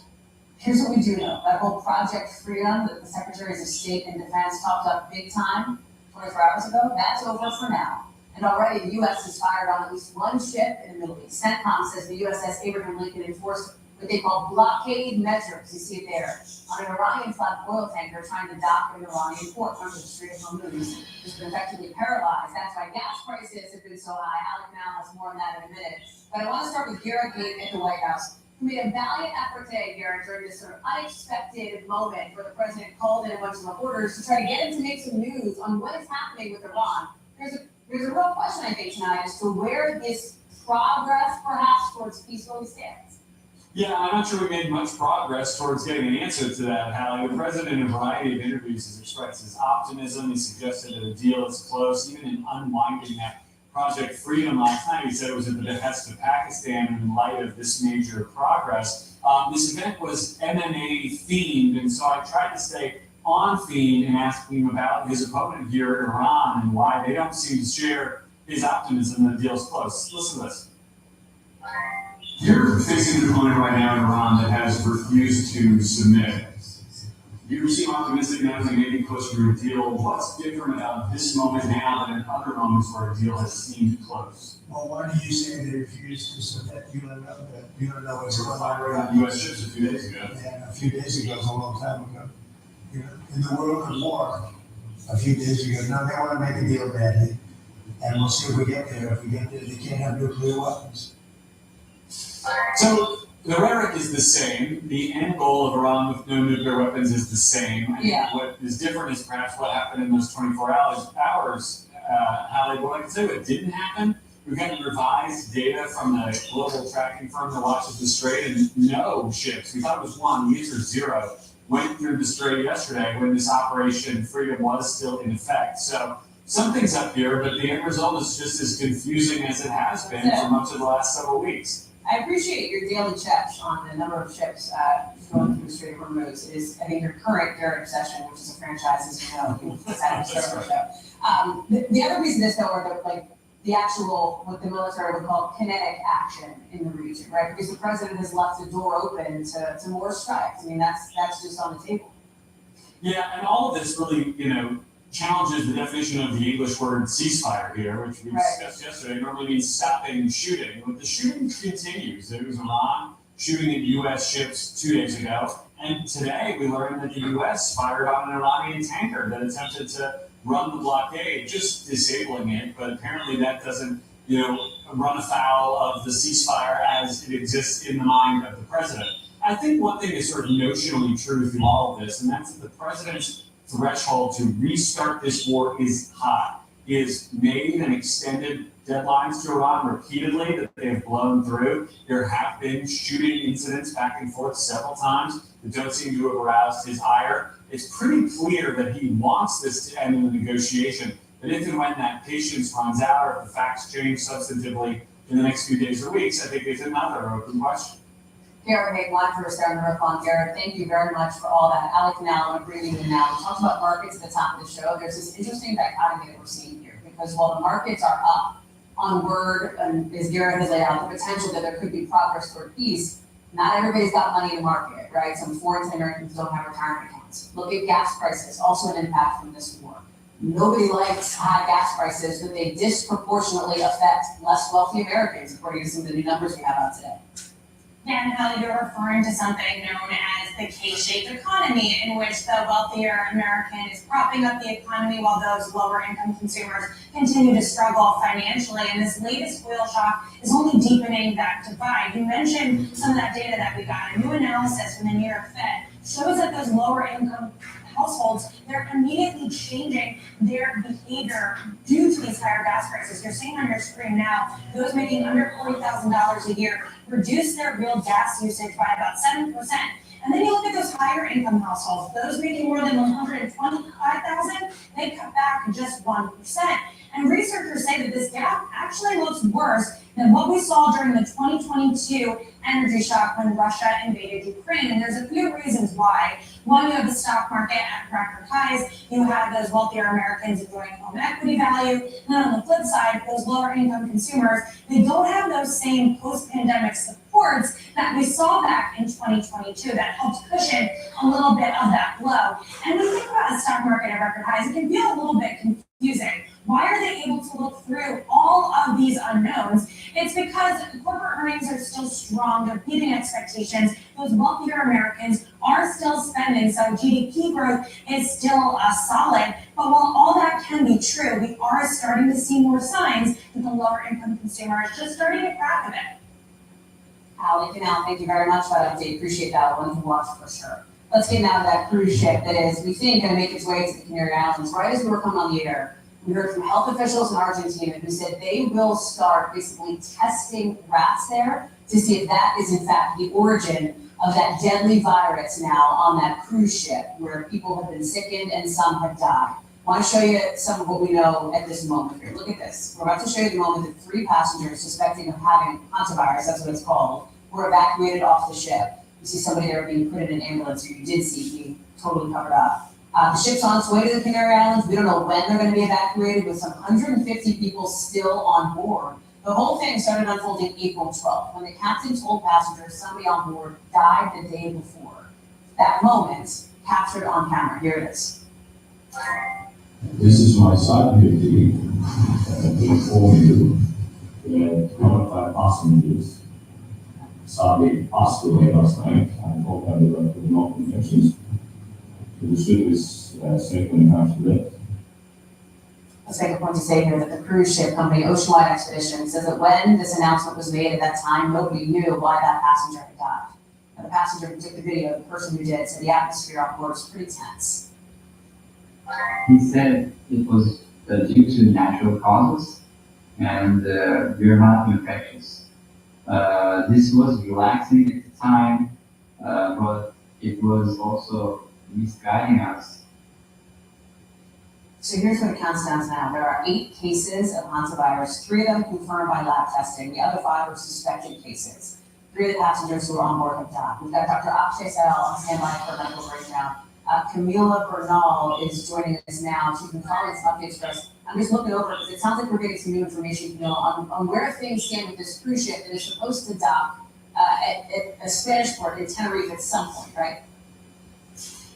Here's what we do know. That whole Project Freedom that the Secretaries of State and Defense talked up big time 24 hours ago, that's over for now. And already the U.S. has fired on at least one ship in the Middle East. CENTCOM says the USS Abraham Lincoln enforced what they call blockade measures. You see it there on an Iranian-flagged oil tanker trying to dock in an Iranian port. Remember, the Strait of Hormuz has been effectively paralyzed. That's why gas prices have been so high. Alec now has more on that in a minute. But I want to start with Garrett Gate at the White House, who made a valiant effort today, Garrett, during this sort of unexpected moment where the president called in a bunch of reporters to try to get him to make some news on what is happening with Iran. There's a real question, I think, tonight as to where this progress, perhaps, towards peace really stands. Yeah, I'm not sure we made much progress towards getting an answer to that, Hallie. The president, in a variety of interviews, has expressed his optimism. He suggested that a deal is close, even in unwinding that Project Freedom last night. He said it was at the behest of Pakistan in light of this major progress. This event was MMA themed, and so I tried to stay on theme and asking him about his opponent here, Iran, and why they don't seem to share his optimism that the deal's close. Listen to this. You're facing an opponent right now in Iran that has refused to submit. You seem optimistic now as they may be closer to a deal. What's different about this moment now than in other moments where a deal has seemed close? Well, why do you say they refused to submit? You don't know that. You don't know what's They were going on. firing on U.S. ships a few days ago. And a few days ago is a long time ago. You know, in the world of war, a few days ago. Now they want to make a deal badly. And we'll see if we get there. If we get there, they can't have nuclear weapons. So the rhetoric is the same. The end goal of Iran with no nuclear weapons is the same. I think what is different is perhaps what happened in those 24 hours. Hallie, what I can say what didn't happen, we've got revised data from the global tracking firm that watches the Strait, and no ships, we thought it was one, the answer is zero, went through the Strait yesterday when this Operation Freedom was still in effect. So something's up here, but the end result is just as confusing as it has been for much of the last several weeks. I appreciate your daily checks on the number of ships going through the Strait of Hormuz. It is, I think, your current Garrett Obsession, which is a franchise, as you know, you decided to start the show. The other reason is, though, are the actual, what the military would call kinetic action in the region, right? Because the president has left the door open to more strikes. I mean, that's just on the table. Yeah, and all of this really, challenges the definition of the English word ceasefire here, which we discussed yesterday. It normally means stopping shooting, but the shooting continues. There was Iran shooting at U.S. ships 2 days ago, and today we learned that the U.S. fired on an Iranian tanker that attempted to run the blockade, just disabling it, but apparently that doesn't, run afoul of the ceasefire as it exists in the mind of the president. I think one thing is sort of notionally true through all of this, and that's that the president's threshold to restart this war is high. He has made and extended deadlines to Iran repeatedly that they have blown through. There have been shooting incidents back and forth several times that don't seem to have aroused his ire. It's pretty clear that he wants this to end in the negotiation, but if and when that patience runs out or if the facts change substantively in the next few days or weeks, I think there's another open question. Garrett Hay, live for us there on the Riffon. Garrett, thank you very much for all that. Alec now, I'm bringing you now. We talked about markets at the top of the show. There's this interesting dichotomy that we're seeing here because while the markets are up on word, and as Garrett has laid out, the potential that there could be progress toward peace, not everybody's got money in the market, right? Some foreign Americans don't have retirement accounts. Look at gas prices, also an impact from this war. Nobody likes high gas prices, but they disproportionately affect less wealthy Americans, according to some of the new numbers we have out today. Dan, how you're referring to something known as the K-shaped economy, in which the wealthier American is propping up the economy while those lower income consumers continue to struggle financially. And this latest oil shock is only deepening that divide. You mentioned some of that data that we got. A new analysis from the New York Fed shows that those lower income households, they're immediately changing their behavior due to these higher gas prices. You're seeing on your screen now, those making under $40,000 a year reduce their real gas usage by about 7%. And then you look at those higher income households, those making more than $125,000, they cut back just 1%. And researchers say that this gap actually looks worse than what we saw during the 2022 energy shock when Russia invaded Ukraine. And there's a few reasons why. One, you have the stock market at record highs. You have those wealthier Americans enjoying home equity value. And then on the flip side, those lower income consumers, they don't have those same post-pandemic supports that we saw back in 2022 that helped cushion a little bit of that blow. And when we think about the stock market at record highs, it can feel a little bit confusing. Why are they able to look through all of these unknowns? It's because corporate earnings are still strong, they're beating expectations. Those wealthier Americans are still spending, so GDP growth is still solid. But while all that can be true, we are starting to see more signs that the lower income consumer is just starting to crack a bit. Allie, Canal, thank you very much for that update. Appreciate that one to watch for sure. Let's get now to that cruise ship that is, we think, going to make its way to the Canary Islands. Right as we were coming on the air, we heard from health officials in Argentina who said they will start basically testing rats there to see if that is in fact the origin of that deadly virus now on that cruise ship where people have been sickened and some have died. I want to show you some of what we know at this moment here. Look at this. We're about to show you the moment that 3 passengers suspecting of having hantavirus, that's what it's called, were evacuated off the ship. You see somebody there being put in an ambulance, or you did see being totally covered up. The ship's on its way to the Canary Islands. We don't know when they're going to be evacuated, with some 150 people still on board. The whole thing started unfolding April 12th, when the captain told passengers somebody on board died the day before. That moment captured on camera. Here it is. This is my side duty to inform you that 25 passengers sadly passed away last night. I hope that they were no infections. The ship is safe when it comes to that. Let's make a point to say here that the cruise ship company Oceanwide Expedition says that when this announcement was made at that time, nobody knew why that passenger had died. And the passenger who took the video, the person who did, said the atmosphere on board was pretty tense. He said it was due to natural causes and we're not infectious. This was relaxing at the time, but it was also misguiding us. So here's what it counts down to now. There are 8 cases of hantavirus, 3 of them confirmed by lab testing. The other 5 were suspected cases. 3 of the passengers who were on board have died. We've got Dr. Akshay Sayal on standby for a medical breakdown. Camila Bernal is joining us now. She can call us updates for us. I'm just looking over because it sounds like we're getting some new information, Camila, on where things stand with this cruise ship that is supposed to dock at a Spanish port in Tenerife at some point, right?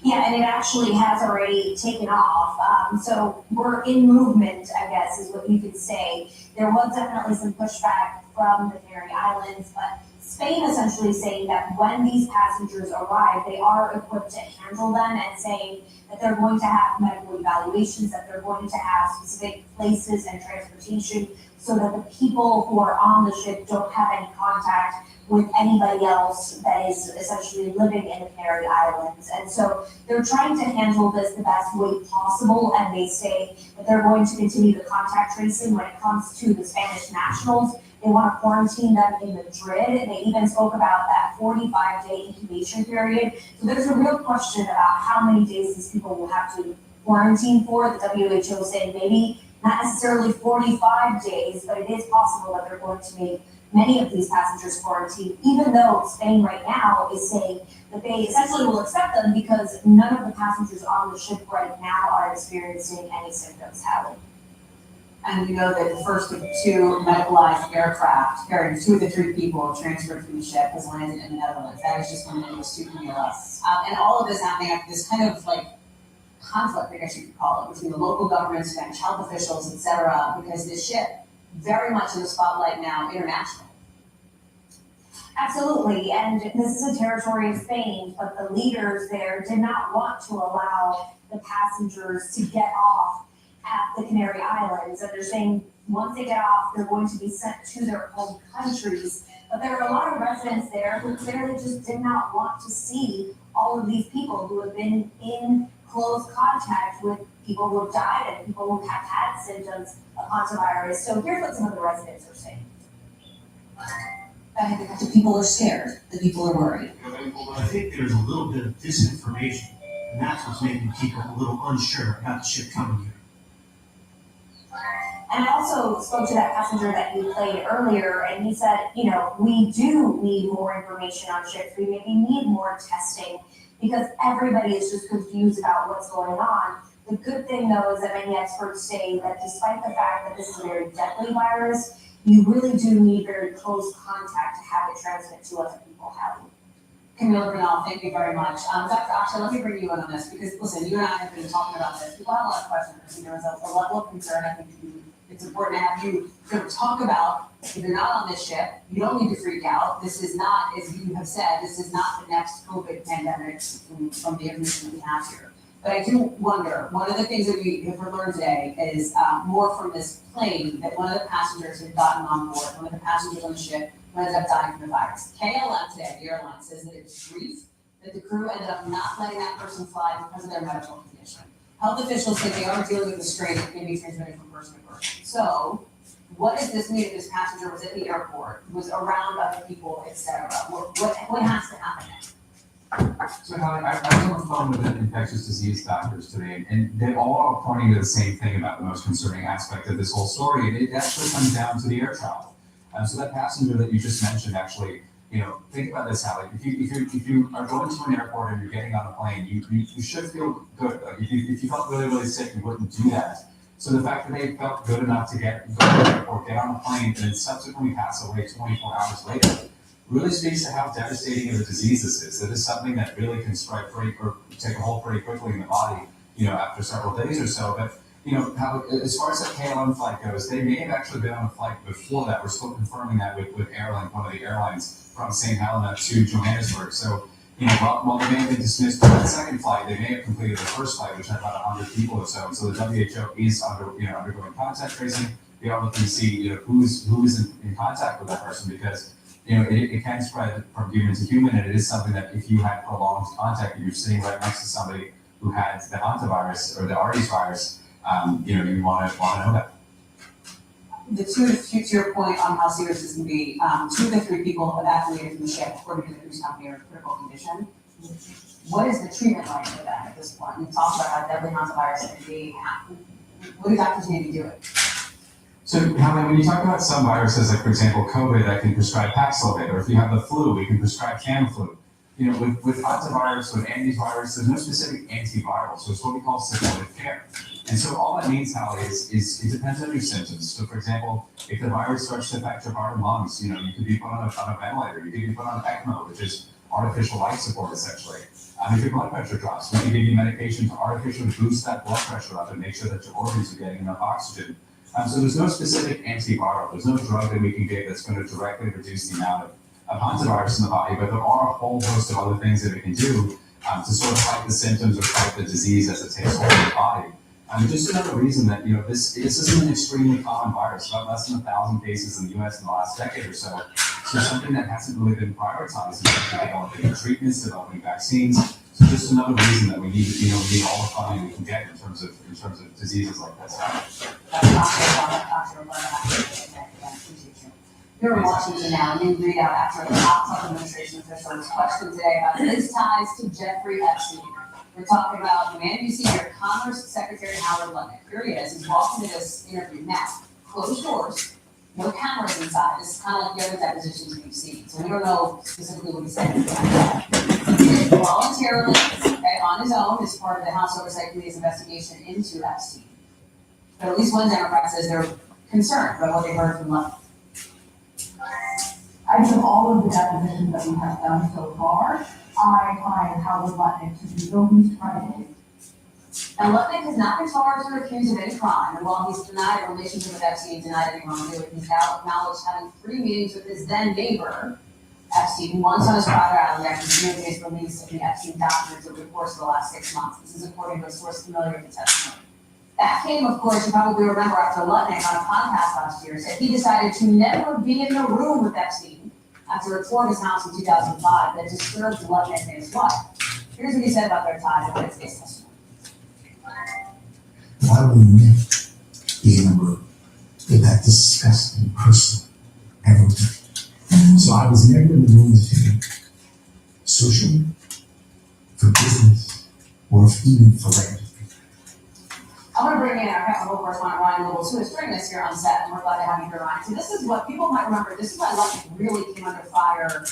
Yeah, and it actually has already taken off. So we're in movement, I guess, is what you could say. There was definitely some pushback from the Canary Islands, but Spain essentially saying that when these passengers arrive, they are equipped to handle them, and saying that they're going to have medical evaluations, that they're going to have specific places and transportation so that the people who are on the ship don't have any contact with anybody else that is essentially living in the Canary Islands. And so they're trying to handle this the best way possible, and they say that they're going to continue the contact tracing when it comes to the Spanish nationals. They want to quarantine them in Madrid. They even spoke about that 45-day incubation period. So there's a real question about how many days these people will have to quarantine for. The WHO saying maybe not necessarily 45 days, but it is possible that they're going to make many of these passengers quarantine, even though Spain right now is saying that they essentially will accept them because none of the passengers on the ship right now are experiencing any symptoms, Hallie. And we know that the first of 2 medicalized aircraft carrying 2 of the 3 people transferred from the ship has landed in the Netherlands. That is just one of those 2 Camilas. And all of this happening after this kind of like conflict, I guess you could call it, between the local government, Spanish health officials, etc., because this ship very much in the spotlight now internationally. Absolutely, and this is a territory of Spain, but the leaders there did not want to allow the passengers to get off at the Canary Islands. And they're saying once they get off, they're going to be sent to their home countries. But there are a lot of residents there who clearly just did not want to see all of these people who have been in close contact with people who have died and people who have had symptoms of hantavirus. So here's what some of the residents are saying. The people are scared, the people are worried. Well, I think there's a little bit of disinformation, and that's what's making people a little unsure about the ship coming here. And I also spoke to that passenger that you played earlier, and he said, you know, we do need more information on ships. We maybe need more testing because everybody is just confused about what's going on. The good thing, though, is that many experts say that despite the fact that this is a very deadly virus, you really do need very close contact to have it transmit to other people. Camille Bernal, thank you very much. Dr. Akshay, let me bring you in on this because, listen, you and I have been talking about this. People have a lot of questions. There is a level of concern. I think it's important to have you sort of talk about if you're not on this ship, you don't need to freak out. This is not, as you have said, this is not the next COVID pandemic from the information that we have here. But I do wonder, one of the things that we have learned today is more from this plane that one of the passengers had gotten on board, one of the passengers on the ship, ended up dying from the virus. KLM today, the airline, says that it's brief, that the crew ended up not letting that person fly because of their medical condition. Health officials say they are dealing with the strain that can be transmitted from person to person. So, what does this mean if this passenger was at the airport, was around other people, etc.? What has to happen next? So Holly, I was on the phone with the infectious disease doctors today, and they all are pointing to the same thing about the most concerning aspect of this whole story, and it actually comes down to the air travel. So that passenger that you just mentioned, actually, you know, think about this, Holly. If you are going to an airport and you're getting on a plane, you should feel good. Like if you felt really, really sick, you wouldn't do that. So the fact that they felt good enough to go to the airport, get on a plane, and then subsequently pass away 24 hours later, really speaks to how devastating of a disease this is. That is something that really can strike or take a hold pretty quickly in the body, you know, after several days or so. But, you know, how, as far as that KLM flight goes, they may have actually been on a flight before that. We're still confirming that with Airlink, one of the airlines from St. Helena to Johannesburg. So, you know, while they may have been dismissed for that second flight, they may have completed the first flight, which had about 100 people or so. And so the WHO is undergoing contact tracing. They are looking to see, you know, who is in contact with that person, because you know, it can spread from human to human, and it is something that if you had prolonged contact and you're sitting right next to somebody who had the hantavirus or the Aedes virus, you know, you want to know that. To your point on how serious this can be, 2 of the 3 people evacuated from the ship, according to the cruise company, are in critical condition. What is the treatment like for that at this point? We talked about how deadly hantavirus can be. What do doctors need to be doing? So, Holly, when you talk about some viruses, like for example COVID, I can prescribe Paxlovid, or if you have the flu, we can prescribe Tamiflu. You know, with hantavirus, with antivirus, there's no specific antiviral, so it's what we call supportive care. And so all that means, Holly, is it depends on your symptoms. So, for example, if the virus starts to affect your heart and lungs, you know, you could be put on a ventilator, you could be put on ECMO, which is artificial life support, essentially. If your blood pressure drops, we can give you medication to artificially boost that blood pressure up and make sure that your organs are getting enough oxygen. So there's no specific antiviral, there's no drug that we can give that's going to directly reduce the amount of hantavirus in the body, but there are a whole host of other things that we can do to sort of fight the symptoms or fight the disease as it takes hold of the body. Just another reason that, you know, this isn't an extremely common virus, about less than 1,000 cases in the US in the last decade or so. So something that hasn't really been prioritized in terms of developing treatments, developing vaccines. So just another reason that we need, you know, we need all the funding we can get in terms of diseases like this. You're in Washington now, and you read out after the top Trump administration officials question today about his ties to Jeffrey Epstein. We're talking about the man you see here, Commerce Secretary Howard Lutnick. Here he is. He's walking to this interview now. Closed doors, no cameras inside. This is kind of like the other depositions we've seen. So we don't know specifically what he said. He did it voluntarily, okay, on his own, as part of the House Oversight Committee's investigation into Epstein. But at least one Democrat says they're concerned about what they heard from Lutnick. I think all of the depositions that we have done so far, I find Howard Lutnick to be the least credible. And Lutnick has not been charged or accused of any crime, and while he's denied a relationship with Epstein, denied any wrongdoing, he's now acknowledged having 3 meetings with his then neighbor Epstein once on his private island after the his release of the Epstein documents over the course of the last 6 months. This is according to a source familiar with the testimony. That came, of course, you probably remember after Lutnick on a podcast last year said he decided to never be in the room with Epstein after a tour of his house in 2005 that disturbed Lutnick and his wife. Here's what he said about their ties in Wednesday's testimony. Why would we never be in a room with that disgusting person ever again? So I was never in the room with him, socially, for business, or even for philanthropy. I want to bring in our capital correspondent Ryan Nobles, who is joining us here on set, and we're glad to have you here, Ryan. So this is what people might remember. This is why Lutnick really came under fire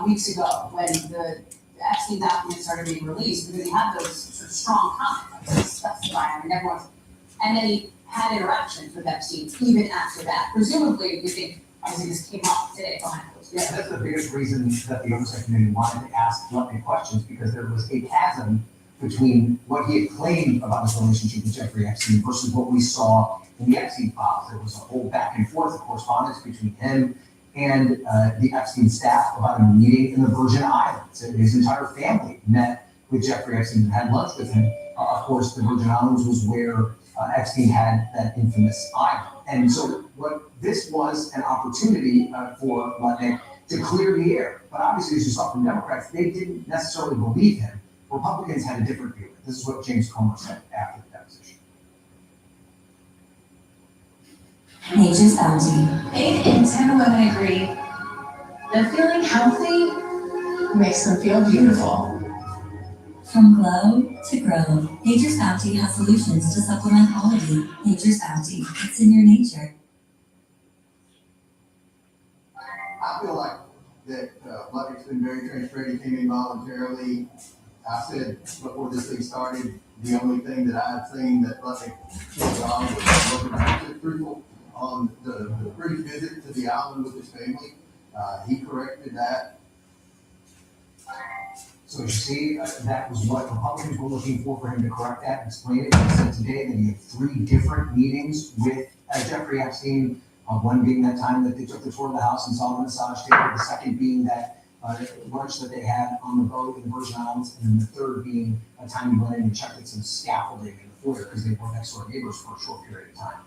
weeks ago when the Epstein documents started being released, because he had those sort of strong comments, like specifying, and everyone. And then he had interactions with Epstein even after that. Presumably, we think, obviously, this came up today behind those. Yeah, that's the biggest reason that the oversight committee wanted to ask Lutnick questions, because there was a chasm between what he had claimed about his relationship with Jeffrey Epstein versus what we saw in the Epstein files. There was a whole back and forth correspondence between him and the Epstein staff about a meeting in the Virgin Islands. His entire family met with Jeffrey Epstein and had lunch with him. Of course, the Virgin Islands was where Epstein had that infamous island. And so what this was an opportunity for Lutnick to clear the air. But obviously, as you saw from Democrats, they didn't necessarily believe him. Republicans had a different view. This is what James Comer said after the deposition. Nature's bounty. 8 in 10 women agree that feeling healthy makes them feel beautiful. From glow to grow, Nature's Bounty has solutions to supplement quality. Nature's Bounty, it's in your nature. I feel like that Lutnick's been very transparent. He came in voluntarily. I said before this thing started, the only thing that I had seen that Lutnick was on was looking at truthful on the brief visit to the island with his family. He corrected that. So you see, that was what Republicans were looking for him to correct that and explain it. He said today that he had 3 different meetings with Jeffrey Epstein. One being that time that they took the tour of the house and saw the massage table. The second being that lunch that they had on the boat in the Virgin Islands. And then the third being a time he went in and checked at some scaffolding in the foyer because they were next door neighbors for a short period of time.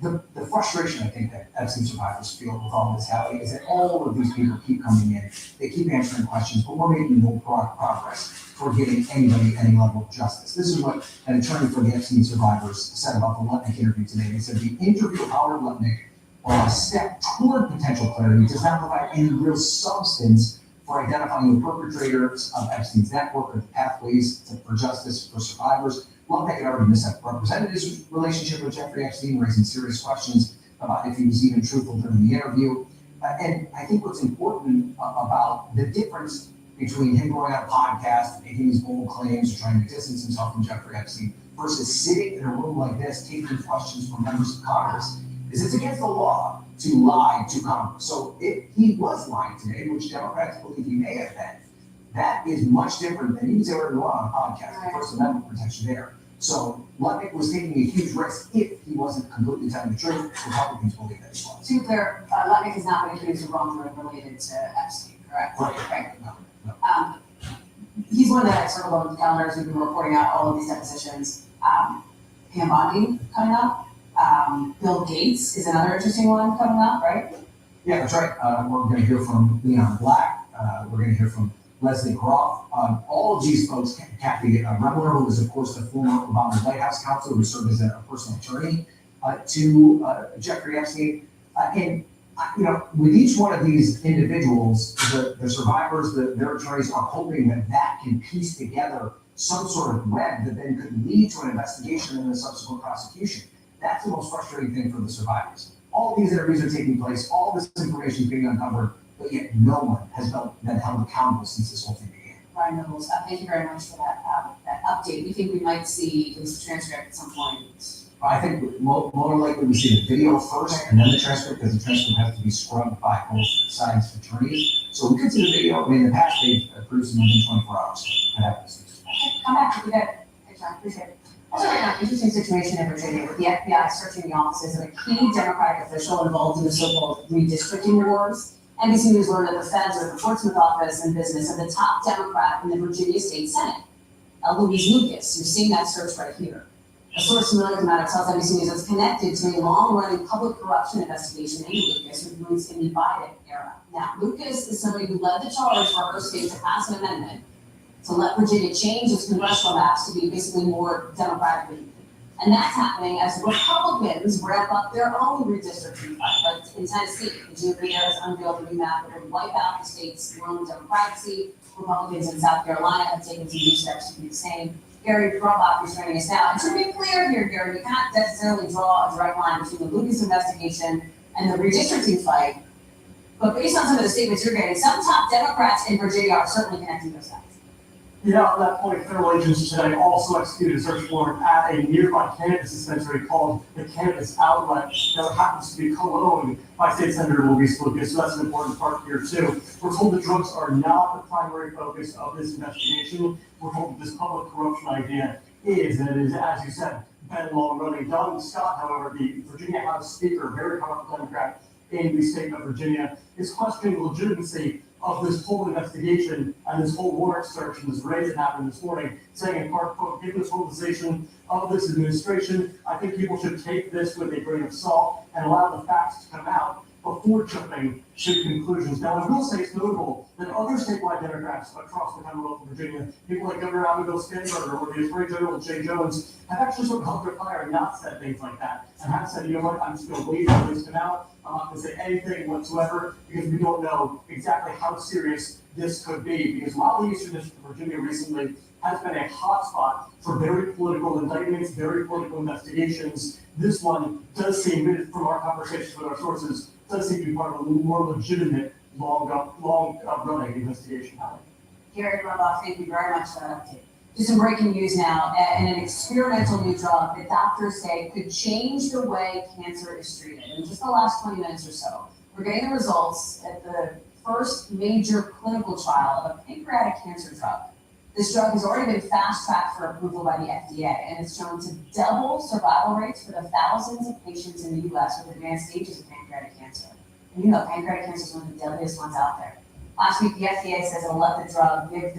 The frustration I think that Epstein survivors feel with all this happening is that all of these people keep coming in, they keep answering questions, but we're making no progress toward giving anybody any level of justice. This is what an attorney for the Epstein survivors said about the Lutnick interview today. They said the interview of Howard Lutnick, while a step toward potential clarity, does not provide any real substance for identifying the perpetrators of Epstein's network or the pathways for justice for survivors. Lutnick had already misrepresented his relationship with Jeffrey Epstein, raising serious questions about if he was even truthful during the interview. And I think what's important about the difference between him going on a podcast, making these bold claims, or trying to distance himself from Jeffrey Epstein, versus sitting in a room like this, taking questions from members of Congress, is it's against the law to lie to Congress. So if he was lying today, which Democrats believe he may have been, that is much different than he was ever going on a podcast, the First Amendment protection there. So Lutnick was taking a huge risk if he wasn't completely telling the truth. Republicans believe that he was. To be clear, Lutnick has not been accused of wrongdoing related to Epstein, correct? Right. No. He's one that I circled on the calendars. We've been reporting out all of these depositions. Pam Bondi coming up. Bill Gates is another interesting one coming up, right? Yeah, that's right. We're going to hear from Leon Black. We're going to hear from Leslie Groff. All of these folks, Kathy Rebler, who was, of course, the former Obama White House counsel, who served as a personal attorney to Jeffrey Epstein. And, you know, with each one of these individuals, the survivors, their attorneys are hoping that can piece together some sort of web that then could lead to an investigation and a subsequent prosecution. That's the most frustrating thing for the survivors. All these interviews are taking place, all this information is being uncovered, but yet no one has been held accountable since this whole thing began. Ryan Nobles, thank you very much for that update. We think we might see this transcript at some point. I think more likely we see the video first and then the transcript, because the transcript has to be scrubbed by both sides' attorneys. So we could see the video. I mean, in the past, they've produced them within 24 hours. That happens. Come back if you get it. Thanks, Ryan. Appreciate it. Also, right now, interesting situation in Virginia with the FBI searching the offices of a key Democratic official involved in the so-called redistricting wars NBC News learned that the feds are at the Portsmouth office and business of the top Democrat in the Virginia State Senate, Louise Lucas. You're seeing that search right here. A source familiar with the matter tells NBC News it's connected to a long-running public corruption investigation into Lucas with roots in the Biden era. Now, Lucas is somebody who led the charge for her state to pass an amendment to let Virginia change its congressional maps to be basically more Democratic leaning. And that's happening as Republicans ramp up their own redistricting fight. But in Tennessee, the GOP has unveiled a new map that would wipe out the state's lone Democracy. Republicans in South Carolina have taken some new steps to do the same. Gary Brumbaugh is joining us now. And to be clear here, Gary, we can't necessarily draw a direct line between the Lucas investigation and the redistricting fight. But based on some of the statements you're getting, some top Democrats in Virginia are certainly connecting those dots. Yeah, on that point, federal agents today also executed a search warrant at a nearby cannabis dispensary called the Cannabis Outlet that happens to be co-owned by State Senator Louise Lucas. So that's an important part here too. We're told that drugs are not the primary focus of this investigation. We're told that this public corruption idea is, and it is, as you said, been long running. Doug Scott, however, the Virginia House Speaker, very powerful Democrat in the state of Virginia, is questioning the legitimacy of this whole investigation and this whole warrant search and this raid that happened this morning, saying in part, quote, given the politicization of this administration, I think people should take this with a grain of salt and allow the facts to come out before jumping to conclusions. Now, I will say it's notable that other statewide Democrats across the Commonwealth of Virginia, people like Governor Abigail Spanberger or the Attorney General Jay Jones, have actually sort of held their fire and not said things like that, and have said, you know what, I'm just going to wait until this come out. I'm not going to say anything whatsoever because we don't know exactly how serious this could be. Because while the Eastern District of Virginia recently has been a hotspot for very political indictments, very political investigations, this one does seem, from our conversations with our sources, does seem to be part of a more legitimate, long-running investigation. Gary Brumbaugh, thank you very much for that update. Just some breaking news now, and an experimental new drug that doctors say could change the way cancer is treated. In just the last 20 minutes or so, we're getting the results at the first major clinical trial of a pancreatic cancer drug. This drug has already been fast-tracked for approval by the FDA, and it's shown to double survival rates for the thousands of patients in the U.S. with advanced stages of pancreatic cancer. And you know, pancreatic cancer is one of the deadliest ones out there. Last week, the FDA says it'll let the drug give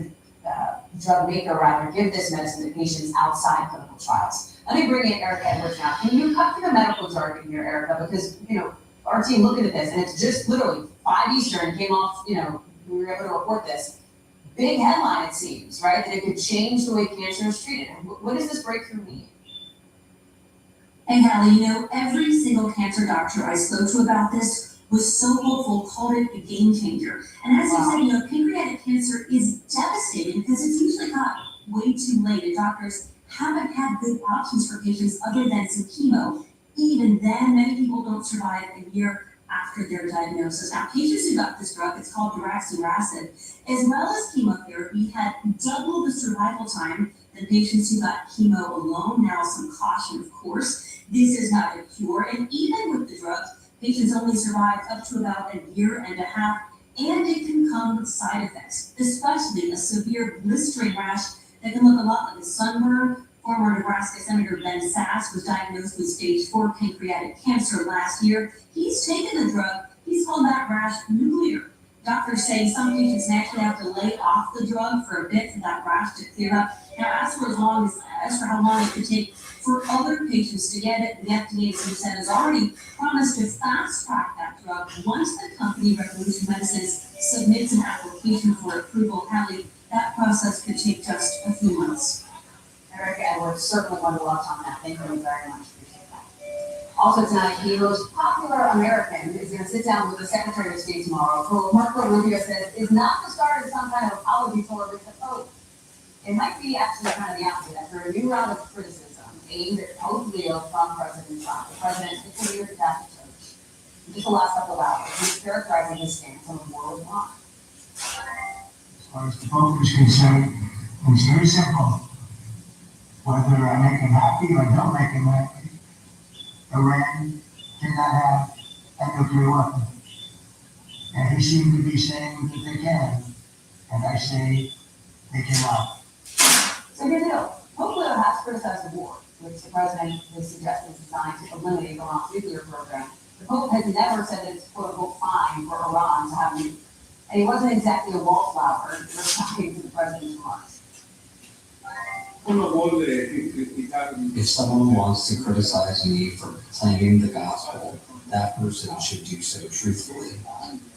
this medicine to patients outside clinical trials. Let me bring in Erica Edwards now. Can you cut through the medical jargon here, Erica? Because, you know, our team looking at this, and it's just literally 5 Eastern came off, you know, we were able to report this. Big headline, it seems, right? That it could change the way cancer is treated. What does this breakthrough mean? And Hallie, you know, every single cancer doctor I spoke to about this was so hopeful, called it a game changer. And as you said, you know, pancreatic cancer is devastating because it's usually caught way too late, and doctors haven't had good options for patients other than some chemo. Even then, many people don't survive a year after their diagnosis. Now, patients who got this drug, it's called daraxonrasib, as well as chemotherapy, had double the survival time than patients who got chemo alone. Now, some caution, of course, this is not a cure, and even with the drugs, patients only survive up to about a year and a half, and it can come with side effects, especially a severe blistering rash that can look a lot like a sunburn. Former Nebraska Senator Ben Sasse was diagnosed with stage 4 pancreatic cancer last year. He's taken the drug. He's called that rash nuclear. Doctors say some patients actually have to lay off the drug for a bit for that rash to clear up. Now, as for how long it could take for other patients to get it, the FDA, as you said, has already promised to fast track that drug once the company Revolution Medicines submits an application for approval. Hallie, that process could take just a few months. Erica Edwards, certainly one to watch on that. Thank you very much. Appreciate that. Also tonight, the most popular American is going to sit down with the Secretary of State tomorrow, who Marco Rubio says is not the start of some kind of apology tour with the Pope. It might be actually kind of the opposite after a new round of criticism aimed at Pope Leo from President Trump. The president continued the Catholic Church. In just the last couple of hours, he's characterizing his stance on the world wide. As far as the Pope is concerned, it's very simple. Whether I make him happy or don't make him happy, Iran cannot have a nuclear weapon. And he seemed to be saying that they can, and I say they cannot. So here's the deal. Pope Leo has criticized the war, which the president is suggesting is designed to eliminate Iran's nuclear program. The Pope has never said that it's quote unquote fine for Iran to have nukes. And he wasn't exactly a wallflower responding to the president's remarks. If someone wants to criticize me for claiming the gospel, that person should do so truthfully.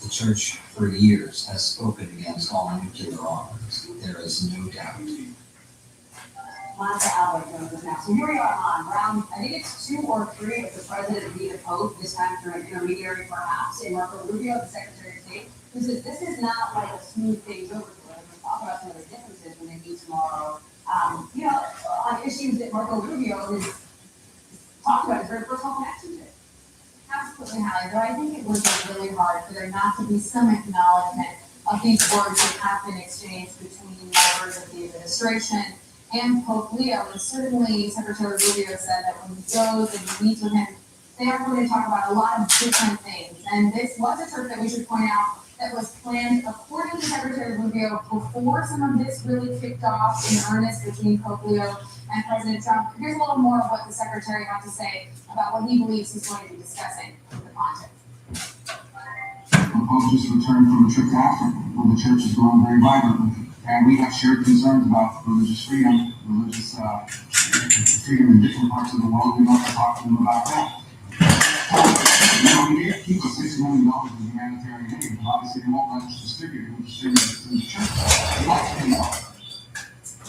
The church for years has spoken against all nuclear arms. There is no doubt. Monica Albert joins us now. So here we are on round, I think it's 2 or 3 of the president be the Pope, this time through an intermediary perhaps, in Marco Rubio, the Secretary of State, who says this is not like a smooth things over for them. We'll talk about some of the differences when they meet tomorrow. On issues that Marco Rubio has talked about his very personal connection to. Absolutely, Hallie, but I think it would be really hard for there not to be some acknowledgement of these words that have been exchanged between members of the administration and Pope Leo. And certainly Secretary Rubio said that when he goes and he meets with him, they are going to talk about a lot of different things. And this was a trip that we should point out that was planned, according to Secretary Rubio, before some of this really kicked off in earnest between Pope Leo and President Trump. Here's a little more of what the Secretary had to say about what he believes he's going to be discussing with the pontiff. The Pope just returned from a trip to Africa, where the church is growing very vibrantly. And we have shared concerns about religious freedom, religious freedom in different parts of the world. We want to talk to them about that. We did keep a $6 million in humanitarian aid, but obviously they won't let us distribute it. We distribute it through the church. We like to pay off.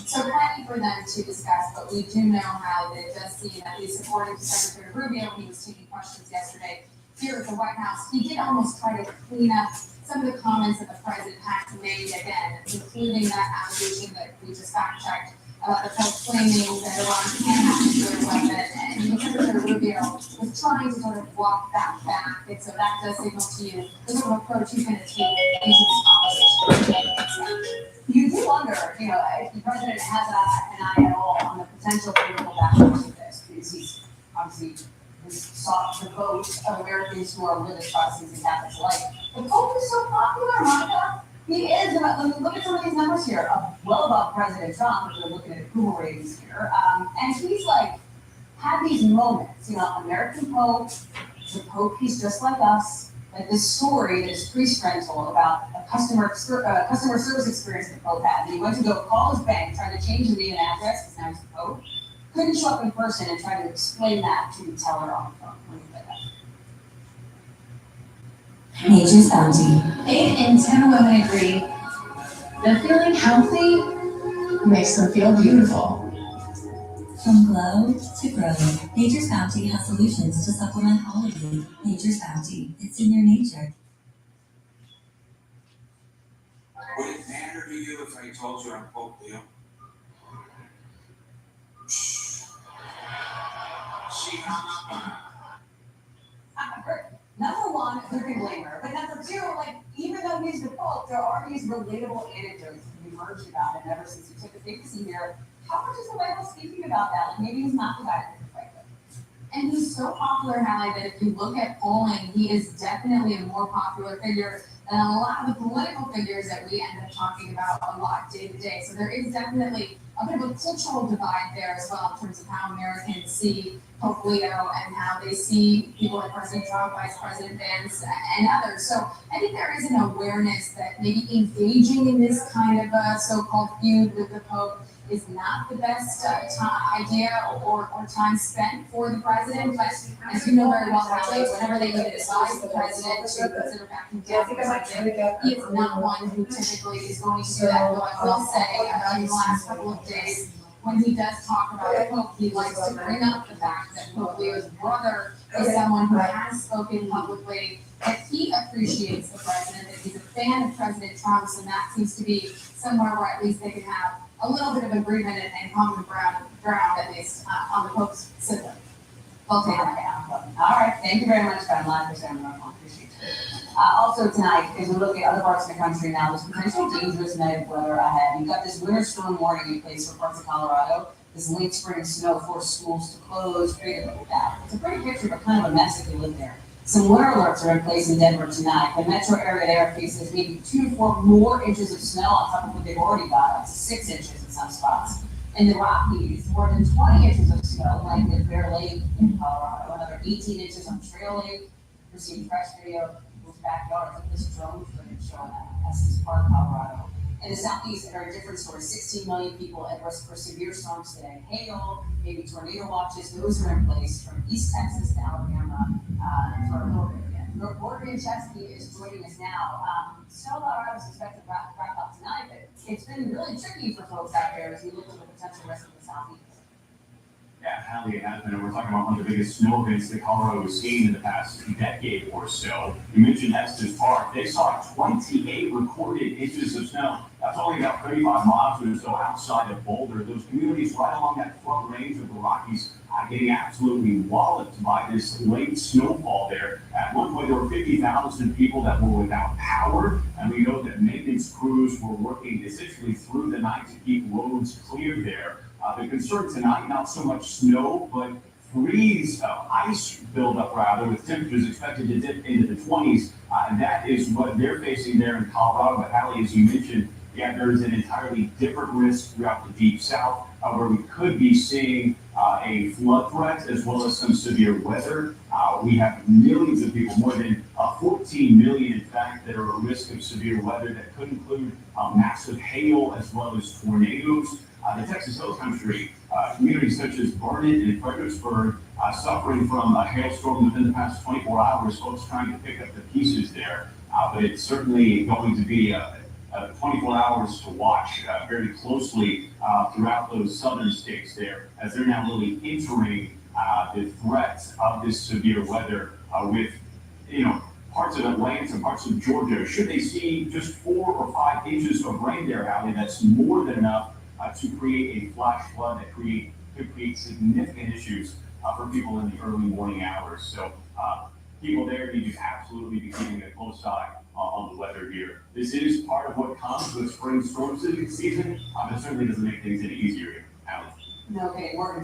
So plenty for them to discuss, but we do know how that it does seem, at least according to Secretary Rubio, when he was taking questions yesterday here at the White House, he did almost try to clean up some of the comments that the president had made again, including that allegation that we just fact-checked about the Pope claiming that Iran can have a nuclear weapon, and Secretary Rubio was trying to sort of walk that back, and so that does signal to you the sort of approach he's going to take into this conversation. You do wonder, if the president has an eye at all on the potential political backlash of this, because he's obviously sought the vote of Americans who are religious Protestants and Catholics alike. The Pope is so popular, Monica. He is. Look at some of these numbers here, well above President Trump, if we're looking at approval ratings here. And he's had these moments, American Pope, the Pope, he's just like us. Like this story that is pre-parental about a customer service experience the Pope had. And he went to go call his bank, tried to change the name and address because now he's the Pope. Couldn't show up in person and try to explain that to the teller on the phone. What do you think of that? Nature's Bounty. 8 in 10 women agree that feeling healthy makes them feel beautiful. From glow to grow, Nature's Bounty has solutions to supplement all of you. Nature's Bounty, it's in your nature. Would it matter to you if I told you I'm Pope Leo? She Number one, who can blame her? But number two, even though he's the Pope, there are these relatable anecdotes that we've heard about him ever since he took a vacancy here. How much is the Bible speaking about that? Maybe he's not the guy to fight with. And he's so popular, Hallie, that if you look at polling, he is definitely a more popular figure than a lot of the political figures that we end up talking about a lot day to day. So there is definitely a bit of a cultural divide there as well in terms of how Americans see Pope Leo and how they see people like President Trump, Vice President Vance, and others. So I think there is an awareness that maybe engaging in this kind of a so-called feud with the Pope is not the best idea or time spent for the president. But as you know very well, Hallie, whenever they need to advise the president to consider backing down the president, he is not one who typically is going to do that. Though I will say, in the last couple of days, when he does talk about the Pope, he likes to bring up the fact that Pope Leo's brother is someone who has spoken publicly, that he appreciates the president, that he's a fan of President Trump, and that seems to be somewhere where at least they can have a little bit of agreement and common ground at least on the Pope's sibling. Well taken. All right, thank you very much, Ben. Live for appreciate it. Also tonight, as we look at other parts of the country now, there's potential dangerous night of weather ahead. You've got this winter storm warning in place for parts of Colorado. This late spring snow forced schools to close. It's a pretty picture, but kind of a mess if you live there. Some winter alerts are in place in Denver tonight. The metro area there faces maybe 2 to 4 more inches of snow on top of what they've already got, up to 6 inches in some spots. In the Rockies, more than 20 inches of snow, like at Bear Lake in Colorado, another 18 inches on Trail Lake. received fresh video of people's backyards, like this drone footage showing at Estes Park, Colorado. In the southeast, there are different stories. 16 million people at risk for severe storms today. Hail, maybe tornado watches, those are in place from East Texas to Alabama for a little bit again. Morgan Chesky is joining us now. Snow Colorado is expected to wrap up tonight, but it's been really tricky for folks out there as we look at the potential risk of the southeast. Yeah, Hallie, it has been, and we're talking about one of the biggest snow events that Colorado has seen in the past decade or so. You mentioned Estes Park. They saw 28 recorded inches of snow. That's only about 35 miles or so outside of Boulder. Those communities right along that front range of the Rockies are getting absolutely walloped by this late snowfall there. At one point, there were 50,000 people that were without power, and we know that maintenance crews were working essentially through the night to keep roads clear there. The concern tonight, not so much snow, but ice buildup rather, with temperatures expected to dip into the 20s. And that is what they're facing there in Colorado. But Hallie, as you mentioned, yeah, there is an entirely different risk throughout the deep south, where we could be seeing a flood threat as well as some severe weather. We have millions of people, more than 14 million, in fact, that are at risk of severe weather that could include massive hail as well as tornadoes. The Texas Hill Country, communities such as Barnett and Fredericksburg, suffering from a hailstorm within the past 24 hours, folks trying to pick up the pieces there. But it's certainly going to be 24 hours to watch very closely throughout those southern states there, as they're now really entering the threat of this severe weather with, parts of Atlanta, parts of Georgia. Should they see just 4 or 5 inches of rain there, Hallie, that's more than enough to create a flash flood that could create significant issues for people in the early morning hours. So people there need to absolutely be keeping a close eye on the weather here. This is part of what comes with spring storm season, but it certainly doesn't make things any easier here. Hallie. No kidding, Morgan